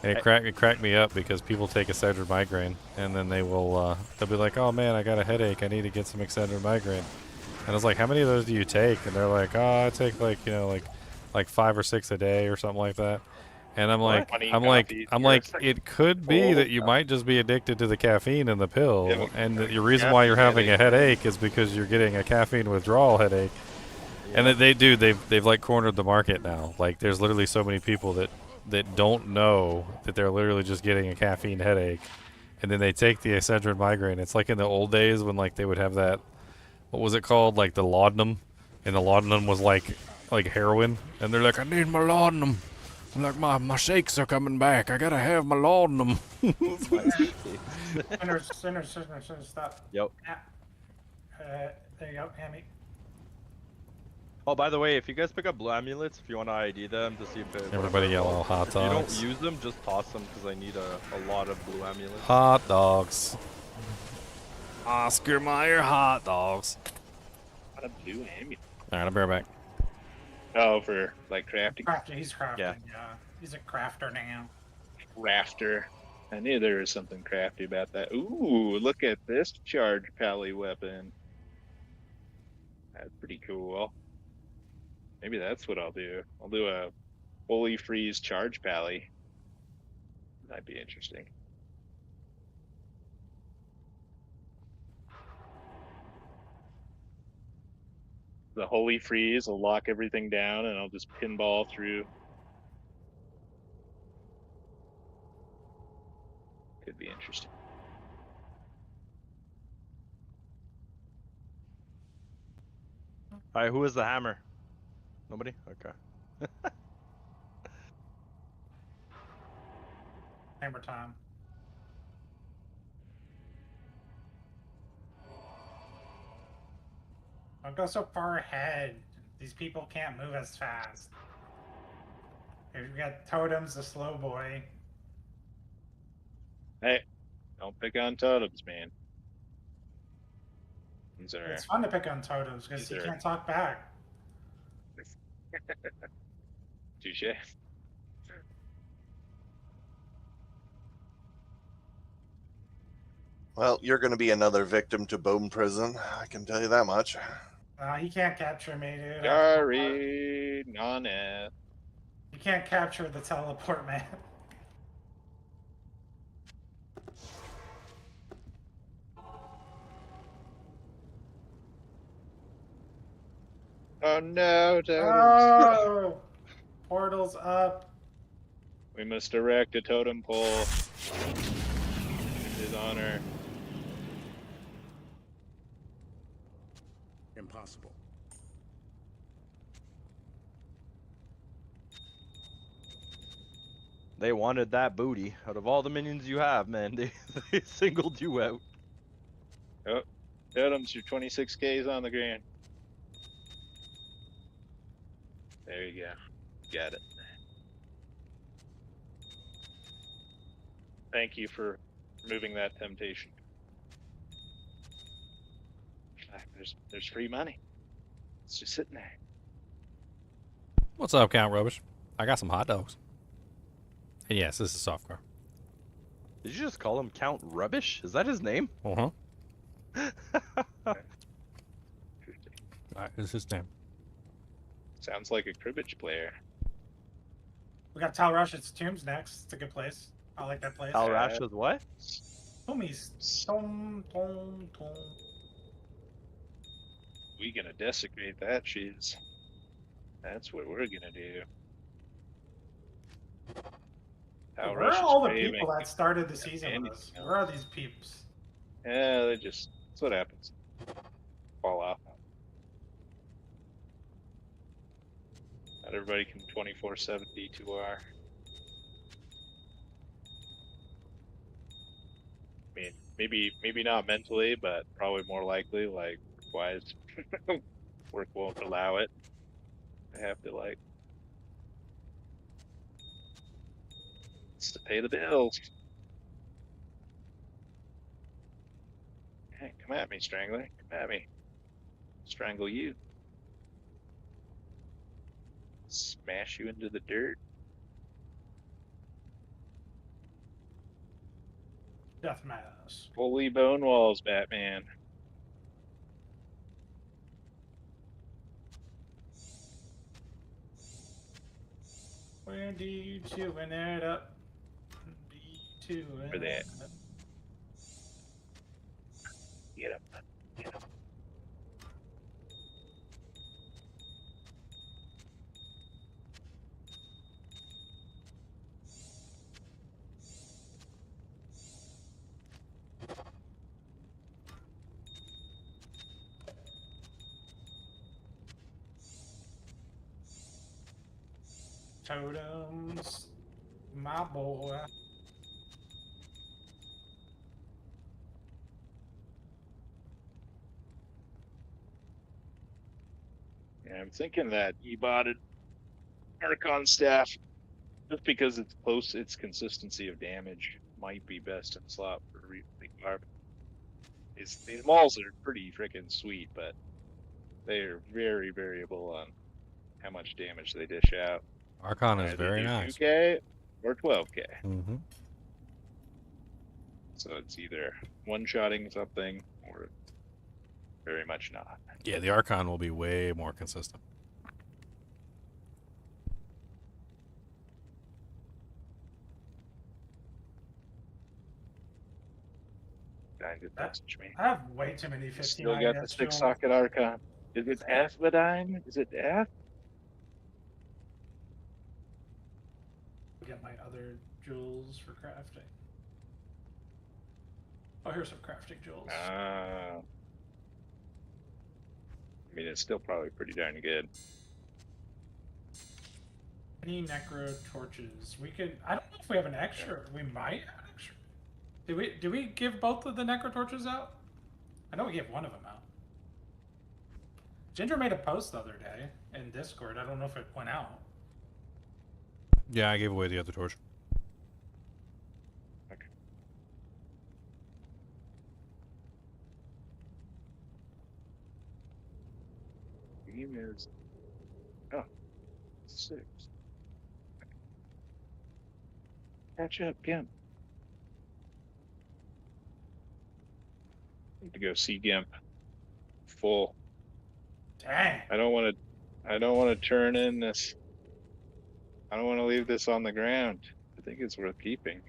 And it cracked me up because people take Excedrin migraine, and then they'll be like, "Oh man, I got a headache. I need to get some Excedrin migraine." And I was like, "How many of those do you take?" And they're like, "Oh, I take like 5 or 6 a day or something like that." And I'm like, it could be that you might just be addicted to the caffeine in the pill, Yeah, and that the reason why you're having a headache is because you're getting a caffeine withdrawal headache. And that they've like cornered the market now. Like there's literally so many people that don't know that they're literally just getting a caffeine headache, and then they take the Excedrin migraine. It's like in the old days when like they would have that, what was it called, like the laudanum, and the laudanum was like heroin, and they're like, I need my laudanum. I'm like, my shakes are coming back. I gotta have my laudanum. Sinners, stop. Yep. There you go, Hammy. Oh, by the way, if you guys pick up blue amulets, if you want to ID them to see if it, Everybody get a little hot if you don't dogs. use them, just toss them because I need a lot of blue amulets. Hot dogs. Oscar Mayer hot dogs. What a blue amulet. Alright, I'll be right back. Oh, for like crafting. Crafting, he's crafting, Yeah. yeah. He's a crafter now. Rafter. I knew there was something crafty about that. Ooh, look at this charge pally weapon. That's pretty cool. Maybe that's what I'll do. I'll do a fully freeze charge pally. That'd be interesting. The holy freeze will lock everything down and I'll just pinball through. Could be interesting. All right, who is the hammer? Nobody? Okay. Hammer time. Don't go so far ahead. These people can't move as fast. If you got totems, the slow boy. Hey, don't pick on totems, man. These are It's fun to pick on totems because These you are- can't talk back. touche. Well, you're going to be another victim to Bone Prison. I can tell you that much. He can't capture me, dude. Sorry, non-F. You can't capture the teleport, man. Oh no, totems. Oh! Portal's up. We must erect a totem pole. His honor. Impossible. They wanted that booty. Out of all the minions you have, man, they singled you out. Oh, totems, your 26Ks on the ground. There you go. Got it. Thank you for removing that temptation. There's free money. It's just sitting there. What's up, Count Rubbish? I got some hot dogs. And yes, this is softcore. Did you just call him Count Rubbish? Is that his name? Uh-huh. This is his name. Sounds like a cribbage player. We got Tal Rush's Tombs next. It's a good place. I like that place. Al Rash is what? Homies. Tom, tom, tom. We gonna desecrate that shiz. That's what we're gonna do. Al Where Rush are is all the craving people that started the season anything with us? Where are these peeps? Yeah, they just, that's what happens. Fall off. Not everybody can 24/7 D2R. I mean, maybe not mentally, but probably more likely, like, wise. Work won't allow it. I have to, like, it's to pay the bills. Hey, come at me, Strangler. Come at me. Strangle you. Smash you into the dirt. Death Mass. Fully bone walls, Batman. Where do you chewing it up? Where they at? Get up. Get up. Totems. My boy. Yeah, I'm thinking that E-botted Archon staff, just because it's close, its consistency of damage might be best in slot for Reef. These malls are pretty freaking sweet, but they are very variable on how much damage they dish out. Archon is Either very do nice. 2K or 12K. Mm-hmm. So it's either one-shotting something or very much not. Yeah, the Archon will be way more consistent. Guy did message me. I have way too many 15 Still got the IS six jewels. socket Archon. Is it Asphodine? Is it F? Get my other jewels for crafting. Oh, here's some crafting jewels. I mean, it's still probably pretty darn good. Any necro torches? We could. I don't know if we have an extra. We might have an extra. Did we give both of the necro torches out? I know we gave one of them out. Ginger made a post the other day in Discord. I don't know if it went out. Yeah, I gave away the other torch. Okay. Game is 6. Catch up, Gimp. Need to go see Gimp. Full. Dang. I don't want to turn in this. I don't want to leave this on the ground. I think it's worth keeping.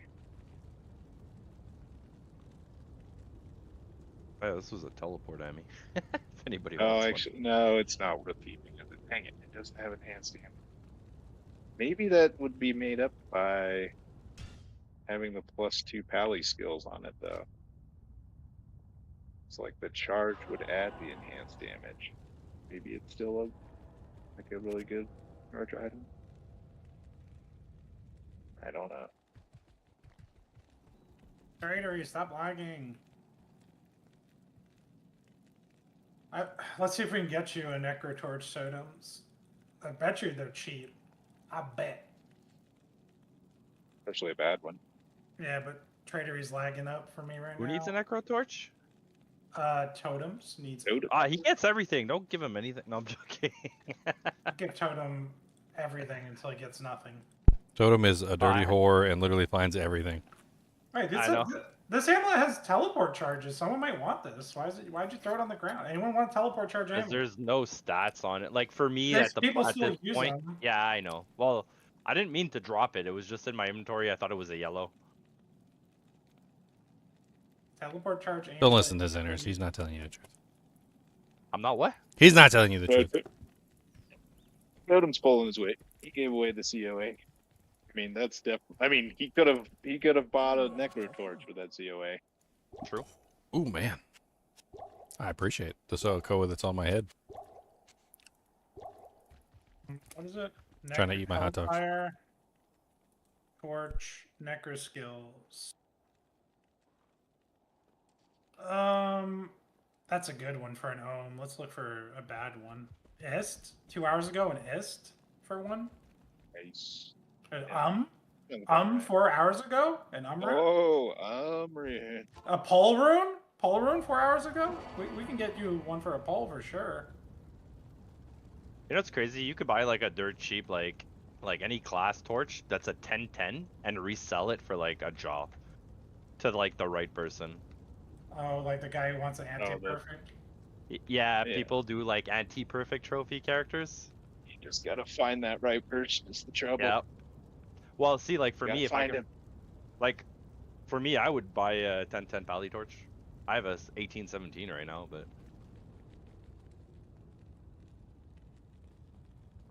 Oh, this was a teleport at me. If anybody Oh, wants actually, no, it's not worth keeping. Dang it, it doesn't have enhanced damage. Maybe that would be made up by having the +2 pally skills on it, though. It's like the charge would add the enhanced damage. Maybe it's still like a really good charge item. I don't know. Trader, you stop lagging. Let's see if we can get you a necro torch totems. I bet you they're cheap. I bet. Especially a bad one. Yeah, but Trader is lagging up for me right Who now. needs a necro torch? Totems needs. He gets everything. Don't give him anything. No, I'm joking. Give Totem everything until he gets nothing. Totem is a dirty whore and literally finds everything. Wait, this hamlet has teleport charges. Someone might want this. Why'd you throw it on the ground? Anyone want a teleport charge? Because there's no stats on it. Like for me, There's at people this still use point, them. yeah, I know. Well, I didn't mean to drop it. It was just in my inventory. I thought it was a yellow. Teleport charge. Don't listen to Zeners. He's not telling you the truth. I'm not what? He's not telling you the truth. Totem's pulling his weight. He gave away the COA. I mean, that's definitely. I mean, he could have bought a necro torch with that COA. True. Ooh, man. I appreciate the Sokoa that's on my head. What is it? Trying to eat my hot dogs. Fire, torch, necro skills. That's a good one for an ohm. Let's look for a bad one. Ist 2 hours ago, an ist for one. Nice. 4 hours ago, an rune. Oh, rune. A pole rune. Pole rune 4 hours ago. We can get you one for a pole for sure. You know what's crazy? You could buy like a dirt cheap like any class torch that's a 10/10 and resell it for like a job to like the right person. Oh, like the guy who wants an anti-perfect. Yeah, people do like anti-perfect trophy characters. You just gotta find that right person. It's the trouble. Yeah. Well, see, like for You me, gotta if I find can, him. like, for me, I would buy a 10/10 Pally torch. I have a 18/17 right now, but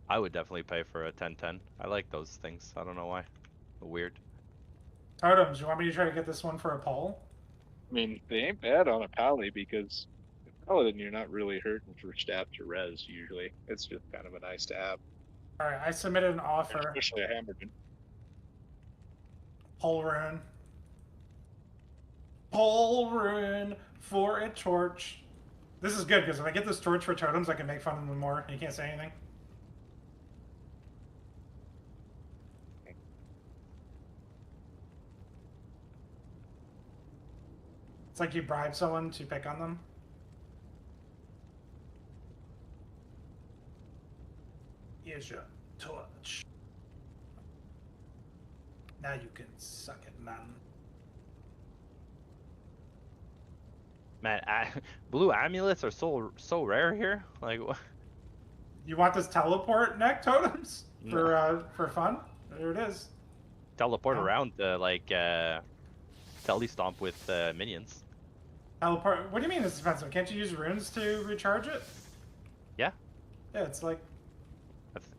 I would definitely pay for a 10/10. I like those things. I don't know why. Weird. Totems, you want me to try to get this one for a pole? I mean, they ain't bad on a pally because Paladin, you're not really hurting for stats or res usually. It's just kind of a nice to have. All right, I submitted an offer. Especially a hammerman. Pole rune. Pole rune for a torch. This is good because if I get this torch for totems, I can make fun of them more. You can't say anything. It's like you bribe someone to pick on them. Here's your torch. Now you can suck it, man. Man, blue amulets are so rare here. Like, what? You want this teleport neck totems for fun? There it is. Teleport around to like tele stomp with minions. Teleport. What do you mean it's expensive? Can't you use runes to recharge it? Yeah. Yeah, it's like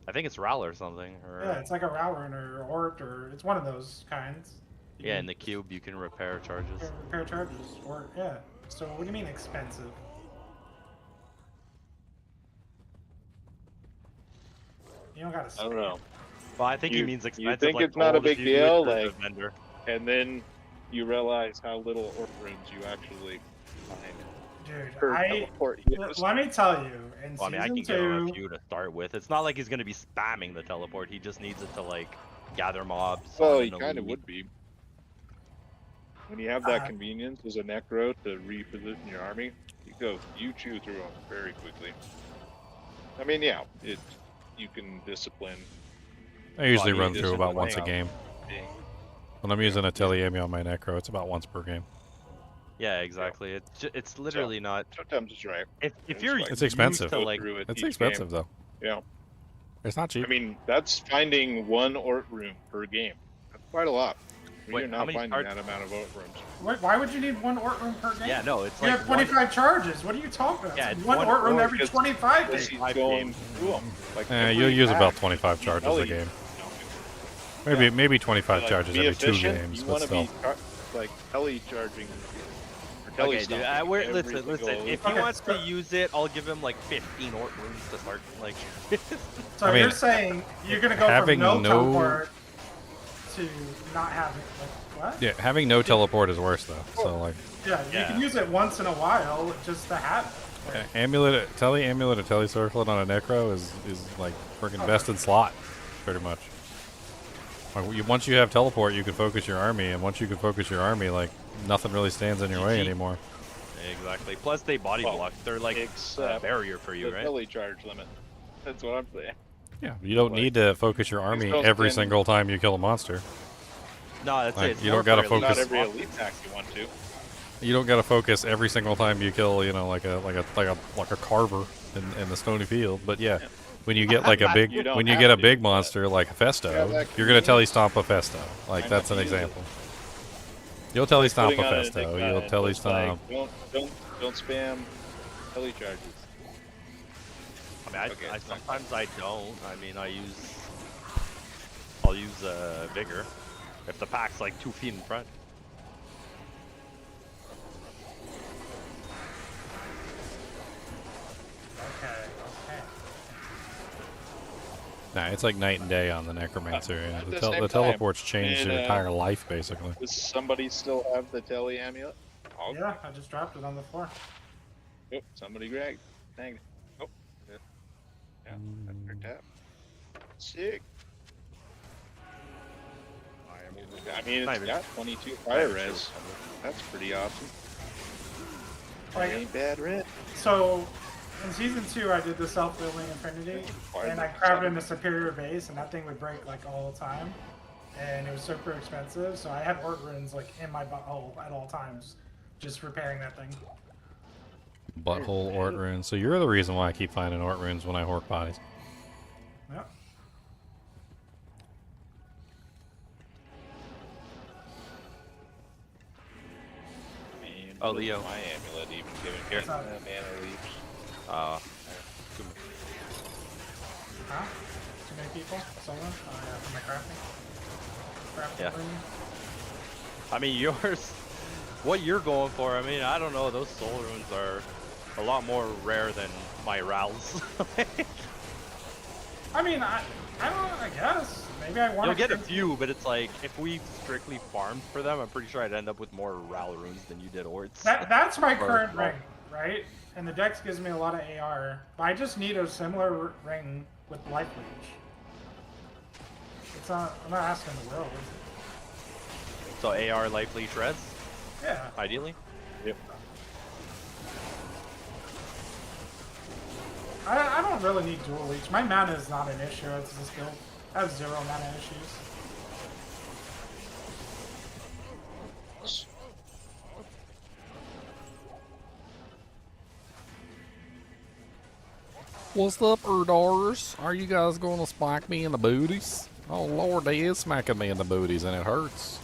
I think it's Ral or something. Or, yeah, it's like a Ral rune or Hort or it's one of those kinds. You yeah, can in the cube you can repair charges. repair charges or yeah. So what do you mean expensive? You don't gotta. I don't know. Well, I think he You- means You expensive. think like it's not a gold if big you do it deal, through the like, vendor. and then you realize how little orc runes you actually find. Dude, Per teleport heroes. let me tell you, in Well, I mean, I season can give him a 2, few to start with. It's not like he's gonna be spamming the teleport. He just needs it to like gather mobs. Well, summon he kind of elite. would be. When you have that convenience as a necro to reposition your army, you chew through them very quickly. I mean, yeah, you can discipline. I usually Well, run you through about discipline once a out. game. Yeah. When I'm using a Teliami on my Necro, it's about once per game. Yeah, exactly. It's literally not. Sometimes it's right. If you're It's expensive. used to, like, through it It's each expensive game. though. Yeah. It's not cheap. I mean, that's finding one Ort room per game. That's quite a lot. Wait, You're how not many finding card- that amount of Ort rooms. why would you need one Ort room per game? Yeah, no, it's You like have 25 charges. What are you talking about? Yeah, It's it's one one Ort room Ort every because- 25 Because days. he's going through them. Like You'll every use about pack, 25 you charges tell a you, game. you know, Maybe 25 like, charges be every 2 efficient, games, You but want to still. be like tele charging. Or tele Okay, dude. stomping every Listen. single- If he wants to use it, I'll give him like 15 Ort rooms to start. Like, So I mean, you're saying you're gonna go from having no no- teleport to not having like what? Yeah, having no teleport is worse though. So like, Yeah, you can use it once in a while just to have it. Like, amulet, amulet, or tele circlet on a Necro is like freaking best in slot, pretty much. Like, once you have teleport, you can focus your army, and once you can focus your army, like nothing really stands in your way GG. anymore. exactly. Plus they body Well, block. They're like a except barrier for you, the right? tele charge limit. That's what I'm saying. Yeah, you don't Like, need to focus your army don't every spend- single time you kill a monster. No, that's Like, it. It's you more don't gotta for elite focus- Not every boss. elite pack you want to. You don't gotta focus every single time you kill, you know, like a carver in the stony field. But yeah, when you get like a big, You don't when you have get a to, big but monster like a you have Festo, that you're gonna tele convenience. stomp a Festo. Like Why that's not an use it? example. You'll tele stomp a Putting on an Festo. Enigma You'll and tele just, like, stomp. Don't spam tele charges. I mean, Okay, I it's not sometimes I don't. I mean, I'll use vigor if the pack's like 2 feet in front. okay. Nah, it's like night and day on the Necromancer. Yeah. At The, the tel- same the time, teleport's changed your in, entire life, basically. Does somebody still have the tele amulet? Oh, Yeah, I just dropped it on the floor. oh, somebody grabbed. Dang it. Oh, yeah. Yeah, that's their tap. Sick. I am over I mean, Not it's even- got 22 fire res. That's pretty awesome. Like, Ain't bad red. so in season 2, I did the self-building Infinity, and I crafted in a superior base, and that thing would break like all the time, and it was super expensive. So I had Ort runes like in my butthole at all times, just repairing that thing. Butthole Ort runes. So you're the reason why I keep finding Ort runes when I hork bodies. Yep. Man, Oh, what is Leo. My amulet even giving Here. me mana leaves. Huh? Too many people? Someone? Oh yeah, for my crafting. Yeah. Room. I mean, yours, what you're going for, I mean, I don't know. Those soul runes are a lot more rare than my Rals. I mean, I don't know, I guess. Maybe I want You'll get a few, but it's like, if we strictly farmed for them, I'm pretty sure I'd end up with more Ral runes than you did Orts. That's my Or- current ring, right? and the Dex gives me a lot of AR. But I just need a similar ring with life leech. It's not. I'm not asking the world. So AR life leech res, Yeah. ideally. Yep. I don't really need dual leech. My mana is not an issue. It's this build. I have 0 mana issues. What's up, Erdars? Are you guys going to spike me in the booties? Oh lord, they is smacking me in the booties and it hurts.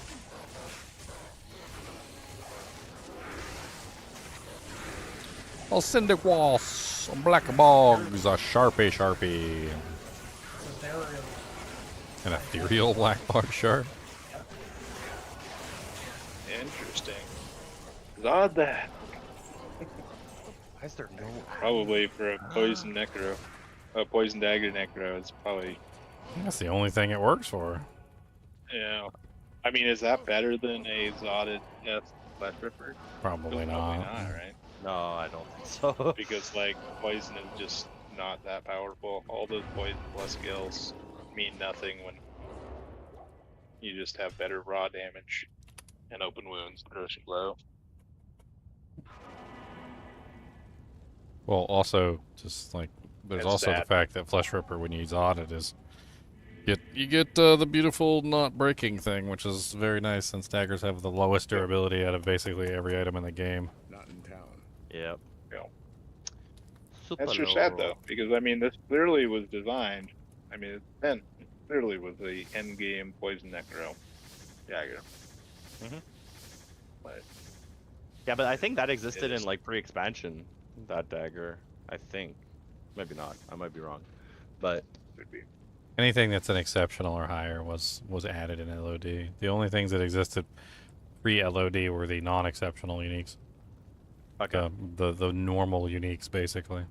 Oh, Cinderquass, Black Bogs, a Sharpie. An ethereal black bog sharp. Interesting. Odd that. Why is there no? Probably for a poison necro, a poison dagger necro. It's probably. That's the only thing it works for. Yeah. I mean, is that better than a Zotted Death Flesh Ripper? Probably Probably not. not, right? No, I don't think so. Because like poison is just not that powerful. All those poison plus skills mean nothing when you just have better raw damage and open wounds, crushing blow. Well, also, just like, there's It's also the sad. fact that Flesh Ripper, when you zod it, is you get the beautiful not breaking thing, which is very nice since daggers have the lowest durability out of basically every item in the game. Not in town. Yep. Yeah. Super That's just sad low. though, because I mean, this clearly was designed. I mean, it clearly was the end game poison necro dagger. Mhm. But Yeah, but I think that existed is- in like pre-expansion. That dagger, I think. Maybe not. I might be wrong. But could be. Anything that's an exceptional or higher was added in LOD. The only things that existed pre-LOD were the non-exceptional uniques. okay. The normal uniques, basically.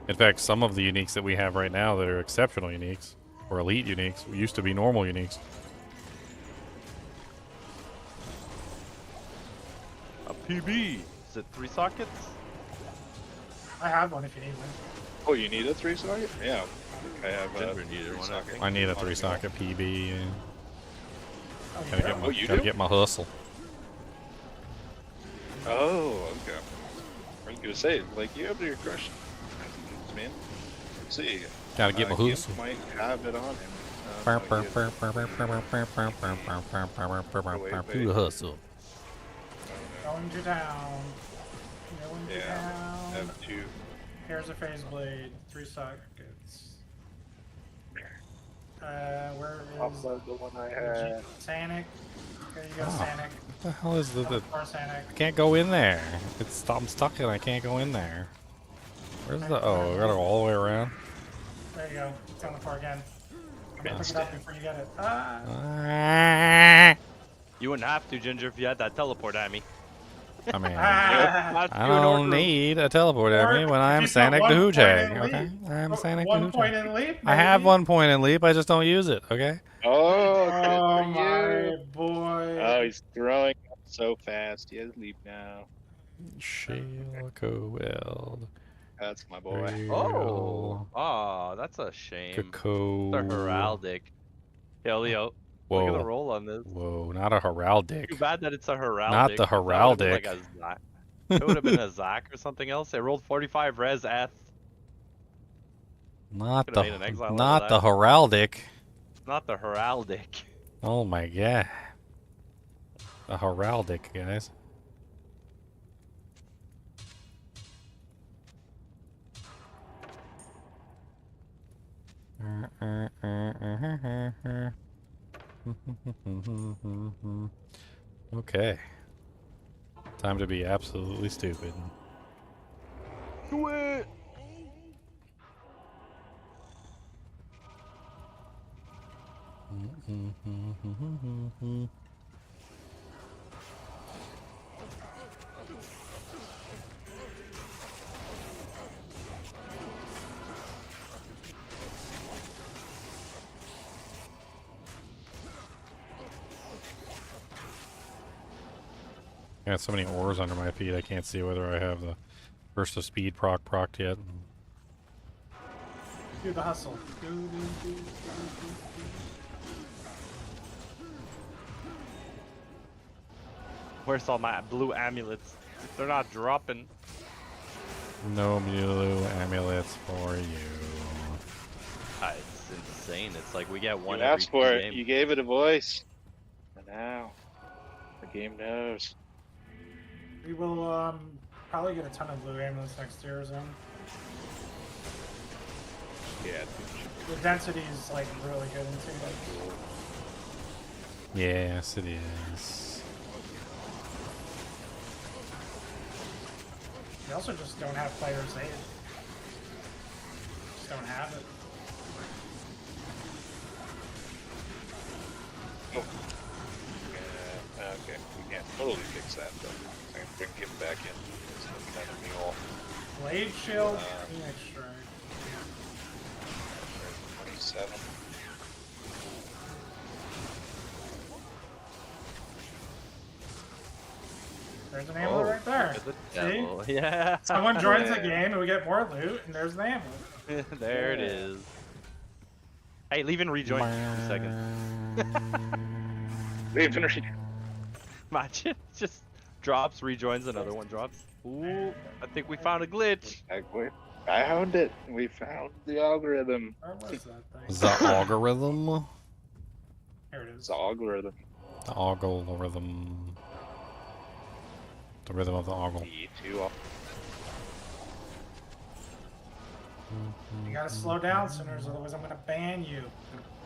In fact, some of the uniques that we have right now that are exceptional uniques, or elite uniques, used to be normal uniques. A PB. Is it 3 sockets? I have one if you need one. Oh, you need a 3-socket? Yeah. I have Denver needed one, I think. I need a 3-socket PB. Oh, you Gotta do? get my, Oh, you gotta do? get my hustle. Oh, okay. I was gonna say, like, you have your crush, man. Let's see. Gotta get my Gimp hustle. might have it on him. To the hustle. Going to town. Going to Yeah, town. have 2. Here's a phase blade. 3 sockets. Where is Upload the one I had. Sanic? There you go, Oh. Sanic. What the hell is the Or Sanic. I can't go in there. I'm stuck and I can't go in there. Where's the? Oh, I gotta go all the way around. There you go. It's on the floor again. I'm gonna pick it up before you get it. You wouldn't have to, Ginger, if you had that teleport at me. I mean, That's I you in don't order. need a teleport at me when I'm You've got Sanic 1 the point Hoojag. in Okay, leap. I'm Sanic the 1 point Hoojag. in leap. I have maybe? 1 point in leap. I just don't use it. Okay. Oh, good Oh for my you. boy. Oh, he's throwing up so fast. He has leap now. Shilco Weld. That's my boy. Oh, that's a shame. Cocoa. The heraldic. Yo, Leo. Look at the Whoa. roll on this. Whoa, not a heraldic. Too bad that it's a heraldic. Not the If that would've been heraldic. Like a Zac. It would have been a Zac or something else. It rolled 45 res F. Not Could've made an exile out of not the that. heraldic. Not the heraldic. Oh my god. The heraldic, guys. Okay. Time to be absolutely stupid. Do it! I got so many ores under my feet, I can't see whether I have the burst of speed procced yet. Do the hustle. Where's all my blue amulets? They're not dropping. No blue amulets for you. It's insane. It's like we get one You every asked for it. game. You gave it a voice. And now, the game knows. We will probably get a ton of blue amulets next year, so. Yeah. The density is like really good in Sigma. Yes, it is. We also just don't have players save. Just don't have it. Okay, we can't totally fix that though. I can bring him back in. It's kind of me all. Blade shield, Phoenix strike. 27. There's an amulet right there. See? Yeah. Someone joins the game and we get more loot, and there's an amulet. There it is. Hey, leave and rejoin in a second. Leave and rejoin. Imagine, just drops, rejoins, another one drops. Ooh, I think we found a glitch. I found it. We found the algorithm. Where was that thing? The algorithm? Here it is. It's the algorithm. The algorithm. The rhythm of the ogle. D2R. You gotta slow down, sinners, otherwise I'm gonna ban you.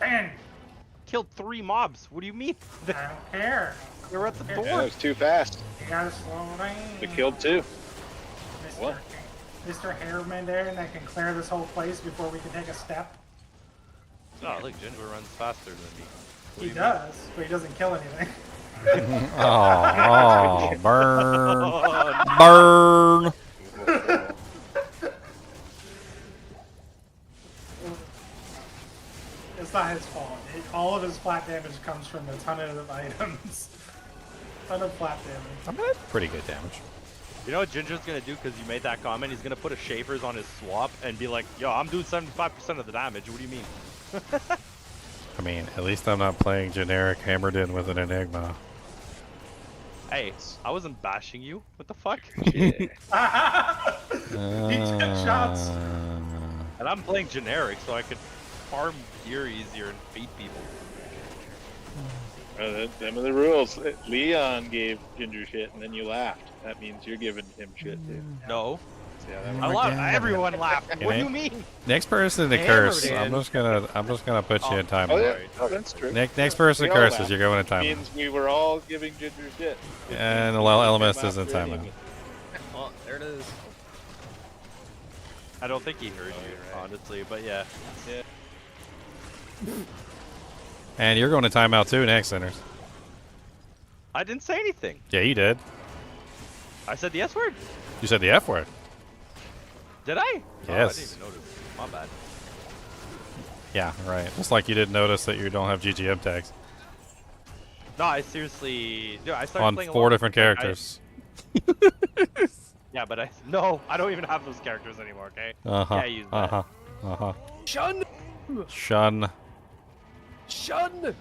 Ban! Killed 3 mobs. What do you mean? I don't care. They're at the door. Yeah, it was too fast. You gotta slow down. We killed 2. What? Mr. Hairman there, and I can clear this whole place before we can take a step. Oh, look, Ginger runs faster than me. He does, but he doesn't kill anything. Oh, burn. Burn. It's not his fault. All of his flat damage comes from a ton of items. Ton of flat damage. Pretty good damage. You know what Ginger's gonna do because you made that comment? He's gonna put a Shavers on his swap and be like, yo, I'm doing 75% of the damage. What do you mean? I mean, at least I'm not playing generic hammered in with an Enigma. Hey, I wasn't bashing you. What the fuck? He took shots. And I'm playing generic, so I could farm gear easier and beat people. Them are the rules. Leon gave Ginger shit, and then you laughed. That means you're giving him shit too. No. Yeah, I love everyone laughed. What do you mean? Next person to curse. I'm just gonna put you in time. Oh yeah, oh, that's true. Next person We all curses. laughed. You're going in time. Means we were all giving Ginger shit. And LMS is in timeout. Oh, there it is. I don't think he heard you, honestly, but yeah. And you're going to timeout too next, Sinners. I didn't say anything. Yeah, you did. I said the S word. You said the F word. Did I? Yes. Oh, I didn't even notice. My bad. Yeah, right. Just like you didn't notice that you don't have GGM tags. No, I seriously... Dude, I started On playing a 4 lot- different characters. Yeah, but I don't even have those characters anymore, okay? Uh-huh. Yeah, I use that. Uh-huh. Uh-huh. Shun! Shun. Shun!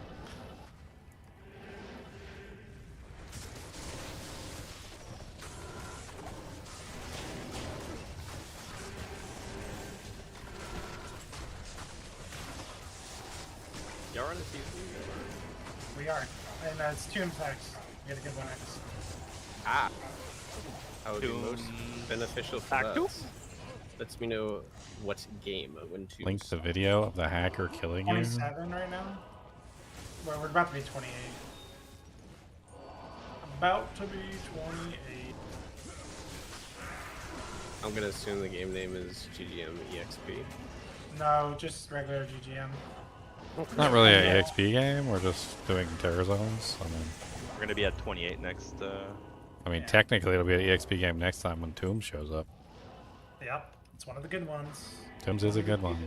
Y'all run the TV? We are. And it's Tomb Text. You get a good one. Ah. How would be Tomb most beneficial for Act two? us? Lets me know what game when to Link the video of the hacker killing you. 27 right now. Well, we're about to be 28. About to be 28. I'm gonna assume the game name is GGM EXP. No, just regular GGM. Not really an EXP game. We're just doing terror zones. I mean, We're gonna be at 28 next. technically it'll be an EXP game next time when Tomb shows up. Yep, it's one of the good ones. Tombs is a good one.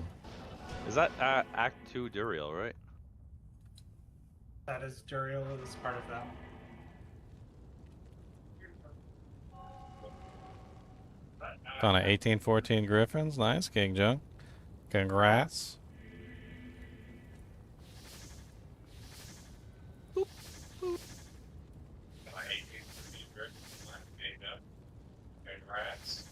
Is that Act 2 Duriel, right? That is Duriel is part of that. On a 1814 Griffins. Nice, King Joe. Congrats. Congrats.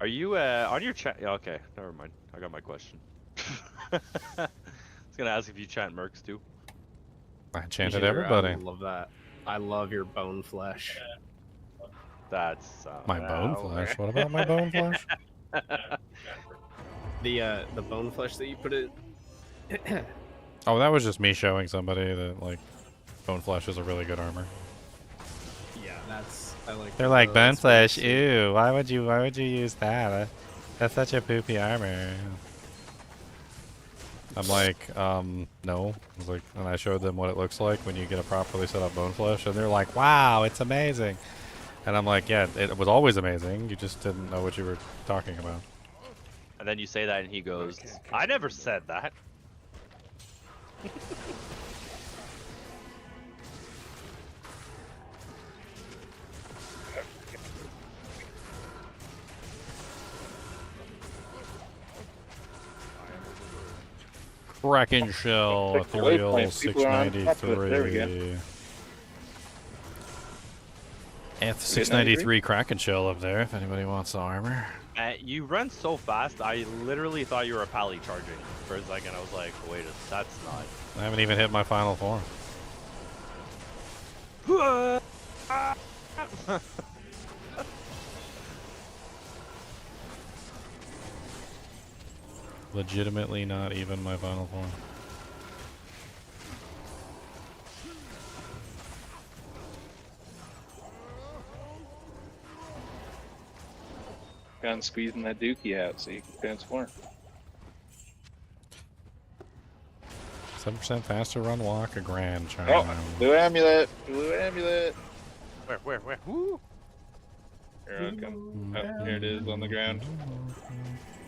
Are you on your chat? Okay, never mind. I got my question. I was gonna ask if you chant mercs too. I chanted Sure, everybody. I love that. I love your bone flesh. That's My bone flesh. What about my bone flesh? The bone flesh that you put it. Oh, that was just me showing somebody that like bone flesh is a really good armor. Yeah, that's I like. They're like bone that's really flesh. sweet. Ew. Why would you use that? That's such a poopy armor. I'm like, no. I was like, and I showed them what it looks like when you get a properly set up bone flesh, and they're like, wow, it's amazing. And I'm like, yeah, it was always amazing. You just didn't know what you were talking about. And then you say that, and he goes, "I never said that." Kraken Shell, Check the waypoint. Ethereal People are on top of it. There we go. 693. F693 Kraken Shell up there if anybody wants the armor. You run so fast, I literally thought you were a pally charging for a second. I was like, wait, that's not. I haven't even hit my final form. Legitimately not even my final form. Gun squeezing that dookie out so you can transform. 7% faster run walk, a grand charm. Oh, blue amulet! Blue amulet! Where? Woo! Here it comes. Oh, here it is on the ground.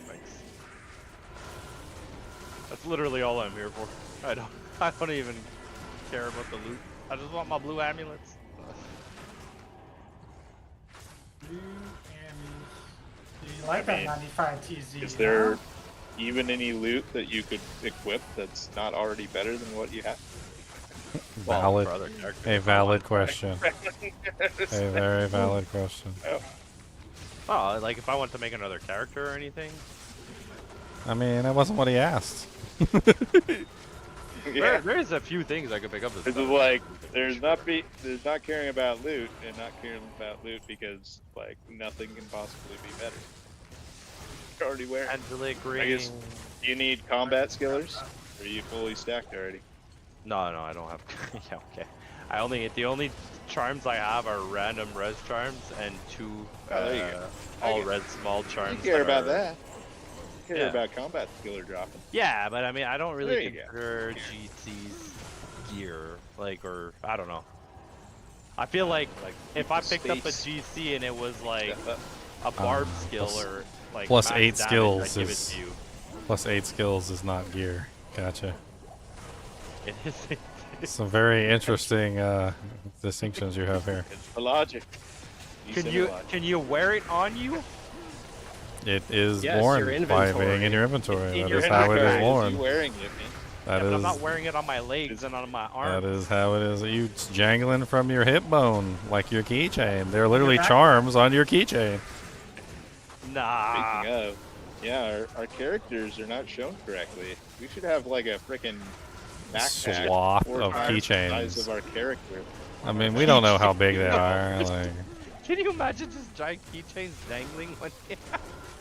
Thanks. That's literally all I'm here for. I don't even care about the loot. I just want my blue amulets. Blue amulets. Do you like that 95 TZ? Is there even any loot that you could equip that's not already better than what you have? Valid. for other characters. A valid question. A very valid question. Oh, like if I want to make another character or anything? I mean, that wasn't what he asked. Yeah. There's a few things I could pick up. This This is like there's not caring about loot and not caring about loot because like nothing can possibly be better. You're already wearing. Angelic ring. I guess you need combat skillers. Or are you fully stacked already? No, I don't have. Yeah, okay. The only charms I have are random res charms and two there you go. all red small charms. You care about are- that. You care Yeah. about combat skiller dropping. Yeah, but I mean, I don't There really you go. consider GC's gear, like, or I don't know. I feel like if I picked up a Space. GC and it was like Step up. a barb Um, skill plus- or like plus max 8 damage, skills I'd give it is- to you. Plus 8 skills is not gear. Gotcha. It is. Some very interesting distinctions you have here. It's the logic. Can you wear it on you? It is Yes, worn your by inventory. being in your inventory. In That your is how it is inventory. worn. You wearing it, man. That Yeah, but I'm is not wearing it on my legs and on my arms. that is how it is. It's jangling from your hip bone like your keychain. They're literally You're back. charms on your keychain. Nah. Speaking of, yeah, our characters are not shown correctly. We should have like a freaking backpack Swath 4 of times the size keychains. of our character. I mean, we don't know how big they are. Like, Can you imagine just giant keychains dangling when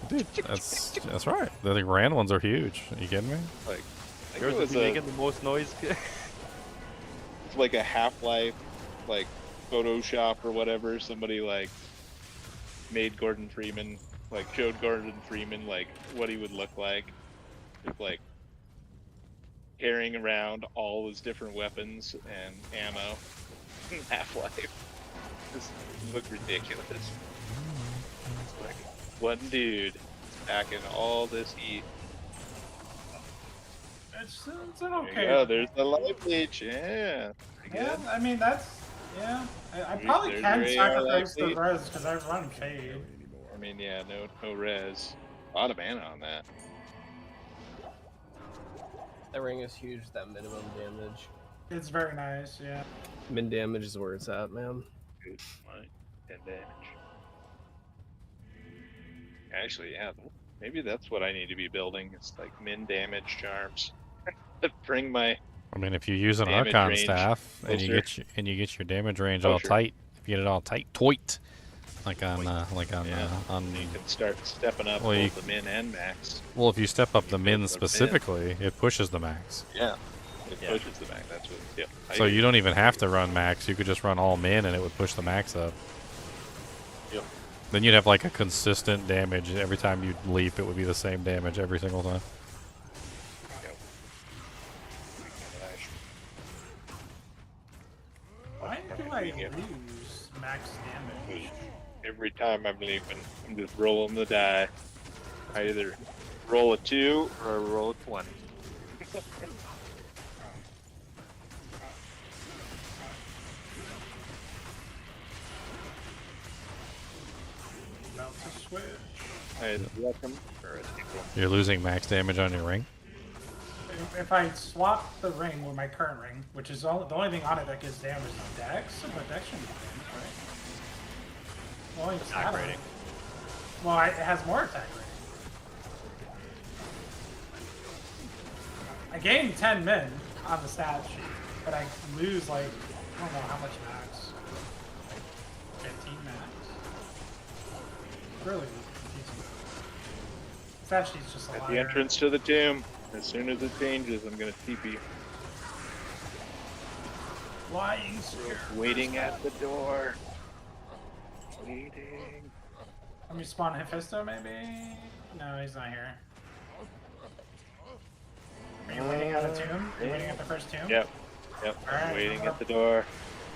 dude, that's right. The grand ones are huge. Are you kidding me? Like, I think yours it would was be making the most noise? it's like a Half-Life, like Photoshop or whatever. Somebody like made Gordon Freeman, like showed Gordon Freeman like what he would look like, with like carrying around all his different weapons and ammo in Half-Life. Just looked ridiculous. It's like one dude packing all this heat. It's an There you okay. go, there's the light bleach, yeah. Pretty Yeah, good. I mean that's Yeah, I There- probably there's can your AR sacrifice the likely. res because I run fade. I mean, yeah, no res. A lot of mana on that. That ring is huge. That minimum damage. It's very nice. Yeah. Min damage is where it's at, man. Good. 10 damage. Actually, yeah. Maybe that's what I need to be building. It's like min damage charms. Bring my I mean, if you use an damage Archon range staff and you closer. get your damage range all Closer. tight, if you get it all tight, like on Yeah. on. You can start stepping up Well, you- both the min and max. Well, if you step up the build min the min. specifically, it pushes the max. Yeah. It Yeah. pushes the max. That's what. Yeah. I So agree. you don't even have to run max. You could just run all min, and it would push the max up. Yep. Then you'd have like a consistent damage every time you leap. It would be the same damage every single time. Yep. Why do I lose max damage? Every time I'm leaping, I'm just rolling the die. I either roll a 2 or I roll a 20. About to switch. I either wreck 'em or I take them. You're losing max damage on your ring. If I swap the ring with my current ring, which is the only thing on it that gives damage is Dex, but Dex shouldn't give damage, right? Well, only Attack stat rating. Well, it has more attack rating. I gain 10 min on the stat sheet, but I lose like, I don't know how much max. 15 max? Really confusing. Stat sheet's just a At liar. the entrance to the tomb. As soon as it changes, I'm gonna TP. Flying spear. Waiting at the door. Waiting. Let me spawn Hephaestus, maybe? No, he's not here. Are you waiting at a tomb? Are you waiting at the first tomb? Yep. Yep. Alright, I'm waiting I'm at the door.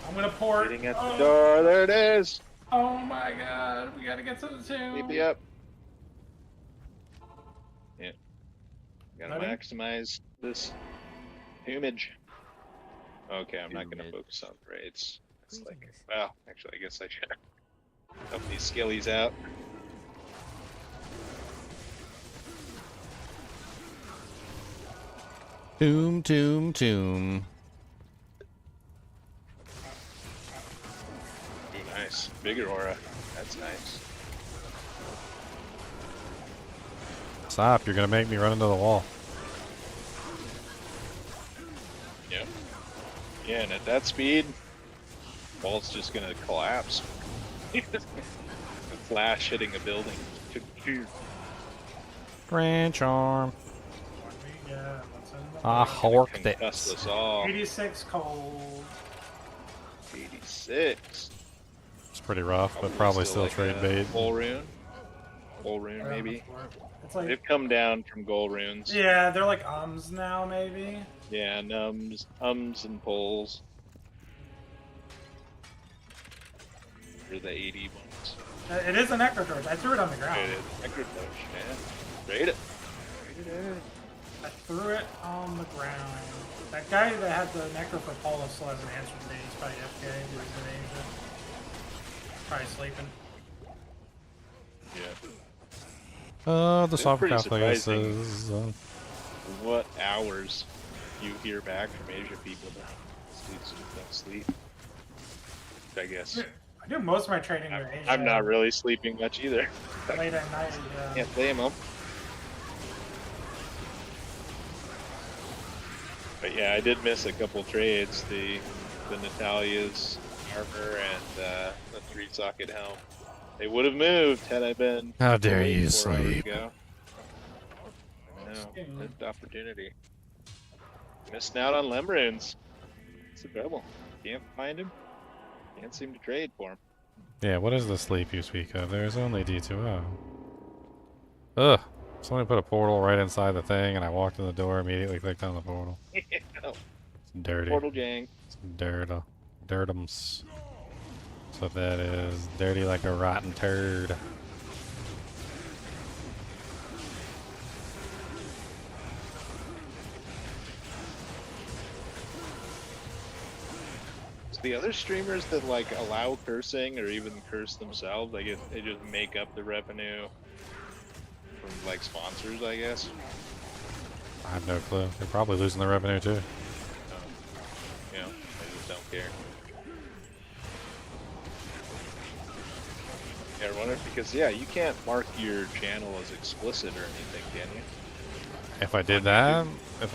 I'm gonna port. Waiting at the door. There it is. Oh my god, we gotta get to the tomb. TP up. Yeah. Gotta Ready? maximize this image. Okay, I'm not gonna focus on raids. It's like, well, actually, I guess I should help these skillies out. Tomb, tomb, tomb. Ooh, nice. Bigger aura. That's nice. Stop! You're gonna make me run into the wall. Yep. Yeah, and at that speed, wall's just gonna collapse. A flash hitting a building. Grand charm. Yeah, what's in the Ah, hork Concuss this. us all. 86 cold. 86. It's pretty rough, but probably still like trade a bait. Full rune. Full rune, Right on the maybe. floor. It's like, They've come down from gold runes. yeah, they're like now, maybe. Yeah, ums and pulls. Or the 80 ones. It is a Necrotorch. I threw it on the ground. It is. Necrotorch, man. Trade it. Trade it. I threw it on the ground. That guy that had the Necro for Polo still hasn't answered me. He's probably FK. He's in Asia. Probably sleeping. Yeah. The It's soft pretty calculator surprising. says. What hours you hear back from Asia people that these dudes just don't sleep? I guess. I do most of my trading with Asia. I'm not really sleeping much either. Late at night. Can't blame them. But yeah, I did miss a couple trades. The Natalia's armor and the 3-socket helm. They would have moved had I been. How dare awake you 4 hours sleep. ago. I know. Missed opportunity. Missing out on Lemrunes. It's a trouble. Can't find him. Can't seem to trade for him. Yeah, what is the sleep you speak of? There's only D2R. Ugh. Somebody put a portal right inside the thing, and I walked in the door, immediately clicked on the portal. Oh, It's dirty. Portal gang. It's dirtums. So that is dirty like a rotten turd. the other streamers that like allow cursing or even curse themselves, I guess they just make up the revenue from like sponsors, I guess. I have no clue. They're probably losing their revenue too. You know, they just don't care. Yeah, I wonder because you can't mark your channel as explicit or anything, can you? If I did that, that's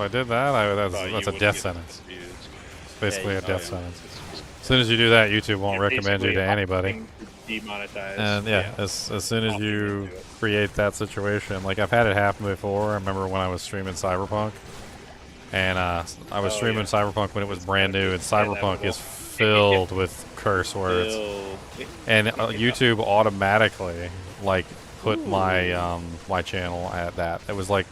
a death sentence. It's basically a death sentence. As soon as you do that, YouTube won't recommend you to anybody. Demonetized. And as soon as you create that situation, like I've had it happen before. I remember when I was streaming Cyberpunk, and I was streaming Cyberpunk when it was brand new, and Cyberpunk is filled with curse words, and YouTube automatically like put my my channel at that. It was like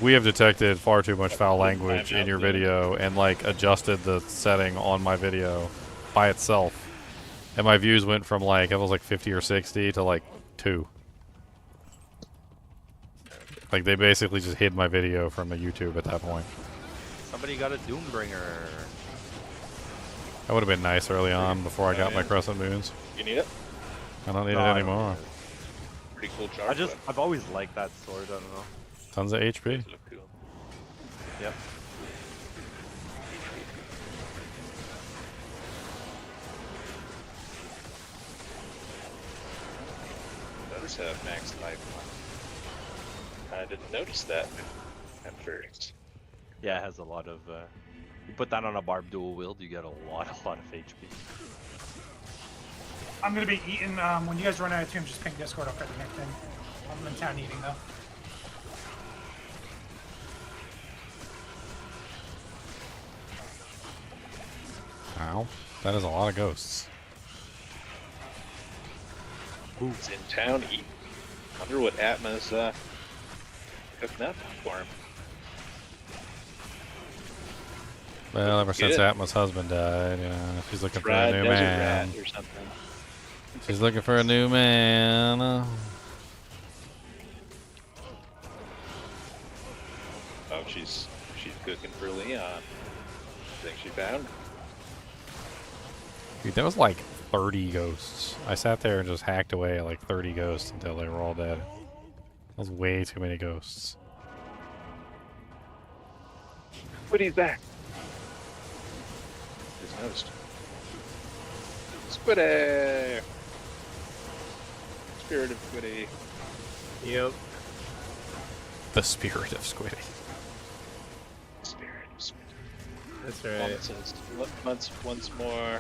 we have detected far too much foul language in your video, and like adjusted the setting on my video by itself. And my views went from like, it was like 50 or 60 to like 2. Like they basically just hid my video from a YouTube at that point. Somebody got a Doombringer. That would have been nice early on before I got my Crescent Moons. You need it? I don't need it anymore. Pretty cool charge. I've always liked that sword, I don't know. Tons of HP. Look cool. Yep. Does have max life. I didn't notice that at first. Yeah, it has a lot of. You put that on a barb dual wield, you get a lot of HP. I'm gonna be eating. When you guys run out of tomb, just ping Discord. I'll cut the next thing. I'm in town eating though. Wow, that is a lot of ghosts. Who's in town eating? Wonder what Atma's cooking up for him. Well, ever since Atma's husband died, you know, she's looking for a new man. Or something. She's looking for a new man. Oh, she's cooking for Leon. Think she found? Dude, that was like 30 ghosts. I sat there and just hacked away at like 30 ghosts until they were all dead. That was way too many ghosts. Squiddy's back. Just noticed. Squiddy! Spirit of Squiddy. Yep. The spirit of Squiddy. Spirit of Squiddy. That's right. Once more.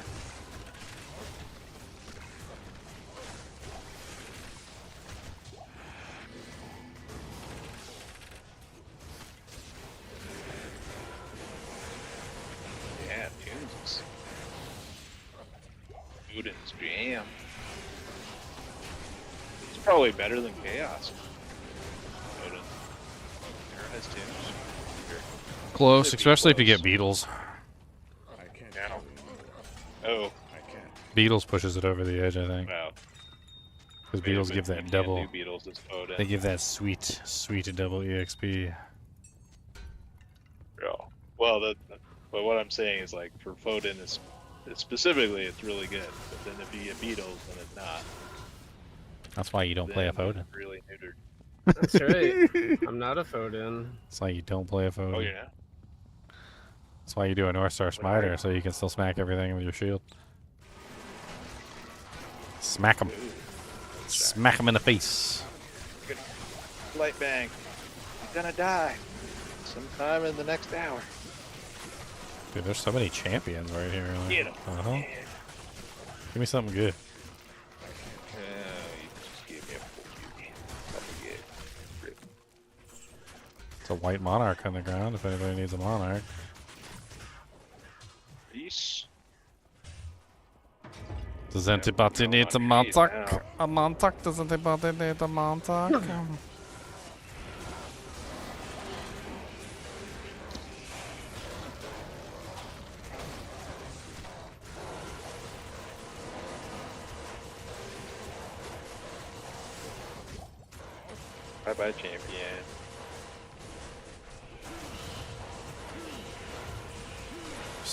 Yeah, tunes. Odin's Jam. It's probably better than Chaos. Odin. There has tunes. Close, especially if you get beetles. I can't. Now. Oh. I can't. Beetles pushes it over the edge, I think. Wow. Because beetles give that double. Beetles as Odin. They give that sweet double EXP. Yeah. Well, but what I'm saying is like for Foden is specifically it's really good, but then if you get Beetles, then it's not. That's why you don't play a Foden. It's really neutered. That's right. I'm not a Foden. That's why you don't play a Foden. Oh, you're not. That's why you do a North Star Smiter, so you can still smack everything with your shield. Smack him. Smack him in the face. Light bang. He's gonna die sometime in the next hour. Dude, there's so many champions right here. Like, Get him. Give me something good. You just gave me a It's a white monarch on the ground if anybody needs a monarch. Peace. Does anybody need a monarch? A monarch? Does anybody need a monarch? Bye-bye, champion.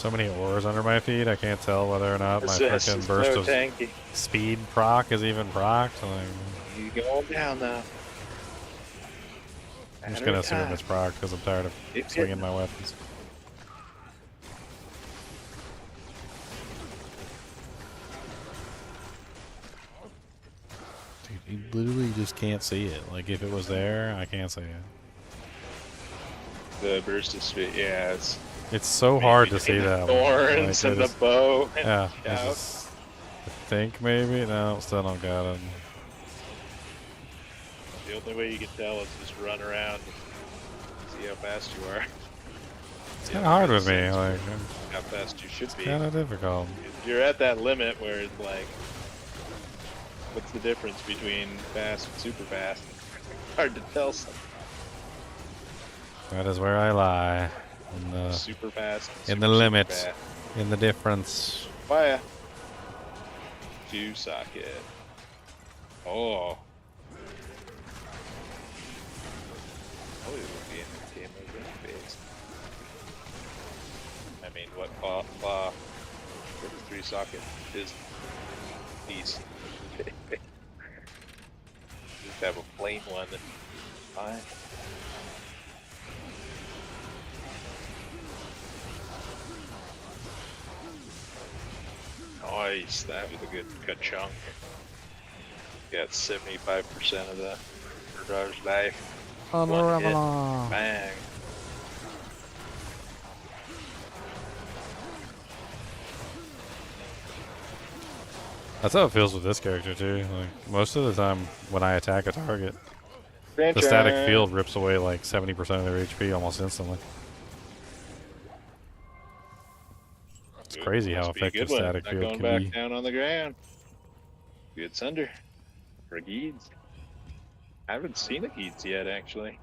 so many ores under my feet, I can't tell whether or not my It's freaking just burst so of tanky. speed proc is even procced. Like, You going down now. I'm just Matter gonna of assume time. it's procced because I'm tired of It's swinging hitting. my weapons. Dude, you literally just can't see it. Like, if it was there, I can't see it. The burst of speed, yeah, It's so hard to between see the that. thorns Like, and the bow. And yeah, I yeah. think maybe. No, still don't got it. The only way you can tell is just run around, see how fast you are. It's kind of hard with me. Like, How fast you should be. kind of difficult. You're at that limit where it's like, what's the difference between fast and super fast? Hard to tell. That is where I lie. In the Super fast. in the limit, in the difference. Fire. Two socket. Oh. Oh, it would be in the game over phase. I mean, what claw with the 3 socket is these. Just have a plain one and fine. Nice, that was a good chunk. Got 75% of the Murder's life. One hit. Bang. That's how it feels with this character too. Like, most of the time when I attack a target, the Enchant. static field rips away like 70% of their HP almost instantly. It's crazy how Must be a effective good one. static Not field going can back be. down on the ground. Good Sunder. For Geeds. I haven't seen a Geeds yet, actually.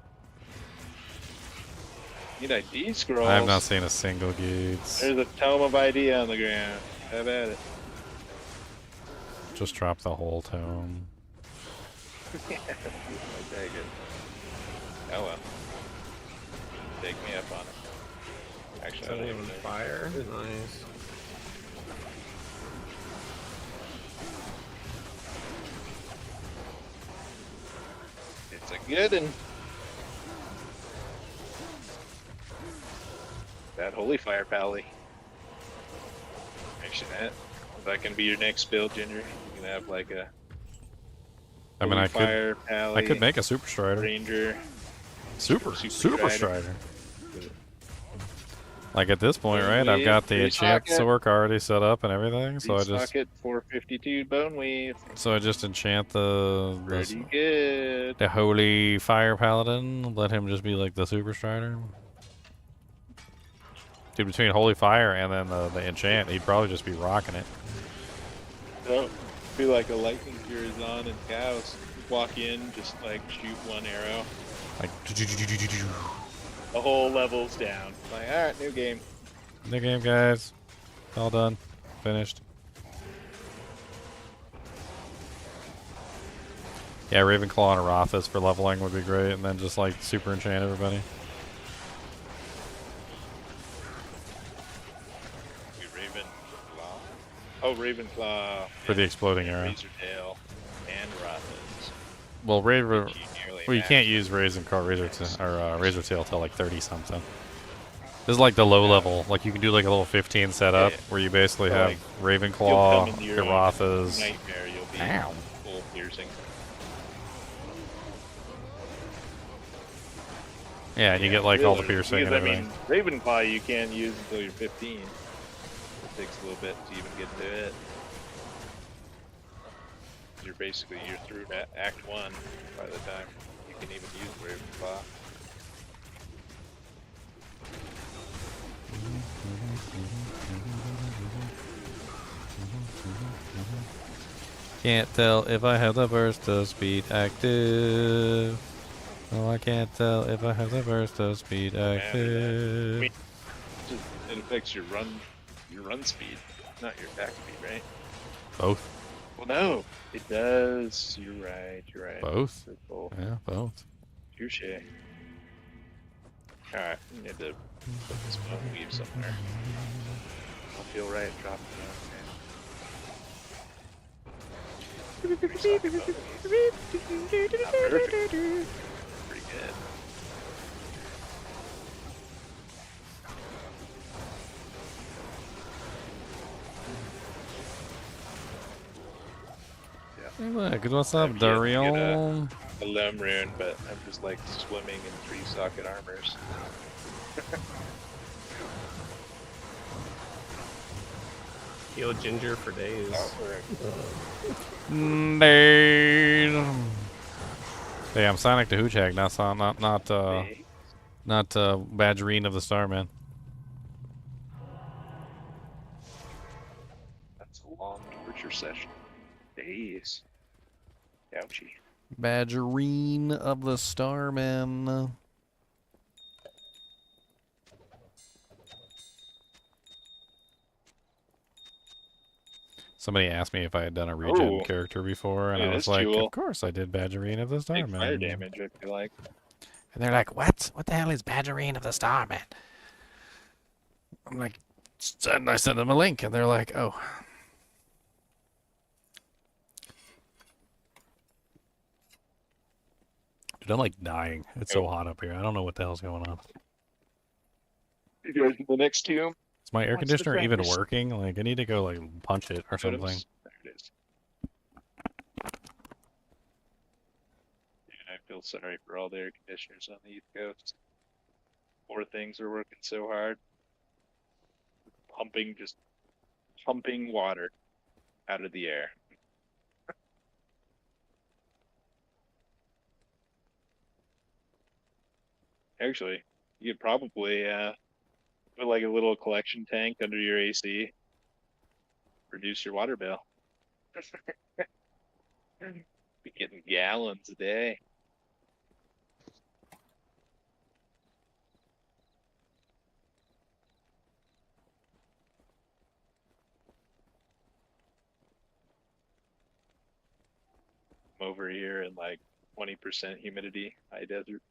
Need ID scrolls. I have not seen a single Geeds. There's a tome of ID on the ground. Have at it. Just drop the whole tome. I take it. Oh well. Take me up on it. Actually, I don't even know. Fire. Nice. It's a good one. That Holy Fire Pally. Actually, that can be your next build, Ginger. You can have like a. I mean, Holy Fire I Pally, could make a Super Strider. Ranger. Super Strider. Like at this point, Bone right? I've Weave, got the three enchant socket. Sork already set up and everything, so I just Socket 452 Bone Weave. enchant the Pretty good. the Holy Fire Paladin. Let him just be like the Super Strider. Dude, between Holy Fire and then the enchant, he'd probably just be rocking it. So, be like a lightning Curazon and cows. Walk in, just like shoot one arrow. Like, The whole level's down. Like, alright, new game. new game, guys. All done. Finished. Yeah, Ravenclaw and Arathis for leveling would be great, and then just like super enchant everybody. Ravenclaw. Oh, Ravenclaw. For the exploding arrow. Razortail and Rothas. Well, Nearly you can't use Razortail till like 30 something. This is like the low level. Like you can do like a little 15 setup where you basically have Ravenclaw, Arathas. Nightmare, you'll be Ow. full piercing. Yeah, and you get like all the Really, piercing and because, everything. I mean, Ravenclaw you can't use until you're 15. It takes a little bit to even get to it. You're through Act 1 by the time you can even use Ravenclaw. Can't tell if I have the burst of speed active. No, I can't tell if I have the burst of speed active. It affects your run speed, not your attack speed, right? Both. Well, no, it does. You're right. Both? Both. Yeah, both. Touche. Alright, we need to put this bone weave somewhere. I'll feel right dropping down. Okay. Perfect. Pretty good. Hey, look, what's up, I'm yet to get Dariel? a loam rune, but I'm just like swimming in 3 socket armors. Heal Ginger for days. Hey, I'm Sonic the Hoochag, not Badgerine of the Starman. That's a long torture session. Days. Ouchie. Badgerine of the Starman. Somebody asked me if I had done a regen character before, and Dude, I was that's like, cool. of course I did Badgerine of the Big Starman. fire damage, I feel like. And they're like, what? What the hell is Badgerine of the Starman? I'm like, and I sent them a link, and they're like, oh. Dude, I'm like dying. It's so hot up here. I don't know what the hell's going on. You go to the next tomb. Is my air What's the conditioner even fractures? working? Like, I need to go, like, punch it or something. There it is. Yeah, I feel sorry for all the air conditioners on the East Coast. Poor things are working so hard. Just pumping water out of the air. Actually, you could probably put like a little collection tank under your AC. Reduce your water bill. Be getting gallons a day. I'm over here in like 20% humidity, high desert.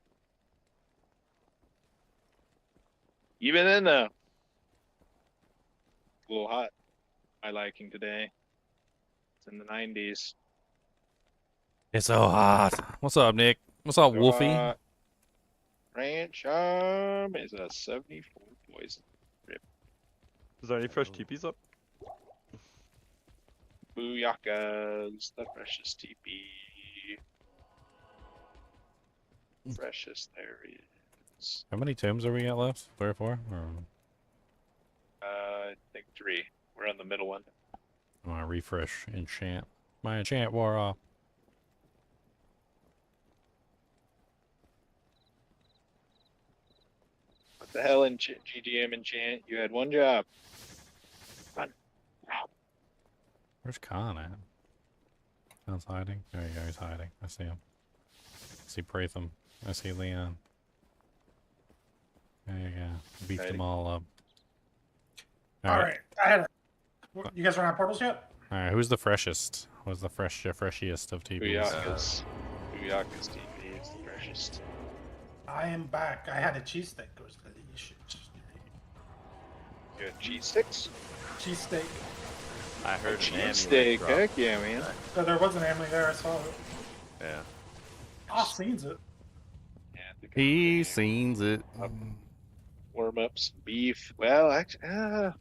Even then though, a little hot. My liking today. It's in the 90s. It's so hot. What's up, Nick? What's up, Wolfie? Ranch is a 74 poison. Rip. Is there any fresh TPs up? Booyaka's the freshest TP. Freshest there is. How many tombs are we got left? 3 or 4? Or... I think 3. We're on the middle one. I want to refresh Enchant. My Enchant wore off. What the hell in GGM Enchant? You had one job. Run. Where's Khan at? Khan's hiding. There you go, he's hiding. I see him. I see Pratham. I see Leon. There you go. Beat them all up. Alright, I had a... You guys run out of portals yet? Alright, who's the freshest? Who's the freshiest of TVs? Booyaka's TP is the freshest. I am back. I had a cheesesteak. It was delicious. You had cheese sticks? Cheesesteak. I heard cheese steak. Heck yeah, man. So there was an Amley there. I saw it. Yeah. Oh, scenes it. Yeah, He sees it. Warm up some beef. Well, actually, I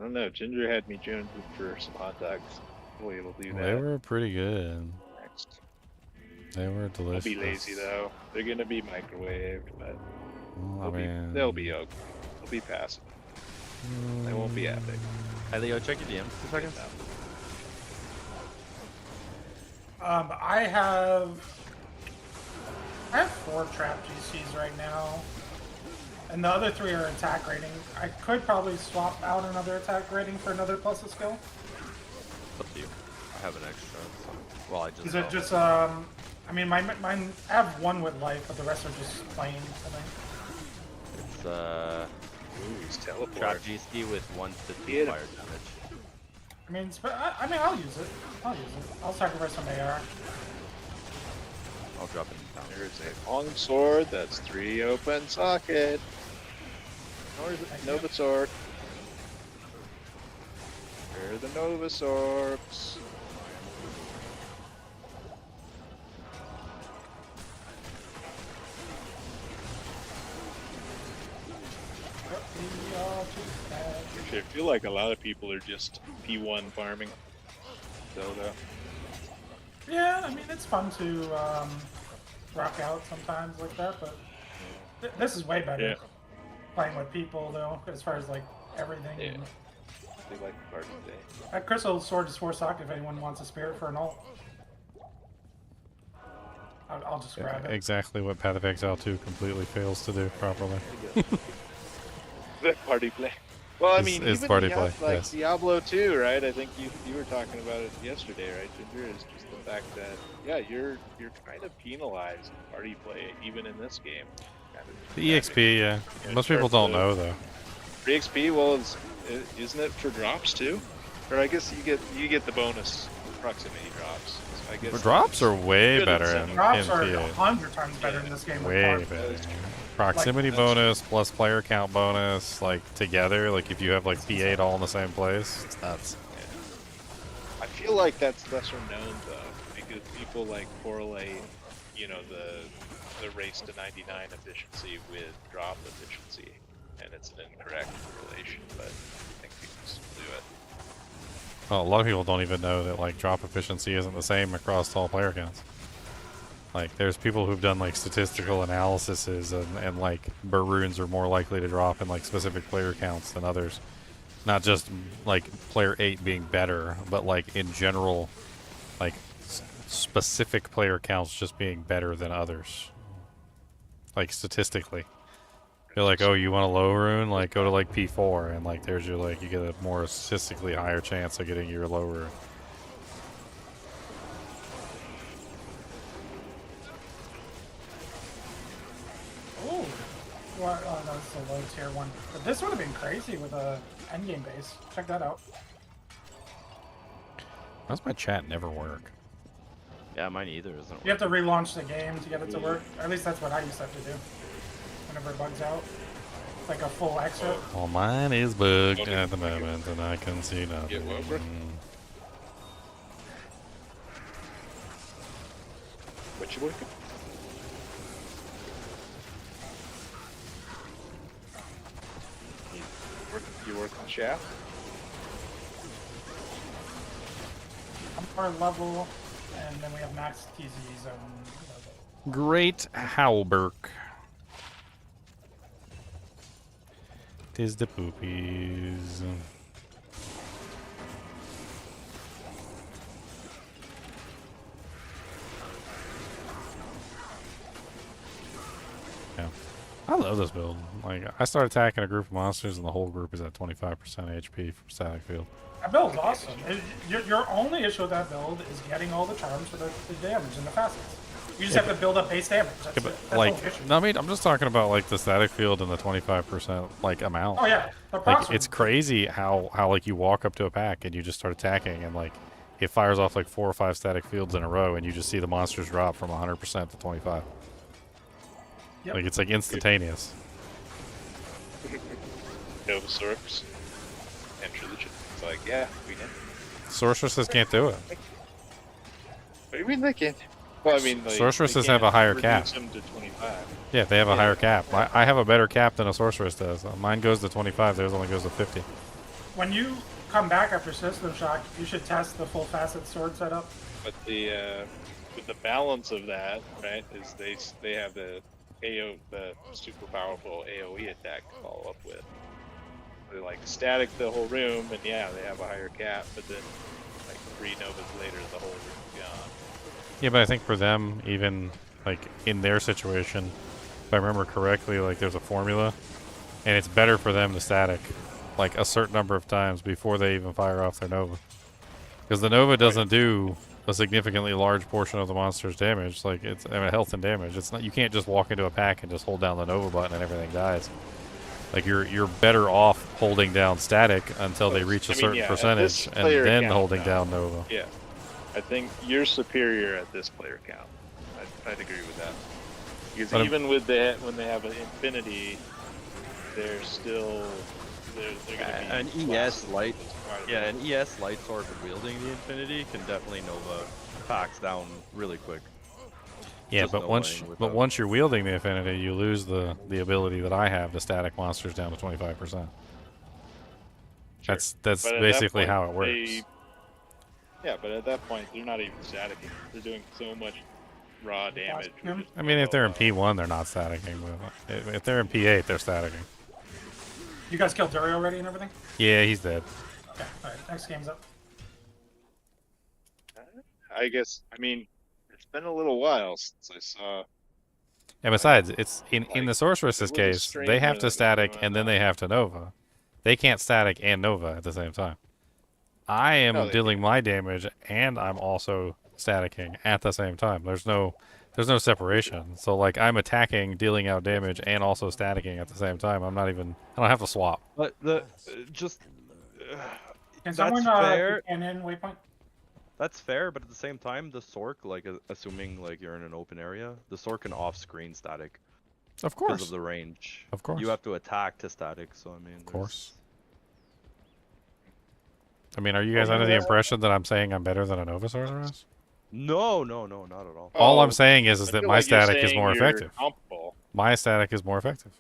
don't know. Ginger had me jonesing for some hot dogs. We'll do that. They were pretty good. Next. They were delicious. I'll be lazy though. They're gonna be microwaved, but Well, they'll be okay. They'll be passable. They won't be epic. Hey Leo, check your DMs for a second. I have 4 trap GCs right now, and the other 3 are attack rating. I could probably swap out another attack rating for another plus a skill. It's up to you. I have an extra. So, well, I just. Is it just I mean, mine. I have 1 with life, but the rest are just plain. I think. It's Ooh, he's teleport. trap GC with 150 fire damage. I mean, I'll use it. I'll sacrifice some AR. I'll drop it down. There's a long sword that's 3 open socket. Novasaur. Where are the Novasaurs? Actually, I feel like a lot of people are just P1 farming Zelda. Yeah, I mean it's fun to rock out sometimes like that, but this is way better. Yeah. Playing with people though, as far as like everything. Yeah. They like the party day. That Crystal Sword is 4 stock if anyone wants a spirit for an ult. I'll just grab it. Exactly what Path of Exile 2 completely fails to do properly. The party play. Well, I mean, Is even party you have, play, like yes. Diablo 2, right? I think you were talking about it yesterday, right, Ginger? Is just the fact that you're kind of penalized in party play even in this game. Kind of The EXP, yeah. Most people don't know though. For EXP, well, isn't it for drops too? Or I guess you get the bonus proximity drops. I guess Drops are way good better incentive. in Drops are PA. 100 times better in this game. Way with better. party. Proximity Like, bonus plus player count bonus, like together, like if you have like P8 all in the same place, it's nuts. I feel like that's lesser known though, because people like correlate, you know, the race to 99 efficiency with drop efficiency, and it's an incorrect correlation, but I think people still do it. Well, a lot of people don't even know that like drop efficiency isn't the same across all player counts. Like, there's people who've done like statistical analyses and like Baroons are more likely to drop in like specific player counts than others. Not just like player 8 being better, but like in general, like specific player counts just being better than others. Like statistically. You're like, oh, you want a low rune? Like, go to like P4, and like there's your like, you get a more statistically higher chance of getting your low rune. Ooh. Well, oh, that's the low tier one. But this would have been crazy with a endgame base. Check that out. Why does my chat never work? Yeah, mine either isn't. You have to relaunch the game to get it to work. Or at least that's what I used to have to do. Whenever it bugs out. It's like a full exit. Well, mine is bugged at the moment, and I can see nothing. Get over. What you working? You work on shaft? Our level, and then we have max TZ zone level. Great Howlberg. Tis the poopies. Yeah. I love this build. Like, I start attacking a group of monsters and the whole group is at 25% HP from static field. That build's awesome. Your only issue with that build is getting all the charms for the damage and the facets. You just have to build up base damage. That's Yeah, but it. That's like, the whole issue. no, I mean, I'm just talking about like the static field and the 25% like amount. Oh yeah, the Like, procs are- it's crazy how like you walk up to a pack and you just start attacking and like it fires off like 4 or 5 static fields in a row and you just see the monsters drop from 100% to 25. Yep. Like, it's like instantaneous. Novasaurus. Enter the gym. It's like, yeah, we can. Sorceresses can't do it. What do you mean they can't? Well, I mean, Sorceresses they have a can't higher reduce cap. them to 25. Yeah, they have a higher cap. I have a better cap than a sorceress does. Mine goes to 25, theirs only goes to 50. When you come back after System Shock, you should test the full facet sword setup. But the with the balance of that, right, is they have the super powerful AOE attack to follow up with. They like static the whole room, and yeah, they have a higher cap, but then like 3 novas later, the whole room's gone. Yeah, but I think for them, even like in their situation, if I remember correctly, like there's a formula, and it's better for them to static like a certain number of times before they even fire off their Nova. Because the Nova doesn't do a significantly large portion of the monster's damage. Like, it's health and damage. It's not, you can't just walk into a pack and just hold down the Nova button and everything dies. Like, you're better off holding down static until they reach a certain percentage and then holding down Nova. Yeah, I think you're superior at this player count. I'd agree with that. Because But even with that, when they have an infinity, they're still they're gonna be An ES light, quite a yeah, bit. an ES light sword wielding the Infinity can definitely Nova packs down really quick. Yeah, Just but no once way but without- once you're wielding the Affinity, you lose the ability that I have to static monsters down to 25%. That's But at that basically point, how it works. Yeah, but at that point, they're not even staticking. They're doing so much raw damage. with just I mean, if they're in Nova. P1, they're not staticking. But if they're in P8, they're staticking. You guys killed Dury already and everything? Yeah, he's dead. Okay, alright, next game's up. I guess. I mean, it's been a little while since I saw. And besides, it's in the sorceress's it was a case, they have streamer to that was static doing and then they have to Nova. They can't static and Nova at the same time. I am No, they dealing my damage and I'm also staticking at the same time. There's no separation. So like I'm attacking, dealing out damage, and also staticking at the same time. I don't have to swap. But the just Can that's someone fair. can in waypoint? That's fair, but at the same time, the Sork, like assuming like you're in an open area, the Sork can off-screen static. Of course. Because of the range. Of course. You have to attack to static, so I mean. Of course. I mean, are you guys under the impression that I'm saying I'm better than a Nova sorceress? No, not at all. All I'm saying is I that feel my like you're static is saying more you're effective. comparable. My static is more effective.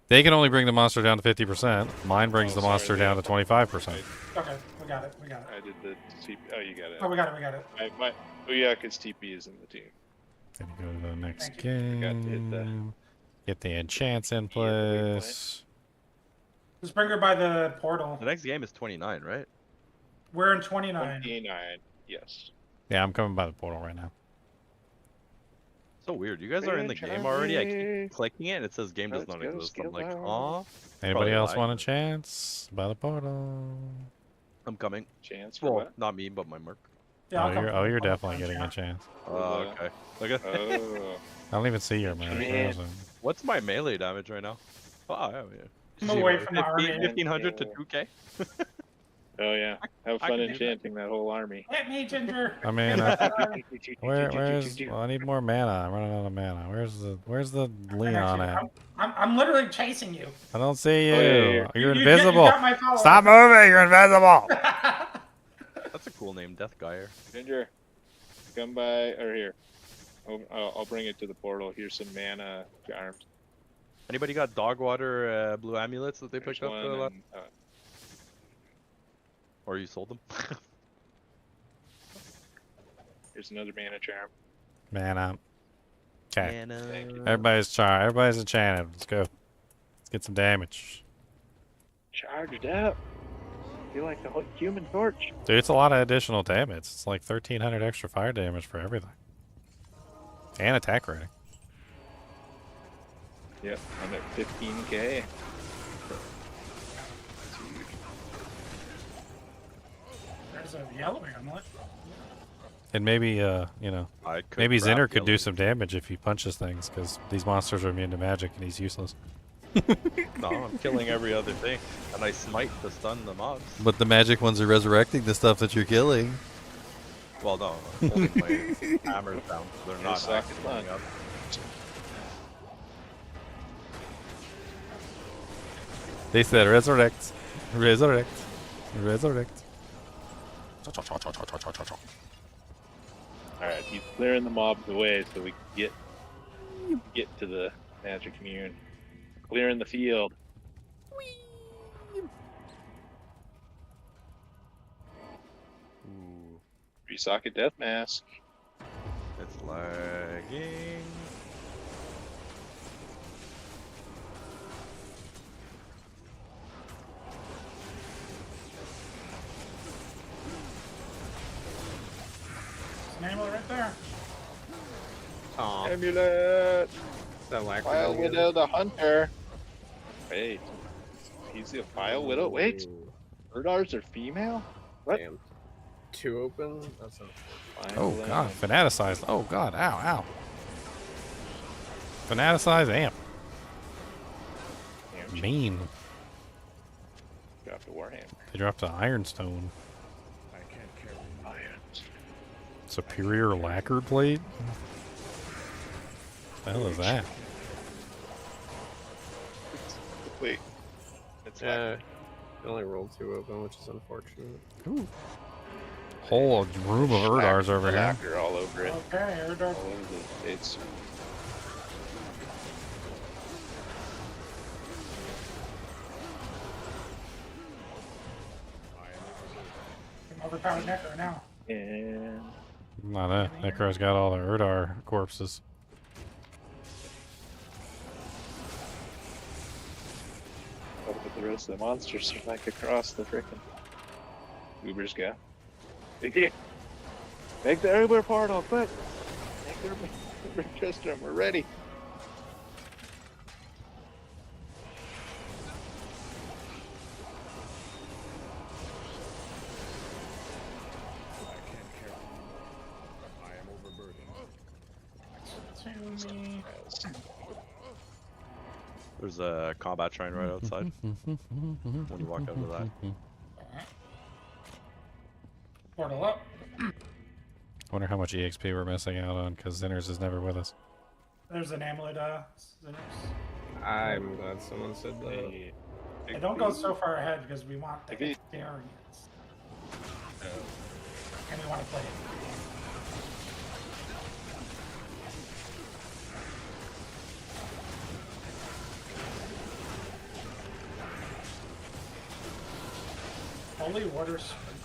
They can only bring the monster down to 50%. Mine brings the monster down to 25%. Okay, we got it. I did the TP. Oh, you got it. Oh, we got it. My Uyaka's TP is in the team. Then you go to the next Thank you. Forgot to hit game. Get the enchants in place. Just bring her by the portal. The next game is 29, right? We're in 29. 29. Yes. Yeah, I'm coming by the portal right now. So weird. You guys are in the game already. I keep clicking it and it says game does not exist. I'm like, huh? Anybody else lie. want a chance? By the portal. I'm coming. Chance for Well, what? not me, but my merc. Yeah, I'll come You're for definitely the getting a chance. chance. Oh, okay. Look at Oh. I don't even see your man. Where is it? What's my melee damage right now? Oh, yeah. I'm away from the army. 1500 to 2k? Oh yeah. Have I fun can do enchanting that whole army. Hit me, Ginger. I mean, where's? Well, I need more mana. I'm running out of mana. Where's the Leon at? I'm literally chasing you. I don't see you. Oh, yeah. You're You invisible. got my follower. Stop moving. You're invisible. That's a cool name, Death Geyer. Ginger, come by or here. I'll bring it to the portal. Here's some mana charms. Anybody got dog water blue amulets that they There's picked up? one and, Or you sold them? here's another mana charm. Mana. Okay. Thank you. Everybody's enchanted. Let's go. Let's get some damage. Charged up. Feel like the Human Torch. Dude, it's a lot of additional damage. It's like 1300 extra fire damage for everything. And attack rating. Yep, I'm at 15k. There's a yellow amulet. And maybe, maybe grab Zinner could do yellow. some damage if he punches things, because these monsters are immune to magic and he's useless. No, I'm killing every other thing. And I smite to stun the mobs. But the magic ones are resurrecting the stuff that you're killing. Well, no, I'm holding my hammers down. So they're not Yes, I actually can going up. They said resurrect, resurrect, resurrect. Alright, he's clearing the mobs away so we can get to the magic immune. Clearing the field. Ooh, 3-socket death mask. it's lagging. There's an amulet right there. Aw, Amulet! that lack File Widow the Hunter. Wait. He's a File Widow? Wait. Erdars are female? What? Damn. Two open? That's not Oh god, fanaticized. Oh god, ow, ow. Fanaticized amp. Mean. Drop the Warhammer. They dropped an ironstone. I can't carry Irons. Superior lacquered plate? What the hell is that? Wait. It's Yeah. I only rolled 2 of them, which is unfortunate. Ooh. Whole room of Urdars over here. lacquer all over it. Okay, Erdar. All over the, it's I'm overpowered Necro now. and Not it. Necro's got all the Urdar corpses. what about the rest of the monsters are like across the frickin' Uber's go. Make the Uber portal, quick! Make the Uber Tristram, we're ready. I can't carry. I am overburdened. To me. There's a combat train right outside. When you walk out of that. Portal up. Wonder how much EXP we're missing out on because Zinners is never with us. There's an amulet, Zinners. I'm glad someone said that. Hey, Hey, don't go so far ahead because we want the If he- experience. And we want to play it. Holy water spring.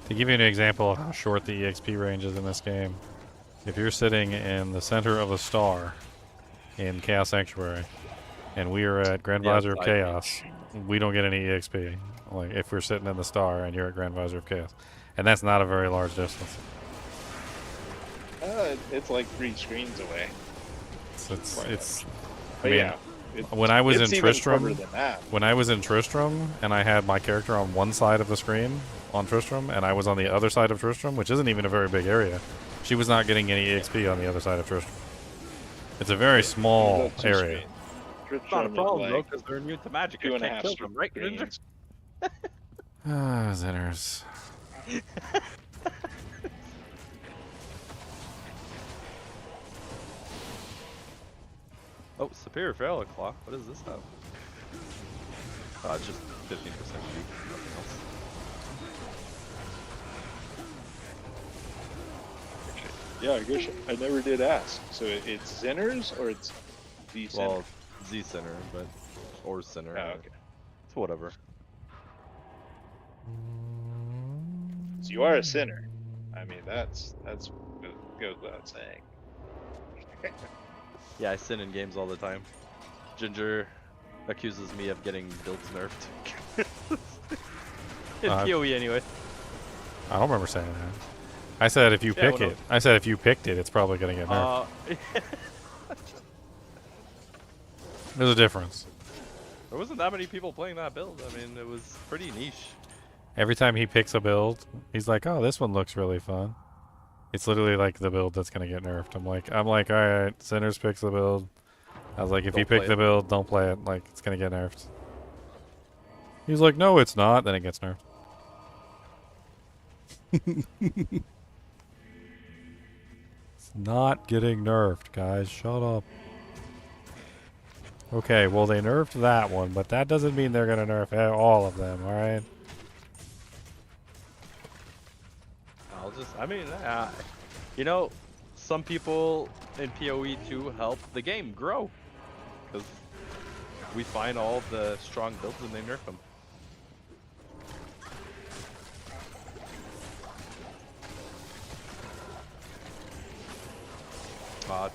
To give you an example of how short the EXP range is in this game, if you're sitting in the center of a star in Chaos Sanctuary, and we are at Grand Yeah, Visor of I- Chaos, we don't get any EXP. Like if we're sitting in the star and you're at Grand Visor of Chaos, and that's not a very large distance. it's like 3 screens away. It's. I But mean, yeah, when I was it's in even Tristram, further than that. when I was in Tristram, and I had my character on one side of the screen on Tristram, and I was on the other side of Tristram, which isn't even a very big area, she was not getting any EXP on the other side of Tristram. It's a very small That's 2 area. screens. It's not a Tristram is problem though, like because they're immune to magic. 2.5 I can't kill them, right? Ninja? screens. Ah, Zinners. Oh, Superior Feral Claw. What does this have? It's just 15% weak. Nothing else. Yeah, I guess I never did ask. So it's Zinners or it's the Center? Well, Z Center, but or Center. Oh, okay. It's whatever. So you are a sinner. I mean, that's goes without saying. Yeah, I sin in games all the time. Ginger accuses me of getting builds nerfed. In PoE anyway. I don't remember saying that. I said if you Yeah, pick well, it. I said if you picked it, it's probably gonna get nerfed. There's a difference. There wasn't that many people playing that build. I mean, it was pretty niche. Every time he picks a build, he's like, "Oh, this one looks really fun." It's literally like the build that's gonna get nerfed. I'm like, all right, Sinners picks the build. I was like, if you Don't pick play the it. build, don't play it. Like, it's gonna get nerfed. He's like, no, it's not. Then it gets nerfed. It's not getting nerfed, guys. Shut up. Okay, well, they nerfed that one, but that doesn't mean they're gonna nerf all of them, alright? I mean, you know, some people in PoE 2 help the game grow. Because we find all the strong builds and they nerf them.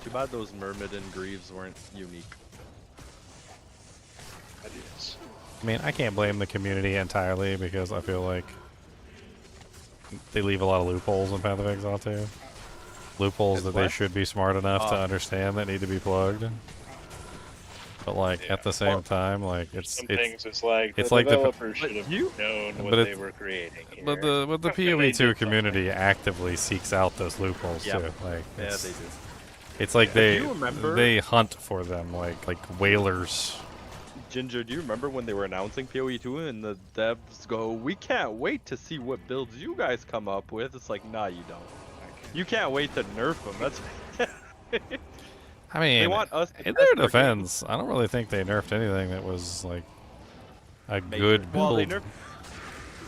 Too bad those Myrmidon Greaves weren't unique. I mean, I can't blame the community entirely because I feel like they leave a lot of loopholes in Path of Exile too. Loopholes that they what? should be smart enough to understand that need to be plugged. But like at the same time, like Some things it's like it's the like developer should have known what but they were creating. But here. the They PoE2 did community actively seeks out those loopholes Yep. too. Like Yeah, it's, they do. It's like Do you remember- they hunt for them like whalers. Ginger, do you remember when they were announcing PoE 2 and the devs go, "We can't wait to see what builds you guys come up with"? It's like, nah, you don't. You can't wait to nerf them. That's I mean, They want us to in test their their defense, I don't really think they nerfed anything that was like a Major. good build. Well, they nerfed.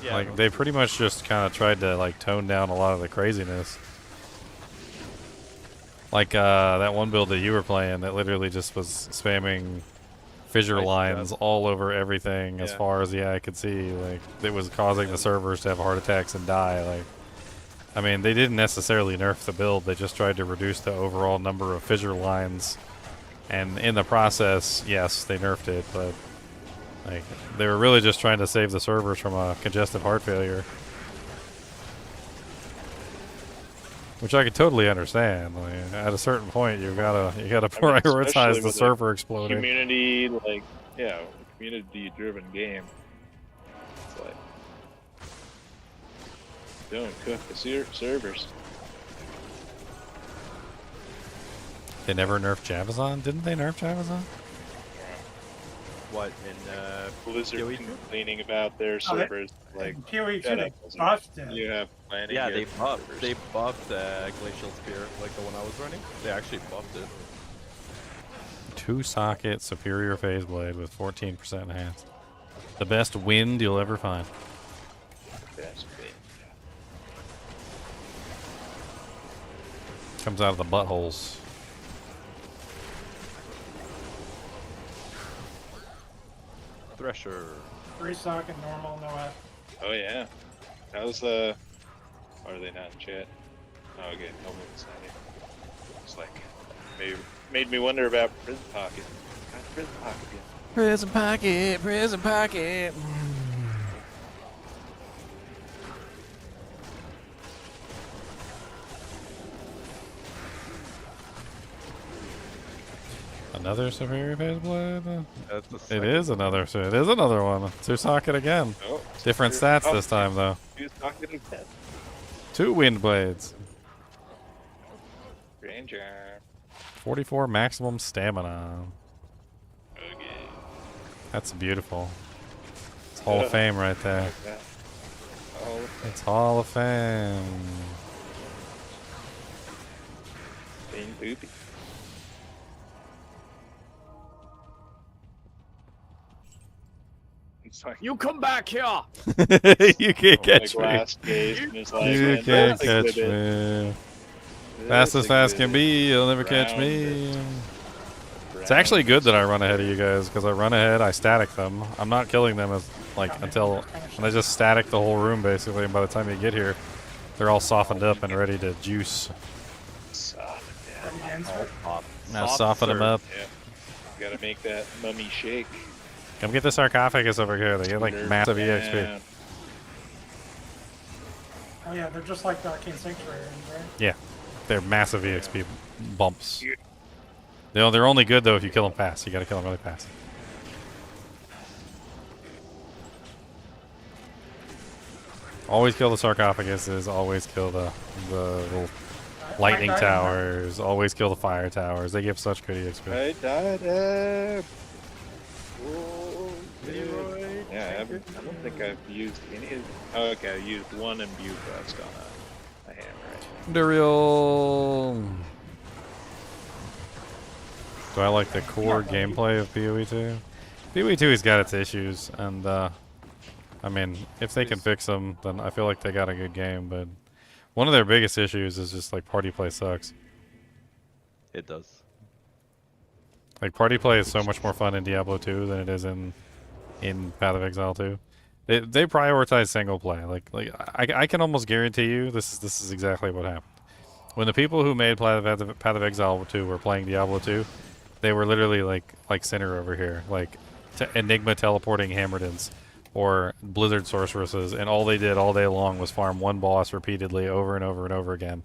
Yeah, like no, they pretty much just kind of tried to like tone down a lot of the craziness. Like that one build that you were playing that literally just was spamming fissure Ice lines Chest. all over everything as Yeah. far as the eye could see. Like it was causing the servers to have heart attacks and die. Like, I mean, they didn't necessarily nerf the build. They just tried to reduce the overall number of fissure lines, and in the process, yes, they nerfed it. But like they were really just trying to save the servers from a congestive heart failure. Which I could totally understand. Like, at a certain point, you gotta prioritize especially the with a server exploding. Community, like, yeah, community-driven game. It's like, don't cook the servers. They never nerfed Javazon? Didn't they nerf Javazon? What in Blizzard PoE? complaining about their servers. Like, PoE 2, shut they up, Blizzard. buffed it. You have plenty Yeah, good they buffed. servers. They buffed Glacial Spear, like the one I was running. They actually buffed it. 2-socket superior phase blade with 14% enhanced. The best wind you'll ever find. That's great. Comes out of the buttholes. Thresher. 3-socket, normal, no F. Oh yeah. How's the? Are they not in chat? Oh, okay, no one's not here. It's like made me wonder about Prison Pocket. Prison Pocket. Yeah. Prison pocket, prison pocket. Another superior phase blade? That's the It second. is another. So it is another one. 2-socket again. Oh, Different sure. stats Oh, this time though. Who's talking again? 2 wind blades. Ranger. 44 maximum stamina. Okay. That's beautiful. It's Hall of Fame right there. Like that. Oh, It's Hall of Fame. being poopy. It's like You come back here! You can't catch me. glass case and it's like, You man, can't nothing catch with it. me. Fast as fast can Nothing be, you'll never catch Round me. it. It's actually good that I run ahead of you guys, because I run ahead, I static them. I'm not killing them as until and I just static the whole room basically, and by the time you get here, they're all softened up and ready to juice. Ready to insert? Now soften them up. Yeah. Gotta make that mummy shake. Come get the sarcophagus over here. They get like Put her massive EXP. down. Oh yeah, they're just like the Arcane Sanctuary, right? Yeah, they're massive EXP bumps. They're only good though if you kill them fast. You gotta kill them really fast. Always kill the sarcophaguses. Always kill the little lightning towers. Always kill the fire towers. They give such good EXP. I died up. Oh, Leroy. Yeah, I don't think I've used any of. Oh, okay, I used one imbue quest on a hammer. Right? Duriel. Do I like the core gameplay of PoE 2? PoE 2 has got its issues, and I mean, if they can fix them, then I feel like they got a good game. But one of their biggest issues is just like party play sucks. It does. Like party play is so much more fun in Diablo 2 than it is in Path of Exile 2. They prioritize single play. Like I can almost guarantee you this is exactly what happened. When the people who made Path of Exile 2 were playing Diablo 2, they were literally like Sinner over here, like Enigma teleporting Hammerdens or Blizzard sorceresses, and all they did all day long was farm one boss repeatedly over and over and over again,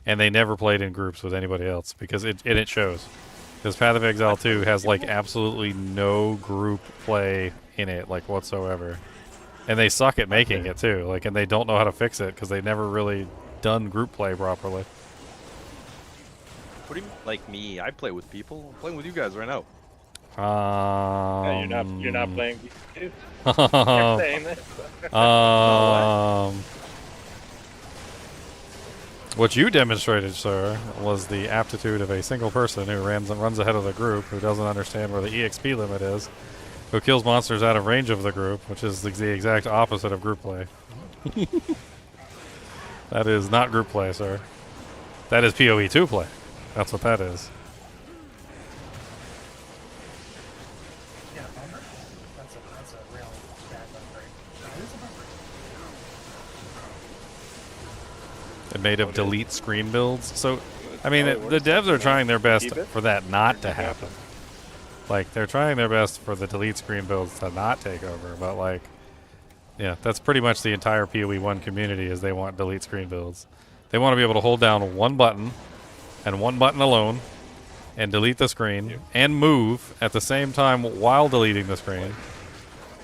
and they never played in groups with anybody else because it shows. Because Path of Exile 2 has like absolutely no group play in it, like whatsoever, and they suck at making it too. Like, and they don't know how to fix it because they never really done group play properly. What do you mean, like me? I play with people. I'm playing with you guys right now. Yeah, you're not playing too. You're saying that. What you demonstrated, sir, was the aptitude of a single person who runs ahead of the group, who doesn't understand where the EXP limit is, who kills monsters out of range of the group, which is the exact opposite of group play. That is not group play, sir. That is PoE 2 play. That's what that is. Yeah, bummer. That's a real bad upgrade. That is a bummer. It made of delete screen builds. So, I mean, the devs are trying their best for that not to happen. Like, they're trying their best for the delete screen builds to not take over, but like, yeah, that's pretty much the entire PoE 1 community is they want delete screen builds. They want to be able to hold down one button and one button alone and delete the screen and move at the same time while deleting the screen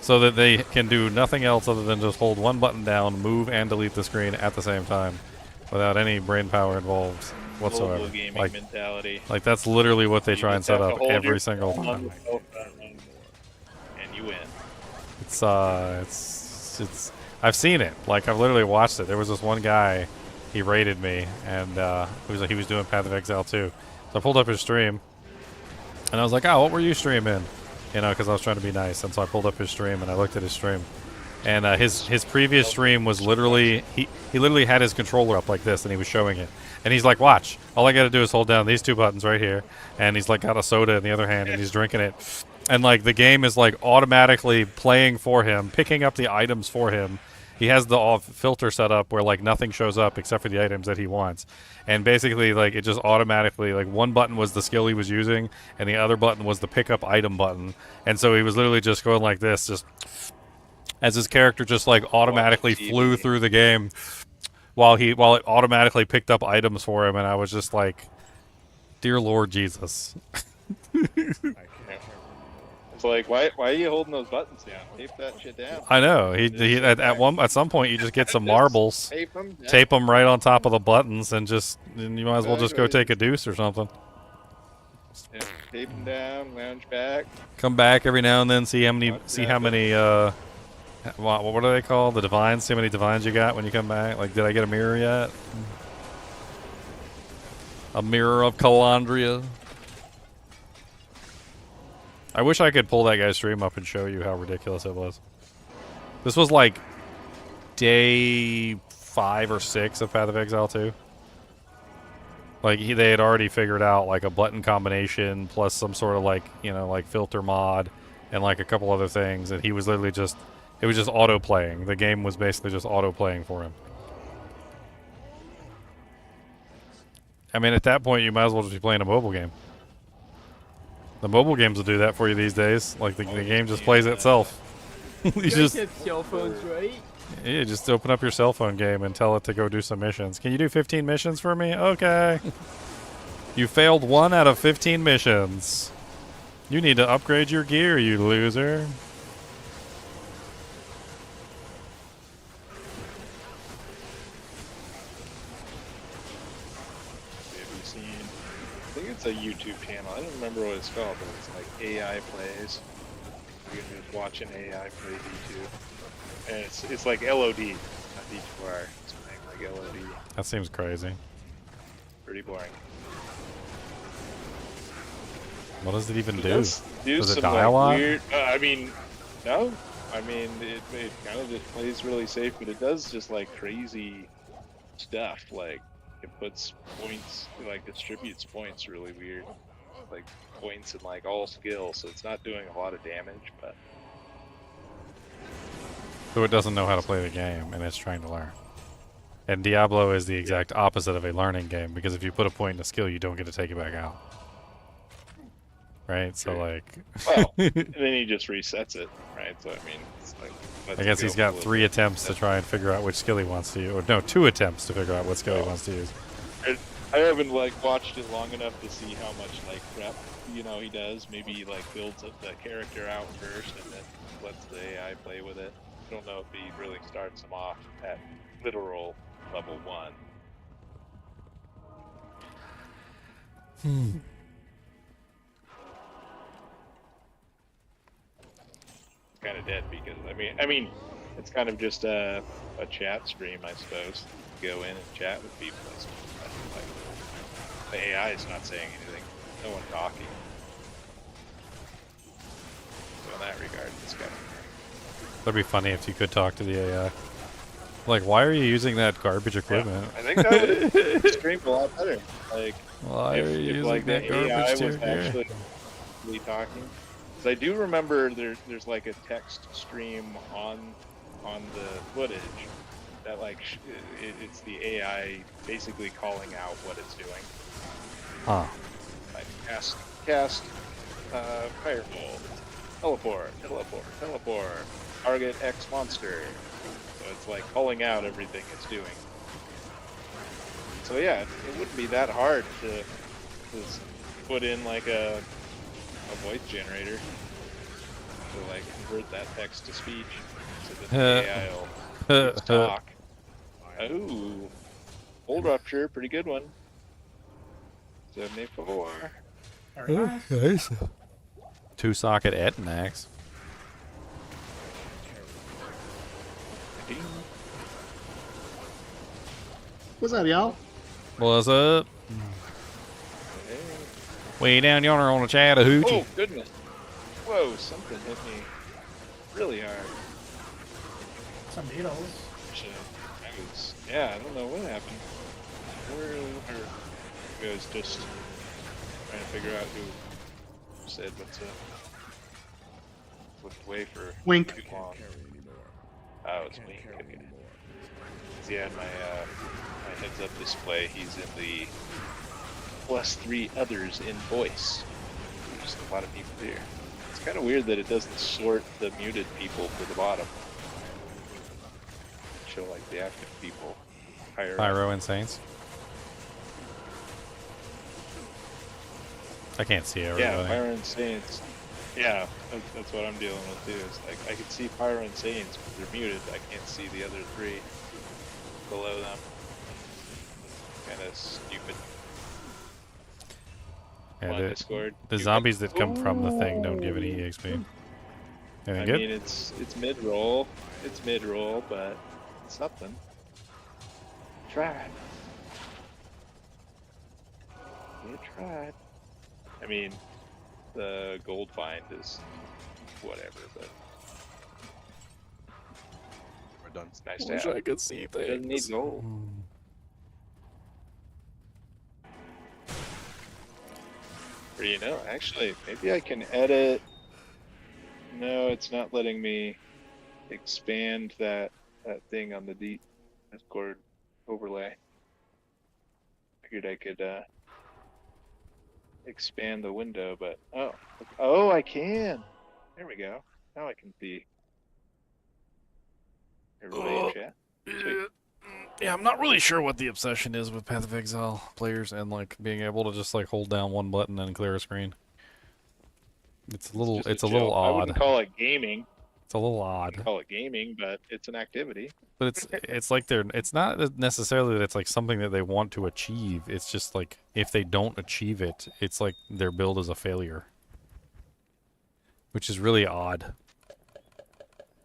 so that they can do nothing else other than just hold one button down, move, and delete the screen at the same time without any brain power involved whatsoever. Mobile gaming Like, mentality. like that's literally what they You try and just set have to up hold every your single phone time. and you win. It's I've seen it. Like, I've literally watched it. There was this one guy, he raided me, and he was doing Path of Exile too. So I pulled up his stream, and I was like, oh, what were you streaming? You know, because I was trying to be nice. And so I pulled up his stream, and I looked at his stream. And his previous stream was literally, he literally had his controller up like this, and he was showing it. And he's like, watch, all I got to do is hold down these two buttons right here. And he's like got a soda in the other hand, and he's drinking it. And like the game is like automatically playing for him, picking up the items for him. He has the off filter set up where like nothing shows up except for the items that he wants. And basically like it just automatically, like one button was the skill he was using and the other button was the pick up item button. And so he was literally just going like this, just as his character just like automatically flew through the game while it automatically picked up items for him. And I was just like, dear Lord Jesus. It's like, why are you holding those buttons down? Tape that shit down. I know. He at some point you just get some marbles, tape them right on top of the buttons, and you might as well just go take a deuce or something. Yeah, tape them down, lounge back. Come back every now and then, see how many what do they call the divines? See how many divines you got when you come back. Like, did I get a mirror yet? A mirror of Calandria. I wish I could pull that guy's stream up and show you how ridiculous it was. This was like day 5 or 6 of Path of Exile 2. Like they had already figured out like a button combination plus some sort of like, you know, like filter mod and like a couple other things, and he was literally just, it was just auto playing. The game was basically just auto playing for him. I mean, at that point you might as well just be playing a mobile game. The mobile games will do that for you these days. Like the game just plays itself. You just have cell phones, right? Yeah, just open up your cell phone game and tell it to go do some missions. Can you do 15 missions for me? Okay. You failed 1 out of 15 missions. You need to upgrade your gear, you loser. I think it's a YouTube channel. I don't remember what it's called, but it's like AI plays. You can just watch an AI play D2. And it's like LOD, not D2R. It's playing like LOD. That seems crazy. Pretty boring. What does it even do? Does it some, die a lot? Weird, I mean, no. I mean, it kind of just plays really safe, but it does just like crazy stuff. Like it puts points, like distributes points really weird. Like points in like all skills, so it's not doing a lot of damage, but. So it doesn't know how to play the game, and it's trying to learn. And Diablo is the exact opposite of a learning game, because if you put a point in a skill, you don't get to take it back out. Right? So, like... Well, and then he just resets it, right? So, I mean, it's like... I guess he's got 3 attempts to try and figure out which skill he wants to use. Or, no, 2 attempts to figure out what skill he wants to use. I haven't, like, watched it long enough to see how much, like, prep, you know, he does. Maybe he, like, builds the character out first and then lets the AI play with it. I don't know if he really starts him off at literal level 1. Kind of dead because I mean it's kind of just a chat stream, I suppose. go in and chat with people. It's like the AI is not saying anything. No one talking. So in that regard, it's kind of. That'd be funny if you could talk to the AI. Like, why are you using that garbage equipment? I think that would scream a lot better. Like, why are you using like that the garbage AI to was actually talking. Because I do remember there's like a text stream on the footage that like it's the AI basically calling out what it's doing. Huh. Like cast fireball, teleport, target X monster. So it's like calling out everything it's doing. So yeah, it wouldn't be that hard to just put in like a voice generator to like convert that text to speech so that the AI will just talk. Oh, old rupture, pretty good one. 74. Very nice. Nice. 2-socket Etanax. What's up, y'all? What's up? Way down yonder on the Chattahoochee. Oh goodness! Whoa, something hit me really hard. Some beetles. Yeah, I don't know what happened. I was just trying to figure out who said what's up. Looked away for Wink. too long. Oh, it's Wink. Okay. Yeah, my heads-up display, he's in the +3 others in voice. There's a lot of people here. It's kind of weird that it doesn't sort the muted people to the bottom. Show like the active people higher Pyro up. and Saints. I can't see everybody. Yeah, Pyro and Saints. Yeah, that's what I'm dealing with too. It's like I can see Pyro and Saints, but they're muted. I can't see the other 3 below them. Kind of stupid. Yeah, on Discord. the zombies that come from the thing don't give any EXP. Anything I good? mean, it's mid-roll. It's mid-roll, but it's something. Tried. You tried. I mean, the gold find is whatever, but we're done. It's nice Wish to have. I could see It doesn't need things. gold. Or you know, actually, maybe I can edit. No, it's not letting me expand that thing on the Discord overlay. Figured I could expand the window, but oh, I can. There we go. Now I can see everybody in chat. Sweet. Yeah, I'm not really sure what the obsession is with Path of Exile players and like being able to just like hold down one button and clear a screen. It's a little, Just a little chill. I odd. wouldn't call it gaming. It's a little odd. Call it gaming, but it's an activity. But it's like it's not necessarily that it's like something that they want to achieve. It's just like if they don't achieve it, it's like their build is a failure. Which is really odd.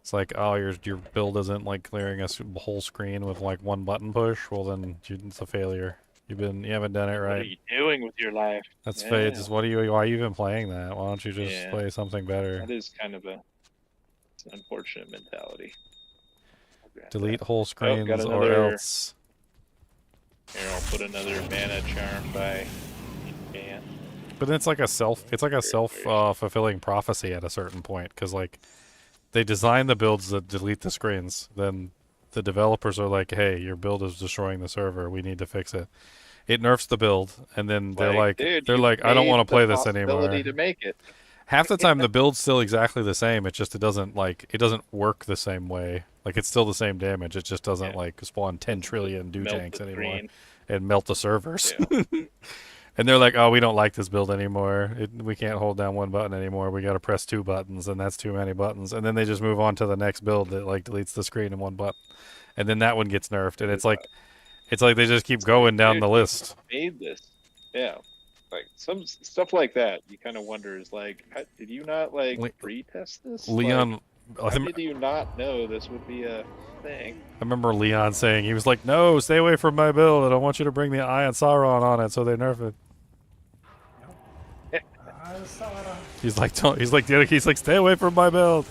It's like, oh, your build isn't like clearing a whole screen with like one button push. Well, then it's a failure. You haven't done it right. What are you doing with your life? That's Yeah. fate. Just why are you even playing that? Why don't you just Yeah. play something better? That is kind of it's an unfortunate mentality. Delete whole screens got or another- else. Here, I'll put another mana charm by Enchant. But then it's like a self-fulfilling prophecy at a certain point, because like they design the builds that delete the screens. Then the developers are like, "Hey, your build is destroying the server. We need to fix it." It nerfs the build, and then they're like, dude, you "I don't made want to the play this anymore." possibility to make it. Half the time the build's still exactly the same. It doesn't work the same way. Like it's still the same damage. It just doesn't like spawn 10 trillion do Melt tanks the anymore screen. and melt the servers. And they're like, "Oh, we don't like this build anymore. We can't hold down one button anymore. We got to press 2 buttons, and that's too many buttons." And then they just move on to the next build that like deletes the screen in one button, and then that one gets nerfed. And it's like they just keep going down Dude, the list. Made this, yeah. Like some stuff like that, you kind of wonder is like, did you not like pre-test this? Leon How did you not know this would be a thing? I remember Leon saying, he was like, no, stay away from my build. I don't want you to bring the Ion Sauron on it, so they nerf it. I saw it on. He's like, don't, he's like, stay away from my build.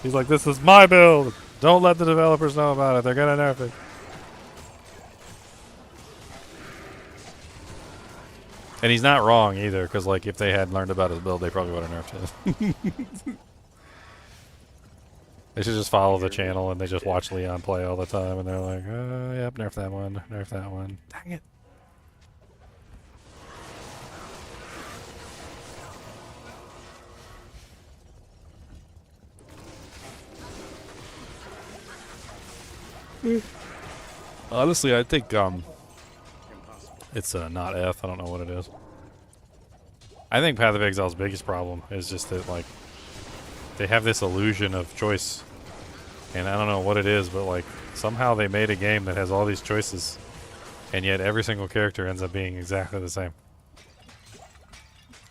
He's like, this is my build. Don't let the developers know about it. They're gonna nerf it. And he's not wrong either, because like if they had learned about his build, they probably would have nerfed it. They should just follow the channel and they just watch Leon play all the time, and they're like, yep, nerf that one, nerf that one. Dang it. Honestly, I think it's not F. I don't know what it is. I think Path of Exile's biggest problem is just that like they have this illusion of choice, and I don't know what it is, but like somehow they made a game that has all these choices, and yet every single character ends up being exactly the same.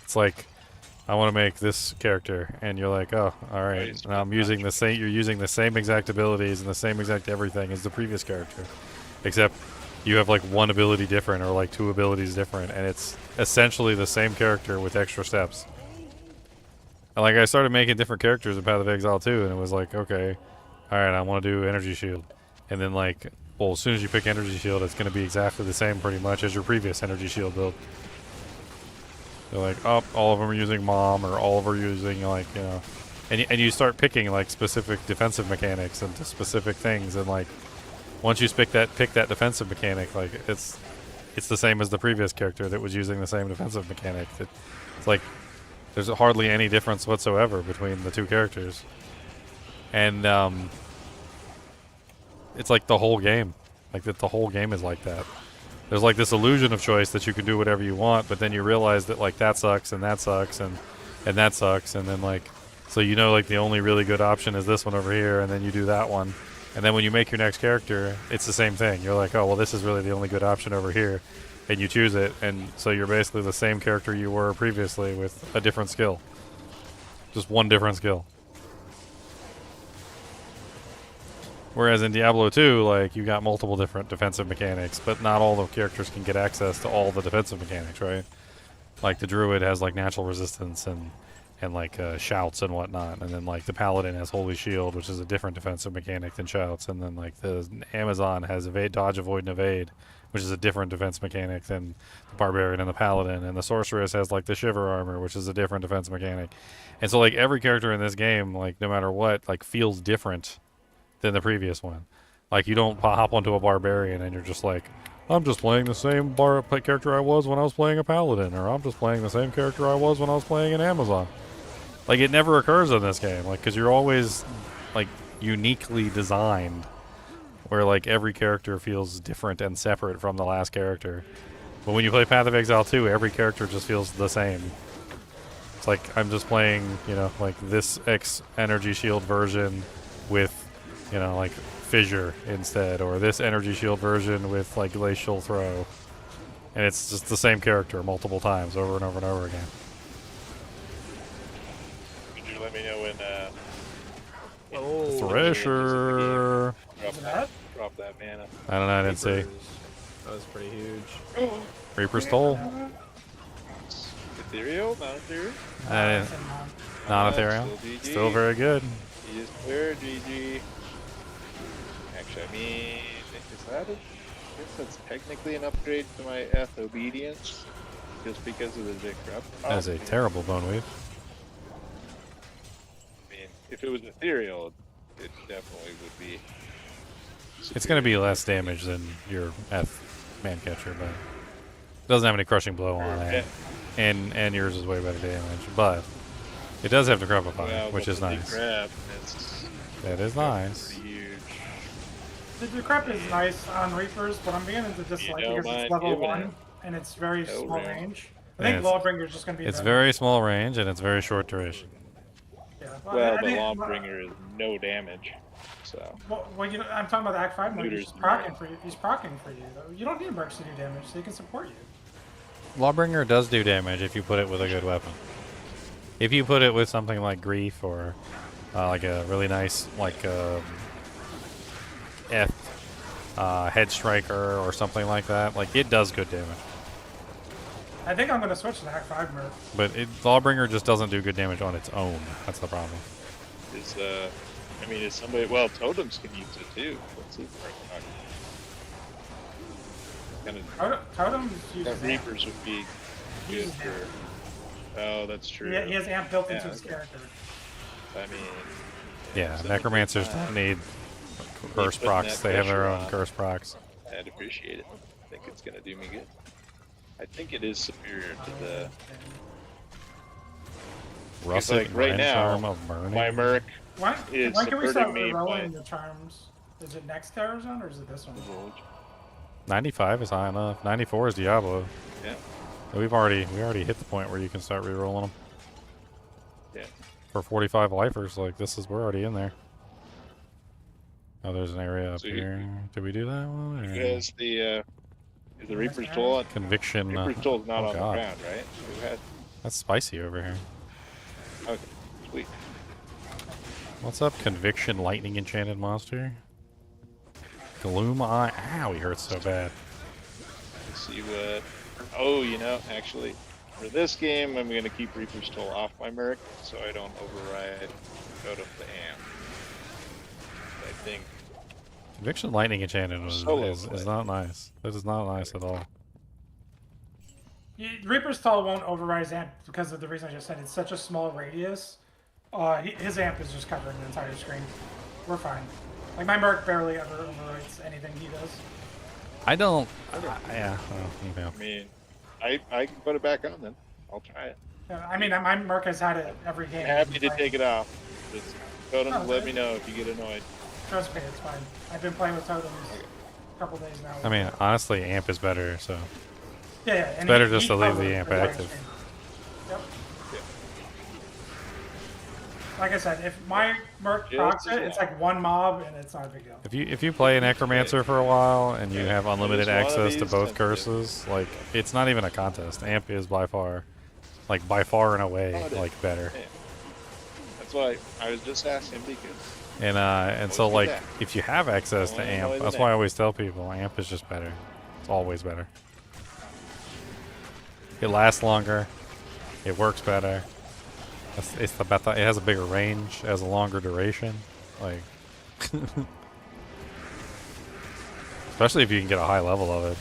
It's like, I want to make this character, and you're like, oh, all right. Now I'm using the same. You're using the same exact abilities and the same exact everything as the previous character, except you have like one ability different or like two abilities different, and it's essentially the same character with extra steps. And like I started making different characters in Path of Exile too, and it was like, okay, all right, I want to do Energy Shield, and then like, well, as soon as you pick Energy Shield, it's going to be exactly the same pretty much as your previous Energy Shield build. They're like, oh, all of them are using Mom, or all of them are using, like, you know, and you start picking like specific defensive mechanics and specific things, and like once you pick that defensive mechanic, like it's the same as the previous character that was using the same defensive mechanic. It's like there's hardly any difference whatsoever between the two characters, and it's like the whole game, like that the whole game is like that. There's like this illusion of choice that you can do whatever you want, but then you realize that like that sucks and that sucks and that sucks, and then like, so you know like the only really good option is this one over here, and then you do that one, and then when you make your next character, it's the same thing. You're like, oh well, this is really the only good option over here, and you choose it, and so you're basically the same character you were previously with a different skill, just one different skill. Whereas in Diablo 2, like, you got multiple different defensive mechanics, but not all the characters can get access to all the defensive mechanics, right? Like, the Druid has, like, natural resistance and like, shouts and whatnot, and then, like, the Paladin has Holy Shield, which is a different defensive mechanic than shouts, and then, like, the Amazon has evade, dodge, avoid, and evade, which is a different defense mechanic than the Barbarian and the Paladin, and the Sorceress has, like, the Shiver Armor, which is a different defense mechanic. And so, like, every character in this game, like, no matter what, like, feels different than the previous one. Like, you don't hop onto a Barbarian and you're just like, I'm just playing the same character I was when I was playing a Paladin, or I'm just playing the same character I was when I was playing an Amazon. Like, it never occurs in this game, like, because you're always, like, uniquely designed, where, like, every character feels different and separate from the last character. But when you play Path of Exile 2, every character just feels the same. It's like, I'm just playing, you know, like, this X Energy Shield version with, you know, like, Fissure instead, or this Energy Shield version with, like, Glacial Throw. And it's just the same character multiple times over and over and over again. Could you let me know when, Thresher! Drop that mana. I don't know, I didn't see. That was pretty huge. Reaper's Toll? Ethereal? Not ethereal? Not ethereal. Still very good. Yes, sir, GG. Actually, I mean, is that I guess that's technically an upgrade to my F obedience, just because of the Vikrup. That is a terrible bone weave. I mean, if it was ethereal, it definitely would be. It's going to be less damage than your F man catcher, but it doesn't have any crushing blow on it, and yours is way better damage. But it does have the Decrepify, which is nice. That is nice. The Decrep is nice on Reapers, but I'm beginning to dislike it because it's level 1 and it's very small range. I think Lawbringer is just going to be. It's very small range and it's very short duration. Yeah, well, the Lawbringer is no damage, so. Well, you know, I'm talking about the Act 5 mode. He's proccing for you. He's proccing for you, though. You don't need Mercs to do damage, so he can support you. Lawbringer does do damage if you put it with a good weapon. If you put it with something like Grief or like a really nice like head striker or something like that. Like it does good damage. I think I'm gonna switch to Hack 5 Merc. But Lawbringer just doesn't do good damage on its own. That's the problem. I mean, is somebody? Well, totems can use it too. Let's see. Totems uses Reapers would be good for. Oh, that's true. He has amp built into Yeah, his okay. character. I mean, Yeah, necromancers don't need curse procs. They have their own curse procs. I'd appreciate it. I think it's gonna do me good. I think it is superior to the. Russet like right Brand now, Charm of Burning. my Merc When is can we start supporting me rolling by the charms? Is it next Terror Zone or is it this one? 95 is high enough. 94 is Diablo. Yeah. We already hit the point where you can start rerolling them. Yeah. For 45 lifers, like we're already in there. Oh, there's an area up So here. Did we do that one? Or? Because the is the Reaper's Toll? Conviction. Reaper's Toll's not oh on God. the ground, right? Who had? That's spicy over here. Okay, sweet. What's up, Conviction Lightning Enchanted Monster? Gloom Eye. Ow, he hurts so bad. Let's see what. Oh, you know, actually, for this game, I'm gonna keep Reaper's Toll off my Merc, so I don't override Totem the Amp. I think. Conviction Lightning Enchanted is not nice. This is not nice at all. Reaper's Toll won't override his amp because of the reason I just said. It's such a small radius. His amp is just covering the entire screen. We're fine. Like, my Merc barely ever overrides anything he does. I don't. Yeah. Well, I mean, I can put it back on then. I'll try it. I mean, my Merc has had it every game. I'm happy to take it off. Just Totems, Oh, let okay. me know if you get annoyed. Trust me, it's fine. I've been playing with Totems a couple days now. I mean, honestly, amp is better, so. Yeah, yeah. It's and better he just to leave covers the amp entire active. screen. Yep. Like I said, if my Merc procs it, it's like one mob and it's not a big deal. If you play Necromancer for a while and you have unlimited There's one of access to these both sensitive. curses, like it's not even a contest. Amp is by far and away, Oh, it is. like better. Yeah. That's why I was just asking because. And so Always do like that. if you have access to Only amp, annoy the that's why I neck. always tell people amp is just better. It's always better. It lasts longer. It works better. It's the better. It has a bigger range. It has a longer duration. Like, especially if you can get a high level of it.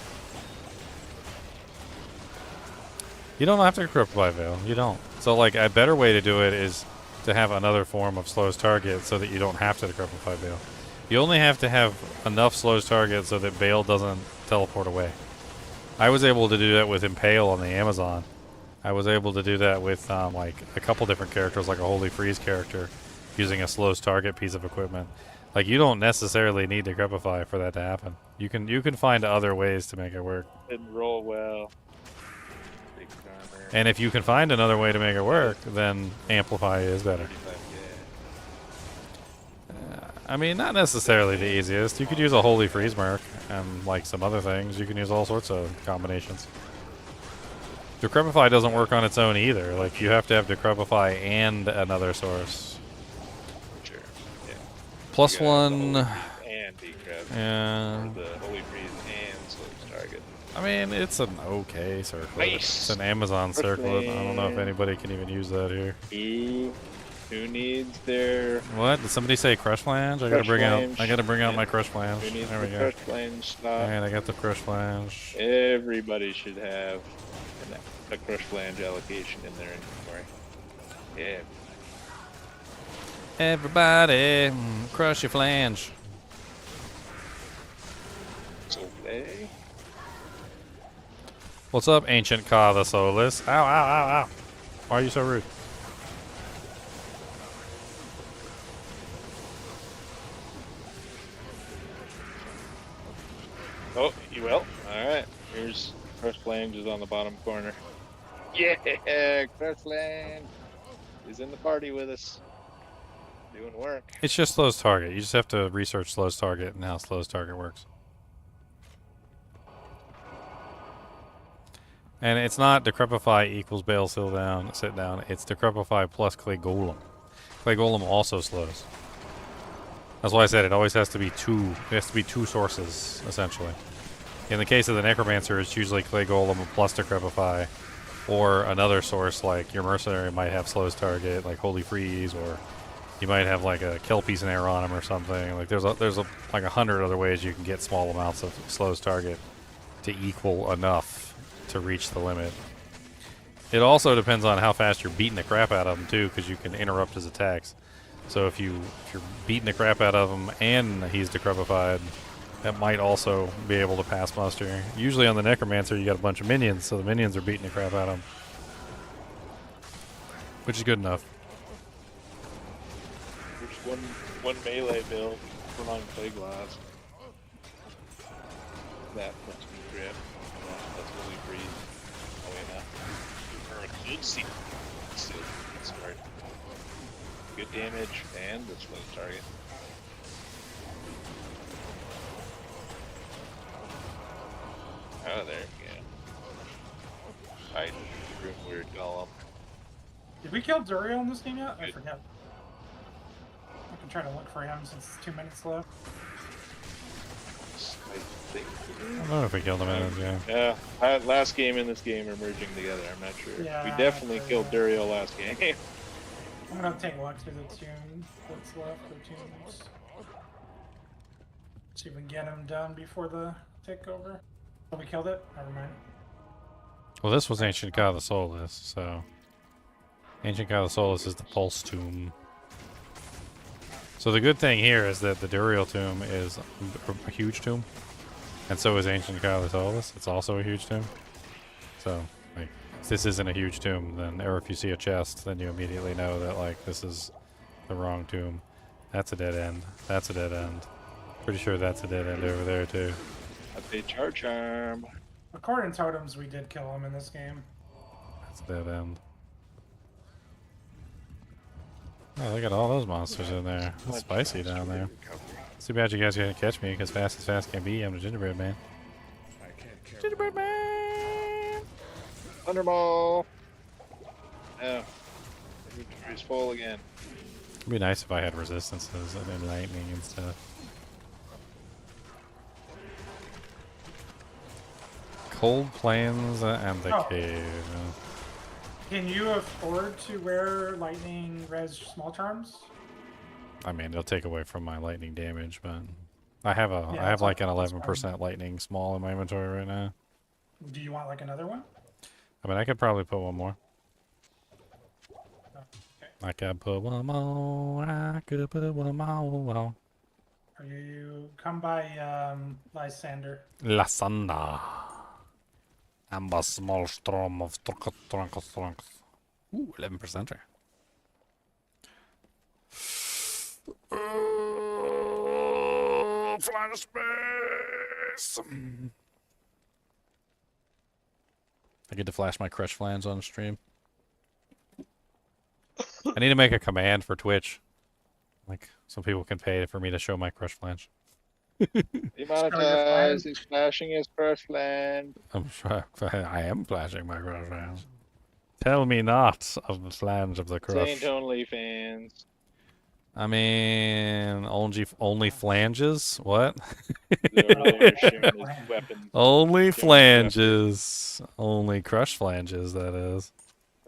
You don't have to Crippled Veil. You don't. So like a better way to do it is to have another form of slows target so that you don't have to Crippled Veil. You only have to have enough slows target so that Veil doesn't teleport away. I was able to do that with Impale on the Amazon. I was able to do that with like a couple different characters, like a Holy Freeze character, using a slows target piece of equipment. Like you don't necessarily need to Crepify for that to happen. You can find other ways to make it work. Didn't roll well. Big timer. And if you can find another way to make it work, then Amplify is better. 35K. I mean, not necessarily the easiest. You could use a Holy Freeze Merc and like some other things. You can use all sorts of combinations. Decrepify doesn't work on its own either. Like you have to have Decrepify and another source. Sure. Yeah. Plus You got the one. Holy Freeze and Decrep. Yeah. Or the Holy Freeze and Slows Target. I mean, it's an okay circlet. Nice. It's an Amazon First circlet. I don't know if name. anybody can even use that here. Who needs their What? Did somebody say Crush Flange? I gotta Crush bring out. Flange. I gotta bring out Yeah. my Crush Flange. who needs There we the go. Crush Flange stop? Alright, I got the Crush Flange. Everybody should have a Crush Flange allocation in their inventory. Yeah. Everybody, crush your flange. So play. What's up, Ancient Ka the Soulless? Ow, ow, ow, ow. Why are you so rude? Oh, you will? Alright. Here's Crush Flange is on the bottom corner. Yeah, Crush Flange is in the party with us. Doing work. It's just slows target. You just have to research slows target and how slows target works. And it's not Decrepify equals Bale Sit Down. It's Decrepify plus Clay Golem. Clay Golem also slows. That's why I said it always has to be two. It has to be two sources, essentially. In the case of the Necromancer, it's usually Clay Golem plus Decrepify, or another source like your Mercenary might have slows target, like Holy Freeze, or you might have like a Kelpie Snare on him or something. Like there's like 100 other ways you can get small amounts of slows target to equal enough to reach the limit. It also depends on how fast you're beating the crap out of him too, because you can interrupt his attacks. So if you're beating the crap out of him and he's decrepified, that might also be able to pass muster. Usually on the Necromancer you got a bunch of minions, so the minions are beating the crap out of him, which is good enough. There's one melee build for on Plague Glass. That lets me grip. That's Holy Freeze. Oh wait, no. Or a good seat. That's smart. Good damage and the slow target. Oh, there we go. Titan, Grim Weird Golem. Did we kill Duriel in this game yet? I forget. I can try to look for him since it's 2 minutes left. I think. I don't know if we killed him in this game. Yeah, last game and this game are merging together. I'm not sure. Yeah, we definitely killed Duriel last game. I'm gonna take a look through the tune that's left, the tunes. See if we can get him done before the takeover. Oh, we killed it? Never mind. Well, this was Ancient God of the Soulless, so Ancient God of the Soulless is the Pulse Tomb. So the good thing here is that the Duriel Tomb is a huge tomb, and so is Ancient God of the Soulless. It's also a huge tomb. So, like, if this isn't a huge tomb, then, or if you see a chest, then you immediately know that, like, this is the wrong tomb. That's a dead end. That's a dead end. Pretty sure that's a dead end over there, too. That's a charm. According to totems, we did kill him in this game. That's a dead end. Oh, look at all those monsters in there. It's spicy down there. Too bad you guys can't catch me, because fast as fast can be. I'm the Gingerbread Man. Gingerbread Man! Thunderball! Yeah. Inventory's full again. It'd be nice if I had resistances and then lightning and stuff. Cold Plains and the cave. Can you afford to wear lightning res small charms? I mean, it'll take away from my lightning damage, but I have a Yeah, I have like an that's 11% lightning small in my inventory right now. Do you want like another one? I mean, I could probably put one more. Okay. I could put one more. I could put one more. Are you come by Lysander? Lysander. And a small storm of trunks. Ooh, 11%. Fly to space. I get to flash my crush flange on stream. I need to make a command for Twitch. Like, so people can pay for me to show my crush flange. Demonetize, he's flashing his crush land. I'm sure I am flashing my crush flange. Tell me not of the flange of the crush. Saint only fans. I mean, only flanges? What? Only flanges. Only crush flanges, that is.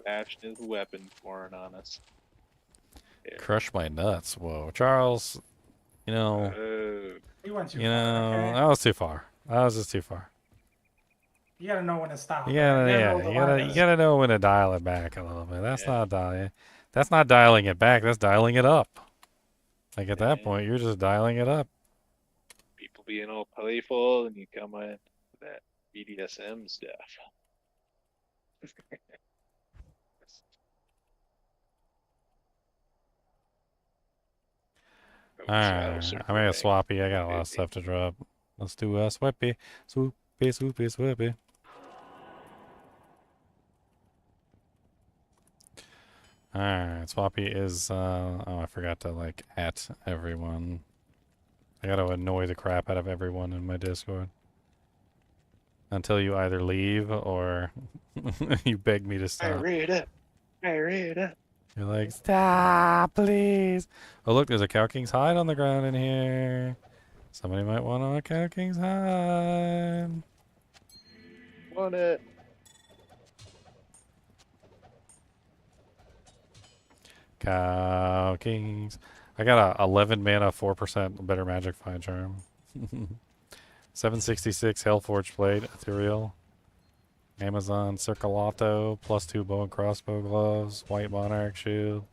Flashed his weapon pouring on us. Yeah. Crush my nuts. Whoa. Charles, you know... You went too you far, know, okay? that was too far. That was just too far. You gotta know when to stop. You gotta, right? yeah, know the you gotta know when to dial it back a little bit. That's not dialing. That's not dialing it back. That's dialing it up. Like at that point, you're just dialing it up. People being all playful, and you come in with that BDSM stuff. Alright, I made a swappy. I got a lot of stuff to drop. Let's do a swappy. Swoopy, swoopy, swoopy. Alright, swappy is, oh, I forgot to, like, at everyone. I gotta annoy the crap out of everyone in my Discord. Until you either leave or you beg me to stop. I read it. You're like, stop, please. Oh, look, there's a Cow King's hide on the ground in here. Somebody might want a Cow King's hide. Want it? Cow Kings. I got a 11 mana, 4% better magic find charm. 766 Hellforge Blade, Ethereal. Amazon Circulato, +2 bow and crossbow gloves, white monarch shield.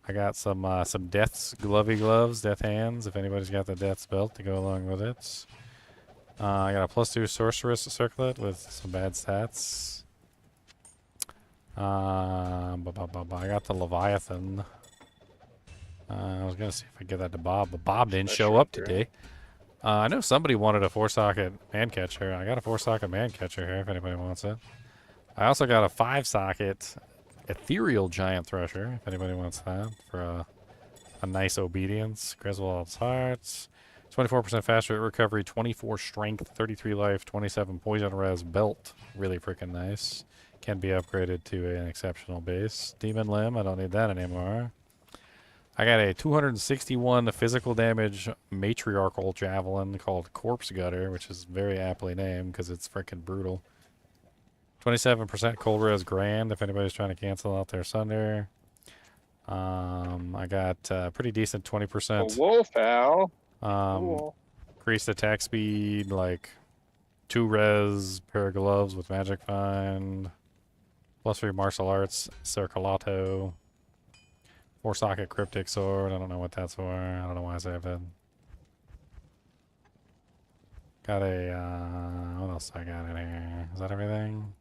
I got some death's glovey gloves, death hands, if anybody's got the death's belt to go along with it. I got a +2 sorceress circlet with some bad stats. I got the Leviathan. I was gonna see if I could get that to Bob, but Bob didn't show up today. I know somebody wanted a 4-socket man catcher. I got a 4-socket man catcher here if anybody wants it. I also got a 5-socket ethereal giant thresher if anybody wants that for a nice obedience. Griswold's Hearts. 24% faster recovery, 24 strength, 33 life, 27 poison res belt. Really freaking nice. Can be upgraded to an exceptional base. Demon Limb, I don't need that anymore. I got a 261 physical damage matriarchal javelin called Corpse Gutter, which is very aptly named because it's freaking brutal. 27% cold res grand if anybody's trying to cancel out their Sunder. I got pretty decent 20%. A wolf owl. Increased attack speed, like 2 res, pair of gloves with magic find. +3 martial arts, Circulato. 4-socket cryptic sword. I don't know what that's for. I don't know why I saved it. Got a, what else I got in here? Is that everything?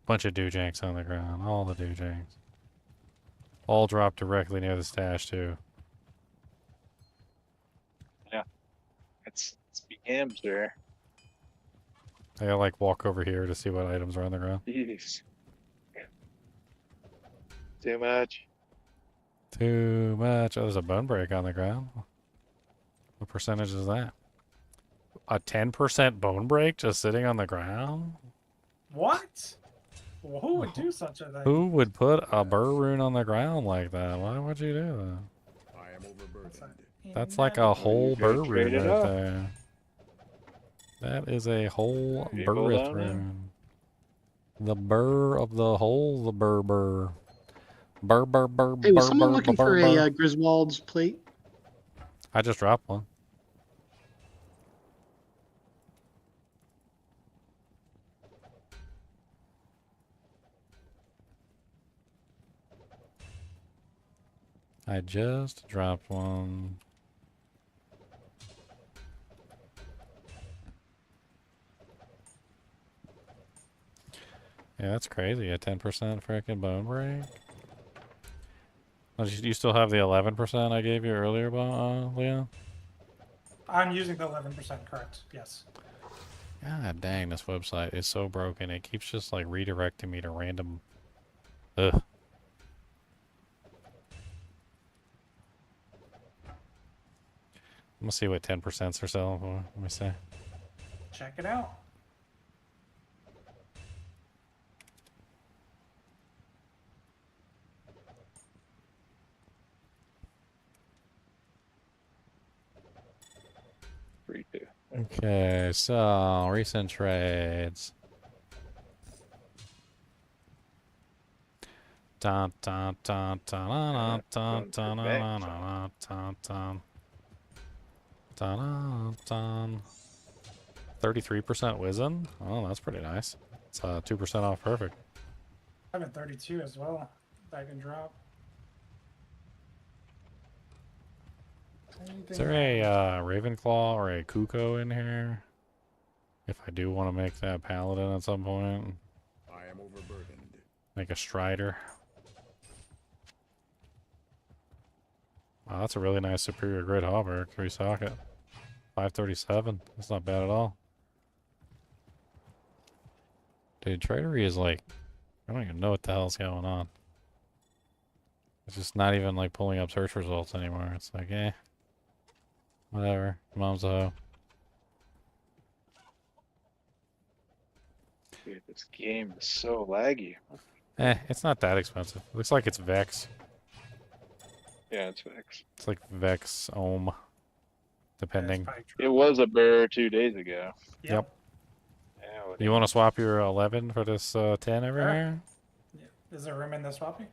Bunch of doojanks on the ground. All the doojanks. All drop directly near the stash, too. Yeah. It's BMs there. I gotta, like, walk over here to see what items are on the ground. Jeez. Too much. Too much. Oh, there's a bone break on the ground. What percentage is that? A 10% bone break just sitting on the ground? What? Well, who would do such a thing? Who would put a burr rune on the ground like that? Why would you do that? I am overburdened. That's like a whole burr rune trade it right up. there. That is a whole burrith rune. The burr of the whole, the burr. Burr. Hey, was someone looking for a Griswold's plate? I just dropped one. I just dropped one. Yeah, that's crazy. A 10% freaking bone break. Oh, you still have the 11% I gave you earlier, Leon? I'm using the 11%, correct? Yes. God dang, this website is so broken. It keeps just like redirecting me to random. Ugh. I'm gonna see what 10% are selling for. Let me see. Check it out. Okay, so recent trades. Dun dun dun dun dun dun dun dun dun dun dun dun. 33% Wizen. Oh, that's pretty nice. It's 2% off perfect. I'm at 32 as well. I can drop. Is there a Ravenclaw or a Kuko in here? If I do want to make that Paladin at some point. I am overburdened. Make a Strider. Wow, that's a really nice Superior Grid Hauberk. 3-socket. 537. That's not bad at all. Dude, Tradery is like... I don't even know what the hell's going on. It's just not even like pulling up search results anymore. It's like, eh. Whatever. Mom's a hoe. Dude, this game is so laggy. It's not that expensive. Looks like it's Vex. Yeah, it's Vex. It's like Vex Ohm, depending. It was a bear 2 days ago. Yep. Yeah, what You want to swap your 11 for this 10 over Sure. here? Is there room in the swapping?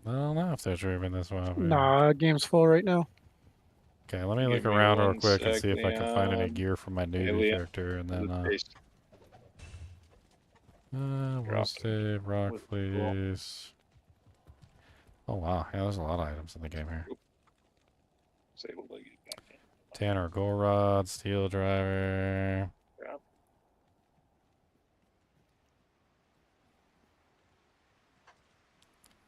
I don't know if there's room in this one. Nah, game's full right now. Okay, let me Give look me around real 1 quick and sec, see if I can find any Leon. gear for my newbie Leon. character, and then Drop roasted rock with- fleece. Oh wow, yeah, there's a lot of items in the game here. Disable the get back in. Tanner Gold Rod, Steel Driver. Drop.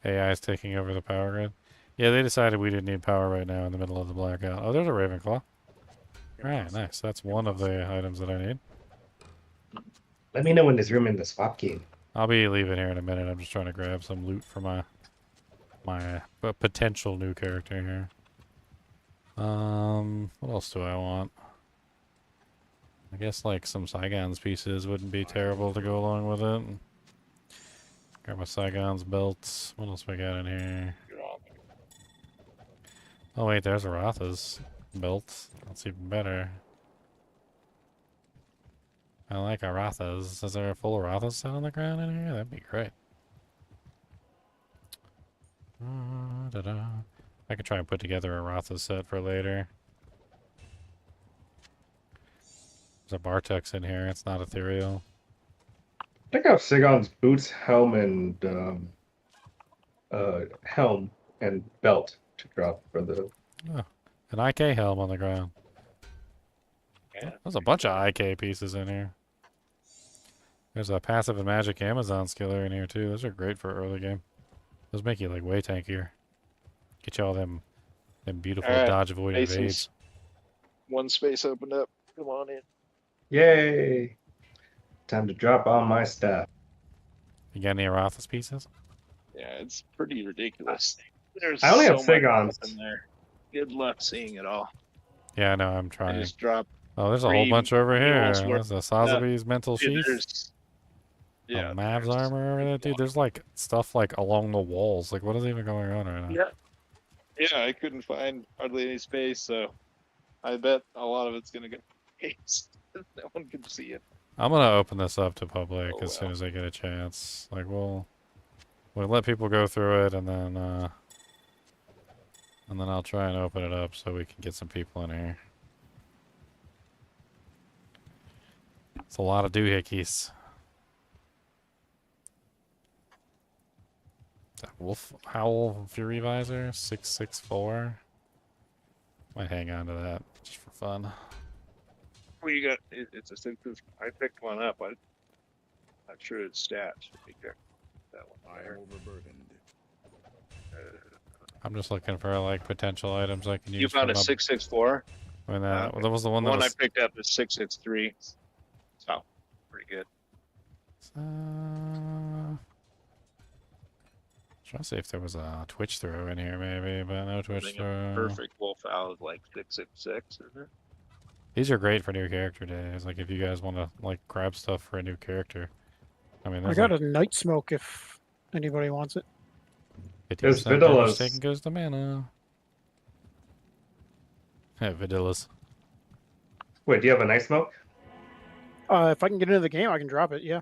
AI is taking over the power grid. Yeah, they decided we didn't need power right now in the middle of the blackout. Oh, there's a Ravenclaw. Alright, nice. That's one of the items that I need. Let me know when there's room in the swap game. I'll be leaving here in a minute. I'm just trying to grab some loot for my potential new character here. What else do I want? I guess like some Saigon's pieces wouldn't be terrible to go along with it. Grab my Saigon's belts. What else we got in here? Oh wait, there's a Ratha's belt. That's even better. I like a Ratha's. Is there a full Rathas set on the ground in here? That'd be great. I could try and put together a Ratha's set for later. There's a Bartex in here. It's not ethereal. Check out Sigon's boots, helm, and helm and belt to drop for the. Oh, an IK helm on the ground. Yeah. There's a bunch of IK pieces in here. There's a passive and magic Amazon skiller in here too. Those are great for early game. Those make you like way tankier. Get you all them beautiful All right, dodge avoid Mason's. evades. One space opened up. Come on in. Yay! Time to drop all my stuff. You got any Arathis pieces? Yeah, it's pretty ridiculous. There's I only have so much Sigons. stuff in there. Good luck seeing it all. Yeah, I know. I'm I trying. just dropped. Oh, there's a whole 3 bunch over here. mules worth- There's a Sazabi's mental Yeah, sheath. there's- Yeah, Mav's there's- armor over there, dude. There's like stuff like along the walls. Like, what is even going on right now? Yeah, I couldn't find hardly any space, so I bet a lot of it's gonna get waste. No one can see it. I'm gonna open this up to public Oh, as soon well. as I get a chance. Like, we'll let people go through it, and then I'll try and open it up so we can get some people in here. It's a lot of doohickeys. That Wolf Howl Fury Visor 664. Might hang on to that just for fun. Well, you got it's a simple. I picked one up. I'm not sure its stats. Let me check that one. I am overburdened. Uh, I'm just looking for like potential items I can use. you found a from 664. When Okay. that was the one The that one I was. picked up is 663. So pretty good. Trying to see if there was a Twitch throw in here, maybe, but no I Twitch think throw. a perfect wolf owl is like 666, isn't it? These are great for new character days. Like if you guys want to like grab stuff for a new character. I mean, I there's got like a night smoke if anybody wants it. 50% There's damage Vidala's. taken goes to mana. Yeah, Vidilla's. Wait, do you have a nice smoke? If I can get into the game, I can drop it. Yeah.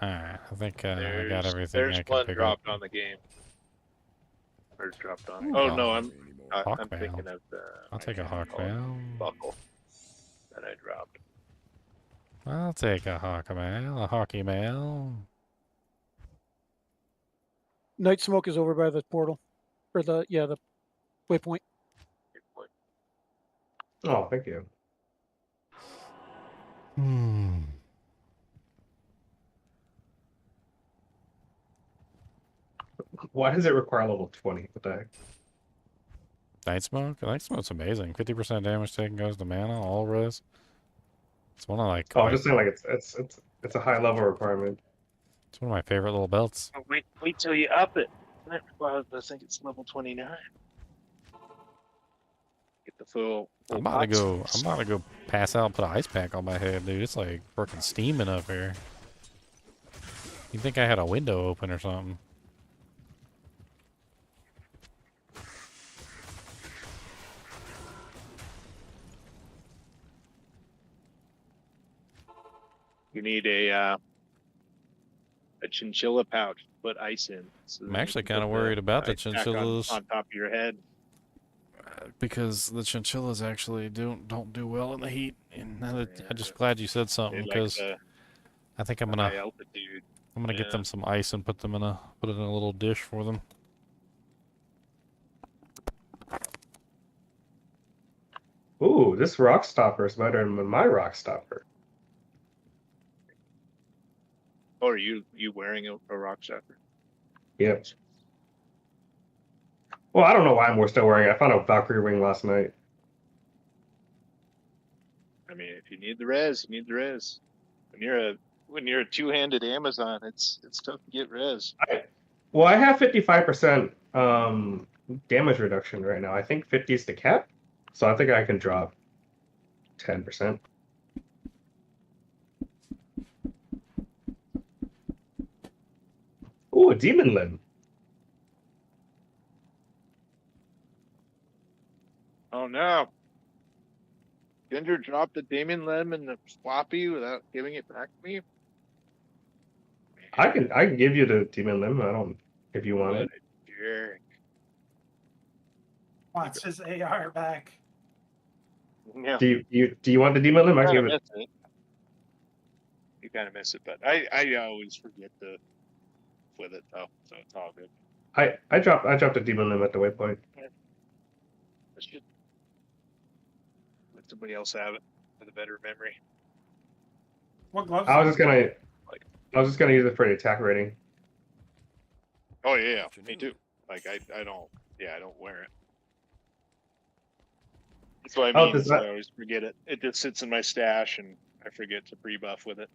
Alright, I think I got There's- everything There's I can one pick dropped up. on the game. Or dropped on. Ooh, Oh wow. no, I'm Hawk mail. thinking of the. I'll take a my hawk mail. buckle that I dropped. I'll take a hawk mail, a hockey mail. Night smoke is over by the portal, or the waypoint. Oh, thank you. Why does it require level 20? What the heck? Night smoke? Night smoke's amazing. 50% damage taken goes to mana, all res. It's one of like Oh, I'm just saying, like it's a high level requirement. it's one of my favorite little belts. Oh, wait till you up it. Well, I think it's level 29. Get the full. I'm about to go pass out and put an ice pack on my head, dude. It's like freaking steaming up here. You think I had a window open or something? You need a chinchilla pouch to put ice in. So I'm then you actually can kind of put worried about the ice pack chinchillas. on top of your head. Because the chinchillas actually don't do well in the heat, and I'm just Yeah. glad you said something They like because the I think I'm high gonna altitude. get Yeah. them some ice and put it in a little dish for them. Ooh, this rock stopper is better than my rock stopper. Oh, are you wearing a rock stopper? Yep. Well, I don't know why I'm still wearing it. I found a Valkyrie ring last night. I mean, if you need the res, you need the res. When you're a two-handed Amazon, it's tough to get res. Well, I have 55% damage reduction right now. I think 50 is the cap, so I think I can drop 10%. Ooh, a demon limb. Oh no! Ginger dropped the Damon Limb in the sloppy without giving it back to me. I can give you the demon limb. I don't if you want What it. a jerk. Wants his AR back. Yeah. Do you want the demon limb? I can You give kinda it. miss it. You kind of miss it, but I always forget to with it though, so it's all good. I dropped the demon limb at the waypoint. I should let somebody else have it with a better memory. What gloves? I was just gonna use it for the attack rating. Oh yeah, me too. Like I don't wear it. That's what I Oh, mean. does Is that- I always forget it. It just sits in my stash, and I forget to pre-buff with it.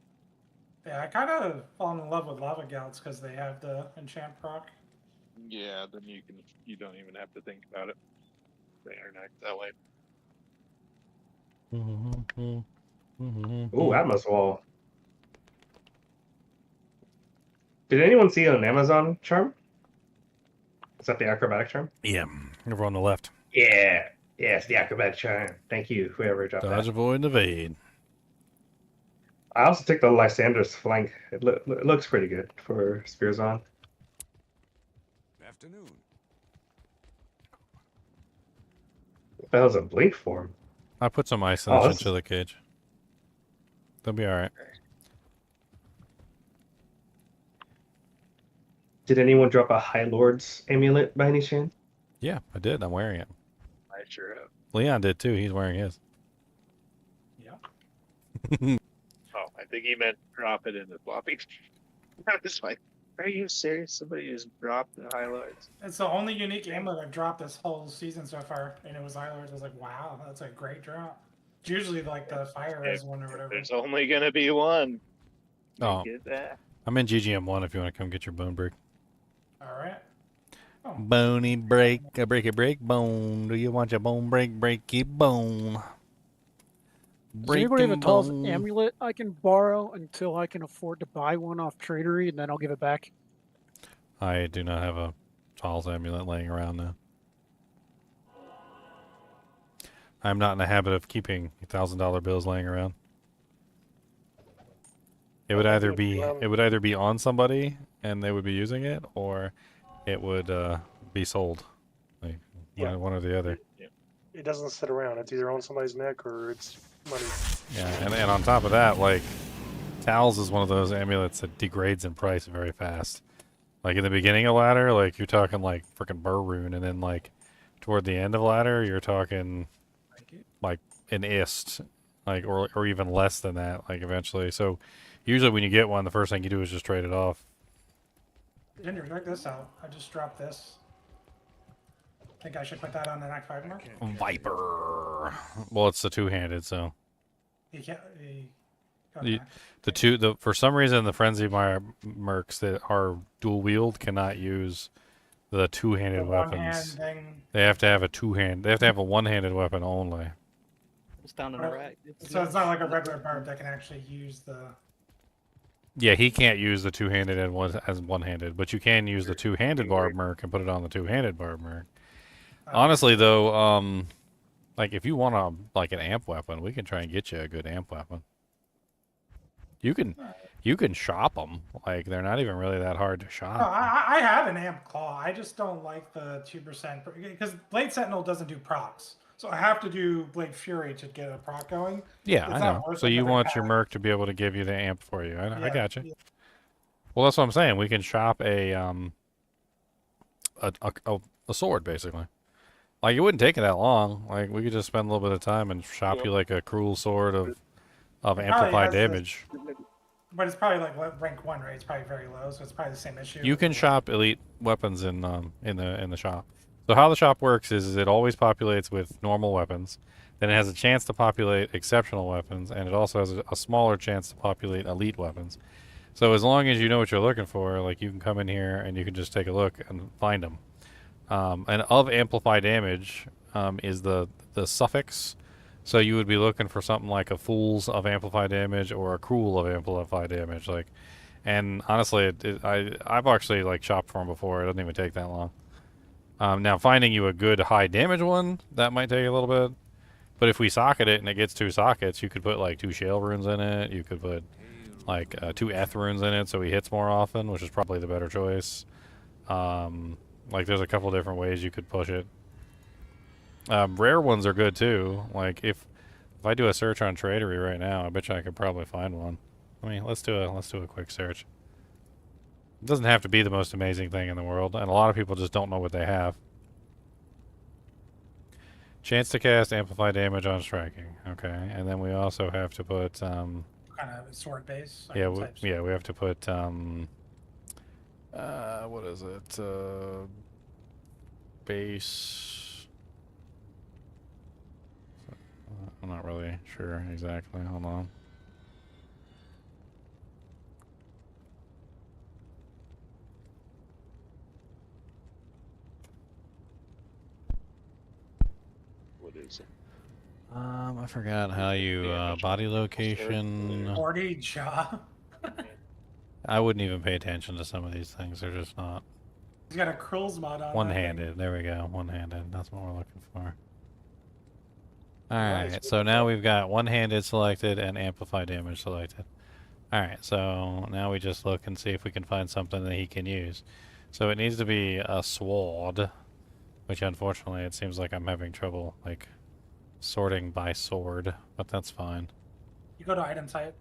Yeah, I kind of fallen in love with lava gouts because they have the enchant proc. Yeah, then you don't even have to think about it. They interact that way. Ooh, Atmos wall. Did anyone see an Amazon charm? Is that the acrobatic charm? Yeah, over on the left. Yeah, it's the acrobatic charm. Thank you, whoever dropped Dodge, that. avoid, and evade. I also took the Lysander's flank. It looks pretty good for Spears on. Afternoon. What the hell's a blink form? I put some ice in the this is- chinchilla cage. They'll be all right. Did anyone drop a High Lord's amulet by any chance? Yeah, I did. I'm wearing it. I sure have. Leon did too. He's wearing his. Yeah. Oh, I think he meant drop it in the floppy. I was like, are you serious? Somebody just dropped the highlights. It's the only unique amulet I've dropped this whole season so far, and it was Eilers. I was like, wow, that's a great drop. It's usually like the fire res one or whatever. There's only gonna be one. Oh, Get that? I'm in GGM1 if you want to come get your bone break. All right. Oh. Bony break, a break bone. Do you want your bone break? Breaky bone. Does anybody have a Tall's bone. amulet I can borrow until I can afford to buy one off Tradery, and then I'll give it back? I do not have a Tall's amulet laying around now. I'm not in the habit of keeping $1,000 bills laying around. It would either be on somebody and they would be using it, or it would be sold. Like one or the other. It doesn't sit around. It's either on somebody's neck or it's money. Yeah, and on top of that, like, Towels is one of those amulets that degrades in price very fast. Like, in the beginning of ladder, like, you're talking, like, freaking Burr Rune, and then, like, toward the end of ladder, you're talking, like, an ist, like, or even less than that, like, eventually. So, usually when you get one, the first thing you do is just trade it off. Ginger, check this out. I just dropped this. Think I should put that on the Act 5 mark? Viper. Well, it's the two-handed, so. He can't. For some reason, the Frenzy mercs that are dual wield cannot use the two-handed weapons. They have to have a two-hand. They have to have a one-handed weapon only. It's down in the rack. So it's not like a regular barb that can actually use the. Yeah, he can't use the two-handed and as one-handed, but you can use the two-handed barb merc and put it on the two-handed barb merc. Honestly, though, like if you want like an amp weapon, we can try and get you a good amp weapon. You can shop them. Like they're not even really that hard to shop. Oh, I have an amp claw. I just don't like the 2% because Blade Sentinel doesn't do procs, so I have to do Blade Fury to get a proc going. Yeah, It's I not know. worth So it you for the want pack. your merc to be able to give you the amp for you. I Yeah, got you. yeah. Well, that's what I'm saying. We can shop a sword basically. Like it wouldn't take it that long. Like we could just spend a little bit of time and shop you like a cruel sword of It probably amplified has the- damage. But it's probably like rank 1, right? It's probably very low, so it's probably the same issue. You can shop elite weapons in the shop. So how the shop works is it always populates with normal weapons, then it has a chance to populate exceptional weapons, and it also has a smaller chance to populate elite weapons. So as long as you know what you're looking for, like you can come in here and you can just take a look and find them. And of amplify damage is the suffix. So you would be looking for something like a Fool's of amplify damage or a Cruel of amplify damage, like. And honestly, I've actually like shopped for them before. It doesn't even take that long. Now finding you a good high damage one that might take a little bit, but if we socket it and it gets 2 sockets, you could put like 2 shale runes in it. You could put like 2 eth runes in it, so he hits more often, which is probably the better choice. Like there's a couple different ways you could push it. Rare ones are good too. Like if I do a search on Tradery right now, I bet you I could probably find one. I mean, let's do a quick search. It doesn't have to be the most amazing thing in the world, and a lot of people just don't know what they have. Chance to cast amplify damage on striking. Okay, and then we also have to put Kind of sword base. yeah, types. we have to put what is it? Base. I'm not really sure exactly. Hold on. What is it? I forgot how you body location. 40 jaw. I wouldn't even pay attention to some of these things. They're just not. He's got a Krill's mod on. One-handed. There we go. One-handed. That's what we're looking for. Alright, so now we've got one-handed selected and amplify damage selected. Alright, so now we just look and see if we can find something that he can use. So it needs to be a sword, which unfortunately it seems like I'm having trouble like sorting by sword, but that's fine. You go to item type.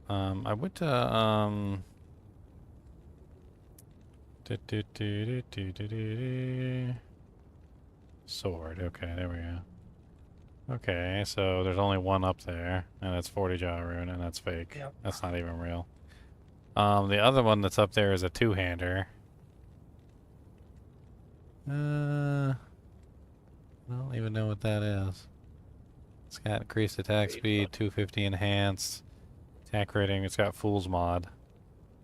I went to sword. Okay, there we go. Okay, so there's only one up there, and it's 40 jaw rune, and that's fake. Yep. That's not even real. The other one that's up there is a two-hander. I don't even know what that is. It's got increased attack speed, 250 enhanced, attack rating. It's got Fool's mod.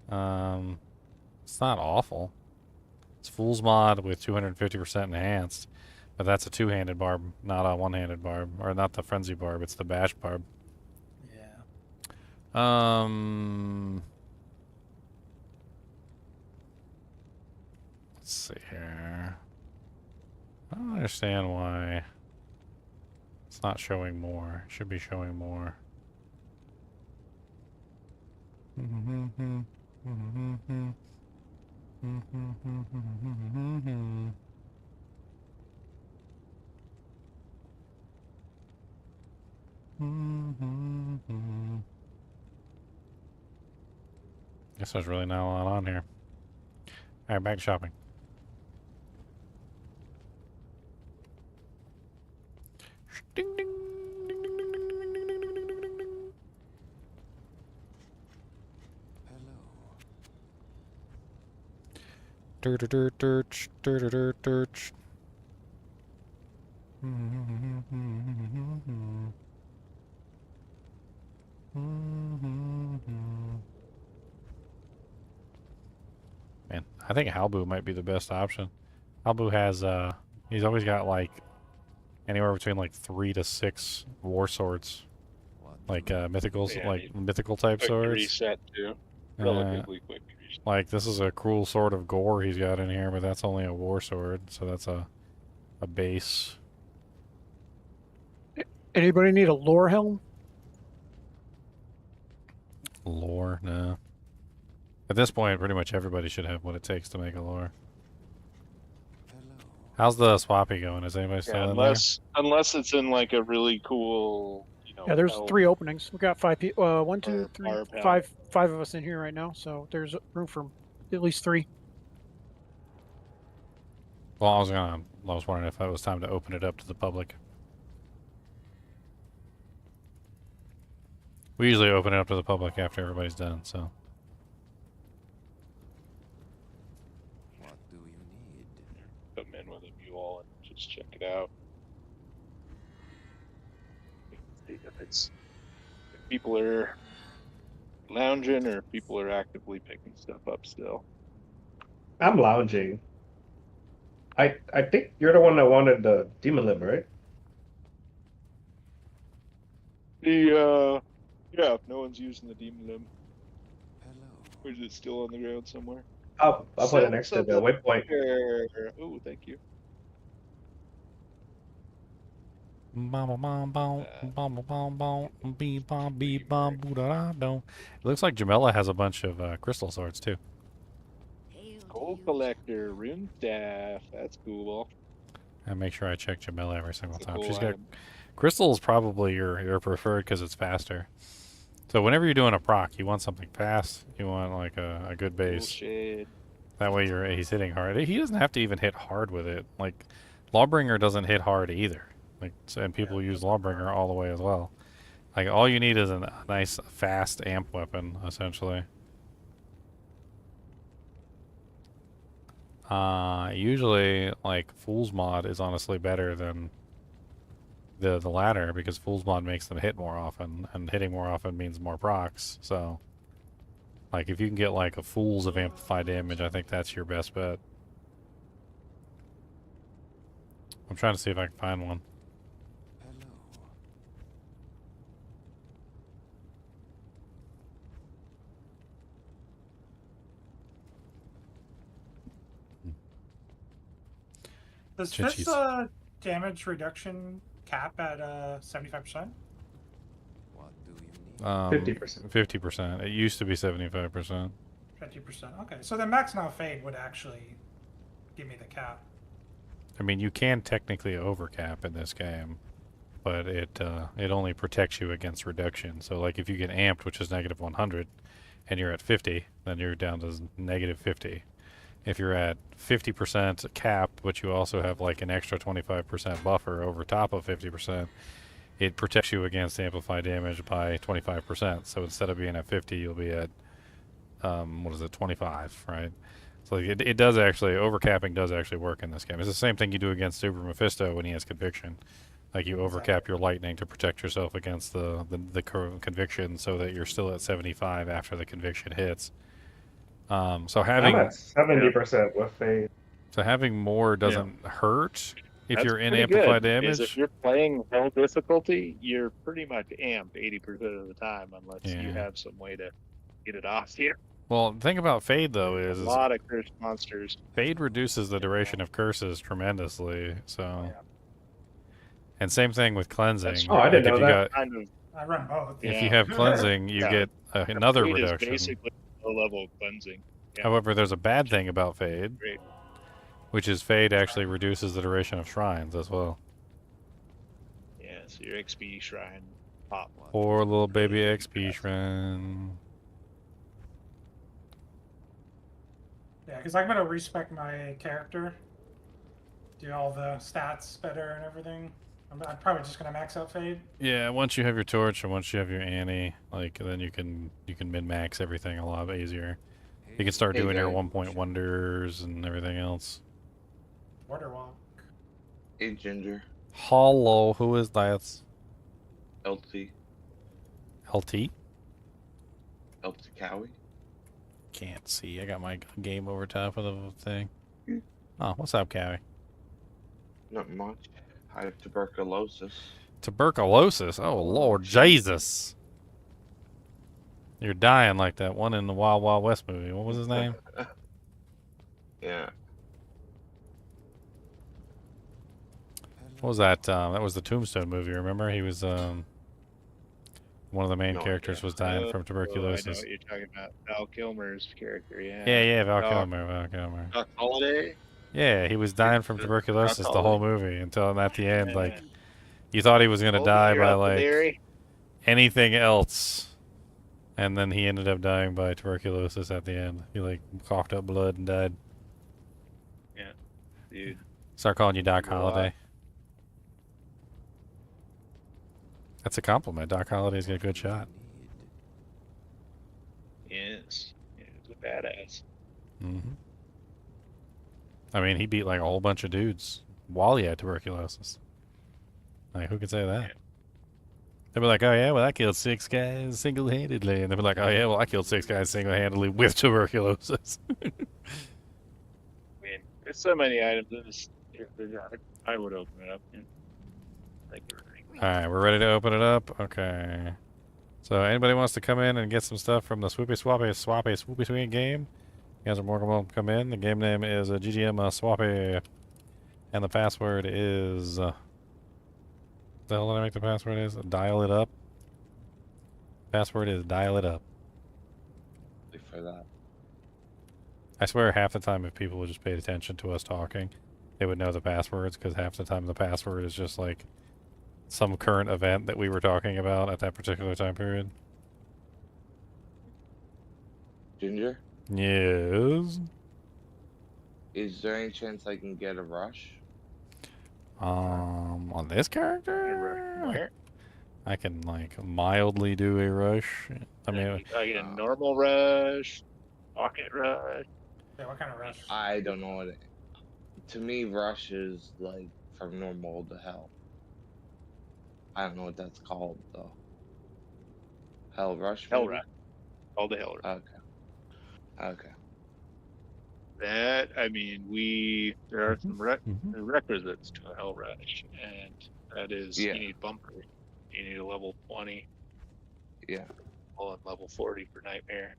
It's not awful. It's Fool's mod with 250% enhanced. But that's a two-handed barb, not a one-handed barb. Or not the frenzy barb, it's the bash barb. Yeah. Let's see here. I don't understand why it's not showing more. It should be showing more. Guess there's really not a lot on here. Alright, back to shopping. Ding ding ding ding ding ding ding ding ding ding ding ding ding. Hello. Dirt dirt dirt dirt dirt dirt. Man, I think Halbu might be the best option. Halbu has he's always got like anywhere between like 3 to 6 war swords. Like mythicals, Yeah, like mythical type quick swords. reset too. Uh, Relatively quick reset. Like this is a cruel sword of gore he's got in here, but that's only a war sword, so that's a base. Anybody need a lore helm? Lore, no. At this point, pretty much everybody should have what it takes to make a lore. How's the swappy going? Is anybody still Yeah, in there? unless it's in like a really cool, you know. Yeah, there's elf 3 openings. We got 5 people. 1, 2, or 3, power pal. 5 of us in here right now. So there's room for at least 3. Well, I was wondering if it was time to open it up to the public. We usually open it up to the public after everybody's done, so. Come in with a view all and just check it out. See if people are lounging or if people are actively picking stuff up still. I'm lounging. I think you're the one that wanted the demon limb, right? Yeah, if no one's using the demon limb. Or is it still on the ground somewhere? I'll put it next to the waypoint. Oh, thank you. It looks like Jamela has a bunch of crystal swords too. Gold collector, rune staff. That's cool. I make sure I check Jamela every single That's a time. cool She's got item. crystal is probably your preferred because it's faster. So whenever you're doing a proc, you want something fast. You want like a good base. Bullshit. That way he's hitting hard. He doesn't have to even hit hard with it. Like Lawbringer doesn't hit hard either. Like and people use Lawbringer all the way as well. Like all you need is a nice fast amp weapon essentially. Usually like Fool's Mod is honestly better than the latter because Fool's Mod makes them hit more often, and hitting more often means more procs. So like if you can get like a Fools of amplified damage, I think that's your best bet. I'm trying to see if I can find one. Does Chinchillas. this damage reduction cap at 75%? 50%. 50%. It used to be 75%. 50%. Okay, so then max now fade would actually give me the cap. I mean, you can technically overcap in this game, but it only protects you against reduction. So, like, if you get amped, which is negative 100, and you're at 50, then you're down to negative 50. If you're at 50% cap, but you also have like an extra 25% buffer over top of 50%, it protects you against amplified damage by 25%. So instead of being at 50, you'll be at 25, right? So it does actually, overcapping does actually work in this game. It's the same thing you do against Super Mephisto when he has conviction. Like you overcap your lightning to protect yourself against the conviction, so that you're still at 75 after the conviction hits. So having I'm at 70% with fade. So having more doesn't hurt if That's you're in pretty amplified good, damage. is If you're playing low difficulty, you're pretty much amped 80% of the time, unless you have some way to get it off here. Well, the thing about Fade though A is lot of cursed monsters. Fade reduces the duration of curses tremendously. So, and same thing with cleansing. Oh, I didn't know if you that. I run both. If you have cleansing, you get another Fade is reduction. basically low-level cleansing. Yeah. However, there's a bad thing about Fade, Great. which is Fade actually reduces the duration of shrines as well. Yeah, so your XP shrine pop one. Poor little baby XP shrine. Yeah, because I'm gonna respec my character, do all the stats better and everything. I'm probably just gonna max out fade. Yeah, once you have your torch and once you have your Annie, like then you can min max everything a lot easier. You can start doing your 1-point wonders and everything else. Border walk. Hey Ginger. Hello, who is that? LT. LT? LT Cowie. Can't see. I got my game over top of the thing. Oh, what's up, Cowie? Not much. I have tuberculosis. Tuberculosis. Oh, Lord Jesus. You're dying like that one in the Wild Wild West movie. What was his name? Yeah. What was that? That was the Tombstone movie, remember? He was, one of the main characters was dying from I know tuberculosis. what you're talking about. Val Kilmer's character, yeah. Yeah, Val Doc- Kilmer. Doc Holliday? Yeah, he was dying from tuberculosis the whole movie until at the end, Yeah. like, you thought he was gonna Oh, die you're by up the like dairy? anything else, and then he ended up dying by tuberculosis at the end. He like coughed up blood and died. Yeah, dude. Start calling you Doc You're Holliday. That's a compliment. Doc Holliday's got a good shot. Yes. Yeah, he's a badass. Mm-hmm. I mean, he beat like a whole bunch of dudes while he had tuberculosis. Like, who could say that? They'd be like, oh yeah, well I killed 6 guys single-handedly. And they'd be like, oh yeah, well I killed 6 guys single-handedly with tuberculosis. I mean, there's so many items in this. I would open it up. Yeah. Thank you. Alright, we're ready to open it up? Okay. So, anybody wants to come in and get some stuff from the Swoopy Swing game? You guys are more than welcome to come in. The game name is GGM Swappy. And the password is... what the hell did I make the password is? Dial it up. Password is dial it up. For that. I swear half the time if people would just pay attention to us talking, they would know the passwords, because half the time the password is just like some current event that we were talking about at that particular time period. Ginger, Yes. is there any chance I can get a rush? On this character? I can like mildly do a rush. I mean, I get a normal rush, pocket rush. Yeah, what kind of rush? I don't know what to me, rush is like from normal to hell. I don't know what that's called though. Hell rush? Hell maybe? rush. Called the hell rush. Okay. That, I mean, there are some requisites to a hell rush, and that is you need bumper. You need a level 20. Yeah. Well, and level 40 for Nightmare.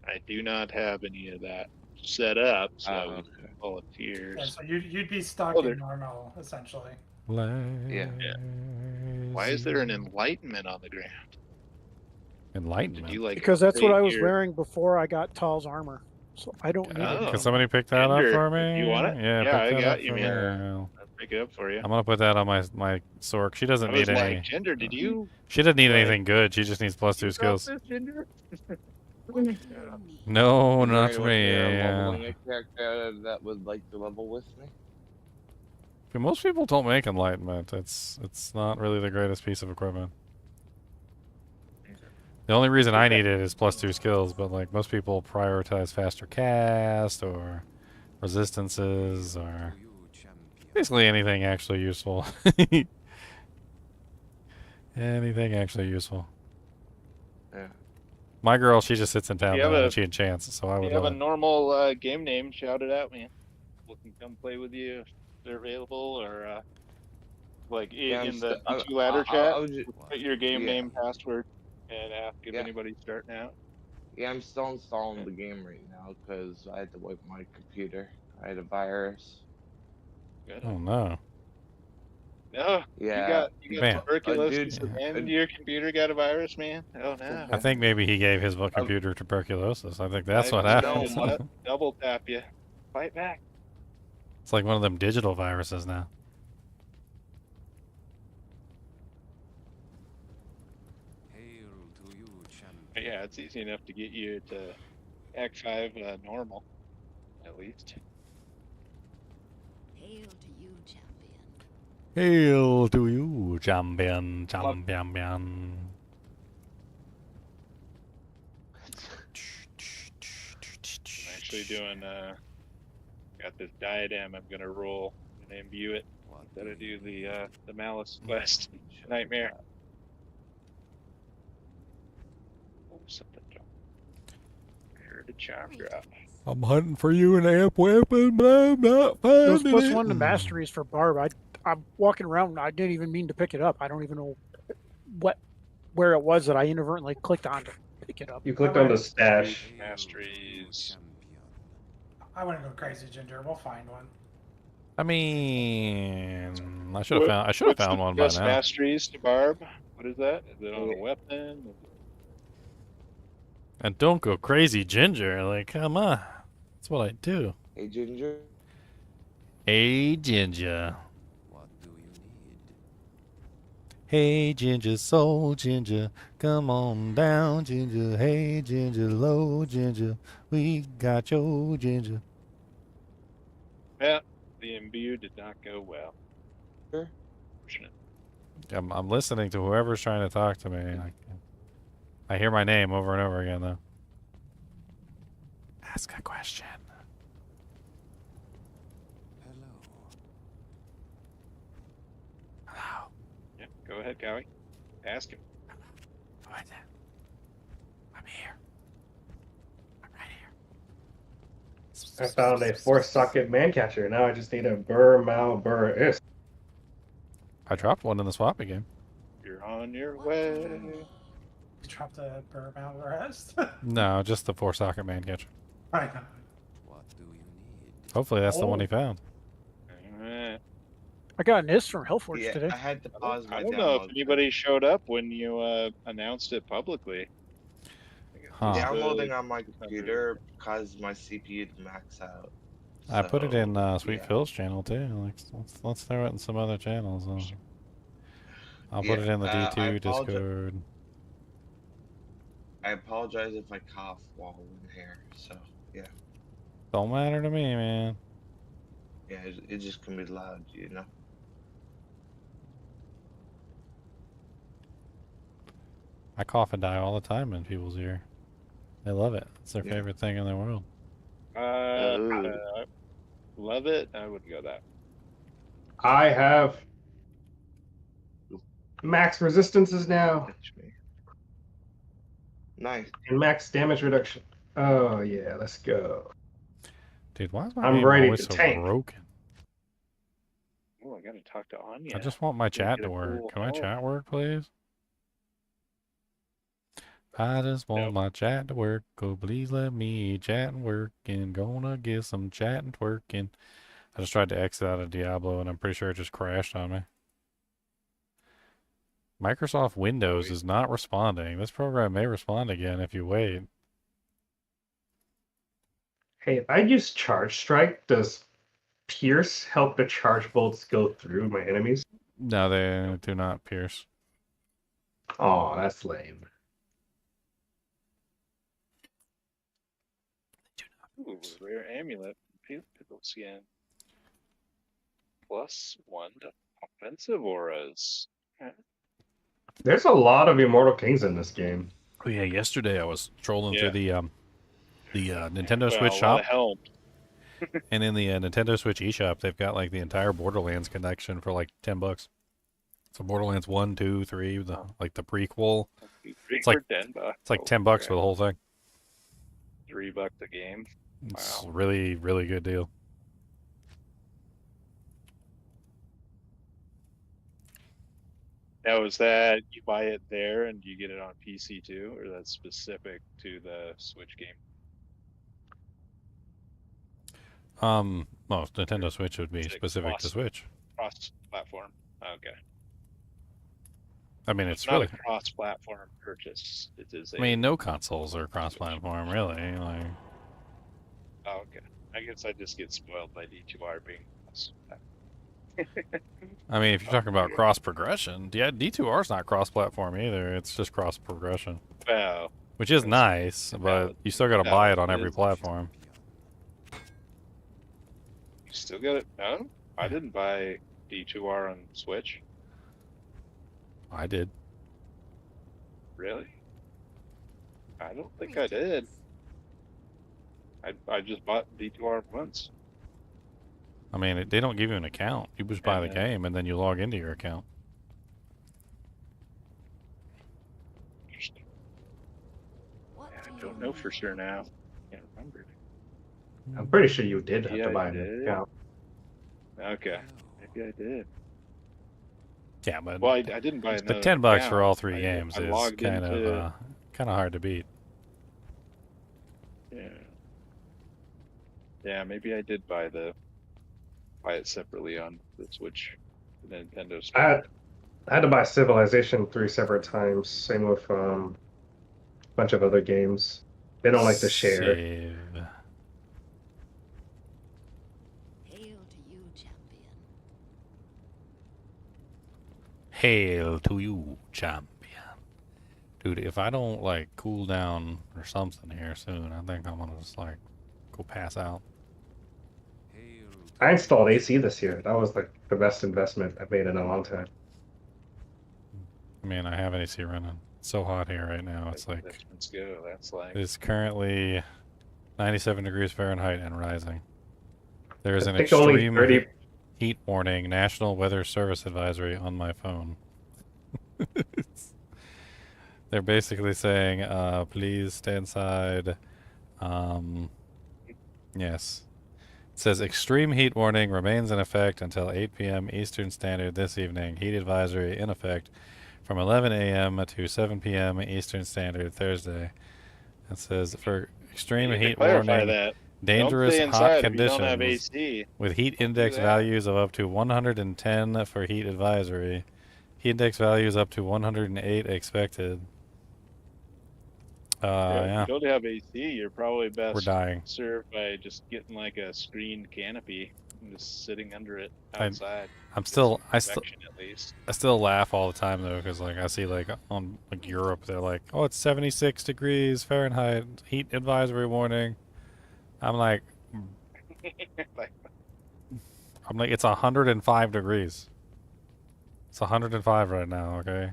I do not have any of that set up, so volunteers. Yeah, so you'd be stuck in normal, essentially. Yeah. Why is there an enlightenment on the ground? Enlightenment? Did you, like, Because that's what I was your- wearing before I got Tal's armor. So I don't need it. Can somebody pick that up Ginger, for me? you want it? Yeah, Yeah, I pick that got up you, for man. me. I'll pick it up for you. I'm gonna put that on my Sork. She doesn't I was need like, any. Ginger, did you? She doesn't need anything good. She just needs +2 skills. Drop this, Ginger? No, Is there not anyone me. here leveling a character that would like to level with me? But most people don't make enlightenment. It's not really the greatest piece of equipment. The only reason I need it is +2 skills, but like most people prioritize faster cast or resistances or basically anything actually useful. Anything actually useful. Yeah. My girl, she just sits in town You have now a- and she enchants, so I would you have a love it. normal game name, shout it out, man. People can come play with you if they're available, or like Yeah, in the I- two ladder I- chat, I was ju- put your game yeah. name, password, and ask if anybody's starting out. Yeah, I'm still installing the game right now because I had to wipe my computer. I had a virus. Good. Oh no. No, Yeah. you got Man. tuberculosis Dude, and your computer got a virus, man. Oh no. I think maybe he gave his computer tuberculosis. I think that's what No, happened. what? Double tap you. Fight back. It's like one of them digital viruses now. But yeah, it's easy enough to get you to Act 5 normal, at least. Hail to you, champion, champion. I'm actually doing, got this diadem I'm gonna roll and imbue it. Gotta do the Malice quest nightmare. Oh, something dropped. I heard a charm drop. I'm hunting for you an amp weapon, but I'm not Those finding it. +1 to masteries for Barb. I'm walking around. I didn't even mean to pick it up. I don't even know where it was that I inadvertently clicked on to pick it up. You clicked on the stash. Masteries. I want to go crazy, Ginger. We'll find one. I mean, I should have What's found the one by best now. masteries to barb? What is that? Is it on a weapon? And don't go crazy, Ginger. Like, come on. That's what I do. Hey, Ginger. Hey, Ginger. Hey, Ginger, soul Ginger, come on down, Ginger. Hey, Ginger, low Ginger, we got your Ginger. Yeah, the imbue did not go well. Sure. Fortunate. I'm listening to whoever's trying to talk to me. I hear my name over and over again, though. Ask a question. Hello. Yeah, go ahead, Cowie. Ask him. What? I'm here. I'm right here. I found a 4-socket man catcher. Now I just need a burr, mal, burr, is. I dropped one in the swap game. You're on your way. You dropped a burr mount rest. No, just the 4-socket man catcher. I know. Hopefully that's the one he found. I got an IS from Hellforge Yeah, today. I had to pause my I don't know if download. anybody showed up when you announced it publicly. Huh. Downloading on my computer caused my CPU to max out. I put it in Sweet yeah. Phil's channel too. Like, let's throw it in some other channels. I'll put it in the I D2 apologize- Discord. I apologize if I cough while in here. So yeah, Don't matter to me, man. yeah, it just can be loud, you know. I cough and die all the time in people's ear. They love it. It's their favorite thing in the world. Love it. I wouldn't go that. I have max resistances now. Nice. And max damage reduction. Oh yeah, let's go. Dude, why is my I'm game ready always to so tank. broken? Oh, I gotta talk to Anya. I just want my chat get to a work. cool Can my help. chat work, please? I just want my chat to work. Oh, please let me chat and work. And gonna get some chat and twerking. I just tried to exit out of Diablo and I'm pretty sure it just crashed on me. Microsoft Windows is not responding. This program may respond again if you wait. Hey, if I use Charge Strike, does Pierce help the charge bolts go through my enemies? No, they do not pierce. Oh, that's lame. Ooh, rare amulet. Pickle skin. +1 to offensive auras. Okay. There's a lot of Immortal Kings in this game. Oh yeah, yesterday I was trolling through the Nintendo Well, Switch a lot shop. of help. And in the Nintendo Switch eShop, they've got like the entire Borderlands collection for like $10. So Borderlands 1, 2, 3, the prequel. It's like $10. It's like $10 for the whole thing. $3 a game. It's Wow. really, really good deal. Now, is that you buy it there and you get it on PC too, or that's specific to the Switch game? Well, Nintendo Switch would be Is it specific to Switch. Cross-platform. Okay. I mean, It's it's not really. a cross-platform purchase. It is. I mean, no consoles are cross-platform, really. Like, Oh, okay. I guess I just get spoiled by D2R being cross. I mean, if you're talking about cross progression, yeah, D2R's not cross-platform either. It's just cross progression, Well, which is nice, but you still got to buy it on every platform. You still got it? No, I didn't buy D2R on Switch. I did. Really? I don't think I did. I just bought D2R once. I mean, they don't give you an account. You just buy the And game, and then you log into your account. I don't know for sure now. Can't remember. I'm pretty sure you did have Yeah, to buy I an did. account. Okay, maybe I did. Yeah, but Well, I didn't buy another but $10 for all account. 3 games I is logged kind into, of hard to beat. Yeah. Yeah, maybe I did buy it separately on the Switch, the Nintendo Store. I had to buy Civilization 3 separate times. Same with a bunch of other games. They don't like to share. Save. Hail to you, champion. Dude, if I don't like cool down or something here soon, I think I'm gonna just like go pass out. I installed AC this year. That was like the best investment I've made in a long time. I mean, I have AC running. It's so hot here right now. It's like Let's go. That's like it's currently 97 degrees Fahrenheit and rising. There is I an think only extreme 30 heat warning, National Weather Service advisory on my phone. They're basically saying, please stay inside. Yes. It says extreme heat warning remains in effect until 8 p.m. Eastern Standard this evening. Heat advisory in effect from 11 a.m. to 7 p.m. Eastern Standard Thursday. It says for extreme heat warning, that. dangerous Don't stay hot inside if you don't have conditions AC. with heat index that. values of up to 110 for heat advisory. Heat index values up to 108 expected. Yeah. If you don't have AC, you're probably best We're dying. served by just getting like a screened canopy and just sitting under it outside. I still Convection, at least. I still laugh all the time though, because like I see like on like Europe, they're like, oh, it's 76 degrees Fahrenheit, heat advisory warning. I'm like, it's 105 degrees. It's 105 right now. Okay.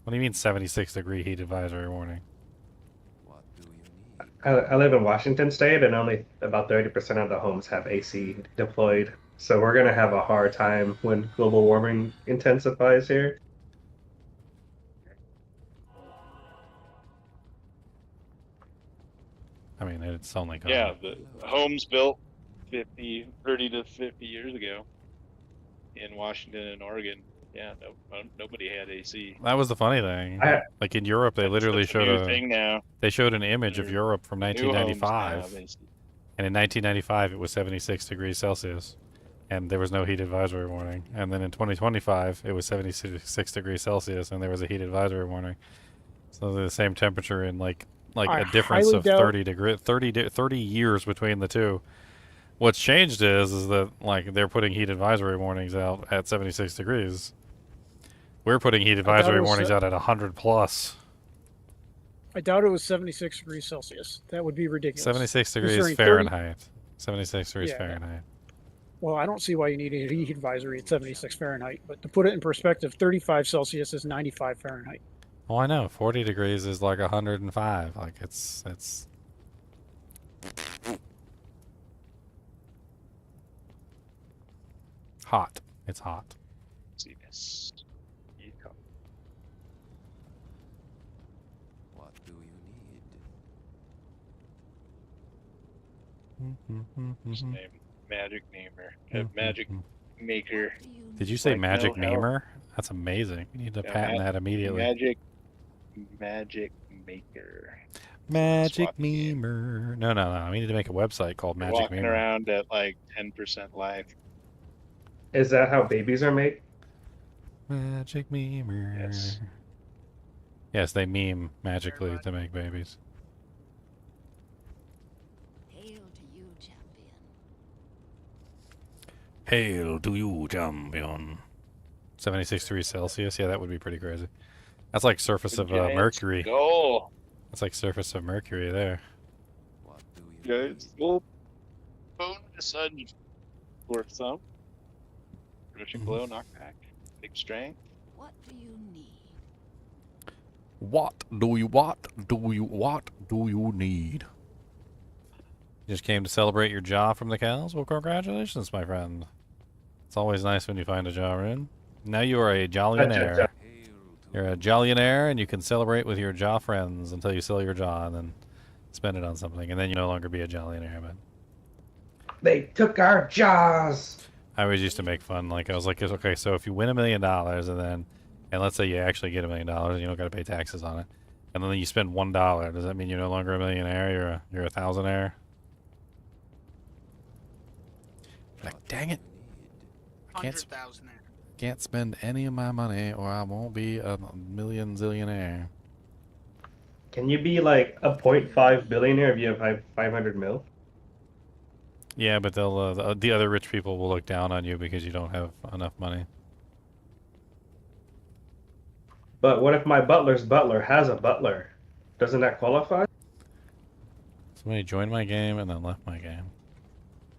What do you mean 76 degree heat advisory warning? I live in Washington State, and only about 30% of the homes have AC deployed. So we're gonna have a hard time when global warming intensifies here. I mean, it's only gonna... Yeah, the homes built 30 to 50 years ago in Washington and Oregon. Yeah, nobody had AC. That was the funny thing. Like in Europe, they literally showed new thing now. They showed an image of They're Europe from new homes 1995, now, they- and in 1995 it was 76 degrees Celsius, and there was no heat advisory warning. And then in 2025 it was 76 degrees Celsius, and there was a heat advisory warning. So they're the same temperature in like I a difference highly of doubt- 30 years between the two. What's changed is that like they're putting heat advisory warnings out at 76 degrees. We're putting heat advisory warnings out at 100 plus. I doubt it was 76 degrees Celsius. That would be ridiculous. 76 degrees Considering Fahrenheit. 76 degrees Yeah. Fahrenheit. Well, I don't see why you need a heat advisory at 76 Fahrenheit. But to put it in perspective, 35 Celsius is 95 Fahrenheit. Oh, I know. 40 degrees is like 105. Like it's hot. It's hot. See this. His name, Magic Namer, Magic Maker. Did you say Like, magic no help. namer? That's amazing. You need to Yeah, patent that immediately. Magic Maker. Magic Swap game. memer. No. We need to make a website called You're Magic walking Memer. around at like 10% life. Is that how babies are made? Magic memer. Yes. Yes, they meme magically to make babies. Hail to you, champion. 76 degrees Celsius? Yeah, that would be pretty crazy. That's like surface of Mercury. Go. That's like surface of Mercury there. Guys, go. Bone to sun. Worth some. Crushing blow, knockback. Big strength. What do you need? You just came to celebrate your jaw from the cows? Well, congratulations, my friend. It's always nice when you find a jaw rune. Now you are a jollionaire. You're a jollionaire, and you can celebrate with your jaw friends until you sell your jaw and then spend it on something, and then you no longer be a jollionaire. But They took our jaws. I always used to make fun. Like I was like, okay, so if you win $1 million and let's say you actually get $1 million, and you don't got to pay taxes on it, and then you spend $1, does that mean you're no longer a millionaire? You're a thousandaire? Like, dang it! I can't spend any of my money, or I won't be a million zillionaire. Can you be like a 0.5 billionaire if you have 500 mil? Yeah, but they'll the other rich people will look down on you because you don't have enough money. But what if my butler's butler has a butler? Doesn't that qualify? Somebody joined my game and then left my game.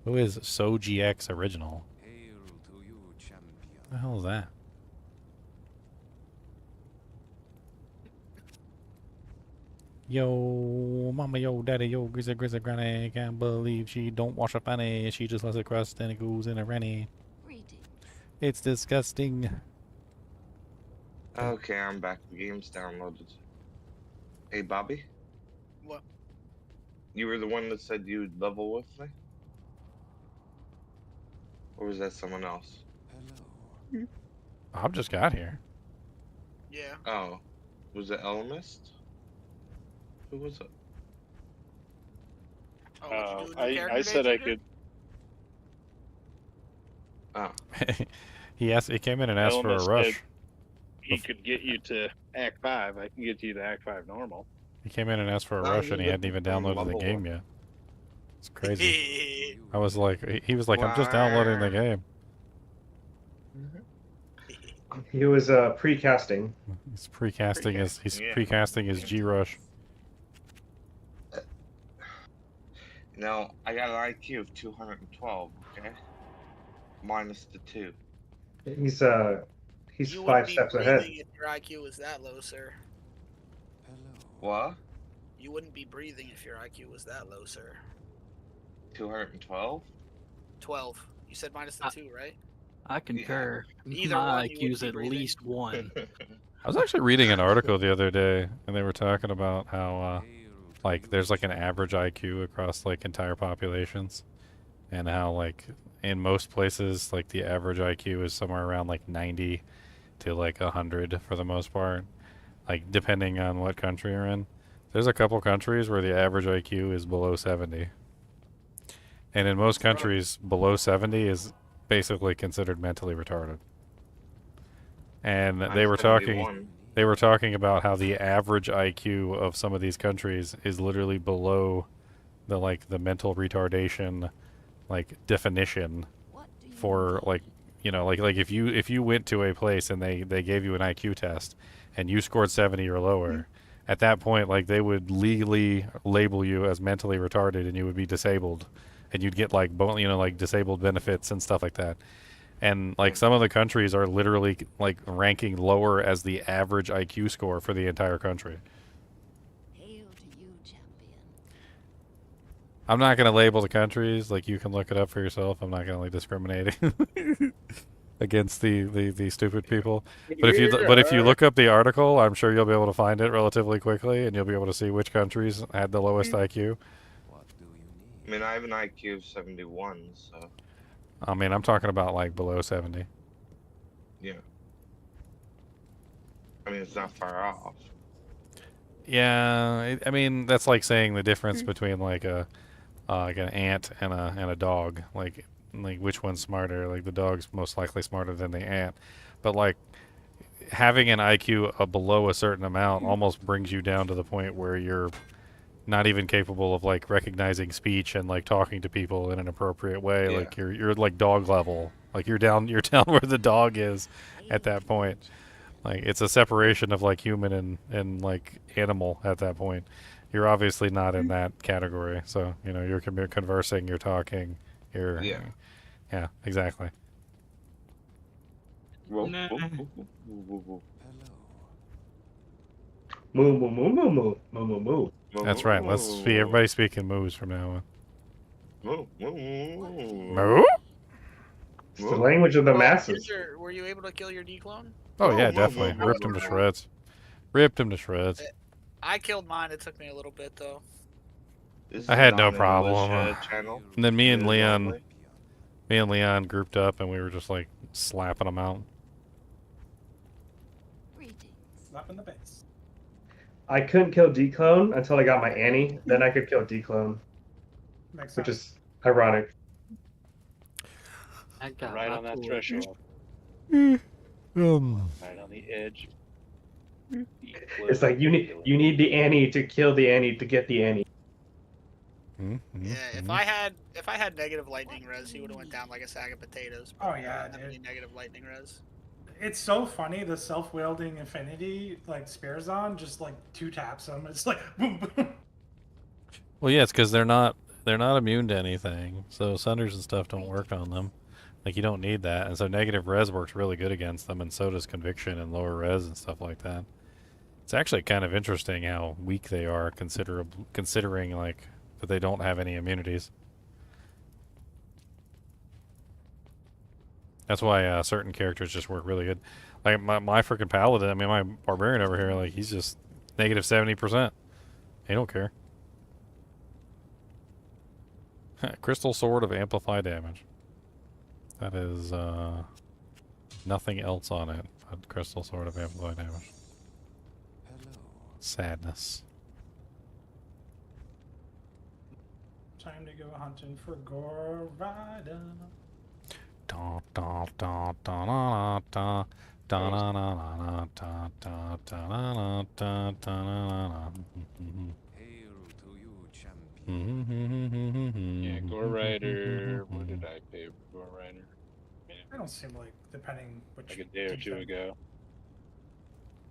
Who is SoGX Original? What the hell is that? Yo, mama, yo, daddy, yo, grizzly, granny, can't believe she don't wash her fanny. She just lets it crust and it goes in a rennie. It's disgusting. Okay, I'm back. The game's downloaded. Hey, Bobby? What? You were the one that said you'd level with me? Or was that someone else? Bob just got here. Yeah. Oh. Was it Elemist? Who was it? I said I could. Oh. He came in and asked for a rush. He could get you to Act 5. I can get you to Act 5 normal. He came in and asked for a rush and he hadn't even downloaded the game yet. It's crazy. I was like, he was like, I'm just downloading the game. He was precasting. He's precasting his G Rush. Now, I got an IQ of 212, okay? Minus the 2. He's You 5 wouldn't be steps breathing ahead. if your IQ was that low, sir. What? You wouldn't be breathing if your IQ was that low, sir. 212? 12. You said minus the 2, right? I concur. Either My one, you wouldn't IQ's be at breathing. least 1. I was actually reading an article the other day, and they were talking about how, like, there's like an average IQ across like entire populations, and how like in most places, like the average IQ is somewhere around like 90 to like 100 for the most part, like depending on what country you're in. There's a couple countries where the average IQ is below 70, and in most countries, below 70 is basically considered mentally retarded. And they were talking about how the average IQ of some of these countries is literally below the mental retardation like definition for like, you know, like if you went to a place and they gave you an IQ test and you scored 70 or lower, at that point like they would legally label you as mentally retarded and you would be disabled, and you'd get like like disabled benefits and stuff like that. And like some of the countries are literally like ranking lower as the average IQ score for the entire country. I'm not going to label the countries. Like, you can look it up for yourself. I'm not going to like discriminate against the stupid people. But if you look up the article, I'm sure you'll be able to find it relatively quickly, and you'll be able to see which countries had the lowest IQ. I mean, I have an IQ of 71, so... I mean, I'm talking about like below 70. Yeah. I mean, it's not far off. Yeah, I mean that's like saying the difference between like an ant and a dog. Like which one's smarter? Like the dog's most likely smarter than the ant. But like having an IQ below a certain amount almost brings you down to the point where you're not even capable of like recognizing speech and like talking to people in an appropriate way. Yeah. Like you're like dog level. Like you're down where the dog is at that point. Like it's a separation of like human and like animal at that point. You're obviously not in that category. So, you know, you're conversing, you're talking, yeah, exactly. Whoa, Nah. whoa, whoa, whoa, whoa, Moo moo moo moo moo moo moo moo. That's right. Let's see everybody speaking moves from now on. Moo, moo, Moo? It's the language of the masses. Were you able to kill your declone? Oh yeah, definitely. Ripped him to shreds. Ripped him to shreds. I killed mine. It took me a little bit though. This I is had no non-English, problem. channel. And then me and It is Leon, only. Me and Leon grouped up and we were just like slapping them out. Slap in the face. I couldn't kill D-Clone until I got my Annie. Then I could kill D-Clone, Makes which sense. is ironic. I got Right my on that pool. threshold. Um, Right on the edge. It's like you need the Annie to kill the Annie to get the Annie. Yeah, if I had negative lightning res, he would have went down like a sack of potatoes. But Oh, yeah, I don't have dude. any negative lightning res. It's so funny, the self-wielding Infinity, like, Spears on, just, like, 2 taps him. It's like, boom, boom. Well, yeah, it's because they're not immune to anything, so Sunders and stuff don't work on them. Like, you don't need that, and so negative res works really good against them, and so does conviction and lower res and stuff like that. It's actually kind of interesting how weak they are, considering like that they don't have any immunities. That's why certain characters just work really good. Like my freaking Paladin, I mean my Barbarian over here, like he's just negative 70%. He don't care. Crystal Sword of Amplified Damage. That is nothing else on it but Crystal Sword of Amplified Damage. Sadness. Time to go hunting for Gore Rider. Da da da da da da da da da da da da da da da. Yeah, Gore Rider. What did I pay for Gore Rider? I don't seem like, depending which. Like a day or two defense- ago.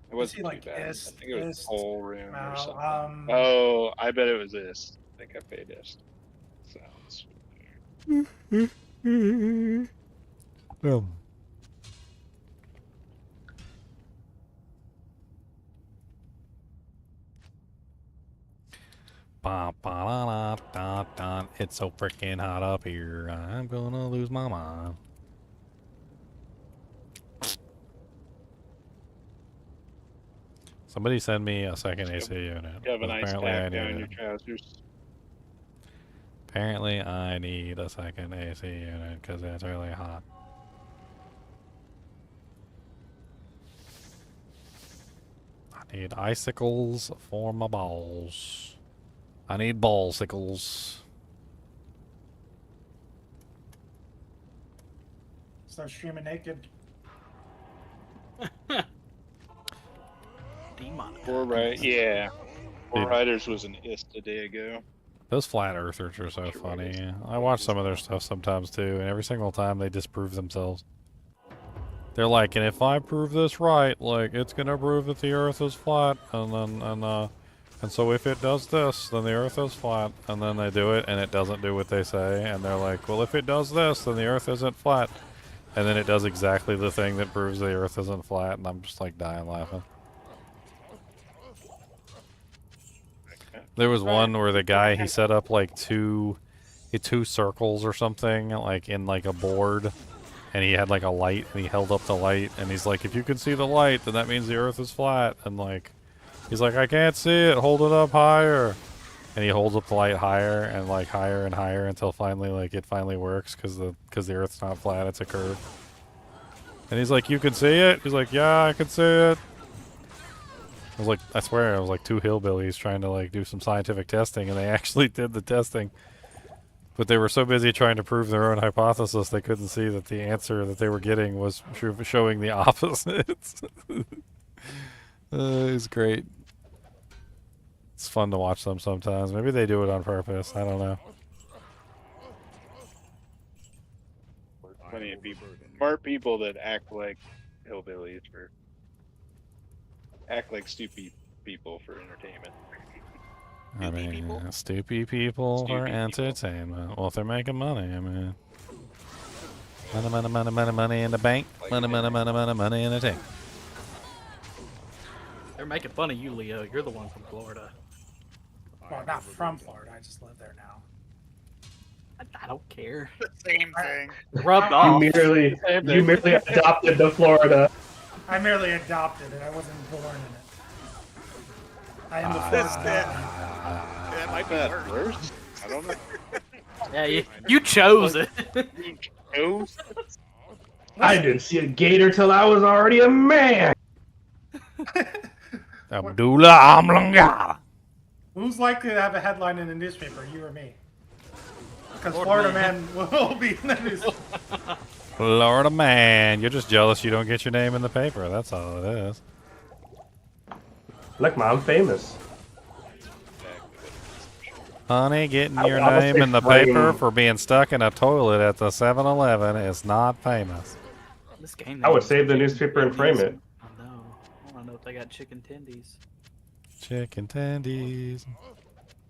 It Is wasn't he too like bad. ist, I think it was ist? Whole Room or No, something. Oh, I bet it was this. I think I paid this. Sounds Ba ba da da da. It's so freaking hot up here. I'm gonna lose my mind. Somebody send me a second AC unit. You have a nice Apparently I tap need down it. your trousers. Apparently I need a second AC unit because it's really hot. I need icicles for my balls. I need ballsicles. Start streaming naked. Gore Rider, yeah. Gore Riders was an ist a day ago. Those flat earthers are so funny. I watch some of their stuff sometimes too, and every single time they disprove themselves. They're like, and if I prove this right, like it's gonna prove that the Earth is flat, and so if it does this, then the Earth is flat, and then they do it, and it doesn't do what they say, and they're like, well, if it does this, then the Earth isn't flat, and then it does exactly the thing that proves the Earth isn't flat, and I'm just like dying laughing. There was one where the guy, he set up like two circles or something, like in like a board, and he had like a light, and he held up the light, and he's like, if you can see the light, then that means the Earth is flat, and like, he's like, I can't see it, hold it up higher, and he holds up the light higher and higher until finally, like, it finally works, because the Earth's not flat, it's a curve. And he's like, you can see it? He's like, yeah, I can see it. I was like, I swear, I was like 2 hillbillies trying to like do some scientific testing, and they actually did the testing. But they were so busy trying to prove their own hypothesis, they couldn't see that the answer that they were getting was showing the opposite. It's great. It's fun to watch them sometimes. Maybe they do it on purpose. I don't know. Plenty of people, smart people that act like hillbillies act like stupid people for entertainment. I mean, stupid people for entertainment. Well, if they're making money, I mean. Money in the bank. Money in the tank. They're making fun of you, Leo. You're the one from Florida. Well, not from Florida. I just live there now. I don't care. Same thing. Rubbed You off. merely adopted the Florida. I merely adopted it. I wasn't born in it. I am the That might be worse. I don't know. Yeah, you chose it. I didn't see a gator till I was already a man. Abdullah Amlanga. Who's likely to have a headline in the newspaper, you or me? Because Florida Man will be in the news. Florida man, you're just jealous you don't get your name in the paper. That's all it is. Look, Mom, I'm famous. Honey, getting I your would name say in the frame. paper for being stuck in a toilet at the 7-Eleven is not famous. This game I would names save the chicken newspaper and frame it. I know. I want to know if they got chicken tendies. Chicken tendies.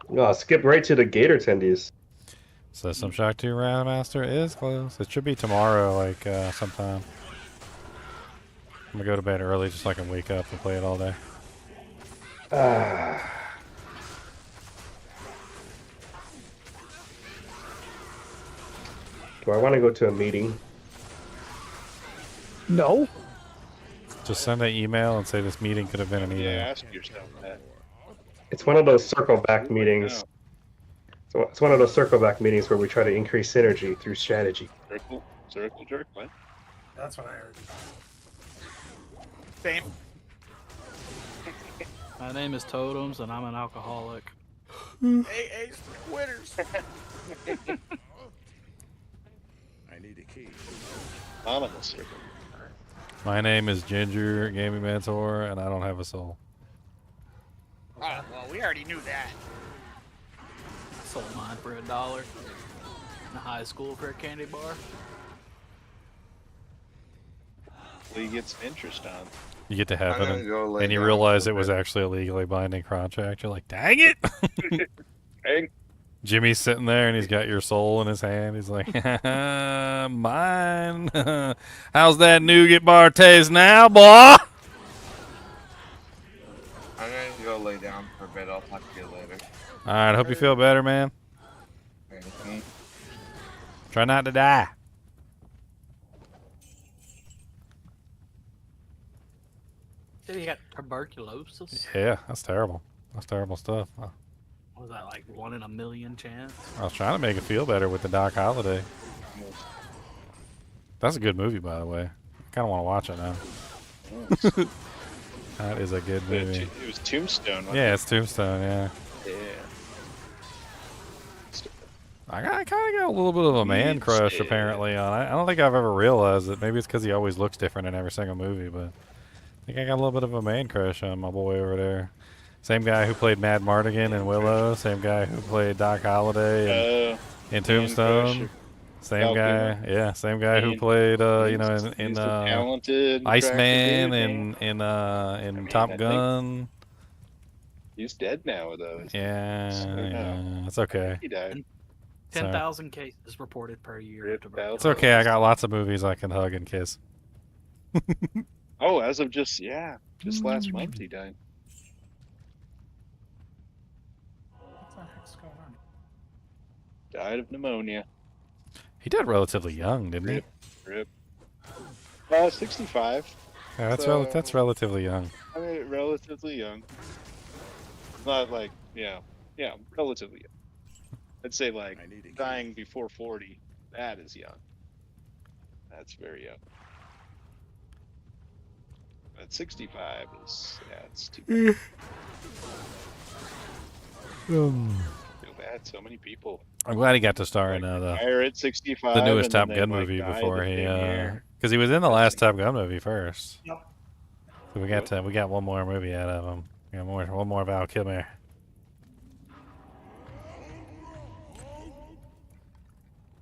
No, skip right to the gator tendies. System Shock 2 Remaster is close. It should be tomorrow, like, sometime. I'm gonna go to bed early just so I can wake up and play it all day. Do I want to go to a meeting? No. Just send an email and say this meeting could have been an email. Yeah, ask yourself that. It's one of those circle back meetings. So it's one of those circle back meetings where we try to increase synergy through strategy. Circle jerk, what? That's what I heard. Same. My name is Totems, and I'm an alcoholic. Hey, quitters. I need a key. Anonymous circle. My name is Ginger Gaming Mentor, and I don't have a soul. Oh, well, we already knew that. I sold mine for $1 in high school for a candy bar. Well, you get some interest on. You get to have I'm it, gonna go lay and you down realize for it a was bit. actually a legally binding contract. You're like, dang it! Dang. Jimmy's sitting there, and he's got your soul in his hand. He's like, mine. How's that nougat bar taste now, boy? I'm gonna go lay down for a bit. I'll talk to you later. All right, hope you feel better, man. Mhm. Try not to die. Dude, you got tuberculosis? Yeah, that's terrible. That's terrible stuff. What was that, like 1 in a million chance? I was trying to make it feel better with the Doc Holliday. That's a good movie, by the way. I kind of want to watch it now. That is a good movie. It was Tombstone. Wasn't Yeah, it's Tombstone, yeah. it? I kind of got a little bit of a man crush, apparently, on it. I don't think I've ever realized it. Maybe it's because he always looks different in every single movie, but I think I got a little bit of a man crush on my boy over there. Same guy who played Mad Mardigan in Willow. Same guy who played Doc Holliday in Tombstone. Same guy, yeah, same guy who played, you know, in talented, Iceman attractive and in I Top think Gun. He's dead now, though. Yeah, it's okay. He died. 10,000 cases reported per year. It's okay. I got lots of movies I can hug and kiss. Oh, as of just last month he died. What the heck's going on? Died of pneumonia. He died relatively young, didn't he? Rip. 65. Yeah, that's So, that's relatively young. I mean, relatively young. Not like, yeah, relatively young. I'd say like dying before 40. That is young. That's very young. But 65 is, it's too bad. Too bad. So many people. I'm glad he got to star in Hire at 65. the newest and Top then Gun they, movie die before the he, same year. because he was in the last Top Gun movie first. Yep. So we got one more movie out of him. We got one more Val Kilmer.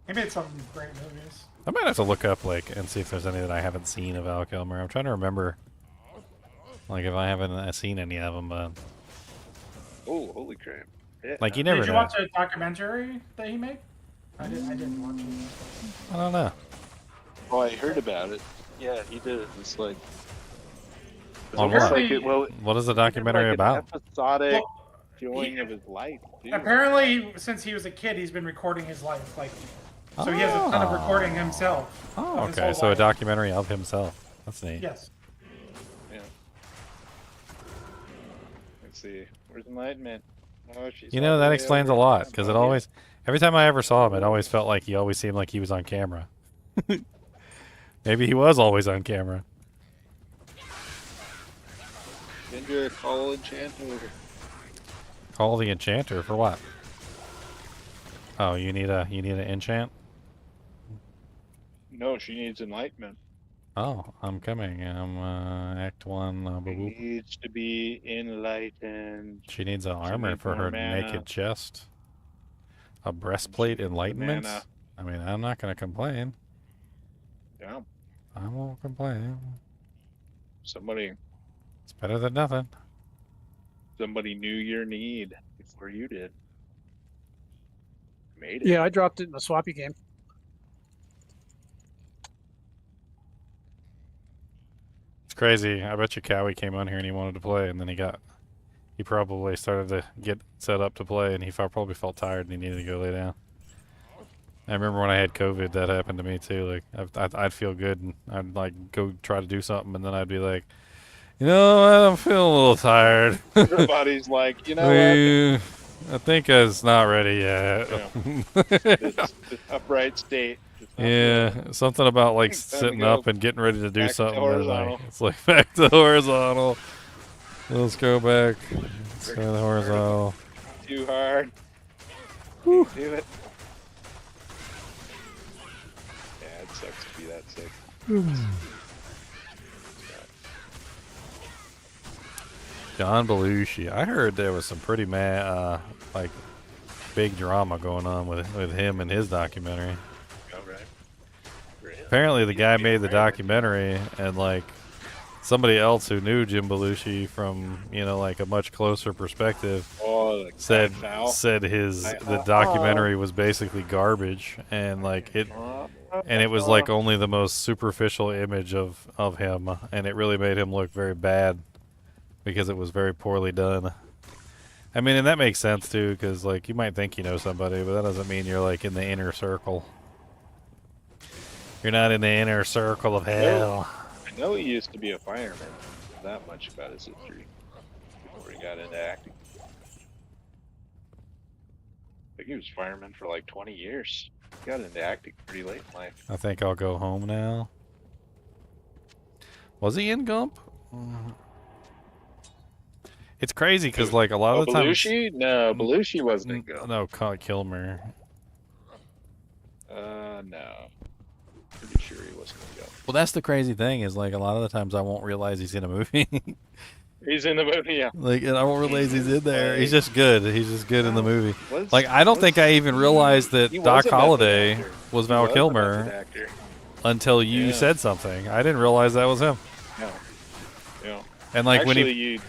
He made some great movies. I might have to look up and see if there's any that I haven't seen of Val Kilmer. I'm trying to remember, like, if I haven't seen any of them, but Oh, holy crap! Yeah. like you never Did you know. watch a documentary that he made? I didn't watch it. I don't know. Oh, I heard about it. Yeah, he did it. It's like On almost what? like it, well, What is the he did, documentary like, about? An episodic Well, viewing of his life. Too. Apparently, since he was a kid, he's been recording his life. So he has a ton of recording himself. Oh, of his okay. whole So a life. documentary of himself. That's neat. Yes. Yeah. Let's see. Where's Enlightenment? Oh, she's You all know, the that way explains a over lot, there. because every time I ever saw him, it always felt like he always seemed like he was on camera. Maybe he was always on camera. Ginger, call Enchanter. Call the enchanter for what? Oh, you need an enchant? No, she needs enlightenment. Oh, I'm coming. I'm Act 1. She Boop. needs to be enlightened. She needs an She armor needs for more her mana. naked chest. A breastplate needs the enlightenment? mana. I mean, I'm not going to complain. Yeah. I won't complain. Somebody It's better than nothing. knew your need before you did. Made it. Yeah, I dropped it in the swappy game. It's crazy. I bet you Cowie came on here and he wanted to play, and then he probably started to get set up to play, and he probably felt tired and he needed to go lay down. I remember when I had COVID, that happened to me too. Like I'd feel good, and I'd like go try to do something, and then I'd be like, you know what, I'm feeling a little tired. Your body's like, you know what? I think it's not ready yet. It's upright state. Yeah, something about like Time to sitting go up and getting ready to do back to something. horizontal. It's like back to horizontal. Let's go back. Let's go to horizontal. Too hard. Can't do it. Yeah, it sucks to be that sick. John Belushi. I heard there was some pretty like big drama going on with him and his documentary. All right. Apparently, the guy made the documentary, and like somebody else who knew Jim Belushi from like a much closer perspective said the documentary was basically garbage, and like it was like only the most superficial image of him, and it really made him look very bad because it was very poorly done. I mean, and that makes sense too, because like you might think you know somebody, but that doesn't mean you're like in the inner circle. You're not in the inner circle of hell. I know he used to be a fireman. Not much about his history before he got into acting. I think he was fireman for like 20 years. He got into acting pretty late in life. I think I'll go home now. Was he in Gump? It's crazy because like a lot of the times. Belushi? No, Belushi wasn't in Gump. No, Kilmer. No. Pretty sure he wasn't in Gump. Well, that's the crazy thing is like a lot of the times I won't realize he's in a movie. He's in the movie, yeah. Like, and I won't realize he's in there. He's just good. He's just good in the movie. Was- Like, I don't think I even realized that He was Doc a method Holliday actor. was He Val was a Kilmer method actor. until you Yeah. said something. I didn't realize that was him. No. Yeah. And like when Actually, he,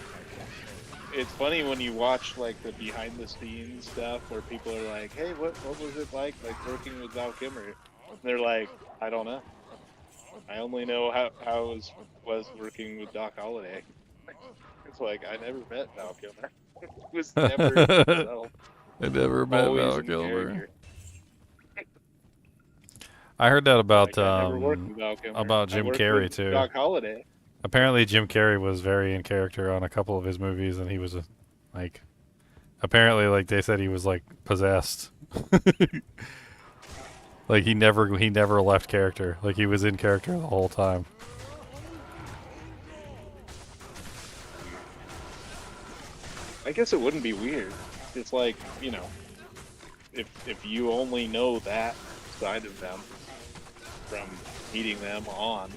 it's funny when you watch like the behind the scenes stuff where people are like, "Hey, what was it like working with Val Kilmer?" And they're like, "I don't know. I only know how it was working with Doc Holliday." It's like I never met Val Kilmer. It was never himself. I never met Always Val in Kilmer. character. I heard that about I never worked with Val Kilmer. about I Jim worked Carrey with too. Doc Holliday. Apparently, Jim Carrey was very in character on a couple of his movies, and he was apparently, like they said, he was like possessed. Like he never left character. Like he was in character the whole time. I guess it wouldn't be weird. It's like, if you only know that side of them from meeting them on,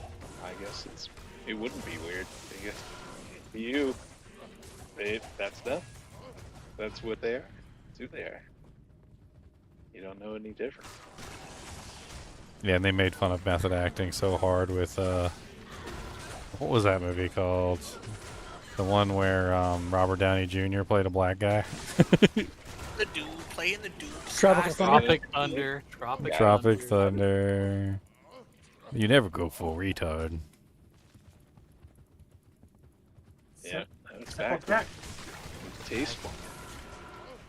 I guess it wouldn't be weird. I guess to you, that's them. That's what they are. That's who they are. You don't know any different. Yeah, and they made fun of method acting so hard with what was that movie called? The one where Robert Downey Jr. played a black guy. The dude playing the dude. Tropic Thunder. Tropic Thunder. You never go full retard. Yeah, that was back. It was tasteful.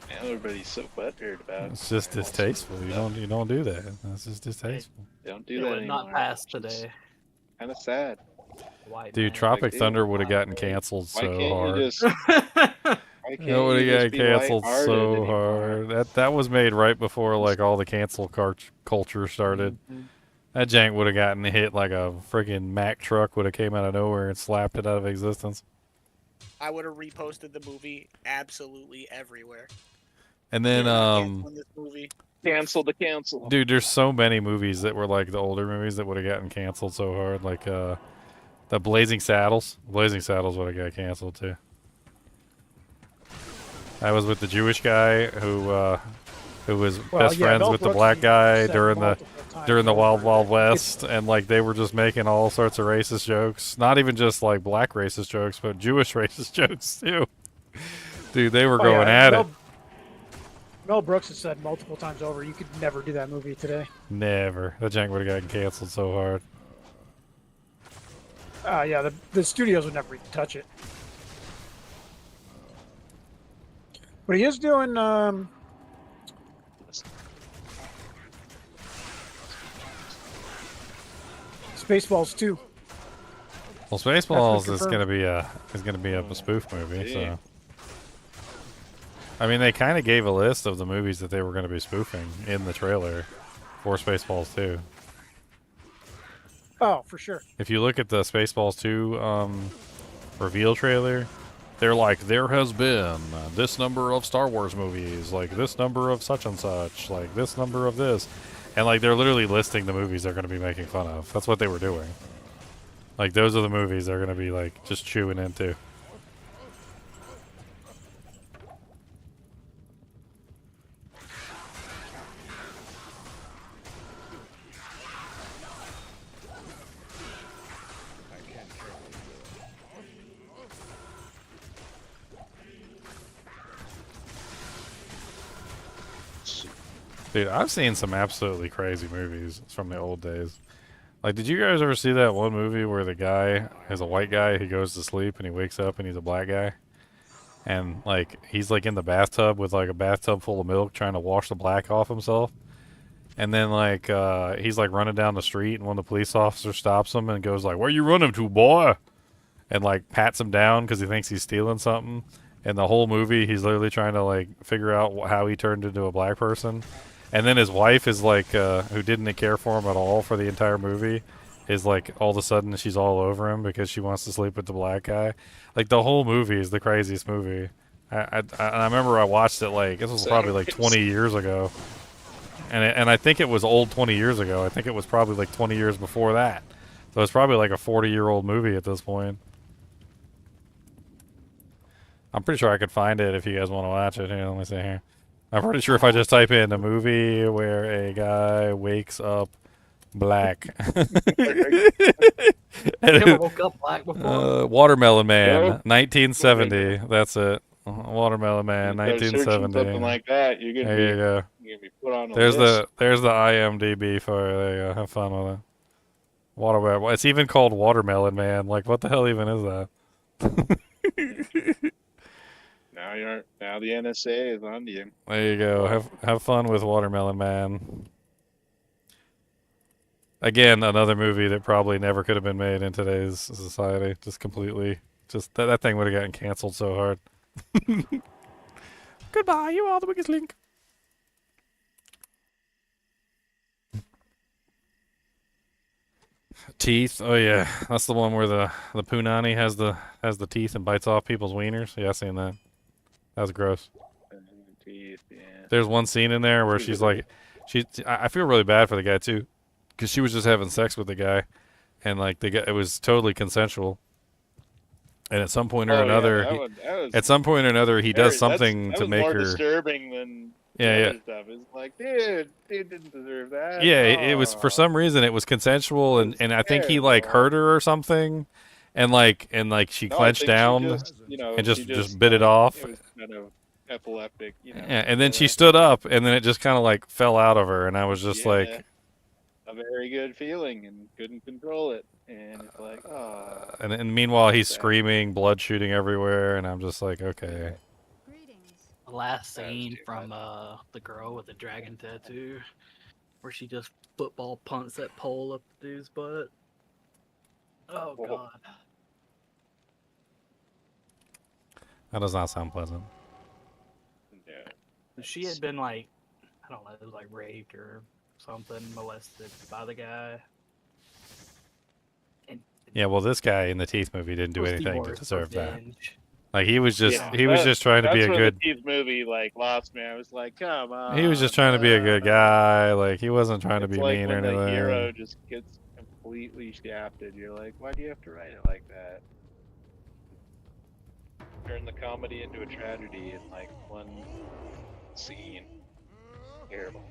Now everybody's so butthurt about it. It's just distasteful. You don't do that. That's just distasteful. Don't do It that would anymore. not pass today. Kind of sad. White Dude, man. Tropic dude, Thunder would have gotten canceled Why so can't hard. you just? Why It can't would you have just gotten be canceled lighthearted so anymore? hard. That was made right before like all the cancel culture started. That jank would have gotten hit like a freaking Mack truck would have came out of nowhere and slapped it out of existence. I would have reposted the movie absolutely everywhere. And then, Canceling this movie. Cancel the cancel. dude, there's so many movies that were like the older movies that would have gotten canceled so hard. Like, the Blazing Saddles. Blazing Saddles would have got canceled too. I was with the Jewish guy who was best friends Mel with the Brooks black guy said during the multiple times during the over Wild that Wild West, and like they were just making all sorts of racist jokes. Not even just like black racist jokes, but Jewish racist jokes too. Dude, they were going at it. Mel Brooks has said multiple times over, you could never do that movie today. Never. That jank would have gotten canceled so hard. Yeah, the studios would never even touch it. But he is doing Spaceballs 2. Well, Spaceballs is confirmed. gonna be a spoof movie. So, I mean, they kind of gave a list of the movies that they were going to be spoofing in the trailer for Spaceballs 2. Oh, for sure. If you look at the Spaceballs 2 reveal trailer, they're like, there has been this number of Star Wars movies, like this number of such and such, like this number of this. And like they're literally listing the movies they're going to be making fun of. That's what they were doing. Like those are the movies they're going to be like just chewing into. Dude, I've seen some absolutely crazy movies from the old days. Like, did you guys ever see that one movie where the guy is a white guy, he goes to sleep and he wakes up and he's a black guy? And, like, he's, like, in the bathtub with, like, a bathtub full of milk trying to wash the black off himself. And then, like, he's, like, running down the street and one of the police officers stops him and goes, like, where you running to, boy? And, like, pats him down because he thinks he's stealing something. And the whole movie, he's literally trying to, like, figure out how he turned into a black person. And then his wife is like, who didn't care for him at all for the entire movie, is like, all of a sudden she's all over him because she wants to sleep with the black guy. Like, the whole movie is the craziest movie. I remember I watched it, like, this was probably like 20 years ago. And I think it was old 20 years ago. I think it was probably like 20 years before that. So it's probably like a 40-year-old movie at this point. I'm pretty sure I could find it if you guys want to watch it. Here, let me see here. I'm pretty sure if I just type in a movie where a guy wakes up black. Never woke up black before. Watermelon Man, Nope. 1970. That's it. Watermelon Man, Start searching 1970. something like that, you're gonna There you go. You're gonna be put on a There's list. there's the IMDb for it. There you go. Have fun with it. Watermelon. It's even called Watermelon Man. Like, what the hell even is that? Now the NSA is on you. There you go. Have fun with Watermelon Man. Again, another movie that probably never could have been made in today's society. Just completely. Just that thing would have gotten canceled so hard. Goodbye, you are the biggest link. Teeth. Oh yeah, that's the one where the punani has the teeth and bites off people's wieners. Yeah, I've seen that. That was gross. Teeth, yeah. There's one scene in there where she's like, I feel really bad for the guy too, because she was just having sex with the guy, and like it was totally consensual. And at some point or another, he does something to make her. More disturbing than other stuff. It's like, dude didn't deserve that. Yeah, it was for some reason it was consensual, and I think he like hurt her or something, and like she clenched down and just bit it off. It was kind of epileptic, Yeah, and then she stood up, and then it just kind of like fell out of her, and I was just like, a very good feeling, and couldn't control it, and it's like, oh. And meanwhile he's screaming, blood shooting everywhere, and I'm just like, okay. The last scene from the girl with the dragon tattoo, where she just football punts that pole up the dude's butt. Oh god. That does not sound pleasant. She had been like, I don't know, it was like raped or something molested by the guy. And Yeah, well, this guy in the Teeth movie didn't do was anything to divorced deserve that. revenge. Like he was just Yeah, he was just trying to be that's a where good. the Teeth movie like lost me. I was like, come on. He was just trying to be a good guy. Like he wasn't trying to It's be like mean or when the anything. hero just gets completely shafted. You're like, why do you have to write it like that? Turn the comedy into a tragedy in like one scene. Terrible.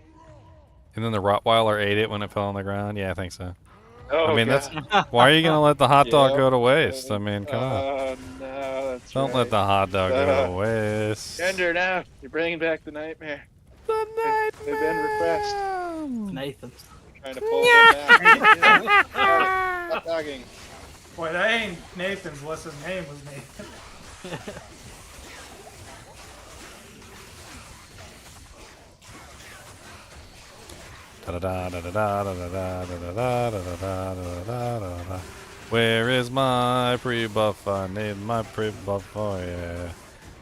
And then the Rottweiler ate it when it fell on the ground. Yeah, I think so. Oh, I mean, God. that's why are you gonna let the hot dog Yep. go to waste? I mean, come on. Oh no, that's Don't right. let the hot dog go to waste. Gender, now you're bringing back the nightmare. They've been repressed. Nathan's. Trying to pull them back. Stop talking. Boy, that ain't Nathan's unless his name was Nathan. Where is my pre-buff? I need my pre-buff, oh yeah.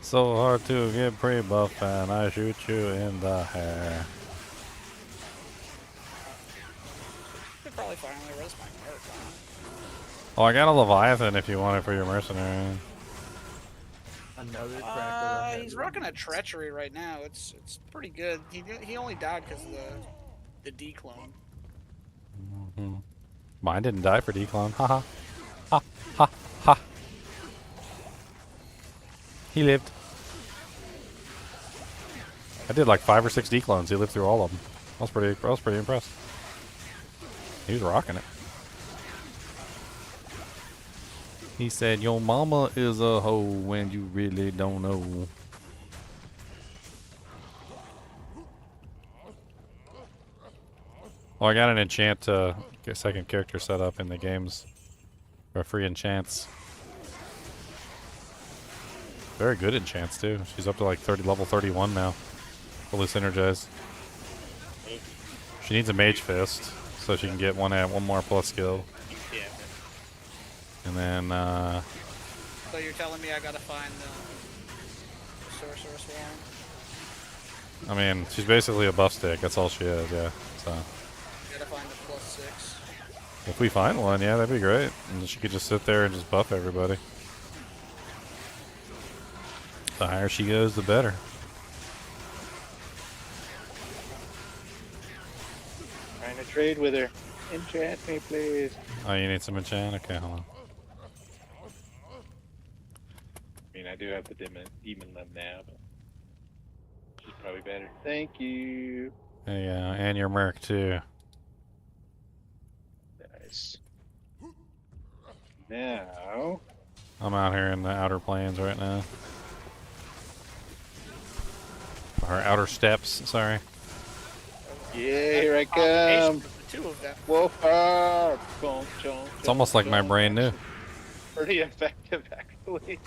So hard to get pre-buff and I shoot you in the hair. Could probably finally res my merc. Oh, I got a Leviathan if you want it for your mercenary. Another cracker. He's rocking a treachery right now. It's pretty good. He only died because of the declone. Mm-hmm. Mine didn't die for declone. Haha. Ha ha ha. He lived. I did like 5 or 6 declones. He lived through all of them. I was pretty impressed. He was rocking it. He said, "Your mama is a hoe when you really don't know." Oh, I got an enchant get second character set up in the games. For free enchants. Very good enchants too. She's up to like level 31 now. Fully synergized. She needs a mage fist so she can get one more plus skill. Yeah. And then So you're telling me I gotta find the sorceress one? I mean, she's basically a buff stick. That's all she is, yeah. So Gotta find the +6. if we find one, yeah, that'd be great. And she could just sit there and just buff everybody. The higher she goes, the better. Trying to trade with her. Enchant me, please. Oh, you need some enchant? Okay, hold on. I mean, I do have the demon limb now, but she's probably better. Thank you. Yeah, and your merc too. Nice. Now, I'm out here in the outer plains right now. Or outer steppes, sorry. yeah, here I come. The two of them. Wolf barb. It's almost like my brand new. Pretty effective, actually.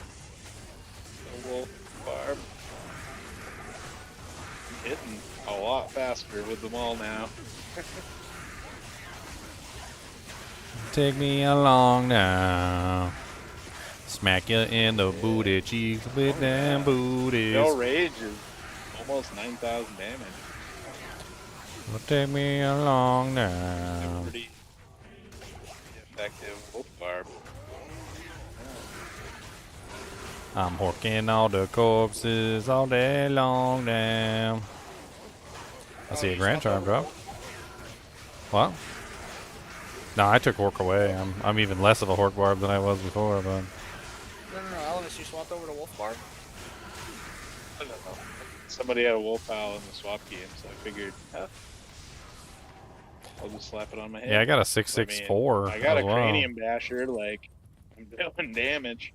The wolf barb. I'm hitting a lot faster with them all now. Take me along now. Smack you in the booty cheeks with them booties. No rage is almost 9,000 damage. Well, take me along now. Pretty effective wolf barb. I'm horking all the corpses all day long now. I see a Grand Charm drop. What? No, I took Hork away. I'm even less of a Hork Barb than I was before, but No, Alanis, you swapped over to wolf barb. I don't know. Somebody had a wolf owl in the swap game, so I figured, I'll just slap it on my head. yeah, I got a I mean, 664 I got as a well. cranium basher, like, I'm doing damage.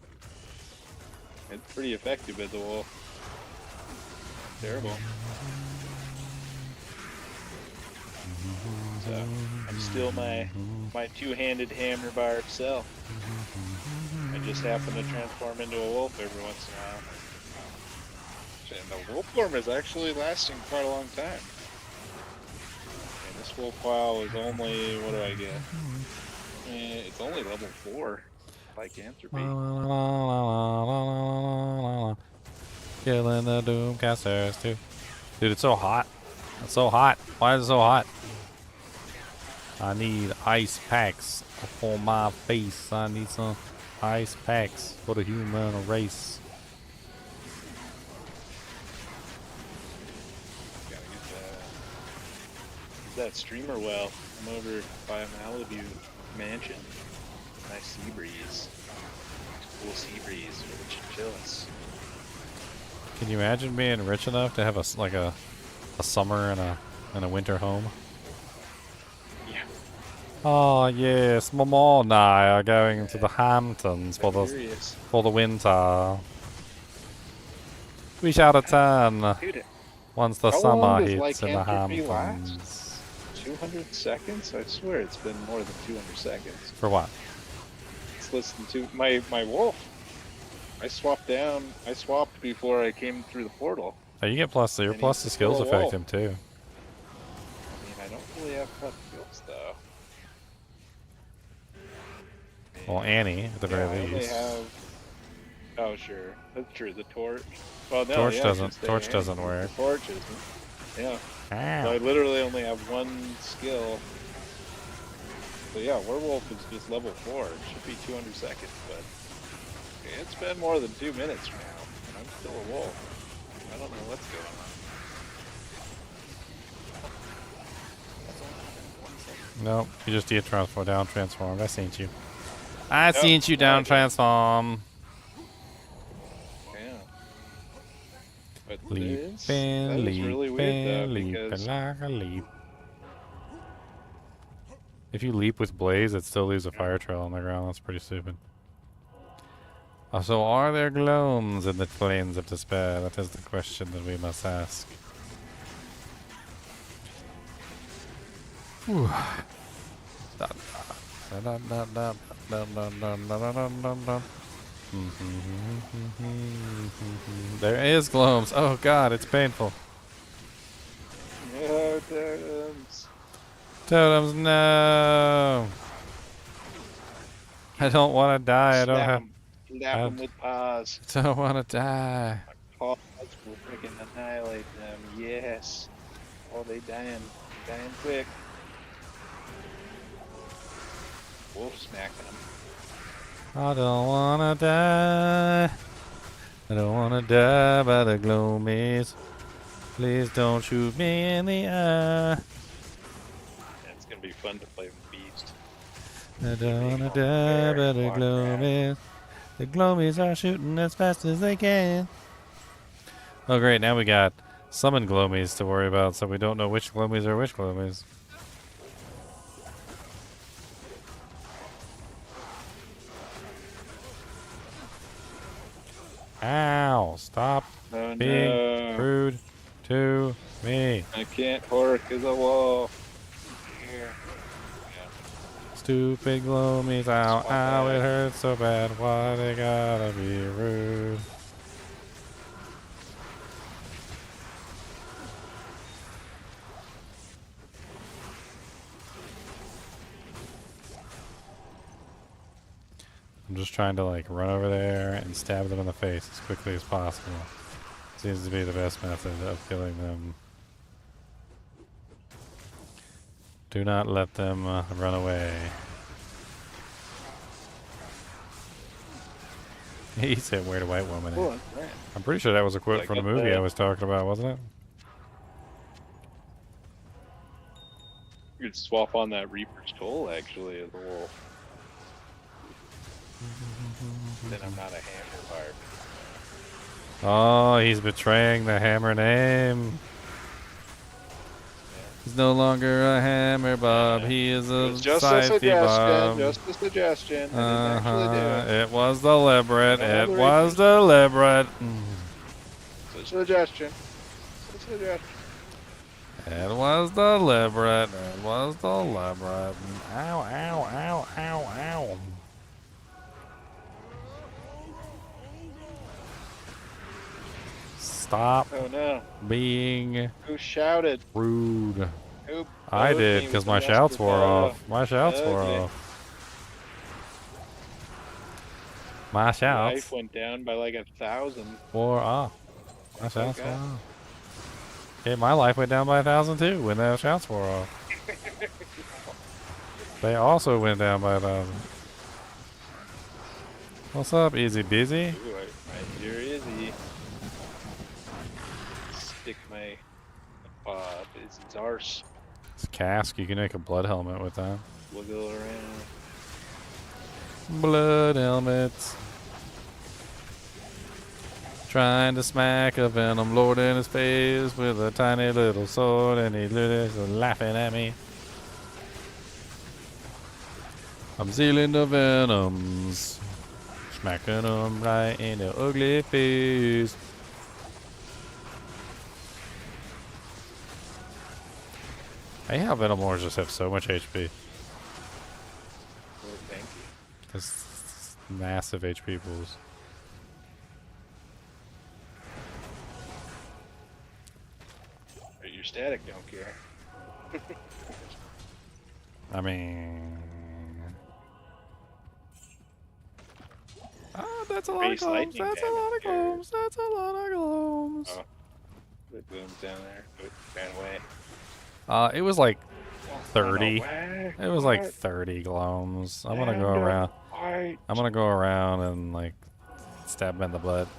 It's pretty effective as a wolf. Terrible. So, I'm still my two-handed hammer by itself. I just happen to transform into a wolf every once in a while. And the wolf form is actually lasting quite a long time. And this wolf file is only, what do I get? It's only level 4. Lycanthropy. Killing the Doomcasters too. Dude, it's so hot. It's so hot. Why is it so hot? I need ice packs for my face. I need some ice packs for the human race. Gotta get that streamer well. I'm over by a Malibu mansion. Nice sea breeze. Cool sea breeze for the chinchillas. Can you imagine being rich enough to have a summer and a winter home? Yeah. Oh yes, my mom and I are going to the Hamptons for the winter. We shout a 10 Dude, once the how summer long does hits in the lycanthropy Hamptons. last? 200 seconds? I swear it's been more than 200 seconds. For what? Let's listen to my wolf. I swapped before I came through the portal. Oh, you get plus. Your And plus the he's skills still a affect wolf. him too. I mean, I don't really have plus skills though. Well, Annie at the Yeah, I very only least. have. Oh sure, that's true. The torch. Well, no, Torch yeah, I doesn't- should stay torch Annie, doesn't 'cause work. The torch isn't. Yeah. Ow. So I literally only have one skill. So yeah, werewolf is just level 4. It should be 200 seconds, but it's been more than 2 minutes now, and I'm still a wolf. I don't know what's going on. Nope, you just did down transformed. I seen you. I Yep, seen you down okay. transform. Yeah. But Leap this, and that is leap really weird though, and leap because and like a leap. If you leap with blaze, it still leaves a fire trail on the ground. That's pretty stupid. So are there gnomes in the plains of despair? That is the question that we must ask. Whew. Da, da, da, da, da, da, da, da, da, da, da, da. There is gnomes. Oh god, it's painful. yeah, totems. Totems, no. I don't want to die. I don't have. Slap them with paws. I don't want to die. Paws will freaking annihilate them. Yes. Oh, they dying quick. Wolf smacking them. I don't want to die. I don't want to die by the gloomies. Please don't shoot me in the eye. It's gonna be fun to play with Beast. I don't want to die by the gloomies. The gloomies are shooting as fast as they can. Oh great, now we got summon gloomies to worry about, so we don't know which gloomies are which gloomies. Ow! Stop Oh being no. rude to me. I can't work as a wolf. Here. Stupid gloomies, ow, ow, it hurts so bad. Why they gotta be rude? I'm just trying to like run over there and stab them in the face as quickly as possible. Seems to be the best method of killing them. Do not let them run away. He said, "Where the white woman Cool, is?" right. I'm pretty sure that was a quote I from the got movie the- I was talking about, wasn't it? You could swap on that Reaper's Toll actually as a wolf. Then I'm not a hammer barb. Oh, he's betraying the hammer name. He's no longer a hammer bob. He is a Just a scythe suggestion. bob. Just a suggestion. I didn't actually do it. It was deliberate. It Another was deliberate. It's a suggestion. It's a suggestion. It was deliberate. It was deliberate. Ow, ow, ow, ow, ow. Stop Oh no. being Who shouted? rude. Who I bugged did me because with my the shouts wore Mascot? off. My shouts wore Ugly. off. My Life shouts went down by like 1,000. wore off. My That's shouts okay. wore off. Yeah, my life went down by 1,000 too when the shouts wore off. They also went down by 1,000. What's up, Easy Busy? Ooh, I hear Izzy. Stick my Izzy's arse. It's cask. You can make a blood helmet with that. Wiggle around. Blood helmets. Trying to smack a venom lord in his face with a tiny little sword, and he is laughing at me. I'm sealing the venoms, smacking them right in the ugly face. I hate how venom lords just have so much HP. Oh, thank you. This massive HP pools. But your static don't care. I mean... Oh, that's a lot of Base glomes. lightning That's a lot of damage care. glomes. That's a lot of glomes. Oh. The gloom's down there. It ran away. It was like 30. away. It was like 30 glomes. I'm gonna go around. I'm gonna go around and like stab him in the butt.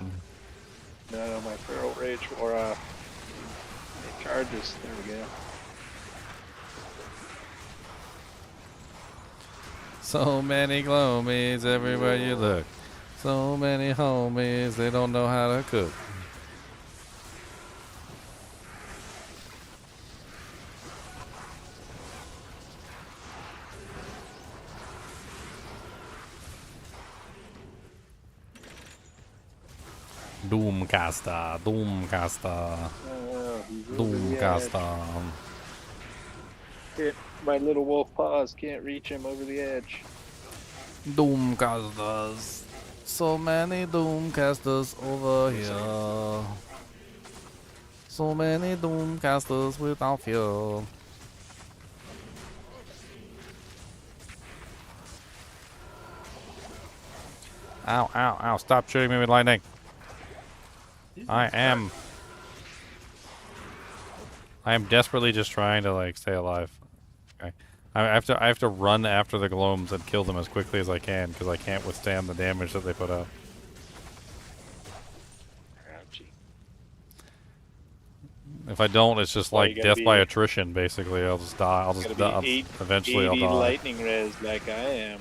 No, my feral rage or it charges. There we go. So many glomies everywhere you look. So many homies, they don't know how to cook. Doomcaster, Doomcaster, Doomcaster. My little wolf paws can't reach him over the edge. Doomcasters. So many Doomcasters over here. So many Doomcasters without fear. Ow, ow, ow. Stop shooting me with lightning. I am desperately just trying to like stay alive. Okay. I have to run after the glomes and kill them as quickly as I can because I can't withstand the damage that they put out. Ouchie. If I don't, it's just Well, like you gotta death by be- attrition. Basically, I'll just die. I'll just die. Eventually, I'll 80 die. lightning res like I am.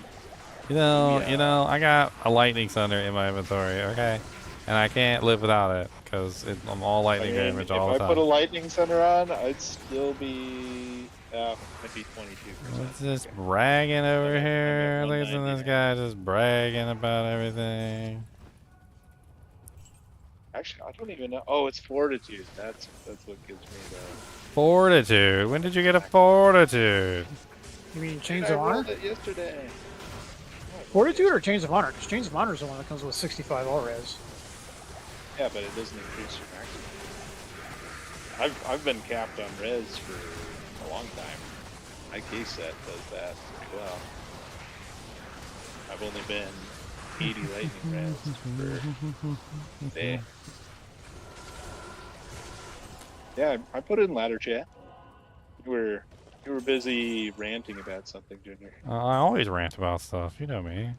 You know, Yeah. I got a lightning thunder in my inventory. Okay, and I can't live without it because I'm all lightning damage all the if I put a time. lightning center on, I'd still be maybe 22%. It's just bragging over here. Listen to this guy just bragging about everything. Actually, I don't even know. Oh, it's fortitude. That's what gives me the. Fortitude. When did you get a fortitude? You mean Chains I of Honor? rolled it yesterday. Fortitude or Chains of Honor? Because Chains of Honor is the one that comes with 65 all res. Yeah, but it doesn't increase your maximum. I've been capped on res for a long time. My case set does that as well. I've only been 80 lightning res for a day. Yeah, I put it in ladder chat. You were busy ranting about something, Junior. I always rant about stuff. You know me.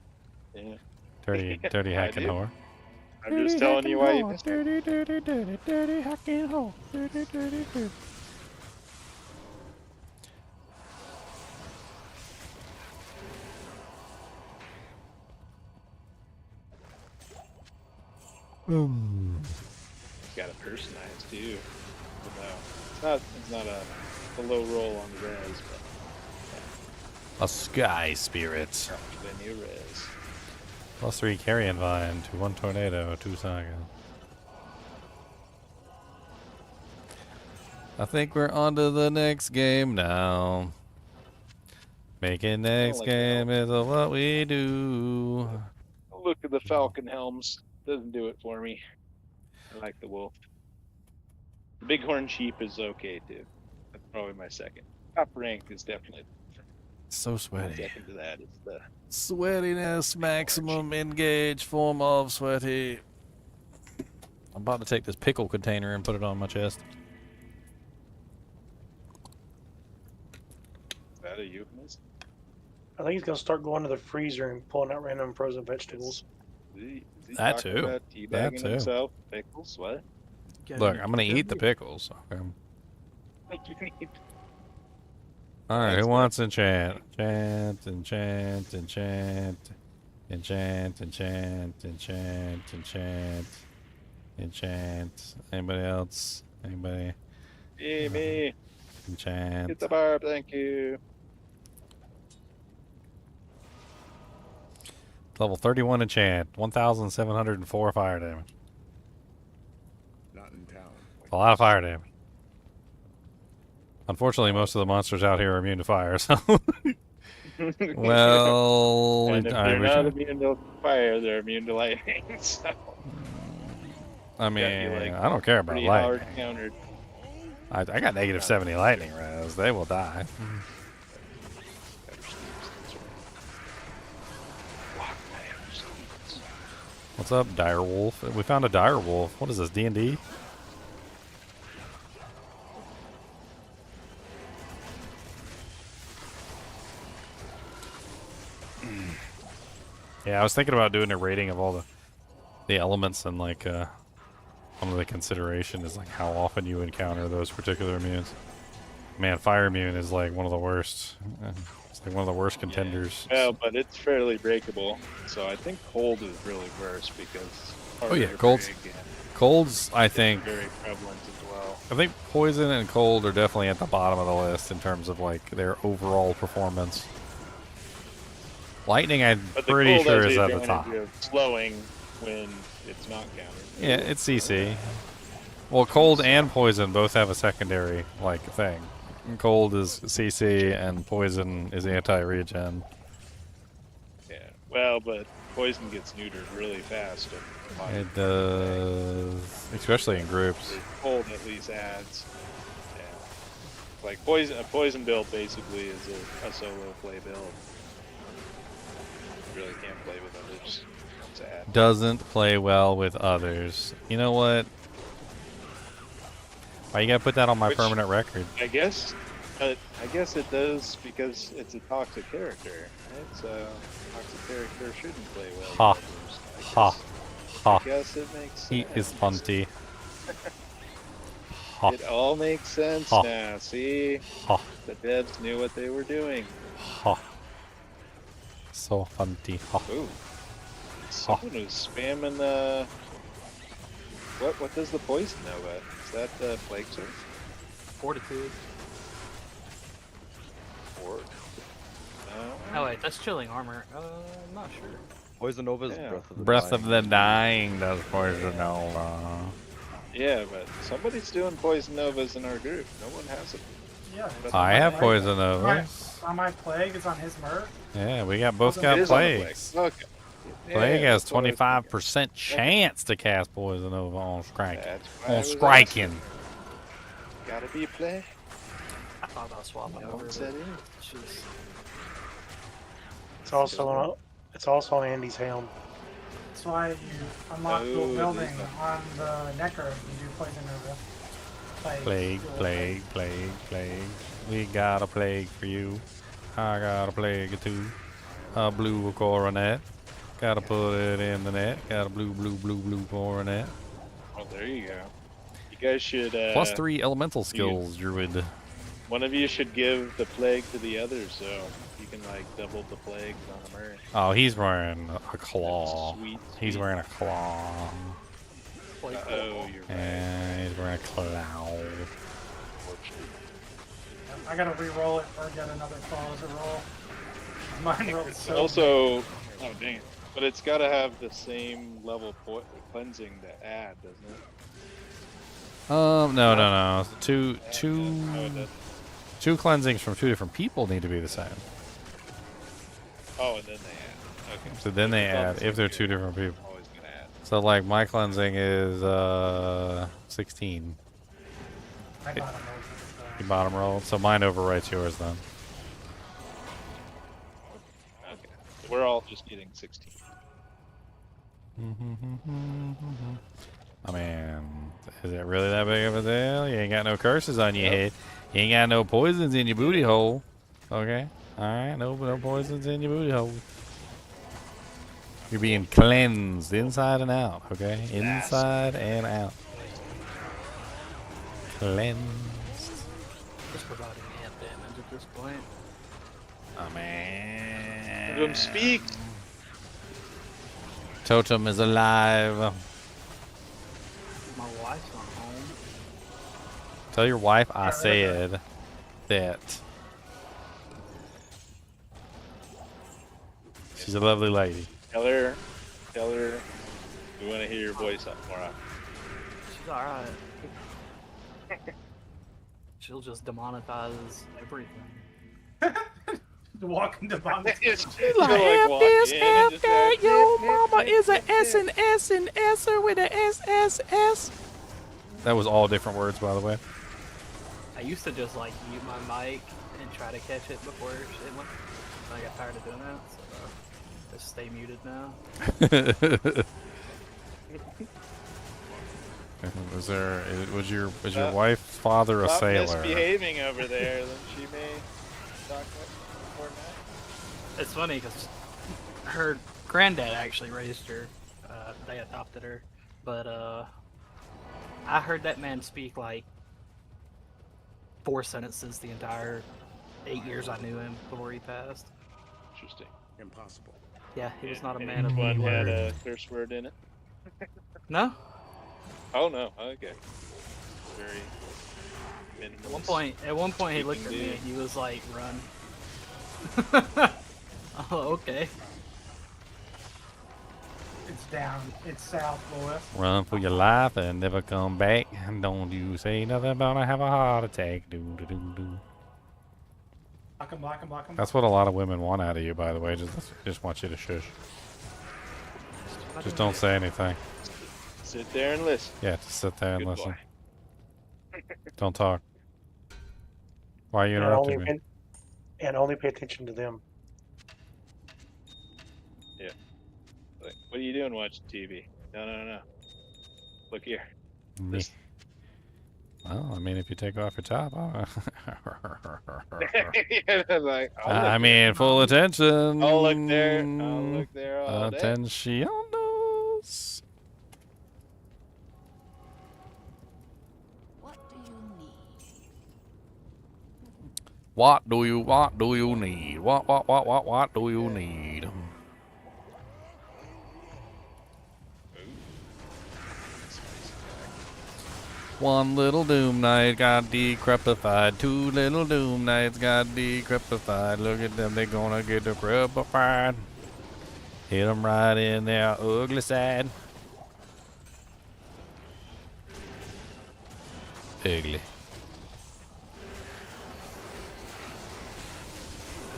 Yeah. Dirty I hacking do. whore. I'm just telling you why you missed it. Dirty hacking hole. Dirty. Got it personalized too. No, it's not a low roll on the res, but A sky spirit. the new res. +3 carrion vine to 1 tornado, 2 saga. I think we're on to the next game now. Making next like game is what we do. Look at the falcon helms. Doesn't do it for me. I like the wolf. The bighorn sheep is okay too. That's probably my second. Top rank is definitely. So sweaty. Second to that is the. Sweatiness, maximum engage form of sweaty. I'm about to take this pickle container and put it on my chest. Is that a euphemism? I think he's gonna start going to the freezer and pulling out random frozen vegetables. Is he That talking too. about That teabagging too. himself? Pickles? What? Look, I'm gonna eat the pickles. Okay. All right, who wants enchant? Enchant, enchant, enchant, enchant, enchant, enchant, enchant, enchant. Anybody else? Anybody? Hey, me. Enchant. Get the barb, thank you. Level 31 enchant, 1,704 fire damage. Not in town. A lot of fire damage. Unfortunately, most of the monsters out here are immune to fire, so. Well, and if they're not immune to fire, they're immune to lightning. So I got you, mean, like, I don't care about pretty lightning. hard countered. I got negative 70 lightning res. They will die. What's up, direwolf? We found a direwolf. What is this, D&D? Yeah, I was thinking about doing a rating of all the elements, and like one of the consideration is like how often you encounter those particular immunes. Man, fire immune is like one of the worst. It's like one of the worst contenders. Well, but it's fairly breakable. So I think cold is really worse because. Oh yeah, harder to break cold's I and think. very prevalent as well. I think poison and cold are definitely at the bottom of the list in terms of like their overall performance. Lightning, I'm But the pretty cold sure has is the at the top. advantage of slowing when it's not countered. Yeah, it's CC. Well, cold and poison both have a secondary like thing. Cold is CC and poison is anti-regen. Yeah. Well, but poison gets neutered really fast. It does, especially in groups. Cold at least adds. Yeah. Like a poison build basically is a solo play build. You really can't play with others. It's sad. Doesn't play well with others. You know what? Why you gotta put that on my permanent record? I guess it does because it's a toxic character. Right? So toxic character shouldn't play well. Ha. with others. Ha. Ha. I guess it makes sense. He is funty. Ha. It all makes sense Ha. now. See? Ha. The devs knew what they were doing. Ha. So funty. Ha. Ooh. Someone was spamming what does the poison Nova? Is that the plague source? Fortitude. Or Oh wait, that's chilling armor. I'm not sure. Poison Nova's Yeah. Breath of the Dying does poison Nova. Yeah, but somebody's doing poison novas in our group. No one has it. Yeah. it's I on have my poison plague. novas. On my plague, it's on his merc. Yeah, we got both It got is on the plagues. plague. Okay. Plague Yeah, has that's what I was 25% chance to cast poison over on striking. That's why I On was striking. asking. Gotta be a play. I thought about swapping No over. one said but it. jeez. It's also on Andy's helm. That's why you unlock Oh, the it is building on- on the Necker. You do poison over. Plague, plague, plague, plague. We got a plague for you. I got a plague too. A blue coronet. Gotta put it in the net. Got a blue coronet. Oh, there you go. You guys should. Plus 3 elemental skills, druid. One of you should give the plague to the other, so you can like double the plagues on a merc. Oh, he's wearing a claw. Sweet, He's wearing a claw. Oh, you're right. And he's wearing a claw. I gotta re-roll it or get another claw as a roll. Mine rolled It's so. also, oh dang it, but it's got to have the same level cleansing to add, doesn't it? No. Two Oh, it doesn't. two cleansings from 2 different people need to be the same. Oh, and then they add. Okay. So then they It's on the add same if they're 2 character, different people. it's always gonna add. So like my cleansing is 16. I got You bottom rolled, so mine overwrites yours then. Okay. We're all just getting 16. I mean, is it really that big of a deal? You ain't got no curses on your head. You ain't got no poisons in your booty hole. Okay? Alright, no poisons in your booty hole. You're being cleansed inside and out, okay? Inside and out. Cleansed. Just providing amp damage at this point. Oh man. Let him speak. Totem is alive. My wife's not home. Tell your wife I said that. She's a lovely lady. Tell her we want to hear your voice up more often. She's alright. She'll just demonetize everything. Walking to bomb. She's like, F this, F that, yo mama is a S and S and S'er with a SSS. That was all different words, by the way. I used to just like mute my mic and try to catch it before it went. I got tired of doing that, so just stay muted now. Was your wife's father a Stop sailor? misbehaving over there, then she may talk more now. It's funny because her granddad actually raised her. They adopted her, but I heard that man speak like 4 sentences the entire 8 years I knew him before he passed. Interesting. Impossible. Yeah, he was not a And man of each one had words. a curse word in it. No. Oh no. Okay. Very minimal. At one point, he looked at me and he was like, "Run." Oh, okay. It's down. It's south, boy. Run for your life and never come back. And don't you say nothing about I have a heart attack. Do do do do. Block him. That's what a lot of women want out of you, by the way. Just want you to shush. Just don't say anything. Sit there and listen. Yeah, just sit there and Good listen. boy. Don't talk. Why are you And interrupting me? only pay attention to them. Yeah. Like, what are you doing watching TV? No. Look here. Me. Well, I mean, if you take off your top, Yeah, like, I mean, full attention. I'll look there. I'll look there all day. Attentionos. What do you need? What do you need? One little Doom Knight got decrepified. Two little Doom Knights got decrepified. Look at them, they gonna get decrepified. Hit them right in their ugly side. Ugly.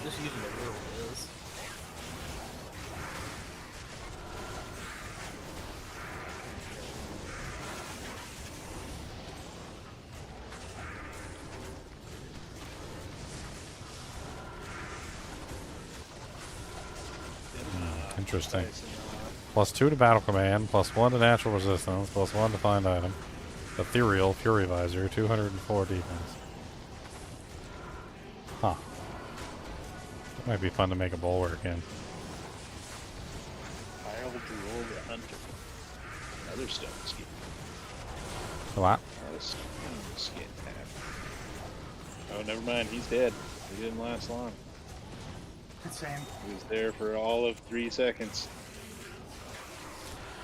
Just using the real is. Interesting. +2 to battle command, +1 to natural resistance, +1 to find item. Ethereal, Fury Visor, 204 defense. Huh. That might be fun to make a bulwark in. I'll roll the hunter. Another stone skin. What? Another stone skin tap. Oh, never mind. He's dead. He didn't last long. Same. He was there for all of 3 seconds.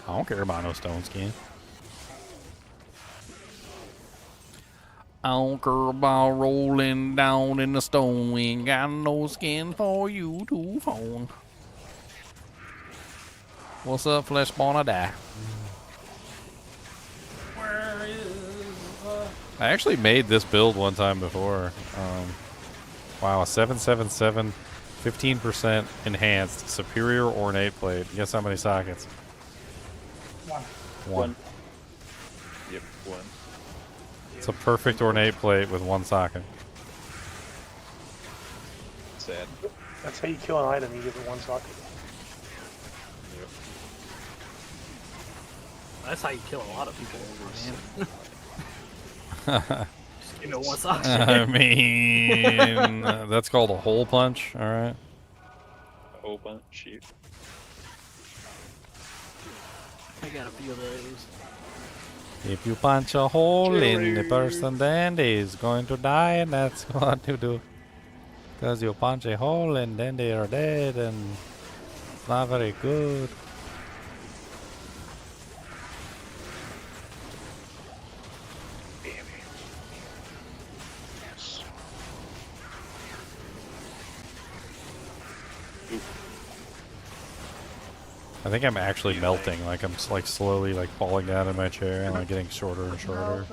I don't care about no stone skin. I don't care about rolling down in the stone. We ain't got no skin for you to phone. What's up, flesh born die? Where is I actually made this build one time before. Wow, a 777, 15% enhanced, superior ornate plate. Guess how many sockets? One. Yep, 1. It's a perfect ornate plate with 1 socket. Sad. That's how you kill an item. You give it 1 socket. That's how you kill a lot of people, man. Just Give it one option. I mean, that's called a hole punch. All right. A whole bunch. Shoot. I got a few of those. If you punch a hole in the person, then they is going to die, and that's what you do. Because you punch a hole and then they are dead, and it's not very good. I think I'm actually melting. Like I'm like slowly like falling down in my chair and like getting shorter and shorter.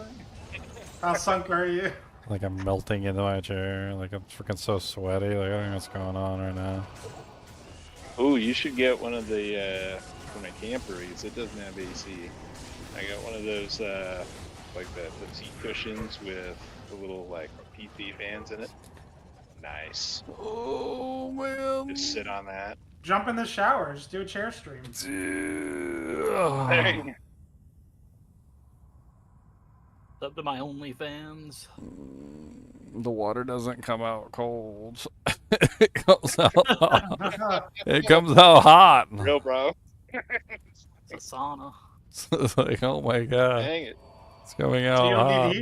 How sunk are you? Like I'm melting into my chair. Like I'm freaking so sweaty. Like I don't know what's going on right now. Oh, you should get one of the for my camperies. It doesn't have AC. I got one of those like the seat cushions with the little like PC fans in it. Nice. Oh man. Just sit on that. Jump in the shower. Just do a chair stream. Dang. Up to my OnlyFans. The water doesn't come out cold. It comes out hot. It comes out hot. Real bro. It's a sauna. It's like, oh my god. Dang it. It's coming out hot.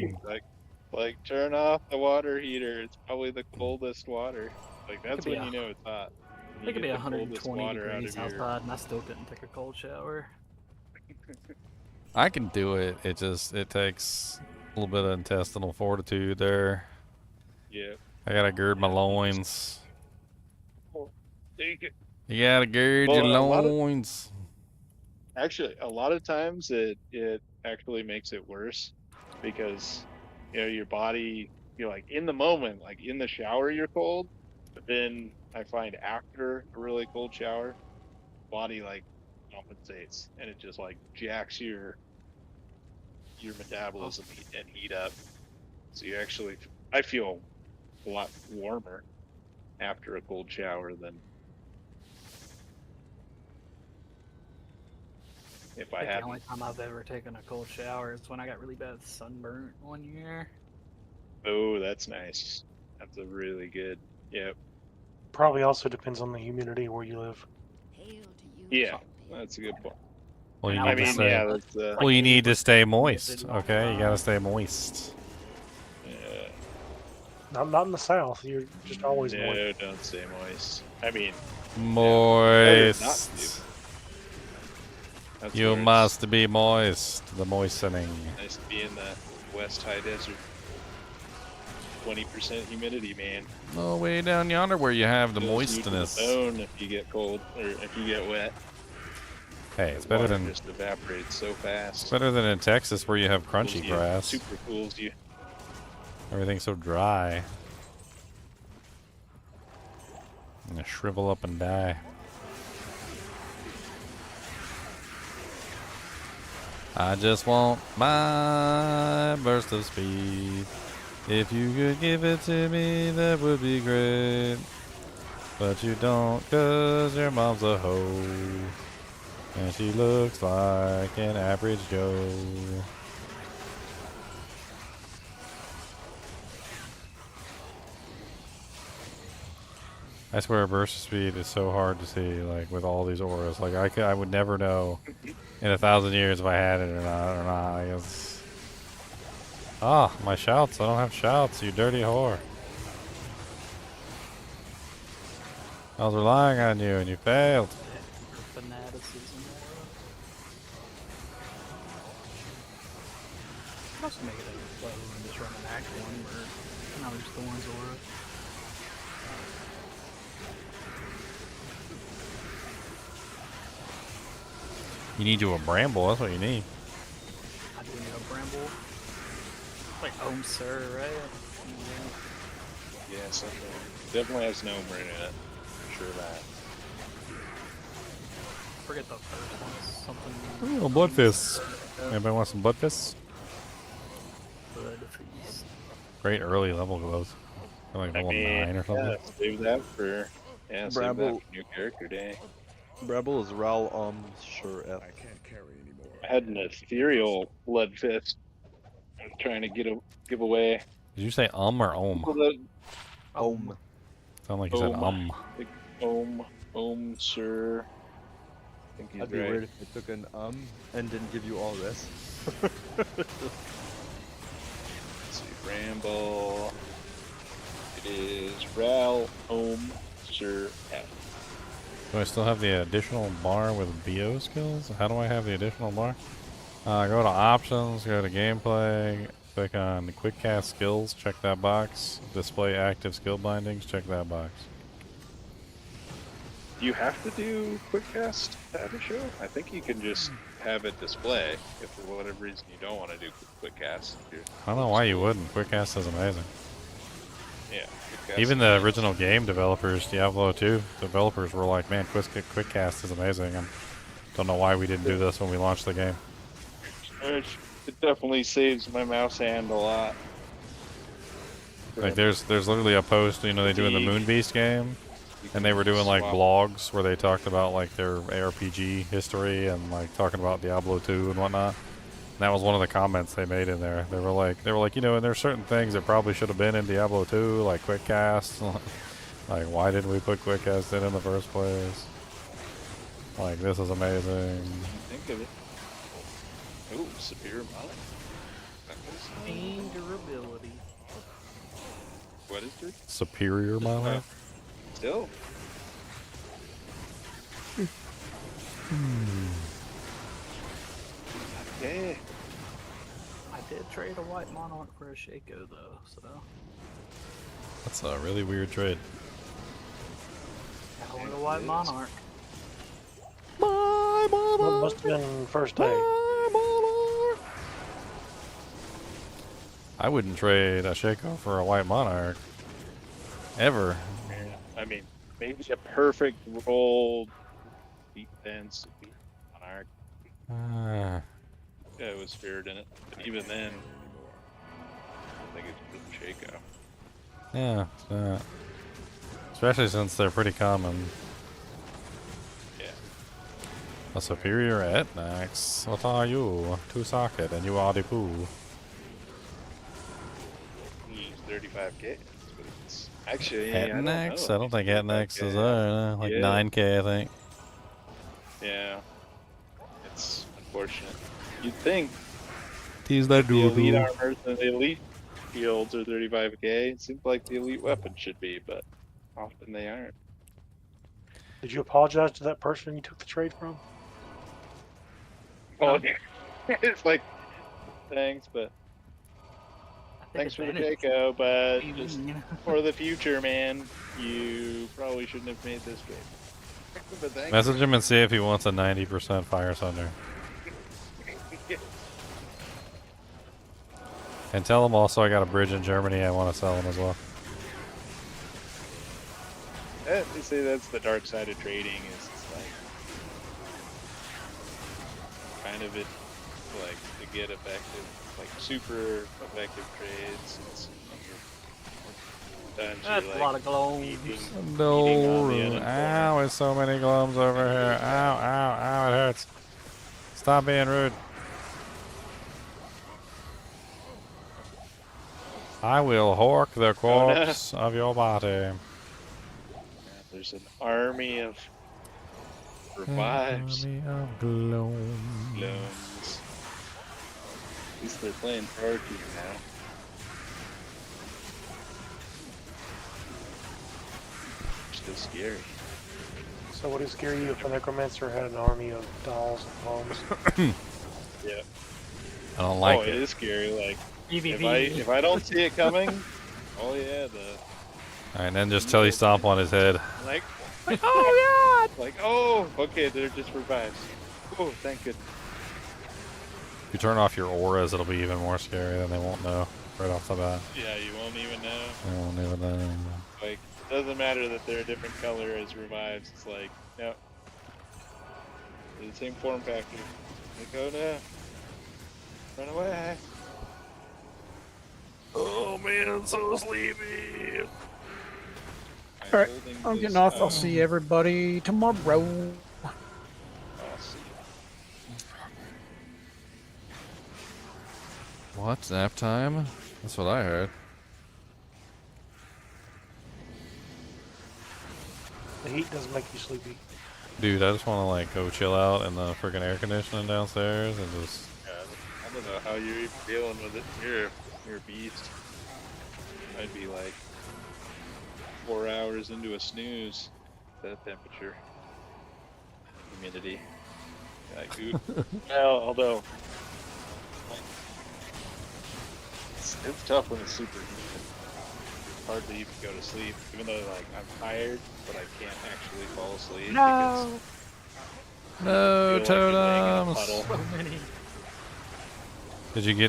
Like turn off the water heater. It's probably the coldest water. Like that's when you know it's hot. It could be 120 degrees outside, and I still couldn't take a cold shower. I can do it. It takes a little bit of intestinal fortitude there. Yeah. I gotta gird my loins. Take it. You gotta gird your loins. Actually, a lot of times it actually makes it worse because your body, you're like in the moment, like in the shower you're cold, but then I find after a really cold shower, body like compensates and it just like jacks your metabolism and heat up. So you actually, I feel a lot warmer after a cold shower than if I had. The only time I've ever taken a cold shower is when I got really bad sunburn one year. Oh, that's nice. That's a really good. Yep. Probably also depends on the humidity where you live. Yeah, that's a good point. Well, you I need to mean, stay. yeah, that's, Well, you need to stay moist. Okay, you gotta stay moist. Not in the south. You're just always No, moist. don't stay moist. I mean, Moist. That's You where it's must be moist. The moistening. nice to be in the West High Desert. 20% humidity, man. Oh, way down yonder where you have the Kills you to the moistness. bone if you get cold or if you get wet. Hey, it's The better water than just evaporates so fast. it's better than in Texas where you have crunchy Cools you, grass. Super cools you. Everything's so dry. I'm gonna shrivel up and die. I just want my burst of speed. If you could give it to me, that would be great. But you don't, 'cause your mom's a hoe. And she looks like an average Joe. I swear burst speed is so hard to see, like, with all these auras. Like, I would never know in 1,000 years if I had it or not. I guess. Ah, my shouts. I don't have shouts, you dirty whore. I was relying on you and you failed. Fanaticism. I also make it a play when just run an Act 1 where not just Thorns aura. You need you a bramble, that's what you need. I do need a Bramble. Like Sir, right? Yeah, something. Definitely has gnome in it. For sure that. Forget the first one. Something. Oh, blood fists. Anybody want some blood fists? Blood feast. Great early level glows. Like level 9 or something. Yeah, save that for save that Bramble. for new character day. Bramble is Ral sure F. I can't carry anymore. I had an ethereal blood fist. I was trying to give away. Did you say or om? People that Sound like you said Like, sir. I think he's That'd right. be Weird if they took an and didn't give you all this. Let's see, Ramble. It is Ral, sir, F. Do I still have the additional bar with BO skills? How do I have the additional bar? Go to options, go to gameplay, click on quick cast skills, check that box. Display active skill bindings, check that box. Do you have to do quick cast to have a show? I think you can just have it display if for whatever reason you don't want to do quick cast. I don't know why you wouldn't. Quick cast is amazing. Yeah. Quick cast Even is the nice. original game developers, Diablo 2 developers were like, man, quick cast is amazing. I don't know why we didn't do this when we launched the game. It definitely saves my mouse hand a lot. Like there's literally a post, you know, they do in the Moonbeast game, and they were doing like blogs where they talked about like their ARPG history and like talking about Diablo 2 and whatnot. And that was one of the comments they made in there. They were like, you know, and there's certain things that probably should have been in Diablo 2, like quick cast. Like, why didn't we put quick cast in the first place? Like, this is amazing. Think of it. Ooh, severe mod. And durability. What is it? Superior monarch. Still. Okay. I did trade a white monarch for a Shaco though, so. That's a really weird trade. I want a white monarch. Well, must have been first day. I wouldn't trade a Shaco for a white monarch. Ever. I mean, maybe a perfect roll defense monarch. Yeah, it was spirit in it. But even then, I think it's pretty Shaco. Yeah, especially since they're pretty common. Yeah. A superior Etnax. What are you? 2 socket, and you are the poo. Use 35k. But it's actually Etnax? I don't think Etnax is 35K. there. Like Yeah. 9k, I think. Yeah. It's unfortunate. You'd think These that the elite do. armors and the elite shields are 35k. It seems like the elite weapon should be, but often they aren't. Did you apologize to that person you took the trade from? Well, it's like, thanks, but thanks for the Keiko, but just for the future, man, you probably shouldn't have made this trade. But thanks. Message him and see if he wants a 90% Fire Thunder. And tell him also I got a bridge in Germany I want to sell him as well. They say that's the dark side of trading, is it's like kind of it, like to get effective, like super effective trades. It's, sometimes That's you're, a like, lot of glows. No, ow, there's so many glums over here. Ow, ow, ow, it hurts. Stop being rude. I will hork the corpse of your body. There's an army of revives. Army of gloom. Loans. At least they're playing party now. Still scary. So would it scare you if a necromancer had an army of dolls and gnomes? Yeah. I don't like it it. is scary. Like EVP. if I don't see it coming, oh yeah, Alright, then just till you stomp on his head. like oh god, like oh okay, they're just revives. Oh thank goodness. If you turn off your auras, it'll be even more scary, then they won't know right off the bat. Yeah, you won't even know. They won't even know. Like it doesn't matter that they're a different color as revives. It's like no, they're the same form factor. Like oh no, run away. Oh man, so sleepy. Alright, I'm getting off. I'll see everybody tomorrow. I'll see What? Nap time? That's what I heard. The heat doesn't make you sleepy. Dude, I just want to like go chill out in the freaking air conditioning downstairs and just. I don't know how you're even dealing with it. You're a beast. I'd be like 4 hours into a snooze. That temperature, humidity. Like, ooh. Well, although it's tough when it's super humid. It's hard to even go to sleep, even though like I'm tired, but I can't actually fall asleep. No. No because I feel like you're laying in a totems. puddle. So many.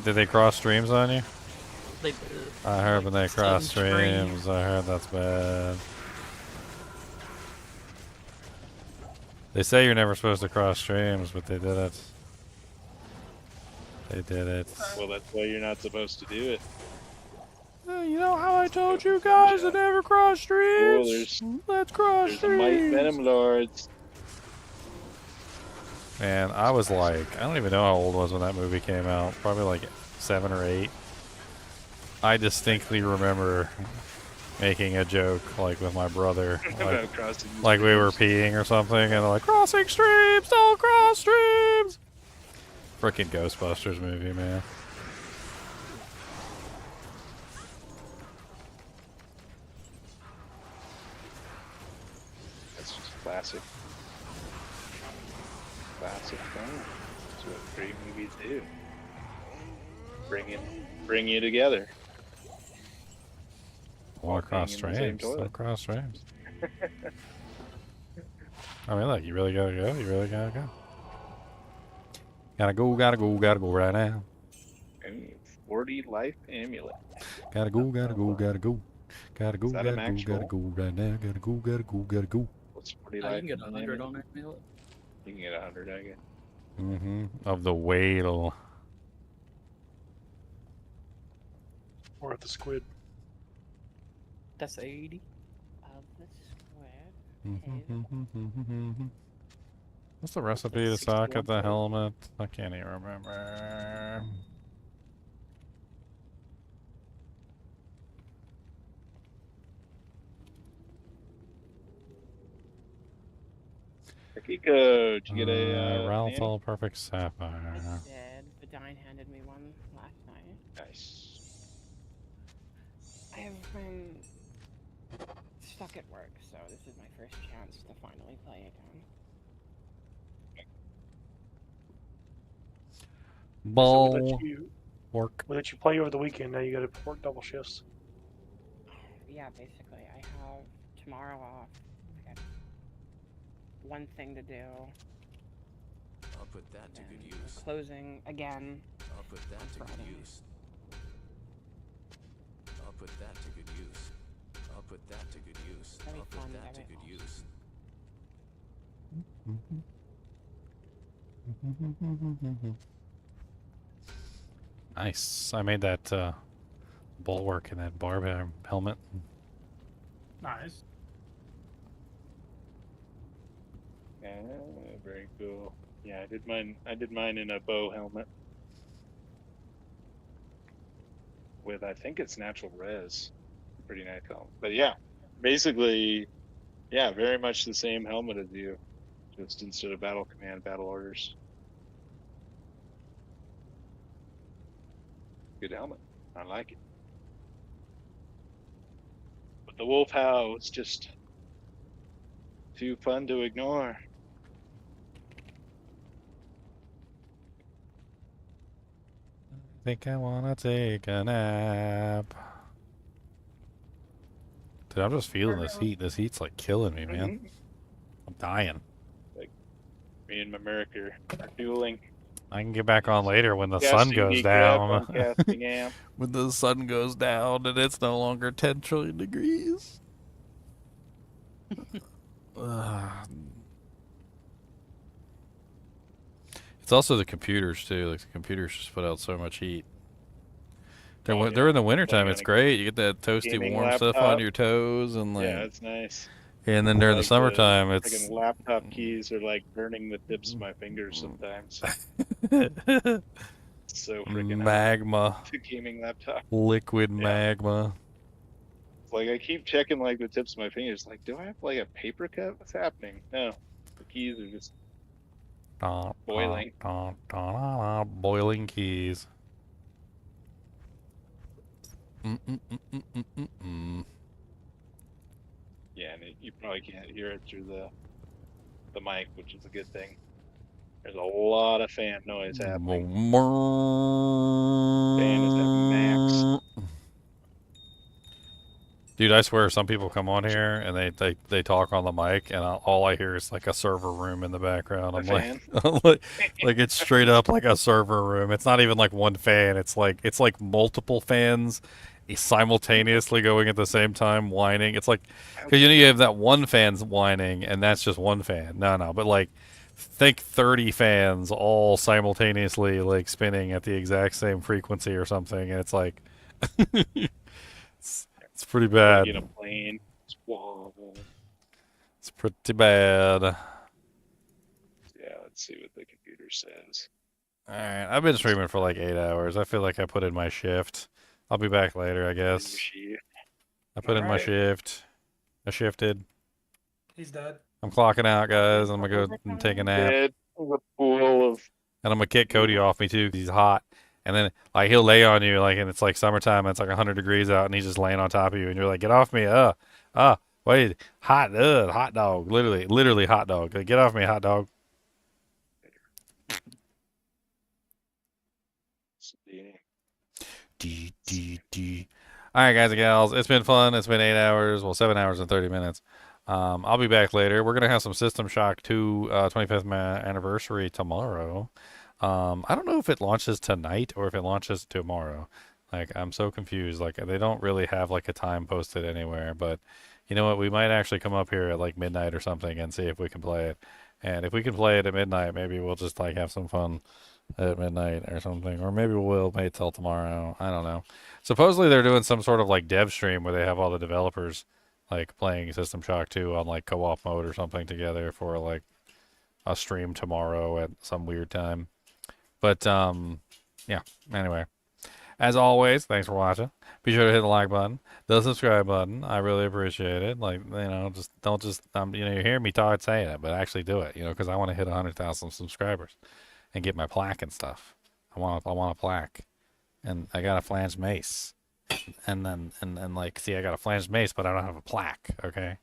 Did they cross streams on you? They did. I heard when they cross 7 streams. streams. I heard that's bad. They say you're never supposed to cross streams, but they did it. They did it. Well, that's why you're not supposed to do it. You know how I told you guys to never cross Oh, streams? Let's cross there's a might streams. venom lords. Man, I was like, I don't even know how old I was when that movie came out. Probably like 7 or 8. I distinctly remember making a joke like with my brother, About crossing the like we were peeing or something, and they're like, crossing streams, don't cross streams. Frickin' Ghostbusters movie, man. That's just classic. Classic fun. That's what great movies do. Bring you together. Or cross being in the same streams. toilet. Don't cross streams. I mean, look, you really gotta go. You really gotta go. Gotta go right now. Ooh, 40 life amulet. Gotta go. Gotta go. Is that Gotta a max go roll? right now. Gotta go. What's 40 You life? can get 100 on amulet? that amulet. You can get 100, I guess. Of the whale. Or at the squid. That's 80. Of the squid. What's the recipe to socket the helmet? I can't even remember. Kiko, did you get a Ralph fan? All Perfect Sapphire. I did. Vidine handed me one last night. Nice. I have been stuck at work, so this is my first chance to finally play again. Ball. So Work. we let you play over the weekend. Now you got to work double shifts. Yeah, basically, I have tomorrow off. I got one thing to do. I'll put that to good and use. Closing again. I'll put that to good Friday. use. I'll put that to good use. I'll put that to good use. That'd be I'll put fun, that to that'd good be use. Nice. I made that bulwark and that barb helmet. Nice. Yeah, very cool. Yeah, I did mine. I did mine in a bow helmet with, I think it's natural res. Pretty nice helmet. But yeah, basically, yeah, very much the same helmet as you, just instead of battle command, battle orders. Good helmet. I like it. But the wolf howl is just too fun to ignore. Think I wanna take a nap. Dude, I'm just feeling this heat. This heat's like killing me, man. I'm dying. Like me and my America are dueling. I can get back on later when the sun Casting goes geek up down. on casting amp. When the sun goes down and it's no longer 10 trillion degrees. It's also the computers too. Like the computers just put out so much heat. During the wintertime, it's great. You get that toasty gaming warm stuff laptop. on your toes and like. Yeah, it's nice. And then during the Like summertime, it's friggin' laptop keys are like burning the tips of my fingers sometimes. So freaking magma. The gaming laptop. Liquid magma. Like I keep checking like the tips of my fingers. Like, do I have like a paper cut? What's happening? No, the keys are just boiling. Boiling keys. Mm-mm-mm-mm-mm-mm. Yeah, and you probably can't hear it through the mic, which is a good thing. There's a lot of fan noise happening. Fan is at max. Dude, I swear, some people come on here and they talk on the mic, and all I hear is like a server room in the background. I'm like, like it's straight up like a server room. It's not even like one fan. It's like multiple fans simultaneously going at the same time whining. It's like, because you know you have that one fan's whining, and that's just one fan. No, but like, think 30 fans all simultaneously like spinning at the exact same frequency or something, and it's like. It's pretty bad. Like in a plane. It's pretty bad. Yeah, let's see what the computer says. Alright, I've been streaming for like 8 hours. I feel like I put in my shift. I'll be back later, I guess. I put in my shift. I shifted. He's dead. I'm clocking out, guys. I'm gonna go and take a nap. Dead. A pool of... And I'm gonna kick Cody off me too, 'cause he's hot. And then like he'll lay on you like, and it's like summertime and it's like 100 degrees out, and he's just laying on top of you, and you're like, get off me, wait, hot dog, literally hot dog. Like, get off me, hot dog. D. All right, guys and gals, it's been fun. It's been 8 hours, well, 7 hours and 30 minutes. I'll be back later. We're gonna have some System Shock 2 25th anniversary tomorrow. I don't know if it launches tonight or if it launches tomorrow. Like, I'm so confused. Like, they don't really have like a time posted anywhere, but you know what? We might actually come up here at like midnight or something and see if we can play it. And if we can play it at midnight, maybe we'll just like have some fun at midnight or something. Or maybe we'll wait till tomorrow. I don't know. Supposedly they're doing some sort of like dev stream where they have all the developers like playing System Shock 2 on like co-op mode or something together for like a stream tomorrow at some weird time. But, yeah, anyway. As always, thanks for watching. Be sure to hit the like button, the subscribe button. I really appreciate it. Like, you know, just don't just, you know, you hear me talk saying it, but actually do it, you know, because I want to hit 100,000 subscribers and get my plaque and stuff. I want a plaque. And I got a flanged mace. And then, and like, see, I got a flanged mace, but I don't have a plaque, okay?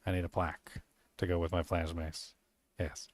I need a plaque to go with my flanged mace. Yes.